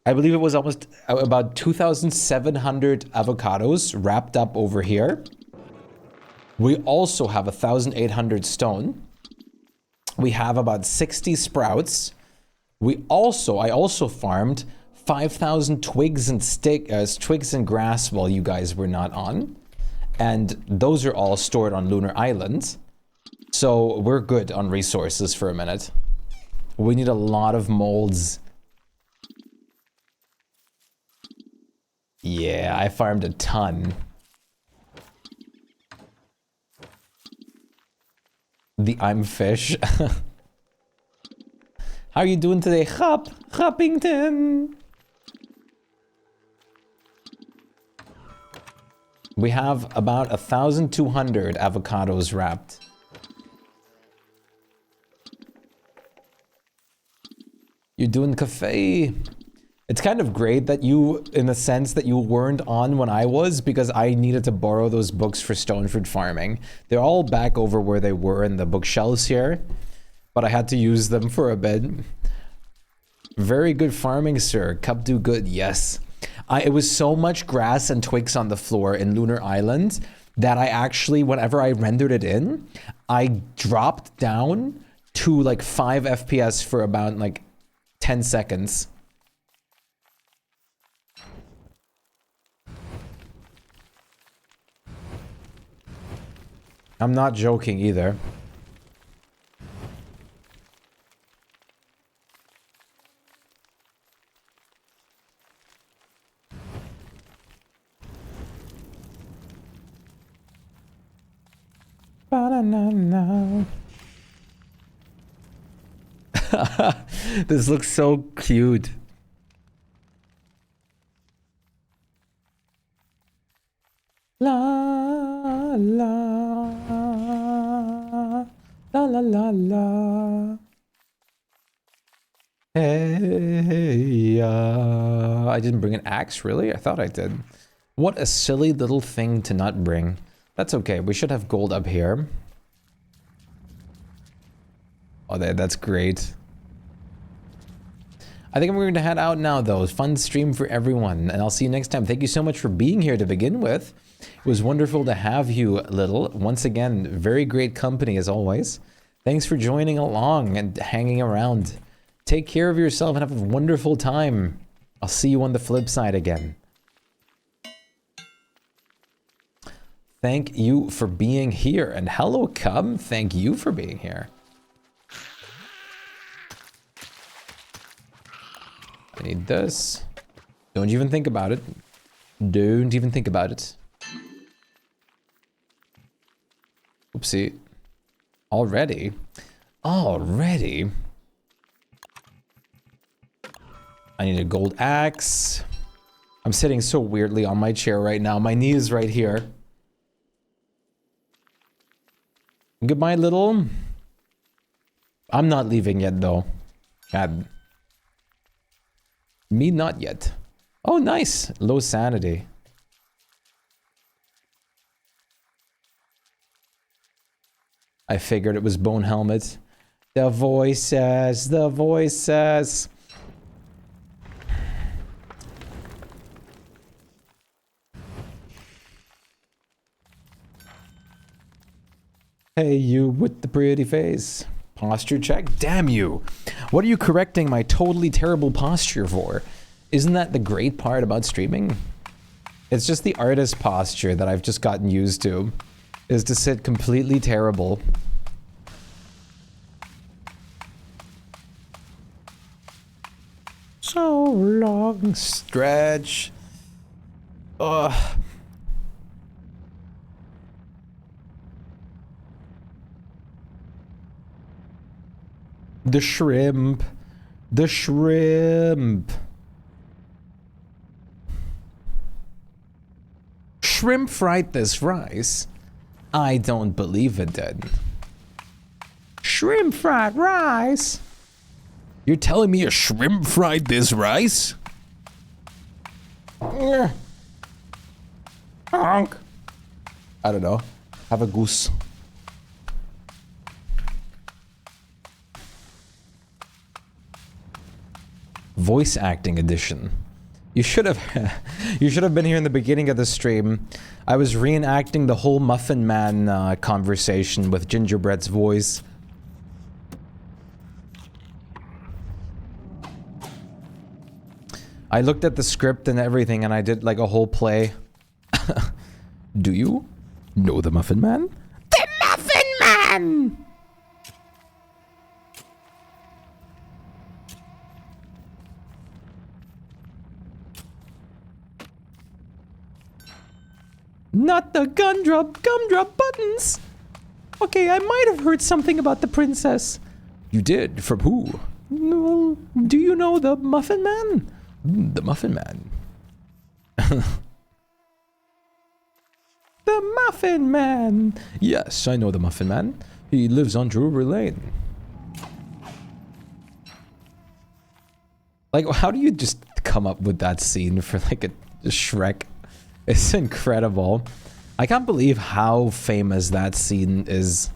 believe it was almost about 2,700 avocados wrapped up over here. We also have 1,800 stone. We have about 60 sprouts. I also farmed 5,000 twigs and twigs and grass while you guys were not on. And those are all stored on Lunar Island. So we're good on resources for a minute. We need a lot of molds. Yeah, I farmed a ton. I'm fish. How are you doing today, Hoppington? We have about 1,200 avocados wrapped. You're doing cafe. It's kind of great that you, in the sense that you weren't on when I was, because I needed to borrow those books for stone fruit farming. They're all back over where they were in the bookshelves here, but I had to use them for a bit. Very good farming, sir. Cup do good, yes. It was so much grass and twigs on the floor in Lunar Island that I actually, whenever I rendered it in, I dropped down to like 5 FPS for about like 10 seconds. I'm not joking either. Ba-da-na-na. This looks so cute. La la la la la la. Hey, I didn't bring an axe, really? I thought I did. What a silly little thing to not bring. That's okay. We should have gold up here. Oh, that's great. I think I'm going to head out now, though. Fun stream for everyone, and I'll see you next time. Thank you so much for being here to begin with. It was wonderful to have you, Little. Once again, very great company as always. Thanks for joining along and hanging around. Take care of yourself and have a wonderful time. I'll see you on the flip side again. Thank you for being here. And hello, Cub. Thank you for being here. I need this. Don't even think about it. Don't even think about it. Oopsie. Already? Already? I need a gold axe. I'm sitting so weirdly on my chair right now. My knee is right here. Goodbye, little. I'm not leaving yet, though. God. Me not yet. Oh, nice. Low sanity. I figured it was Bone Helmet. The voices, the voices. Hey, you with the pretty face. Posture check? Damn you. What are you correcting my totally terrible posture for? Isn't that the great part about streaming? It's just the artist posture that I've just gotten used to. Is to sit completely terrible. So long stretch. Ugh. The shrimp. The shrimp. Shrimp fried this rice? I don't believe it did. Shrimp fried rice? You're telling me a shrimp fried this rice? Honk. I don't know. Have a goose. Voice acting edition. You should have been here in the beginning of the stream. I was reenacting the whole Muffin Man conversation with Gingerbread's voice. I looked at the script and everything and I did like a whole play. Do you know the Muffin Man? The Muffin Man! Not the gumdrop buttons. Okay, I might have heard something about the princess. You did? From who? Well, do you know the Muffin Man? The Muffin Man. The Muffin Man. Yes, I know the Muffin Man. He lives on Drury Lane. Like, how do you just come up with that scene for like a Shrek? It's incredible. I can't believe how famous that scene is.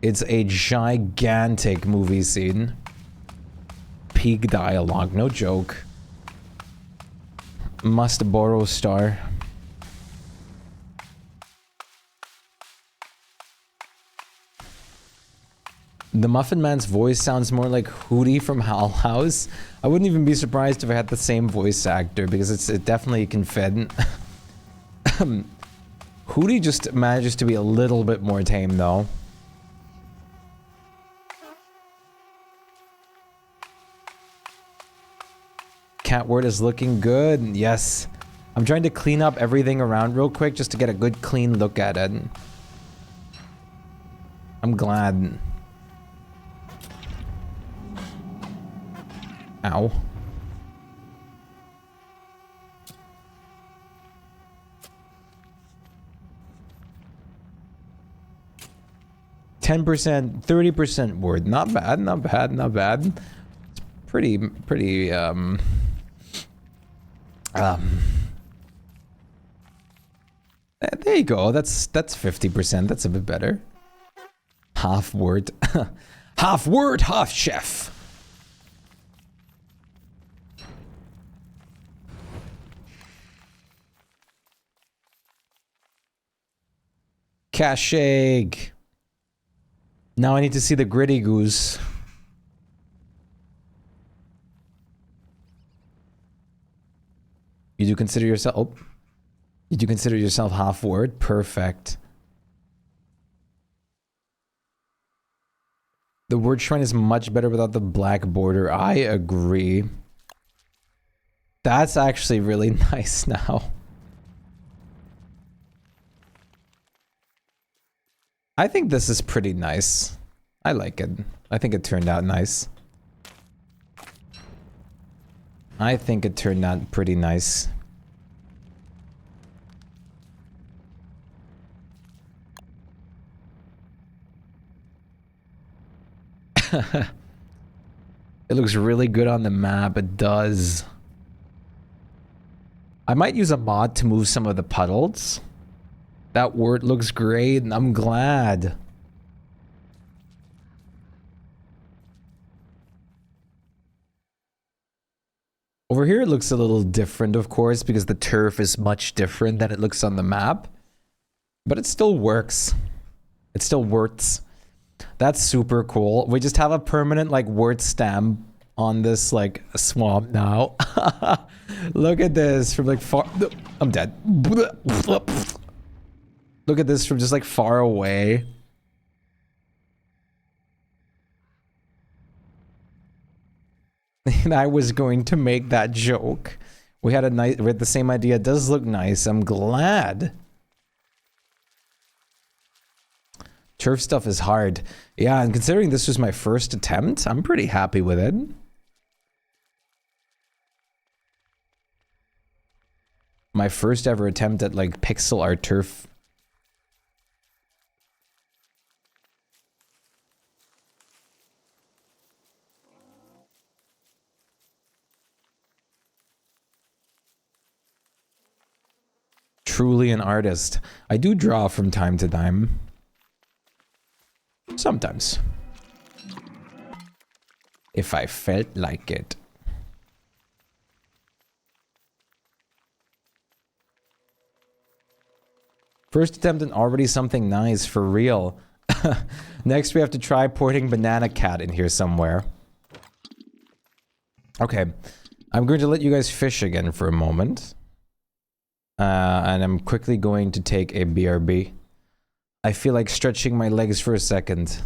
It's a gigantic movie scene. Peak dialogue, no joke. Must borrow star. The Muffin Man's voice sounds more like Hootie from Hal House. I wouldn't even be surprised if I had the same voice actor because it definitely can fit. Hootie just manages to be a little bit more tame though. Catword is looking good. Yes. I'm trying to clean up everything around real quick just to get a good clean look at it. I'm glad. Ow. %, 30% word. Not bad, not bad, not bad. It's pretty, there you go. That's 50%. That's a bit better. Half word. Half word, half chef. Cash egg. Now I need to see the gritty goose. You do consider yourself... Oh. You do consider yourself half word? Perfect. The word shrine is much better without the black border. I agree. That's actually really nice now. I think this is pretty nice. I like it. I think it turned out nice. I think it turned out pretty nice. It looks really good on the map, it does. I might use a mod to move some of the puddles. That word looks great, and I'm glad. Over here it looks a little different, of course, because the turf is much different than it looks on the map. But it still works. It still works. That's super cool. We just have a permanent, like, word stamp on this, like, swamp now. Look at this from, like, far... I'm dead. Look at this from just, like, far away. And I was going to make that joke. We had the same idea. It does look nice. I'm glad. Turf stuff is hard. Yeah, and considering this was my first attempt, I'm pretty happy with it. My first ever attempt at, like, pixel art turf. Truly an artist. I do draw from time to time. Sometimes. If I felt like it. First attempt and already something nice, for real. Next we have to try porting Banana Cat in here somewhere. Okay. I'm going to let you guys fish again for a moment. And I'm quickly going to take a BRB. I feel like stretching my legs for a second.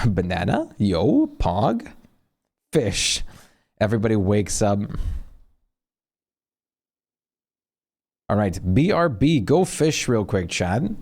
Banana? Yo? Pog? Fish. Everybody wakes up. Alright, BRB. Go fish real quick, Chad.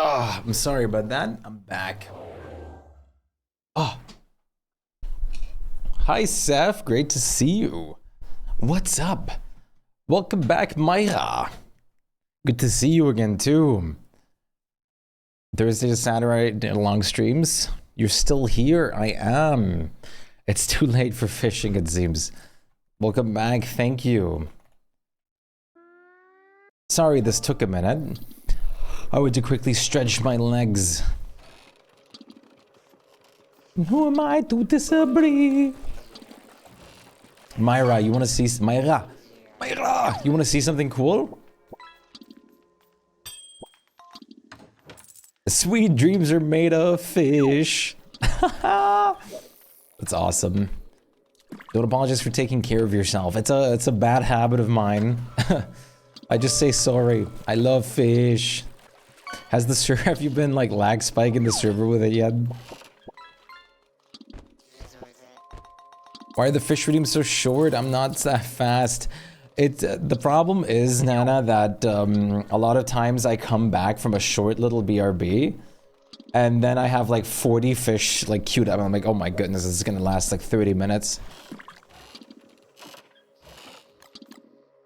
Oh, I'm sorry about that. I'm back. Oh. Hi, Seth. Great to see you. What's up? Welcome back, Myra. Good to see you again, too. Thursday to Saturday, long streams. You're still here? I am. It's too late for fishing, it seems. Welcome back. Thank you. Sorry this took a minute. I had to quickly stretch my legs. Who am I to disagree? Myra, you want to see... Myra, you want to see something cool? Sweet dreams are made of fish. That's awesome. Don't apologize for taking care of yourself. It's a bad habit of mine. I just say sorry. I love fish. Has the server, have you been like lag spike in the server with it yet? Why are the fish redeems so short? I'm not that fast. The problem is, Nana, that a lot of times I come back from a short little BRB and then I have like 40 fish like queued up and I'm like, oh my goodness, this is gonna last like 30 minutes.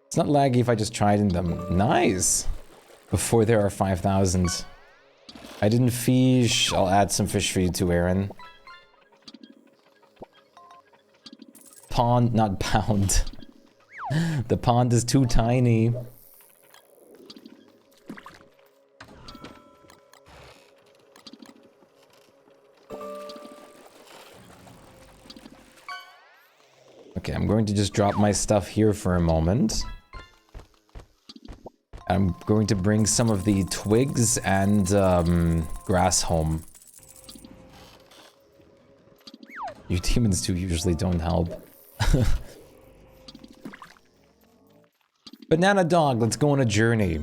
It's not laggy if I just tried in them. Nice! Before there are 5,000. I didn't fish. I'll add some fish for you too, Aaron. Pond, not pound. The pond is too tiny. Okay, I'm going to just drop my stuff here for a moment. I'm going to bring some of the twigs and grass home. You demons too usually don't help. Banana dog, let's go on a journey.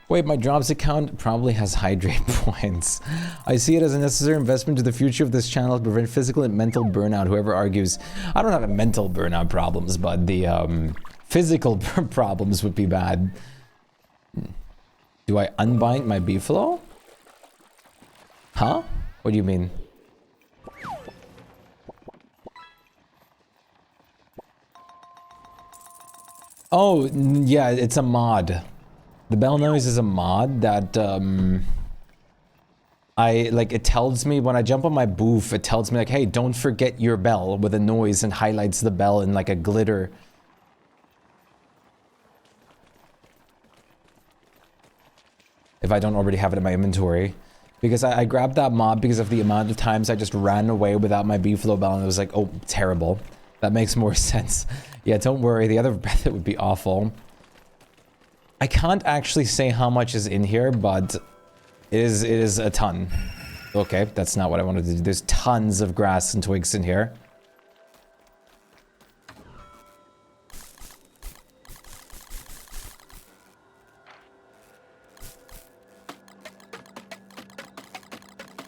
Wait, my Drops account probably has hydrate points. I see it as a necessary investment to the future of this channel to prevent physical and mental burnout. Whoever argues, I don't have a mental burnout problems, but the physical problems would be bad. Do I unbind my beefalo? Huh? What do you mean? Oh, yeah, it's a mod. The bell noise is a mod that, it tells me when I jump on my booth, it tells me like, hey, don't forget your bell with a noise and highlights the bell in like a glitter. If I don't already have it in my inventory. Because I grabbed that mod because of the amount of times I just ran away without my beefalo bell and it was like, oh, terrible. That makes more sense. Yeah, don't worry, the other method would be awful. I can't actually say how much is in here, but it is a ton. Okay, that's not what I wanted to do. There's tons of grass and twigs in here.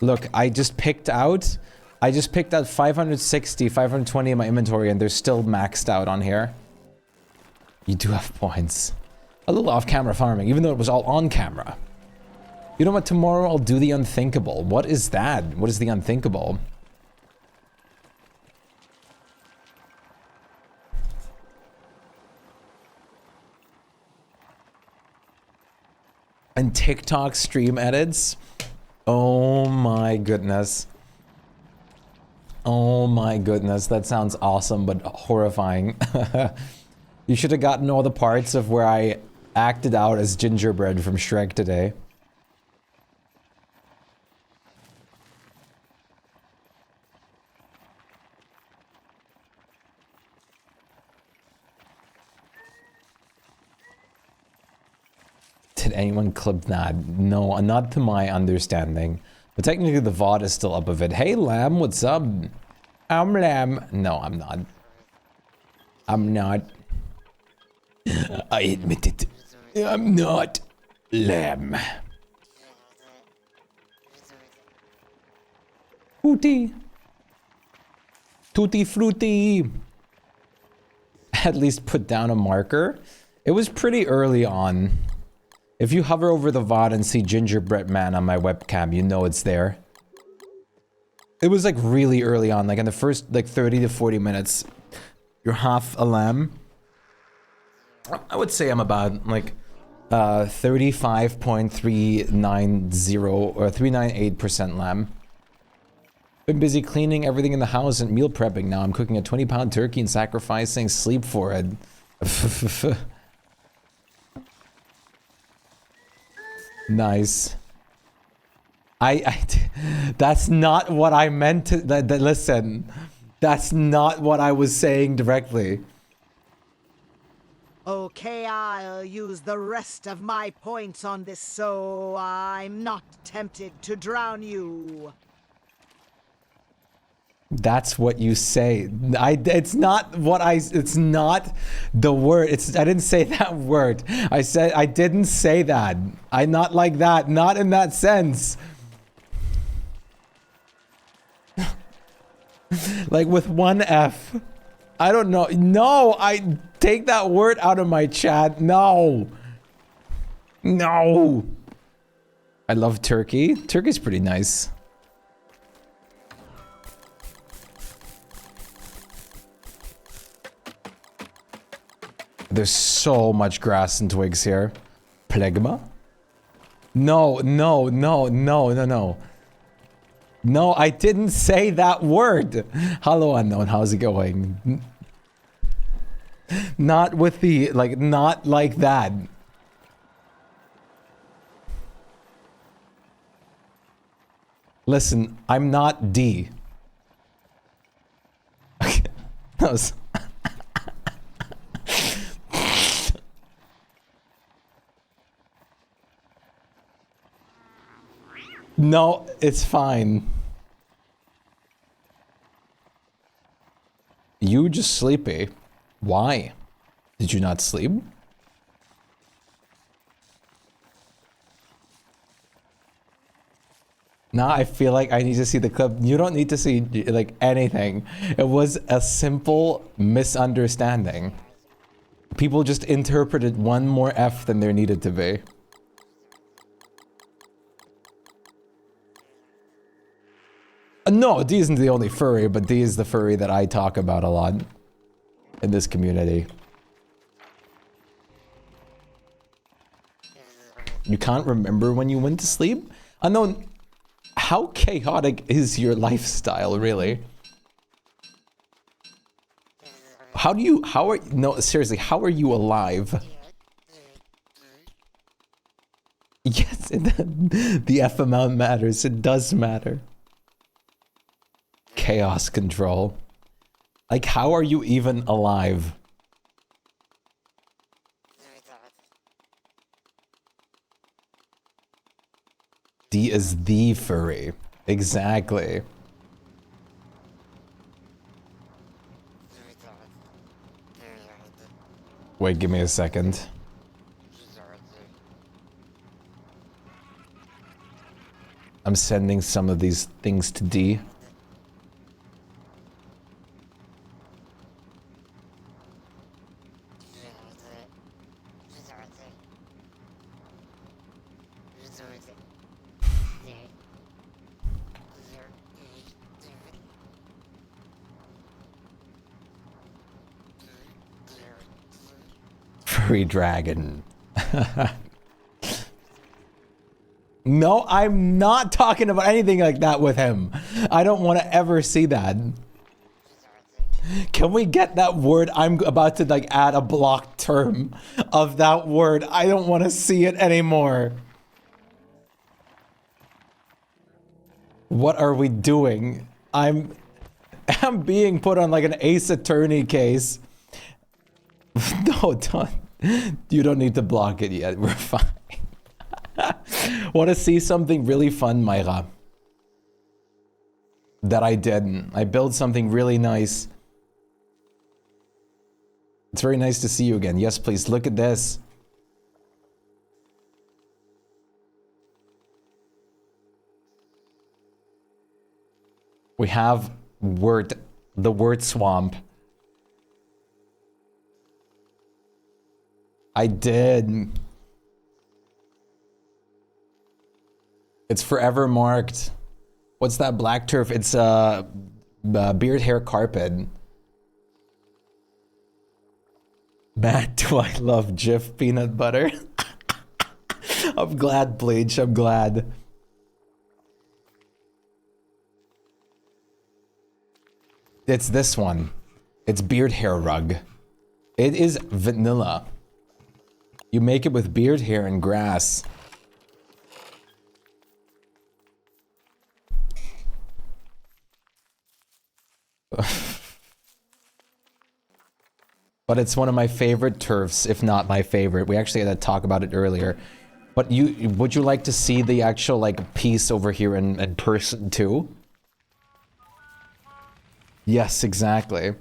Look, I just picked out 560, 520 in my inventory and they're still maxed out on here. You do have points. A little off-camera farming, even though it was all on camera. You know what? Tomorrow I'll do the unthinkable. What is that? What is the unthinkable? And TikTok stream edits? Oh my goodness. Oh my goodness, that sounds awesome, but horrifying. You should have gotten all the parts of where I acted out as gingerbread from Shrek today. Did anyone clip that? No, not to my understanding. But technically the VOD is still up of it. Hey Lamb, what's up? I'm Lamb. No, I'm not. I'm not. I admit it. I'm not Lamb. Tutti. Tutti frutti. at least put down a marker. It was pretty early on. If you hover over the VOD and see Gingerbread Man on my webcam, you know it's there. It was like really early on, like in the first like 30 to 40 minutes. You're half a lamb. I would say I'm about like 35.390 or 398% lamb. Been busy cleaning everything in the house and meal prepping now. I'm cooking a 20-pound turkey and sacrificing sleep for it. Nice. That's not what I meant to, listen, that's not what I was saying directly. Okay, I'll use the rest of my points on this so I'm not tempted to drown you. That's what you say. It's not what it's not the word. I didn't say that word. I didn't say that. I'm not like that. Not in that sense. Like with one F. I don't know. No, I take that word out of my chat. No. No. I love turkey. Turkey's pretty nice. There's so much grass and twigs here. Plegma? No, no, no, no, no, no. No, I didn't say that word. Hello, unknown. How's it going? Not with the, like, not like that. Listen, I'm not D. Okay. That was... No, it's fine. You just sleepy. Why? Did you not sleep? Now I feel like I need to see the clip. You don't need to see like anything. It was a simple misunderstanding. People just interpreted one more F than there needed to be. No, D isn't the only furry, but D is the furry that I talk about a lot in this community. You can't remember when you went to sleep? Unknown, how chaotic is your lifestyle, really? No, seriously, how are you alive? Yes, the F amount matters, it does matter. Chaos control. Like, how are you even alive? D is the furry. Exactly. Wait, give me a second. I'm sending some of these things to D. Furry dragon. No, I'm not talking about anything like that with him. I don't want to ever see that. Can we get that word? I'm about to like add a block term of that word. I don't want to see it anymore. What are we doing? I'm being put on like an Ace Attorney case. No, don't. You don't need to block it yet. We're fine. Want to see something really fun, Myra? That I did. I built something really nice. It's very nice to see you again. Yes, please. Look at this. We have the word swamp. I did. It's forever marked. What's that black turf? It's beard hair carpet. Matt, do I love Jif peanut butter? I'm glad, Bleach. I'm glad. It's this one. It's beard hair rug. It is vanilla. You make it with beard hair and grass. But it's one of my favorite turfs, if not my favorite. We actually had to talk about it earlier. But would you like to see the actual like piece over here in person too? Yes, exactly.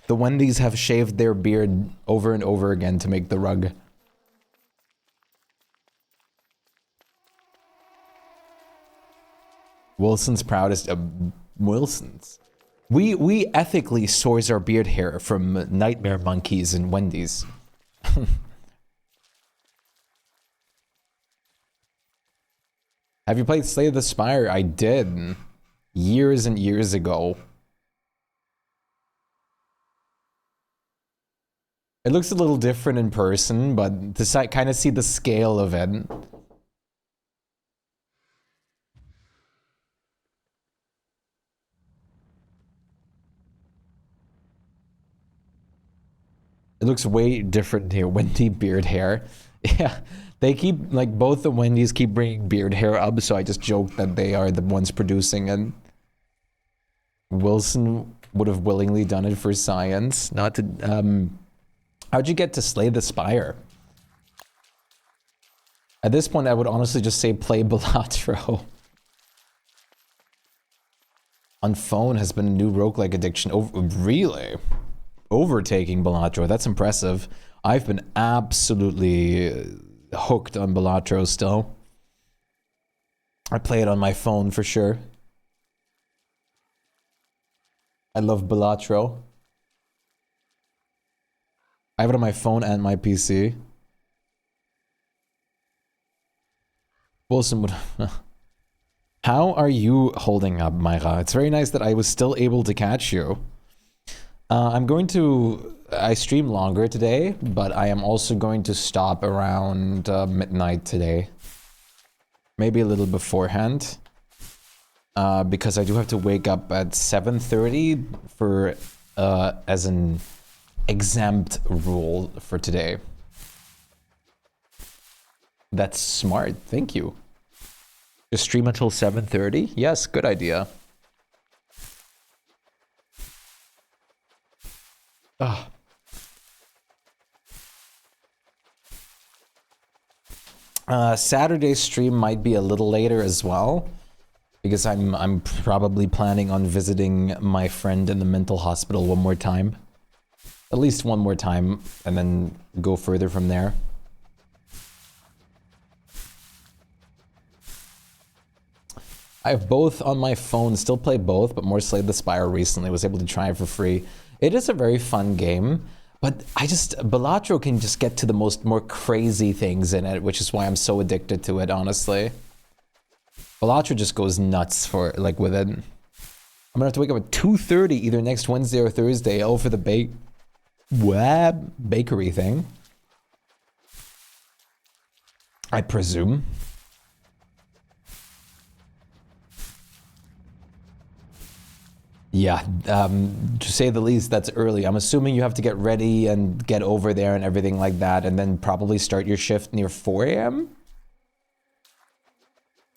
The Wendy's have shaved their beard over and over again to make the rug. Wilson's proudest Wilson's. We ethically source our beard hair from Nightmare Monkeys and Wendy's. Have you played Slay the Spire? I did. Years and years ago. It looks a little different in person, but to kind of see the scale of it. It looks way different here. Wendy beard hair. Yeah, they keep, like, both the Wendy's keep bringing beard hair up, so I just joked that they are the ones producing it. Wilson would have willingly done it for science. Not to, how'd you get to Slay the Spire? At this point, I would honestly just say play Balatro. On phone has been a new roguelike addiction. Oh, really? Overtaking Balatro, that's impressive. I've been absolutely hooked on Balatro still. I play it on my phone for sure. I love Balatro. I have it on my phone and my PC. Wilson would... How are you holding up, Myra? It's very nice that I was still able to catch you. I'm going to... I stream longer today, but I am also going to stop around midnight today. Maybe a little beforehand. Because I do have to wake up at 7:30 for as an exempt rule for today. That's smart. Thank you. Just stream until 7:30? Yes, good idea. Ugh. Saturday's stream might be a little later as well, because I'm probably planning on visiting my friend in the mental hospital one more time. At least one more time, and then go further from there. I have both on my phone, still play both, but more Slay the Spire recently. Was able to try it for free. It is a very fun game, but Balatro can just get to the more crazy things in it, which is why I'm so addicted to it, honestly. Balatro just goes nuts with it. I'm gonna have to wake up at 2:30 either next Wednesday or Thursday. Oh, for the bakery thing. I presume. Yeah, to say the least, that's early. I'm assuming you have to get ready and get over there and everything like that, and then probably start your shift near 4 a.m.?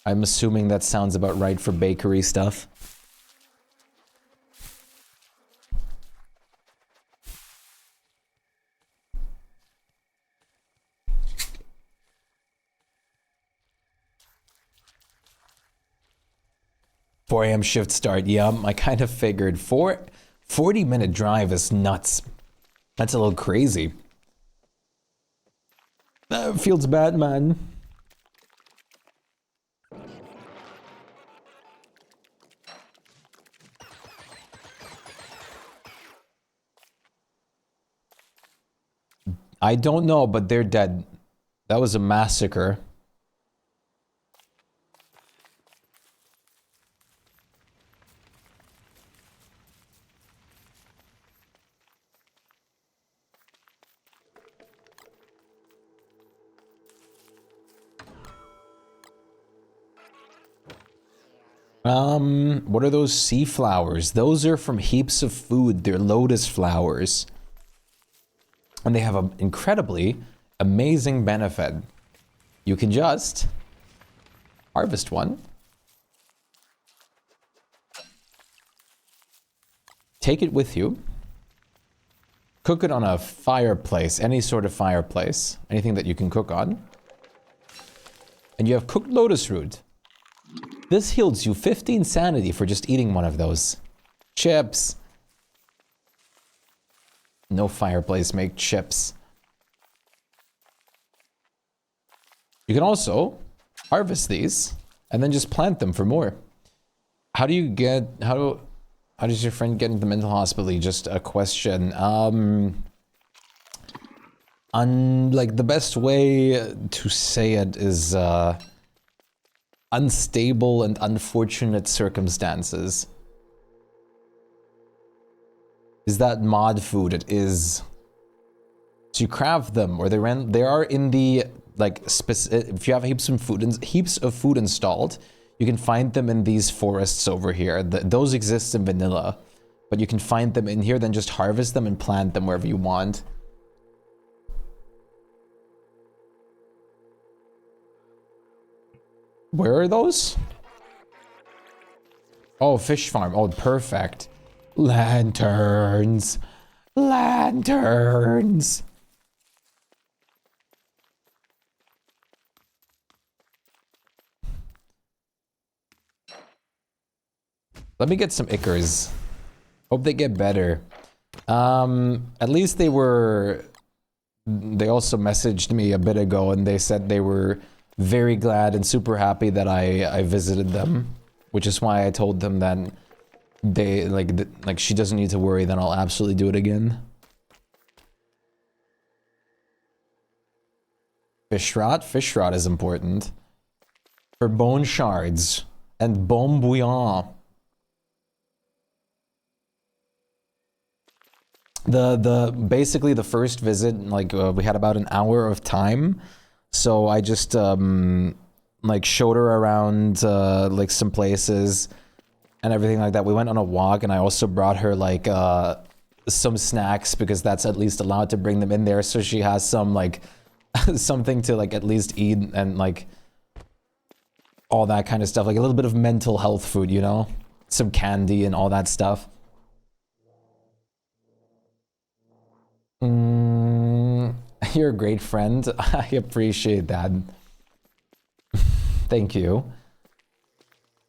I'm assuming that sounds about right for bakery stuff. Four a.m. shift start. Yeah, I kind of figured. 40-minute drive is nuts. That's a little crazy. Feels bad, man. I don't know, but they're dead. That was a massacre. What are those sea flowers? Those are from heaps of food. They're lotus flowers. And they have an incredibly amazing benefit. You can just harvest one. Take it with you. Cook it on a fireplace, any sort of fireplace. Anything that you can cook on. And you have cooked lotus root. This heals you 15 sanity for just eating one of those. Chips. No fireplace, make chips. You can also harvest these and then just plant them for more. How do you get, how does your friend get into the mental hospital? Just a question. Like the best way to say it is, unstable and unfortunate circumstances. Is that mod food? It is. So you craft them, or they are in the like if you have heaps of food installed, you can find them in these forests over here. Those exist in vanilla, but you can find them in here. Then just harvest them and plant them wherever you want. Where are those? Oh, fish farm. Oh, perfect. Lanterns. Lanterns. Let me get some ichors. Hope they get better. At least they also messaged me a bit ago and they said they were very glad and super happy that I visited them, which is why I told them that they like she doesn't need to worry, then I'll absolutely do it again. Fish rot is important for bone shards and bone bouillon. Basically the first visit, like we had about an hour of time. So I just like showed her around like some places and everything like that. We went on a walk and I also brought her like some snacks because that's at least allowed to bring them in there, so she has some like something to like at least eat and like all that kind of stuff, like a little bit of mental health food, you know, some candy and all that stuff. You're a great friend. I appreciate that. Thank you.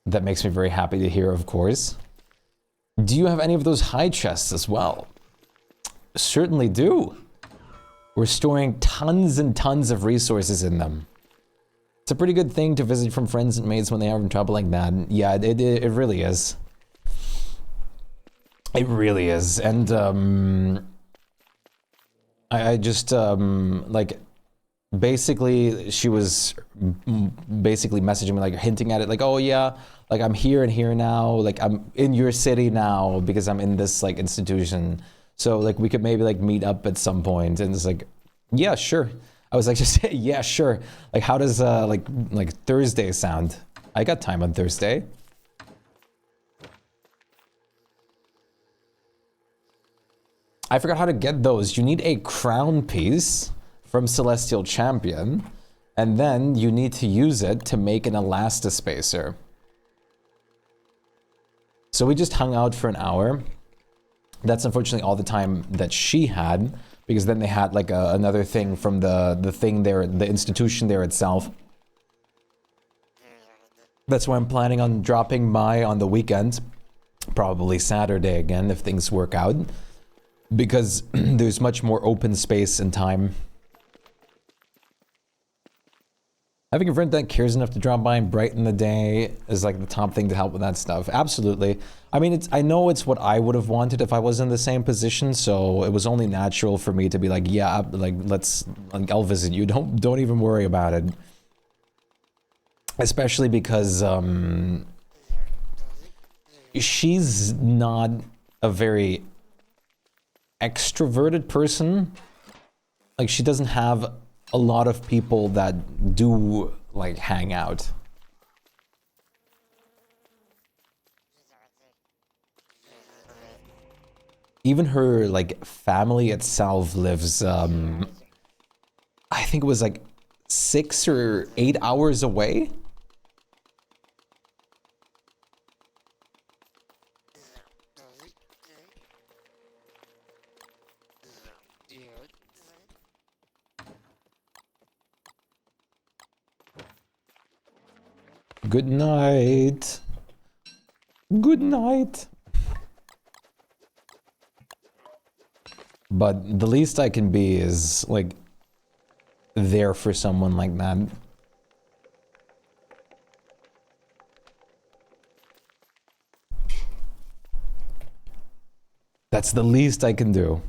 That makes me very happy to hear, of course. Do you have any of those high chests as well? Certainly do. We're storing tons and tons of resources in them. It's a pretty good thing to visit from friends and mates when they are in trouble like that. Yeah, it really is. It really is. And I just like basically she was basically messaging me, like hinting at it, like, oh yeah, like I'm here and here now, like I'm in your city now because I'm in this like institution, so like we could maybe like meet up at some point. And it's like, yeah, sure. I was like, just yeah, sure. Like how does like Thursday sound? I got time on Thursday. I forgot how to get those. You need a crown piece from Celestial Champion, and then you need to use it to make an elastispacer. So we just hung out for an hour. That's unfortunately all the time that she had, because then they had like another thing from the thing there, the institution there itself. That's why I'm planning on dropping by on the weekend, probably Saturday again if things work out. Because there's much more open space and time. Having a friend that cares enough to drop by and brighten the day is like the top thing to help with that stuff. Absolutely. I mean, I know it's what I would have wanted if I was in the same position, so it was only natural for me to be like, yeah, like I'll visit you. Don't even worry about it. Especially because she's not a very extroverted person. Like, she doesn't have a lot of people that do like hang out. Even her like family itself lives I think it was like 6 or 8 hours away. Good night. Good night. But the least I can be is like there for someone like that. That's the least I can do.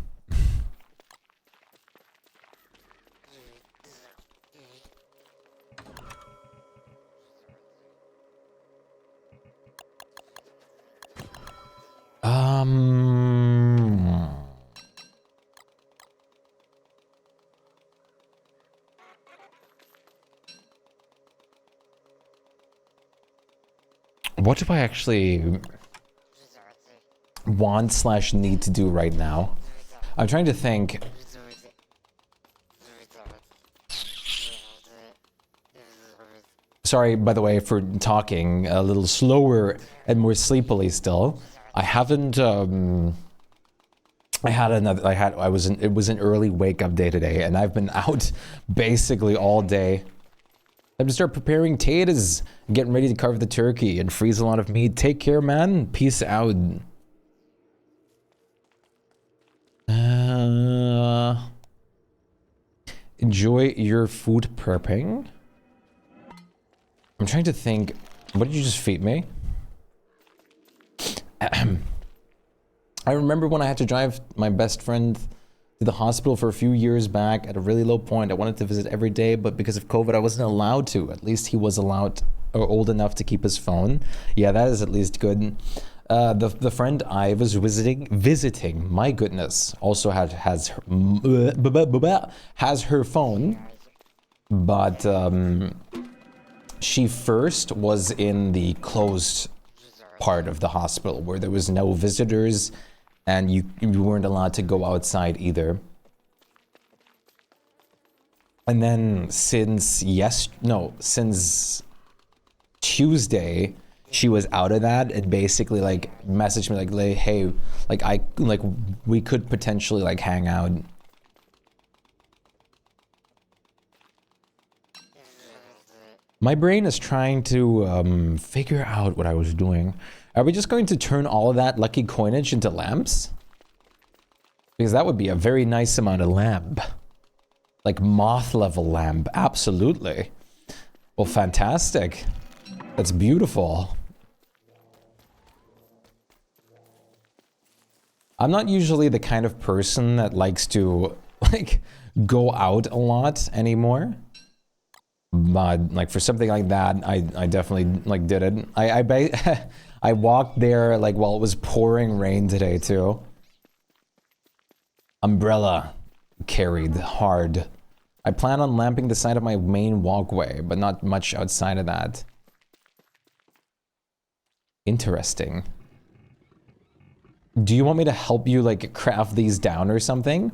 What do I actually want / need to do right now? I'm trying to think. Sorry, by the way, for talking a little slower and more sleepily still. I haven't, it was an early wake up day today, and I've been out basically all day. I have to start preparing taters, getting ready to carve the turkey and freeze a lot of meat. Take care, man. Peace out. Enjoy your food prepping. I'm trying to think. What did you just feed me? I remember when I had to drive my best friend to the hospital for a few years back at a really low point. I wanted to visit every day, but because of COVID, I wasn't allowed to. At least he was allowed or old enough to keep his phone. Yeah, that is at least good. The friend I was visiting, my goodness, also has her phone, but she first was in the closed part of the hospital where there was no visitors and you weren't allowed to go outside either. And then since Tuesday, she was out of that and basically like messaged me like, hey, like we could potentially like hang out. My brain is trying to figure out what I was doing. Are we just going to turn all of that lucky coinage into lamps? Because that would be a very nice amount of lamp. Like moth level lamp, absolutely. Well, fantastic. That's beautiful. I'm not usually the kind of person that likes to like go out a lot anymore. But like for something like that, I definitely like did it. I walked there like while it was pouring rain today too. Umbrella carried hard. I plan on lamping the side of my main walkway, but not much outside of that. Interesting. Do you want me to help you like craft these down or something?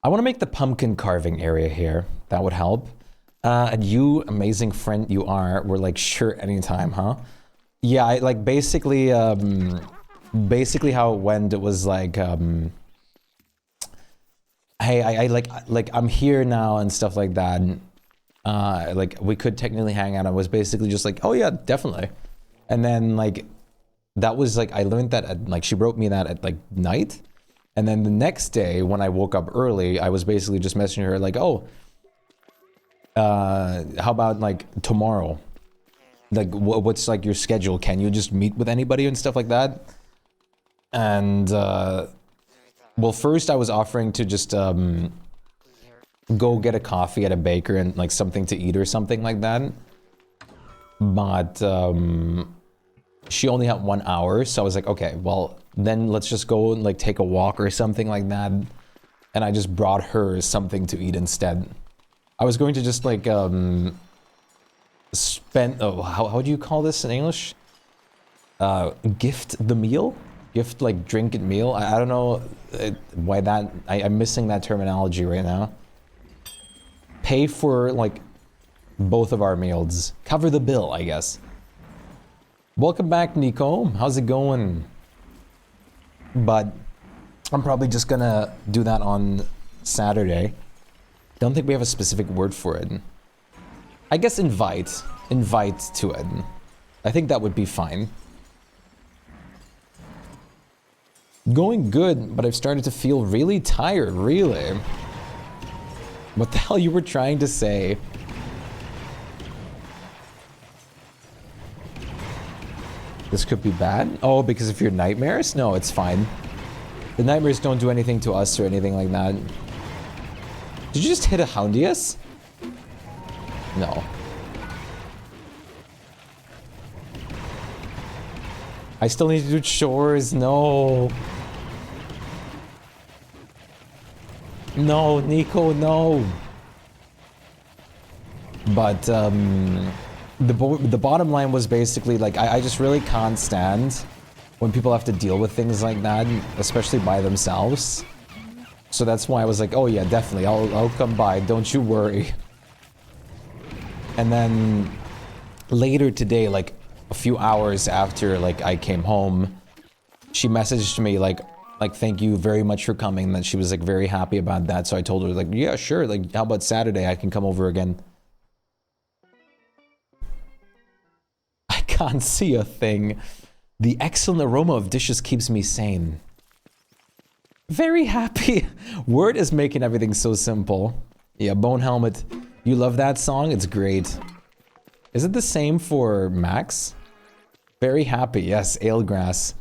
I want to make the pumpkin carving area here. That would help. And you, amazing friend you are, were like, sure, anytime, huh? Yeah, I like basically how it went, it was like, hey, I like I'm here now and stuff like that. like we could technically hang out. I was basically just like, oh yeah, definitely. And then like, that was like, I learned that at, like, she wrote me that at like night. And then the next day when I woke up early, I was basically just messaging her like, oh, how about like tomorrow? Like, what's like your schedule? Can you just meet with anybody and stuff like that? And, well, first I was offering to just, go get a coffee at a baker and like something to eat or something like that. But, she only had 1 hour. So I was like, okay, well, then let's just go and like take a walk or something like that. And I just brought her something to eat instead. I was going to just like, how do you call this in English? Gift the meal? Gift like drink and meal? I don't know why that, I'm missing that terminology right now. Pay for like both of our meals. Cover the bill, I guess. Welcome back, Nico. How's it going? But I'm probably just gonna do that on Saturday. Don't think we have a specific word for it. I guess invite to it. I think that would be fine. Going good, but I've started to feel really tired, really. What the hell you were trying to say? This could be bad? Oh, because of your nightmares? No, it's fine. The nightmares don't do anything to us or anything like that. Did you just hit a Houndius? No. I still need to do chores. No. No, Nico, no. But, the bottom line was basically like, I just really can't stand when people have to deal with things like that, especially by themselves. So that's why I was like, oh yeah, definitely, I'll come by, don't you worry. And then later today, like a few hours after like I came home, she messaged me like thank you very much for coming, that she was like very happy about that. So I told her like, yeah, sure, like how about Saturday, I can come over again. I can't see a thing. The excellent aroma of dishes keeps me sane. Very happy. Word is making everything so simple. Yeah, Bone Helmet. You love that song? It's great. Is it the same for Max? Very happy. Yes, Alegrass.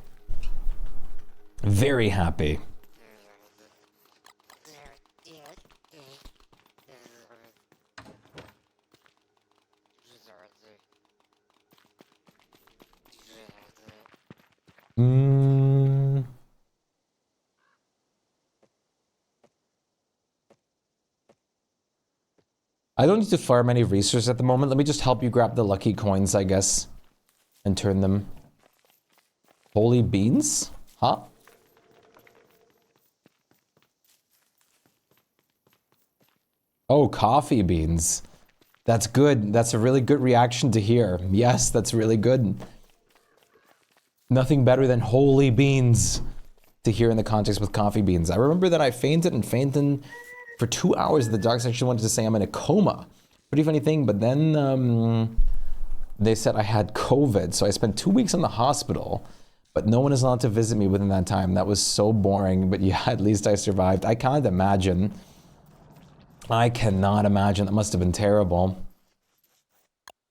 Very happy. I don't need to farm any resources at the moment. Let me just help you grab the lucky coins, I guess, and turn them. Holy beans? Huh? Oh, coffee beans. That's good. That's a really good reaction to hear. Yes, that's really good. Nothing better than holy beans to hear in the context with coffee beans. I remember that I fainted for 2 hours. The docs actually wanted to say I'm in a coma. Pretty funny thing, but then they said I had COVID, so I spent 2 weeks in the hospital, but no one is allowed to visit me within that time. That was so boring, but yeah, at least I survived. I can't imagine. I cannot imagine. That must have been terrible.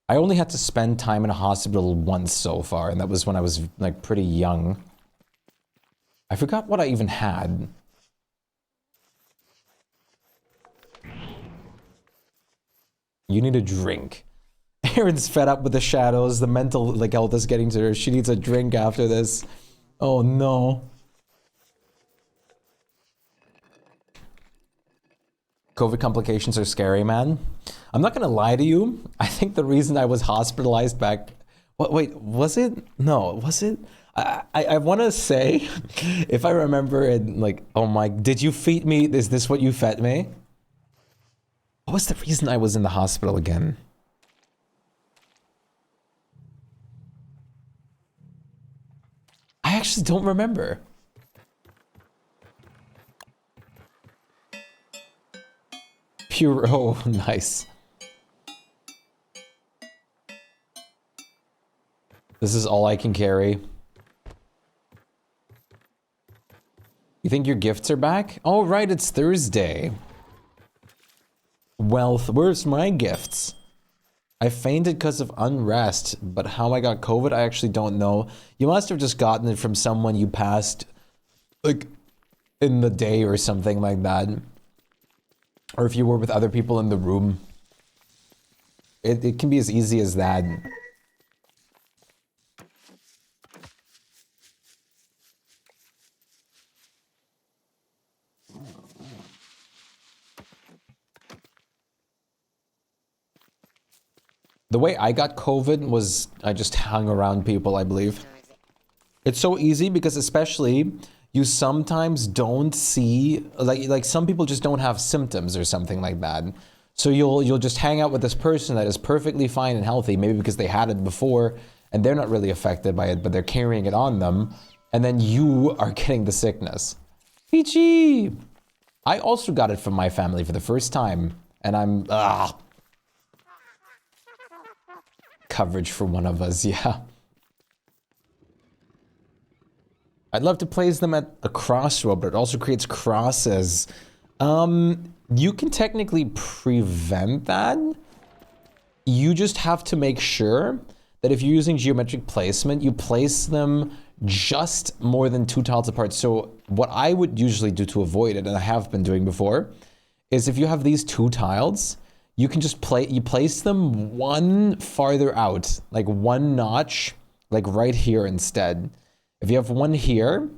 I only had to spend time in a hospital once so far, and that was when I was like pretty young. I forgot what I even had. You need a drink. Erin's fed up with the shadows. The mental like health is getting to her. She needs a drink after this. Oh no. COVID complications are scary, man. I'm not gonna lie to you. I think the reason I was hospitalized back... What, wait, was it? No, was it? I want to say, if I remember it, like, oh my... Did you feed me? Is this what you fed me? What was the reason I was in the hospital again? I actually don't remember. Pure, oh, nice. This is all I can carry. You think your gifts are back? Oh, right, it's Thursday. Wealth, where's my gifts? I fainted because of unrest, but how I got COVID, I actually don't know. You must have just gotten it from someone you passed, like, in the day or something like that. Or if you were with other people in the room. It can be as easy as that. The way I got COVID was I just hung around people, I believe. It's so easy because especially you sometimes don't see, like some people just don't have symptoms or something like that. So you'll just hang out with this person that is perfectly fine and healthy, maybe because they had it before and they're not really affected by it, but they're carrying it on them. And then you are getting the sickness. Peachy! I also got it from my family for the first time. And I'm, coverage for one of us, yeah. I'd love to place them at a crossroad, but it also creates crosses. You can technically prevent that. You just have to make sure that if you're using geometric placement, you place them just more than 2 tiles apart. So what I would usually do to avoid it, and I have been doing before, is if you have these 2 tiles, you can just place them one farther out, like 1 notch, like right here instead. If you have one here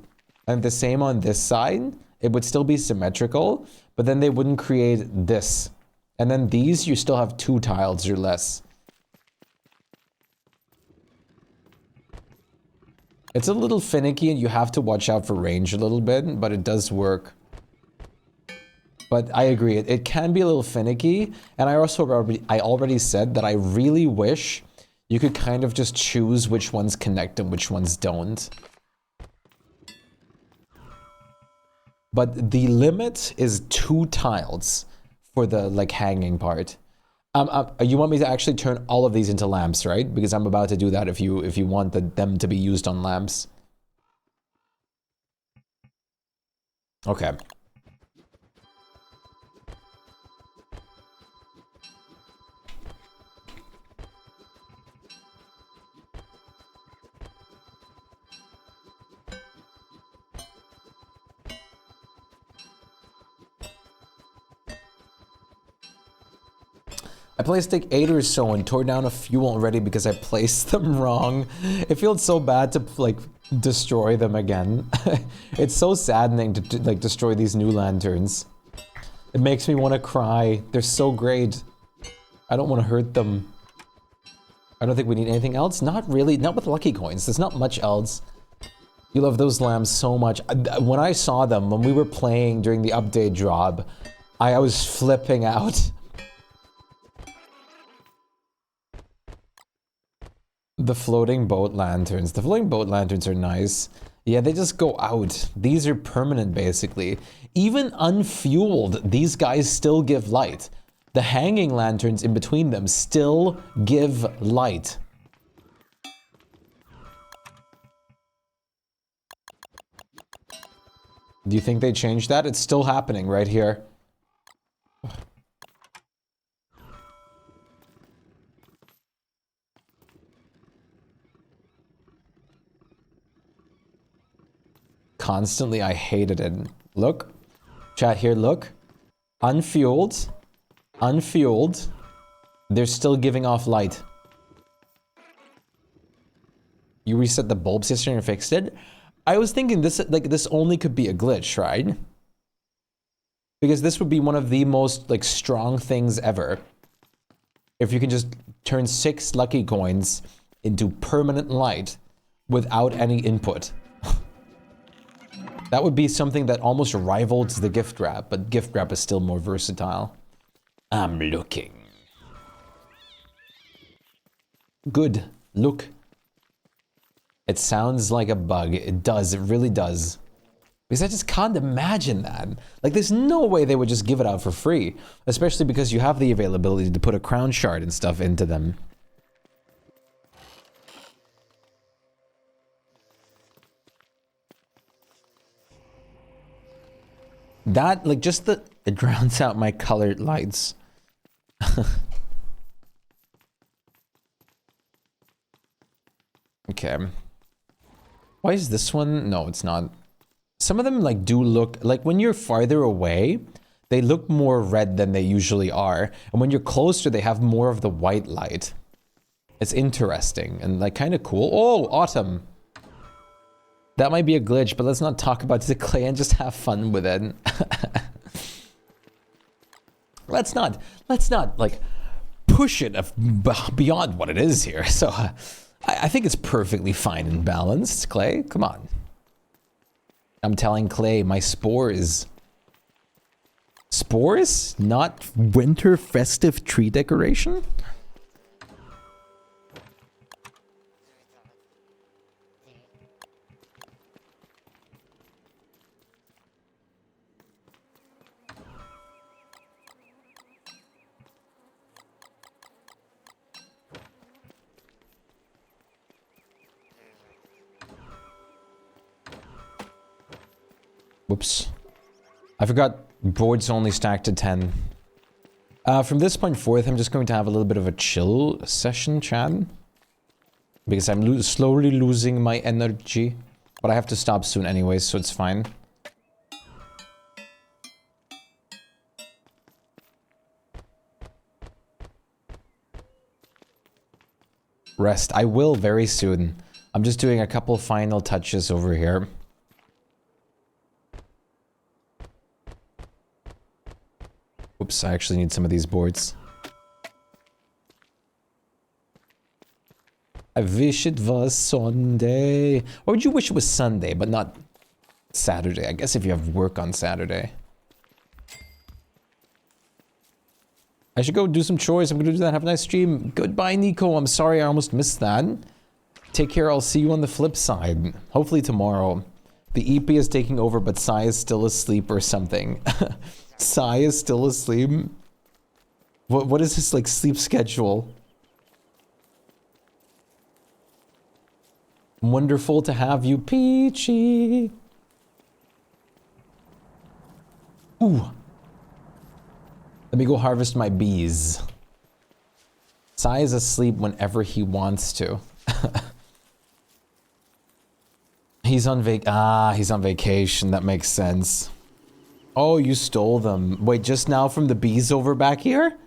and the same on this side, it would still be symmetrical, but then they wouldn't create this. And then these, you still have 2 tiles or less. It's a little finicky and you have to watch out for range a little bit, but it does work. But I agree, it can be a little finicky. And I already said that I really wish you could kind of just choose which ones connect and which ones don't. But the limit is 2 tiles for the like hanging part. You want me to actually turn all of these into lamps, right? Because I'm about to do that if you want them to be used on lamps. Okay. I placed like 8 or so and tore down a few already because I placed them wrong. It feels so bad to like destroy them again. It's so saddening to like destroy these new lanterns. It makes me want to cry. They're so great. I don't want to hurt them. I don't think we need anything else. Not really. Not with lucky coins. There's not much else. You love those lamps so much. When I saw them, when we were playing during the update drop, I was flipping out. The floating boat lanterns. The floating boat lanterns are nice. Yeah, they just go out. These are permanent, basically. Even unfueled, these guys still give light. The hanging lanterns in between them still give light. Do you think they changed that? It's still happening right here. Constantly, I hated it. Look. Chat here, look. Unfueled. Unfueled. They're still giving off light. You reset the bulbs yesterday and fixed it? I was thinking this only could be a glitch, right? Because this would be one of the most like strong things ever. If you can just turn 6 lucky coins into permanent light without any input. That would be something that almost rivals the gift wrap, but gift wrap is still more versatile. I'm looking. Good. Look. It sounds like a bug. It does. It really does. Because I just can't imagine that. Like, there's no way they would just give it out for free. Especially because you have the availability to put a crown shard and stuff into them. That, like, just the... It drowns out my colored lights. Okay. Why is this one? No, it's not. Some of them, like, do look... Like, when you're farther away, they look more red than they usually are. And when you're closer, they have more of the white light. It's interesting and, like, kind of cool. Oh, autumn. That might be a glitch, but let's not talk about the clay and just have fun with it. Let's not, like, push it beyond what it is here. So, I think it's perfectly fine and balanced, Clay. Come on. I'm telling Clay, my spores. Spores? Not winter festive tree decoration? Whoops. I forgot boards only stacked to 10. From this point forth, I'm just going to have a little bit of a chill session, Chad. Because I'm slowly losing my energy. But I have to stop soon anyway, so it's fine. Rest. I will very soon. I'm just doing a couple final touches over here. Oops, I actually need some of these boards. I wish it was Sunday. Or would you wish it was Sunday, but not Saturday? I guess if you have work on Saturday. I should go do some chores. I'm gonna do that. Have a nice stream. Goodbye, Nico. I'm sorry I almost missed that. Take care. I'll see you on the flip side. Hopefully tomorrow. The EP is taking over, but Sai is still asleep or something. Sai is still asleep? What is his, like, sleep schedule? Wonderful to have you, Peachy. Ooh. Let me go harvest my bees. Sai is asleep whenever he wants to. He's on vacation. That makes sense. Oh, you stole them. Wait, just now from the bees over back here?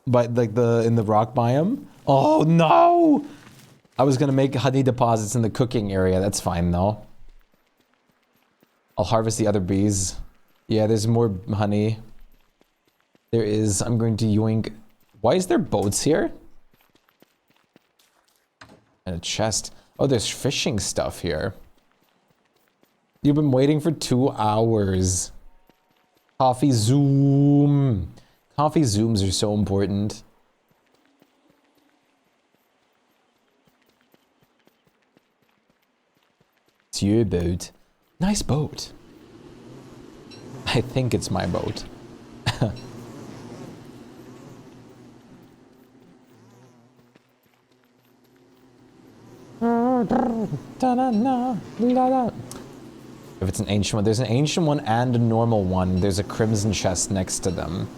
But like in the rock biome? Oh no! I was gonna make honey deposits in the cooking area. That's fine though. I'll harvest the other bees. Yeah, there's more honey. There is. I'm going to yoink. Why is there boats here? And a chest. Oh, there's fishing stuff here. You've been waiting for 2 hours. Coffee Zoom. Coffee Zooms are so important. It's your boat. Nice boat. I think it's my boat. If it's an ancient one, there's an ancient one and a normal one. There's a crimson chest next to them.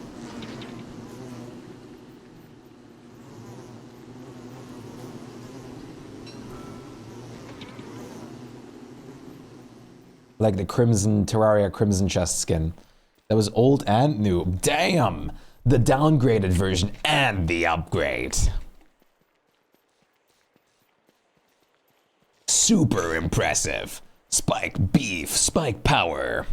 Like the crimson Terraria crimson chest skin. That was old and new. Damn! The downgraded version and the upgrade. Super impressive. Spike beef, spike power.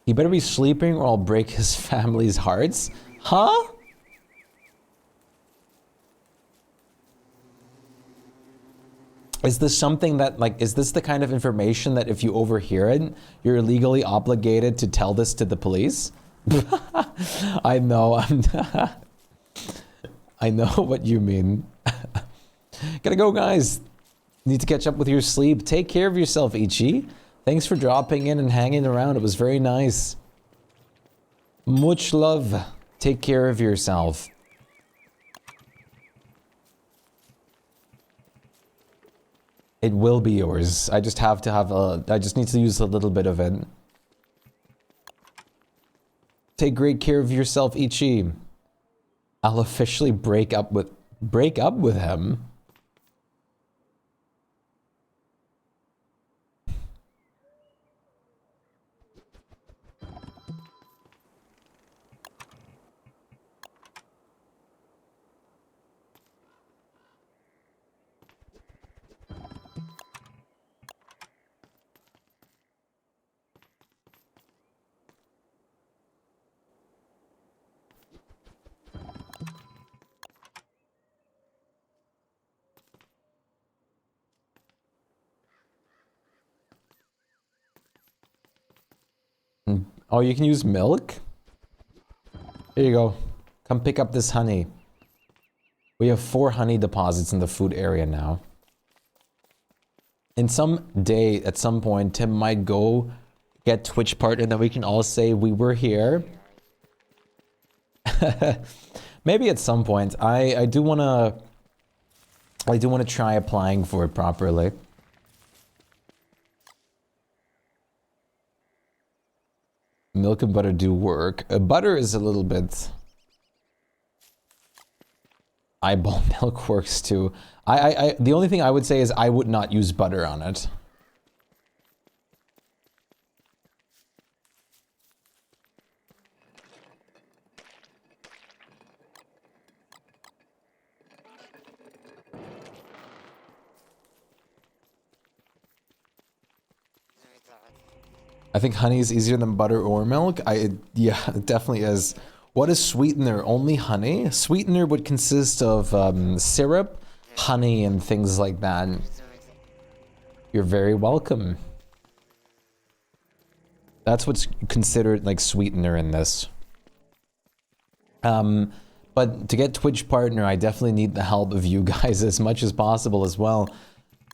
He better be sleeping or I'll break his family's hearts. Huh? Is this something that, like, is this the kind of information that if you overhear it, you're legally obligated to tell this to the police? I know, I know what you mean. Gotta go, guys. Need to catch up with your sleep. Take care of yourself, Ichi. Thanks for dropping in and hanging around. It was very nice. Much love. Take care of yourself. It will be yours. I just have to have a... I just need to use a little bit of it. Take great care of yourself, Ichi. I'll officially break up with him. Oh, you can use milk? Here you go. Come pick up this honey. We have 4 honey deposits in the food area now. And at some point, Tim might go get Twitch partner, and then we can all say we were here. Maybe at some point. I do wanna try applying for it properly. Milk and butter do work. Butter is a little bit... Eyeball milk works too. The only thing I would say is I would not use butter on it. I think honey is easier than butter or milk. Yeah, it definitely is. What is sweetener? Only honey? Sweetener would consist of syrup, honey, and things like that. You're very welcome. That's what's considered like sweetener in this. But to get Twitch partner, I definitely need the help of you guys as much as possible as well.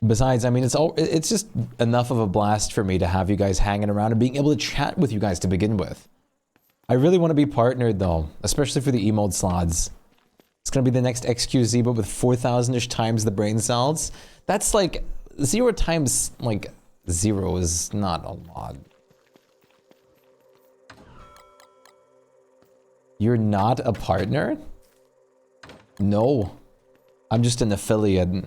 Besides, I mean, it's just enough of a blast for me to have you guys hanging around and being able to chat with you guys to begin with. I really want to be partnered though, especially for the emote slots. It's gonna be the next XQZ, but with 4,000-ish times the brain cells. That's like 0 times like 0 is not a lot. You're not a partner? No, I'm just an affiliate.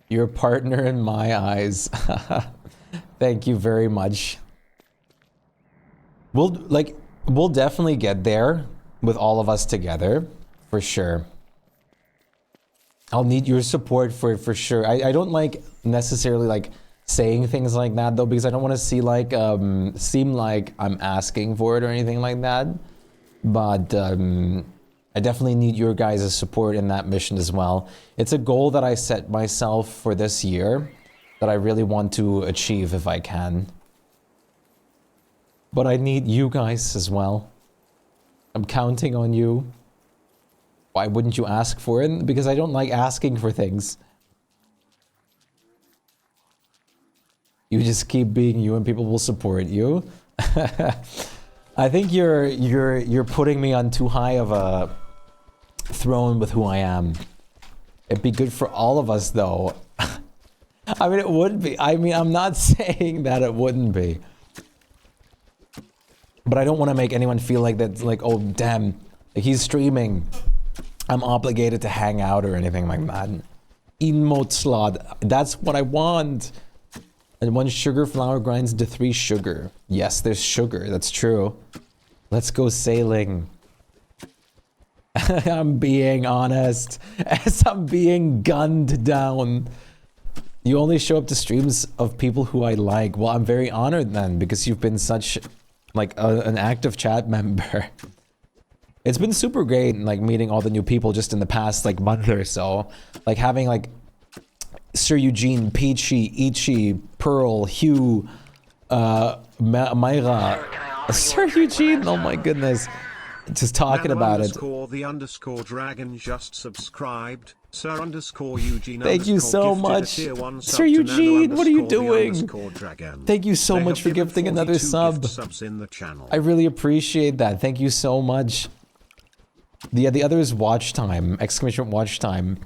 Your partner in my eyes. Thank you very much. We'll definitely get there with all of us together, for sure. I'll need your support for sure. I don't like necessarily like saying things like that though, because I don't want to seem like I'm asking for it or anything like that. But I definitely need your guys' support in that mission as well. It's a goal that I set myself for this year that I really want to achieve if I can. But I need you guys as well. I'm counting on you. Why wouldn't you ask for it? Because I don't like asking for things. You just keep being you and people will support you. I think you're putting me on too high of a throne with who I am. It'd be good for all of us though. I mean, it would be. I mean, I'm not saying that it wouldn't be. But I don't want to make anyone feel like that's like, oh damn, like he's streaming. I'm obligated to hang out or anything like that. Emote slot. That's what I want. And 1 sugar flour grinds into 3 sugar. Yes, there's sugar. That's true. Let's go sailing. I'm being honest. As I'm being gunned down. You only show up to streams of people who I like. Well, I'm very honored then, because you've been such like an active chat member. It's been super great, like meeting all the new people just in the past like month or so. Like having like Sir Eugene, Peachy, Ichi, Pearl, Hugh, Myra, Sir Eugene, oh my goodness. Just talking about it. _the_dragon just subscribed. Sir underscore Eugene Thank you underscore so gifted a much. tier 1 sub Sir to Eugene, Nano what are you underscore the doing? underscore dragon. Thank you so They much have for given gifting another 42 sub. gift subs in the channel. I really appreciate that. Thank you so much. The other is watch time. Exclamation watch time.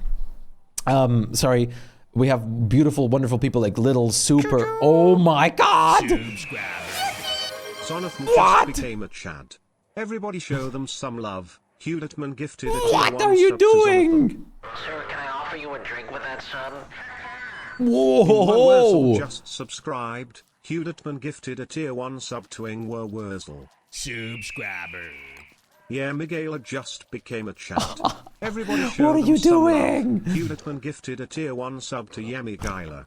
Sorry. We have beautiful, wonderful people like Little Super. Oh my god! Sonoth What? just became a Chad. Everybody show them some love. Hewlettman gifted a tier What 1 are you sub to Zonotham. doing? Sir, can I offer you a drink with that sub? Ingwer Wurzel Whoa! just subscribed. Hewlettman gifted a tier 1 sub to Ingwer Wurzel. Subscriber. Yeah, Miguela just became a Chad. Everybody show What are them you some doing? love. Hewlettman gifted a tier 1 sub to Yemi Geiler.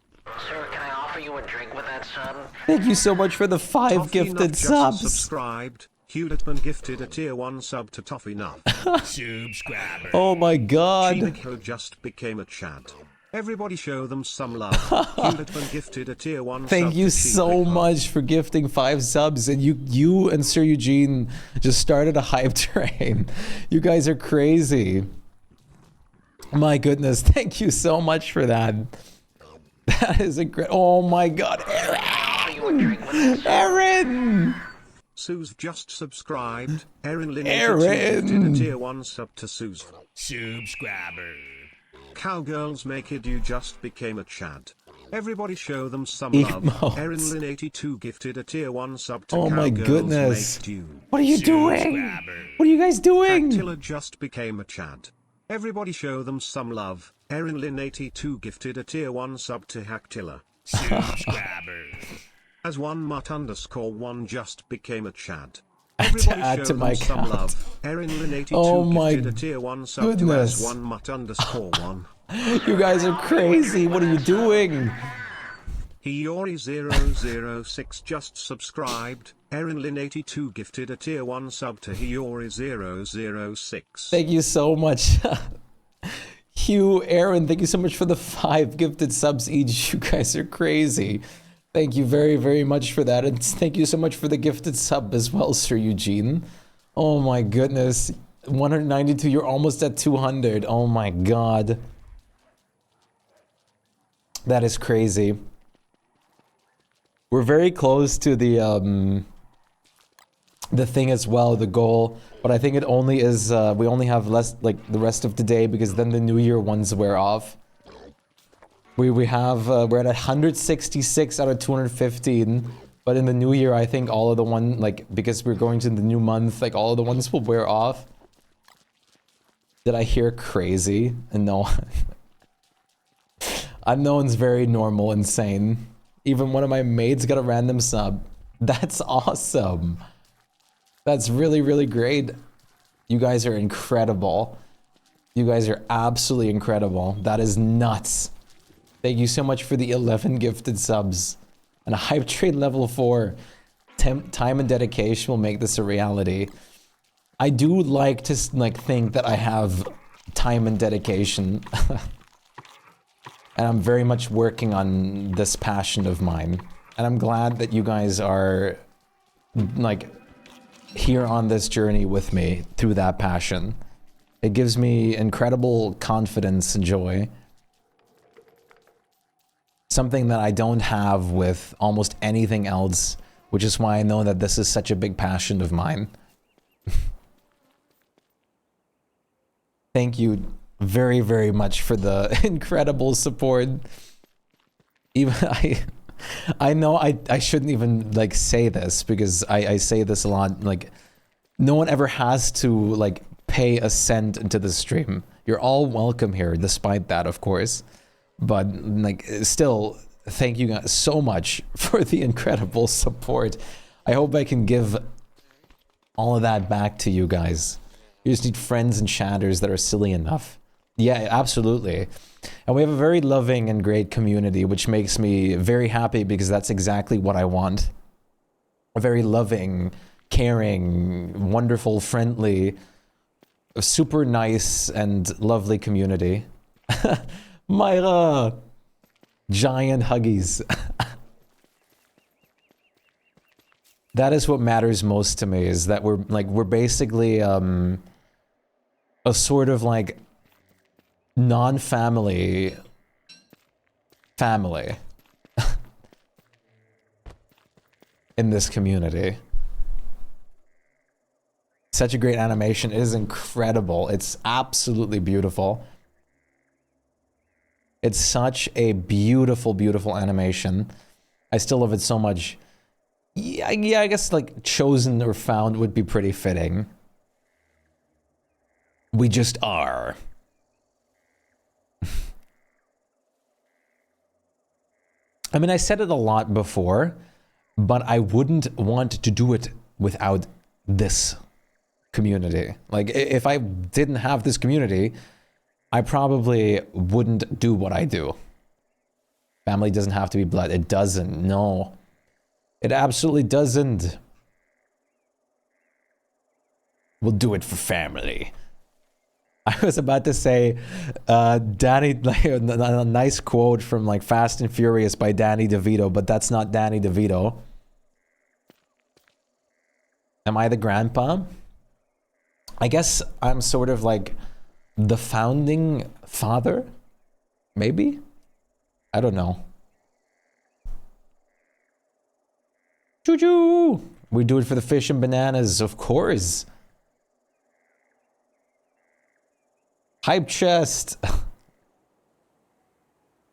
Sir, can I offer you a drink with that sub? Thank you so much for the 5 Toffee gifted Nut just subs. subscribed. Hewlettman gifted a tier 1 sub to Toffee Nut. Subscriber. Oh my god. Chinico just became a Chad. Everybody show them some love. Hewlettman gifted a tier 1 sub Thank you to so Chinico. much for gifting 5 subs, and you and Sir Eugene just started a hype train. You guys are crazy. My goodness, thank you so much for that. That is a great. Oh my god, Offer you a drink with that sub? Aaron! Suze just subscribed. Erin Lynn Aaron! gifted a tier 1 sub to Suze. Subscriber. Cowgirls Make It You just became a Chad. Everybody show them some Emotes. love. Erin Lynn 82 gifted a tier 1 sub to Oh my Cowgirls goodness. Make You. What are you doing? What are you guys doing? Attila just became a Chad. Everybody show them some love. Erin Lynn 82 gifted a tier 1 sub to Hactilla. Subscriber. As one mutt underscore 1 just became a Chad. Everybody add show to them my some count. love. Erin Lynn 82 Oh my gifted a tier 1 sub to goodness. as one mutt underscore 1. You guys are crazy. What are you doing? Hiyori006 just subscribed. Erin Lynn 82 gifted a tier 1 sub to Hiyori006. Thank you so much. Hugh, Aaron, thank you so much for the 5 gifted subs each. You guys are crazy. Thank you very, very much for that. And thank you so much for the gifted sub as well, Sir Eugene. Oh my goodness. 192, you're almost at 200. Oh my god. That is crazy. We're very close to the thing as well, the goal. But I think it only is, we only have less, like, the rest of today, because then the New Year ones wear off. We have, we're at 166 out of 215. But in the New Year, I think all of the one, like, because we're going to the new month, like, all of the ones will wear off. Did I hear crazy? No. Unknown's very normal, insane. Even one of my mates got a random sub. That's awesome. That's really, really great. You guys are incredible. You guys are absolutely incredible. That is nuts. Thank you so much for the 11 gifted subs. And a hype train level 4. Time and dedication will make this a reality. I do like to think that I have time and dedication. And I'm very much working on this passion of mine. And I'm glad that you guys are, like, here on this journey with me through that passion. It gives me incredible confidence and joy. Something that I don't have with almost anything else, which is why I know that this is such a big passion of mine. Thank you very, very much for the incredible support. Even I know I shouldn't even, like, say this, because I say this a lot, like, no one ever has to, like, pay a cent into the stream. You're all welcome here, despite that, of course. But, like, still, thank you guys so much for the incredible support. I hope I can give all of that back to you guys. You just need friends and chatters that are silly enough. Yeah, absolutely. And we have a very loving and great community, which makes me very happy, because that's exactly what I want. A very loving, caring, wonderful, friendly, super nice and lovely community. Myra! Giant huggies. That is what matters most to me, is that we're basically a sort of, like, non-family family in this community. Such a great animation. It is incredible. It's absolutely beautiful. It's such a beautiful, beautiful animation. I still love it so much. Yeah, I guess like chosen or found would be pretty fitting. We just are. I mean, I said it a lot before, but I wouldn't want to do it without this community. Like, if I didn't have this community, I probably wouldn't do what I do. Family doesn't have to be blood. It doesn't. No. It absolutely doesn't. We'll do it for family. I was about to say, Danny, like a nice quote from like Fast and Furious by Danny DeVito, but that's not Danny DeVito. Am I the grandpa? I guess I'm sort of like the founding father? Maybe? I don't know. Choo-choo! We do it for the fish and bananas, of course. Hype chest.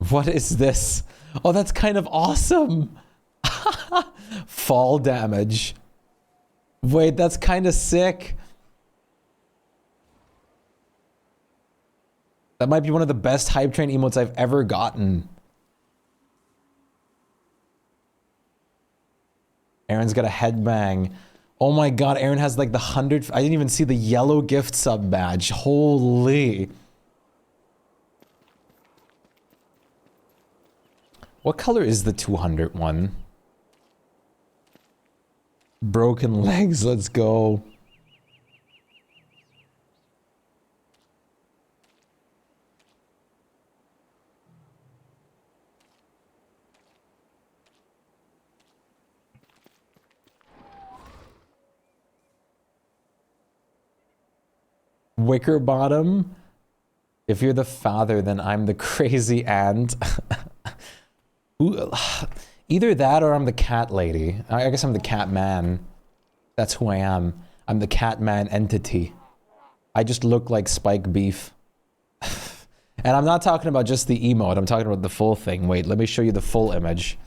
What is this? Oh, that's kind of awesome. Fall damage. Wait, that's kind of sick. That might be one of the best hype train emotes I've ever gotten. Aaron's got a headbang. Oh my god, Aaron has like the 100... I didn't even see the yellow gift sub badge. Holy. What color is the 200 one? Broken legs, let's go. Wicker bottom. If you're the father, then I'm the crazy aunt. Either that or I'm the cat lady. I guess I'm the cat man. That's who I am. I'm the cat man entity. I just look like Shpyke beef. And I'm not talking about just the emote. I'm talking about the full thing. Wait, let me show you the full image.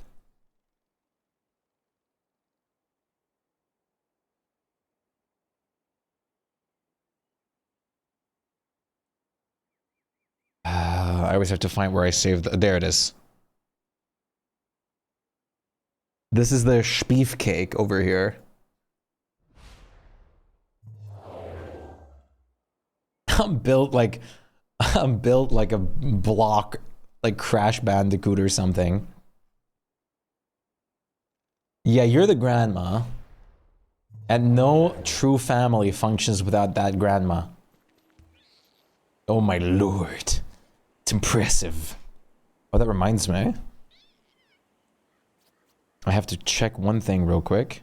I always have to find where I saved. There it is. This is the Shpyke over here. I'm built like a block, like Crash Bandicoot or something. Yeah, you're the grandma. And no true family functions without that grandma. Oh my lord. It's impressive. Oh, that reminds me. I have to check one thing real quick.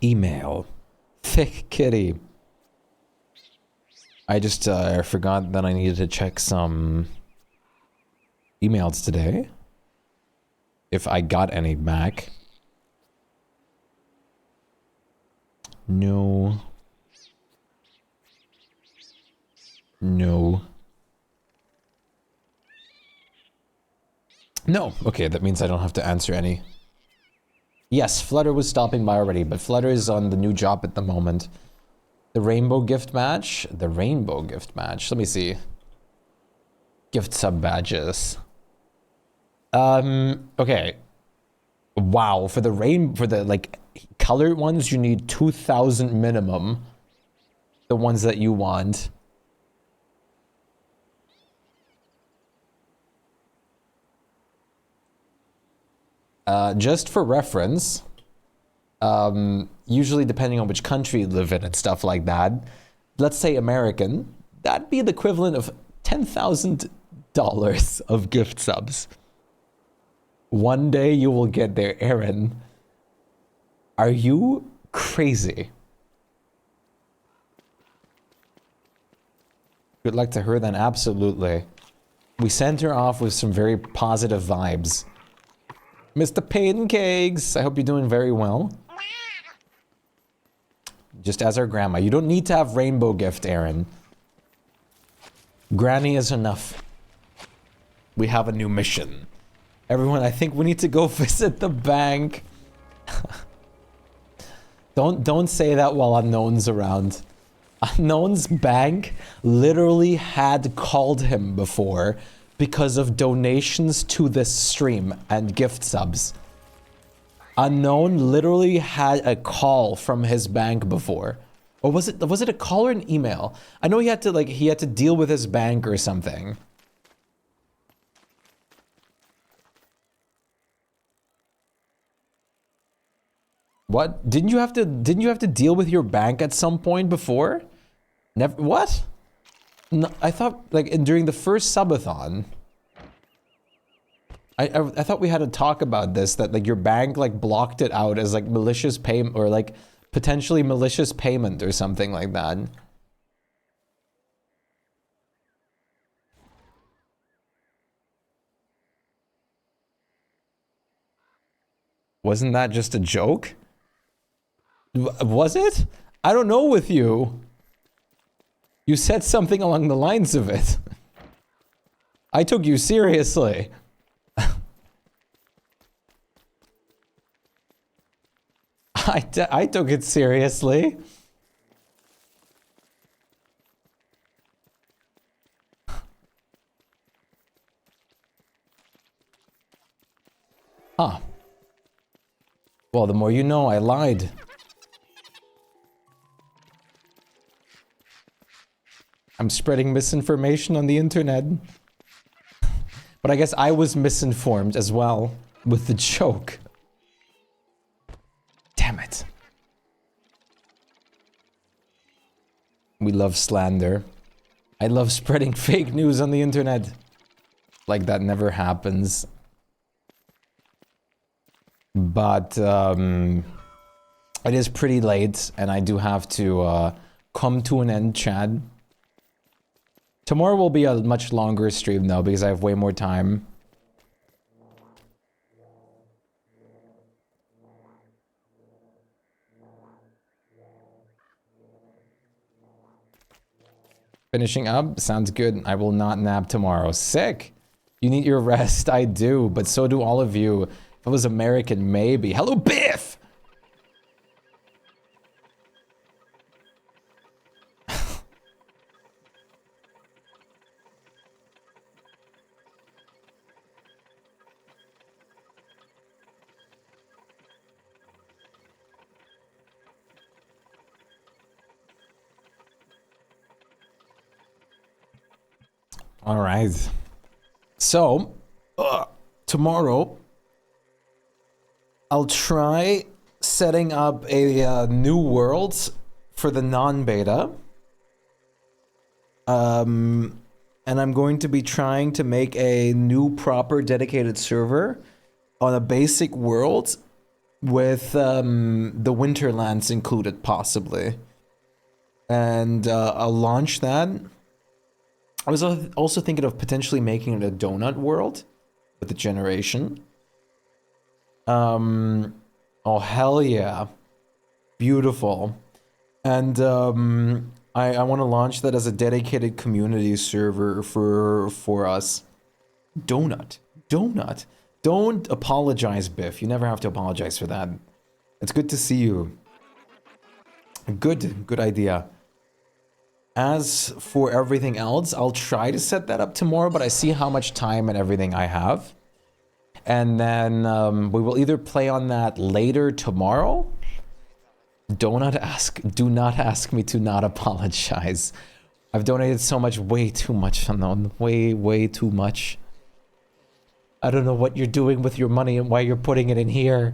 Email. Thick kitty. I just forgot that I needed to check some emails today. If I got any back. No. No. No. Okay, that means I don't have to answer any. Yes, Flutter was stopping by already, but Flutter is on the new job at the moment. The rainbow gift match? The rainbow gift match. Let me see. Gift sub badges. Okay. Wow, for the like colored ones you need 2,000 minimum. The ones that you want. Just for reference, usually depending on which country you live in and stuff like that, let's say American, that'd be the equivalent of 10,000 of gift subs. One day you will get there, Aaron. Are you crazy? Good luck to her then, absolutely. We sent her off with some very positive vibes. Mr. Pancakes, I hope you're doing very well. Just as our grandma. You don't need to have rainbow gift, Aaron. Granny is enough. We have a new mission. Everyone, I think we need to go visit the bank. Don't say that while Unknown's around. Unknown's bank literally had called him before because of donations to this stream and gift subs. Unknown literally had a call from his bank before. Or was it a call or an email? I know he had to deal with his bank or something. What? Didn't you have to deal with your bank at some point before? Never. What? No, I thought during the first subathon. I thought we had to talk about this, that your bank blocked it out as malicious payment or potentially malicious payment or something like that. Wasn't that just a joke? Was it? I don't know with you. You said something along the lines of it. I took you seriously. I took it seriously. Huh. Well, the more you know, I lied. I'm spreading misinformation on the internet. But I guess I was misinformed as well with the joke. Damn it. We love slander. I love spreading fake news on the internet. Like that never happens. But it is pretty late and I do have to come to an end, Chad. Tomorrow will be a much longer stream though because I have way more time. Finishing up? Sounds good. I will not nap tomorrow. Sick! You need your rest. I do, but so do all of you. If I was American, maybe. Hello, Biff! All right. So, tomorrow, I'll try setting up a new world for the non-beta. And I'm going to be trying to make a new proper dedicated server on a basic world with the Winterlands included, possibly. And I'll launch that. I was also thinking of potentially making it a donut world with the generation. Oh, hell yeah. Beautiful. And I want to launch that as a dedicated community server for us. Donut. Don't apologize, Biff. You never have to apologize for that. It's good to see you. Good idea. As for everything else, I'll try to set that up tomorrow, but I see how much time and everything I have. And then we will either play on that later tomorrow. Do not ask me to not apologize. I've donated so much, way too much, Unknown. Way too much. I don't know what you're doing with your money and why you're putting it in here.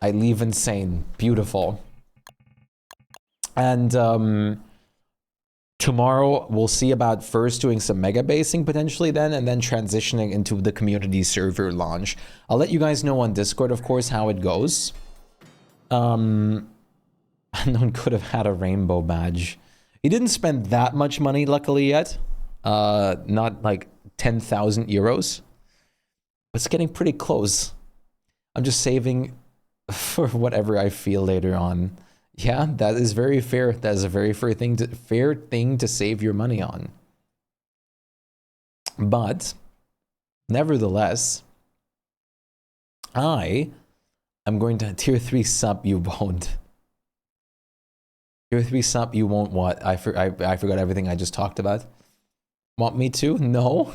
I leave insane. Beautiful. And Tomorrow, we'll see about first doing some Megabasing potentially then, and then transitioning into the community server launch. I'll let you guys know on Discord, of course, how it goes. Unknown could have had a rainbow badge. He didn't spend that much money, luckily, yet. Not like 10,000 euros. It's getting pretty close. I'm just saving for whatever I feel later on. Yeah, that is very fair. That is a very fair thing to save your money on. But nevertheless, I am going to tier 3 sub. You won't. Tier 3 sub. You won't what? I forgot everything I just talked about. Want me to? No.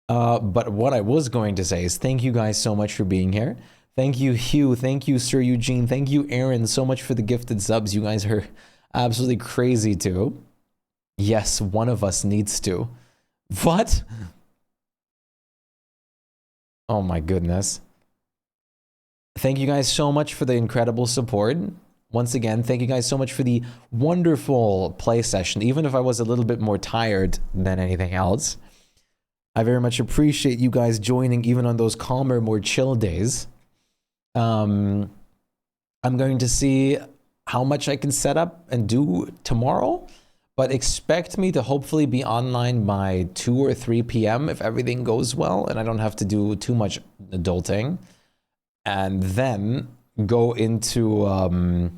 But what I was going to say is thank you guys so much for being here. Thank you, Hugh. Thank you, Sir Eugene. Thank you, Aaron, so much for the gifted subs. You guys are absolutely crazy too. Yes, one of us needs to. What? Oh my goodness. Thank you guys so much for the incredible support. Once again, thank you guys so much for the wonderful play session, even if I was a little bit more tired than anything else. I very much appreciate you guys joining even on those calmer, more chill days. I'm going to see how much I can set up and do tomorrow, but expect me to hopefully be online by 2 or 3 p.m. if everything goes well and I don't have to do too much adulting. And then go into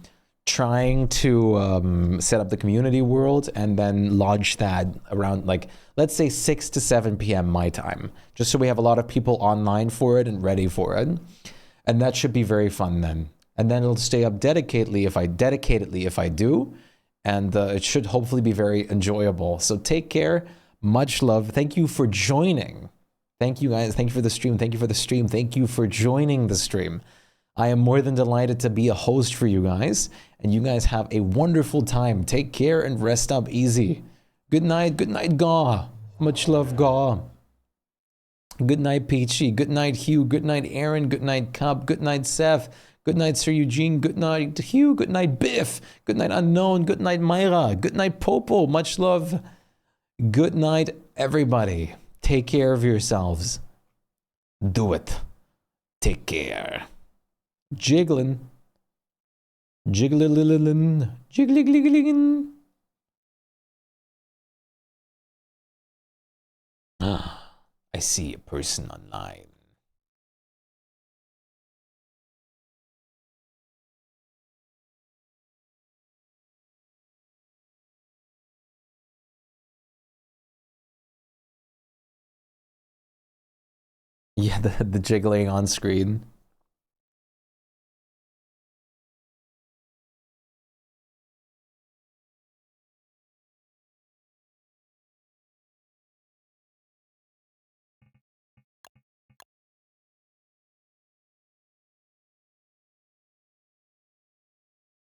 trying to set up the community world and then launch that around, like, let's say 6 to 7 p.m. my time, just so we have a lot of people online for it and ready for it. And that should be very fun then. And then it'll stay up dedicatedly if I do. And it should hopefully be very enjoyable. So take care. Much love. Thank you for joining. Thank you guys. Thank you for the stream. Thank you for the stream. Thank you for joining the stream. I am more than delighted to be a host for you guys. And you guys have a wonderful time. Take care and rest up easy. Good night. Good night, Gaw. Much love, Gaw. Good night, Peachy. Good night, Hugh. Good night, Aaron. Good night, Cup. Good night, Seth. Good night, Sir Eugene. Good night, Hugh. Good night, Biff. Good night, Unknown. Good night, Myra. Good night, Popo. Much love. Good night, everybody. Take care of yourselves. Do it. Take care. Jiggling. Jiggling. Jiggling. Ah. I see a person online. Yeah, the jiggling on screen.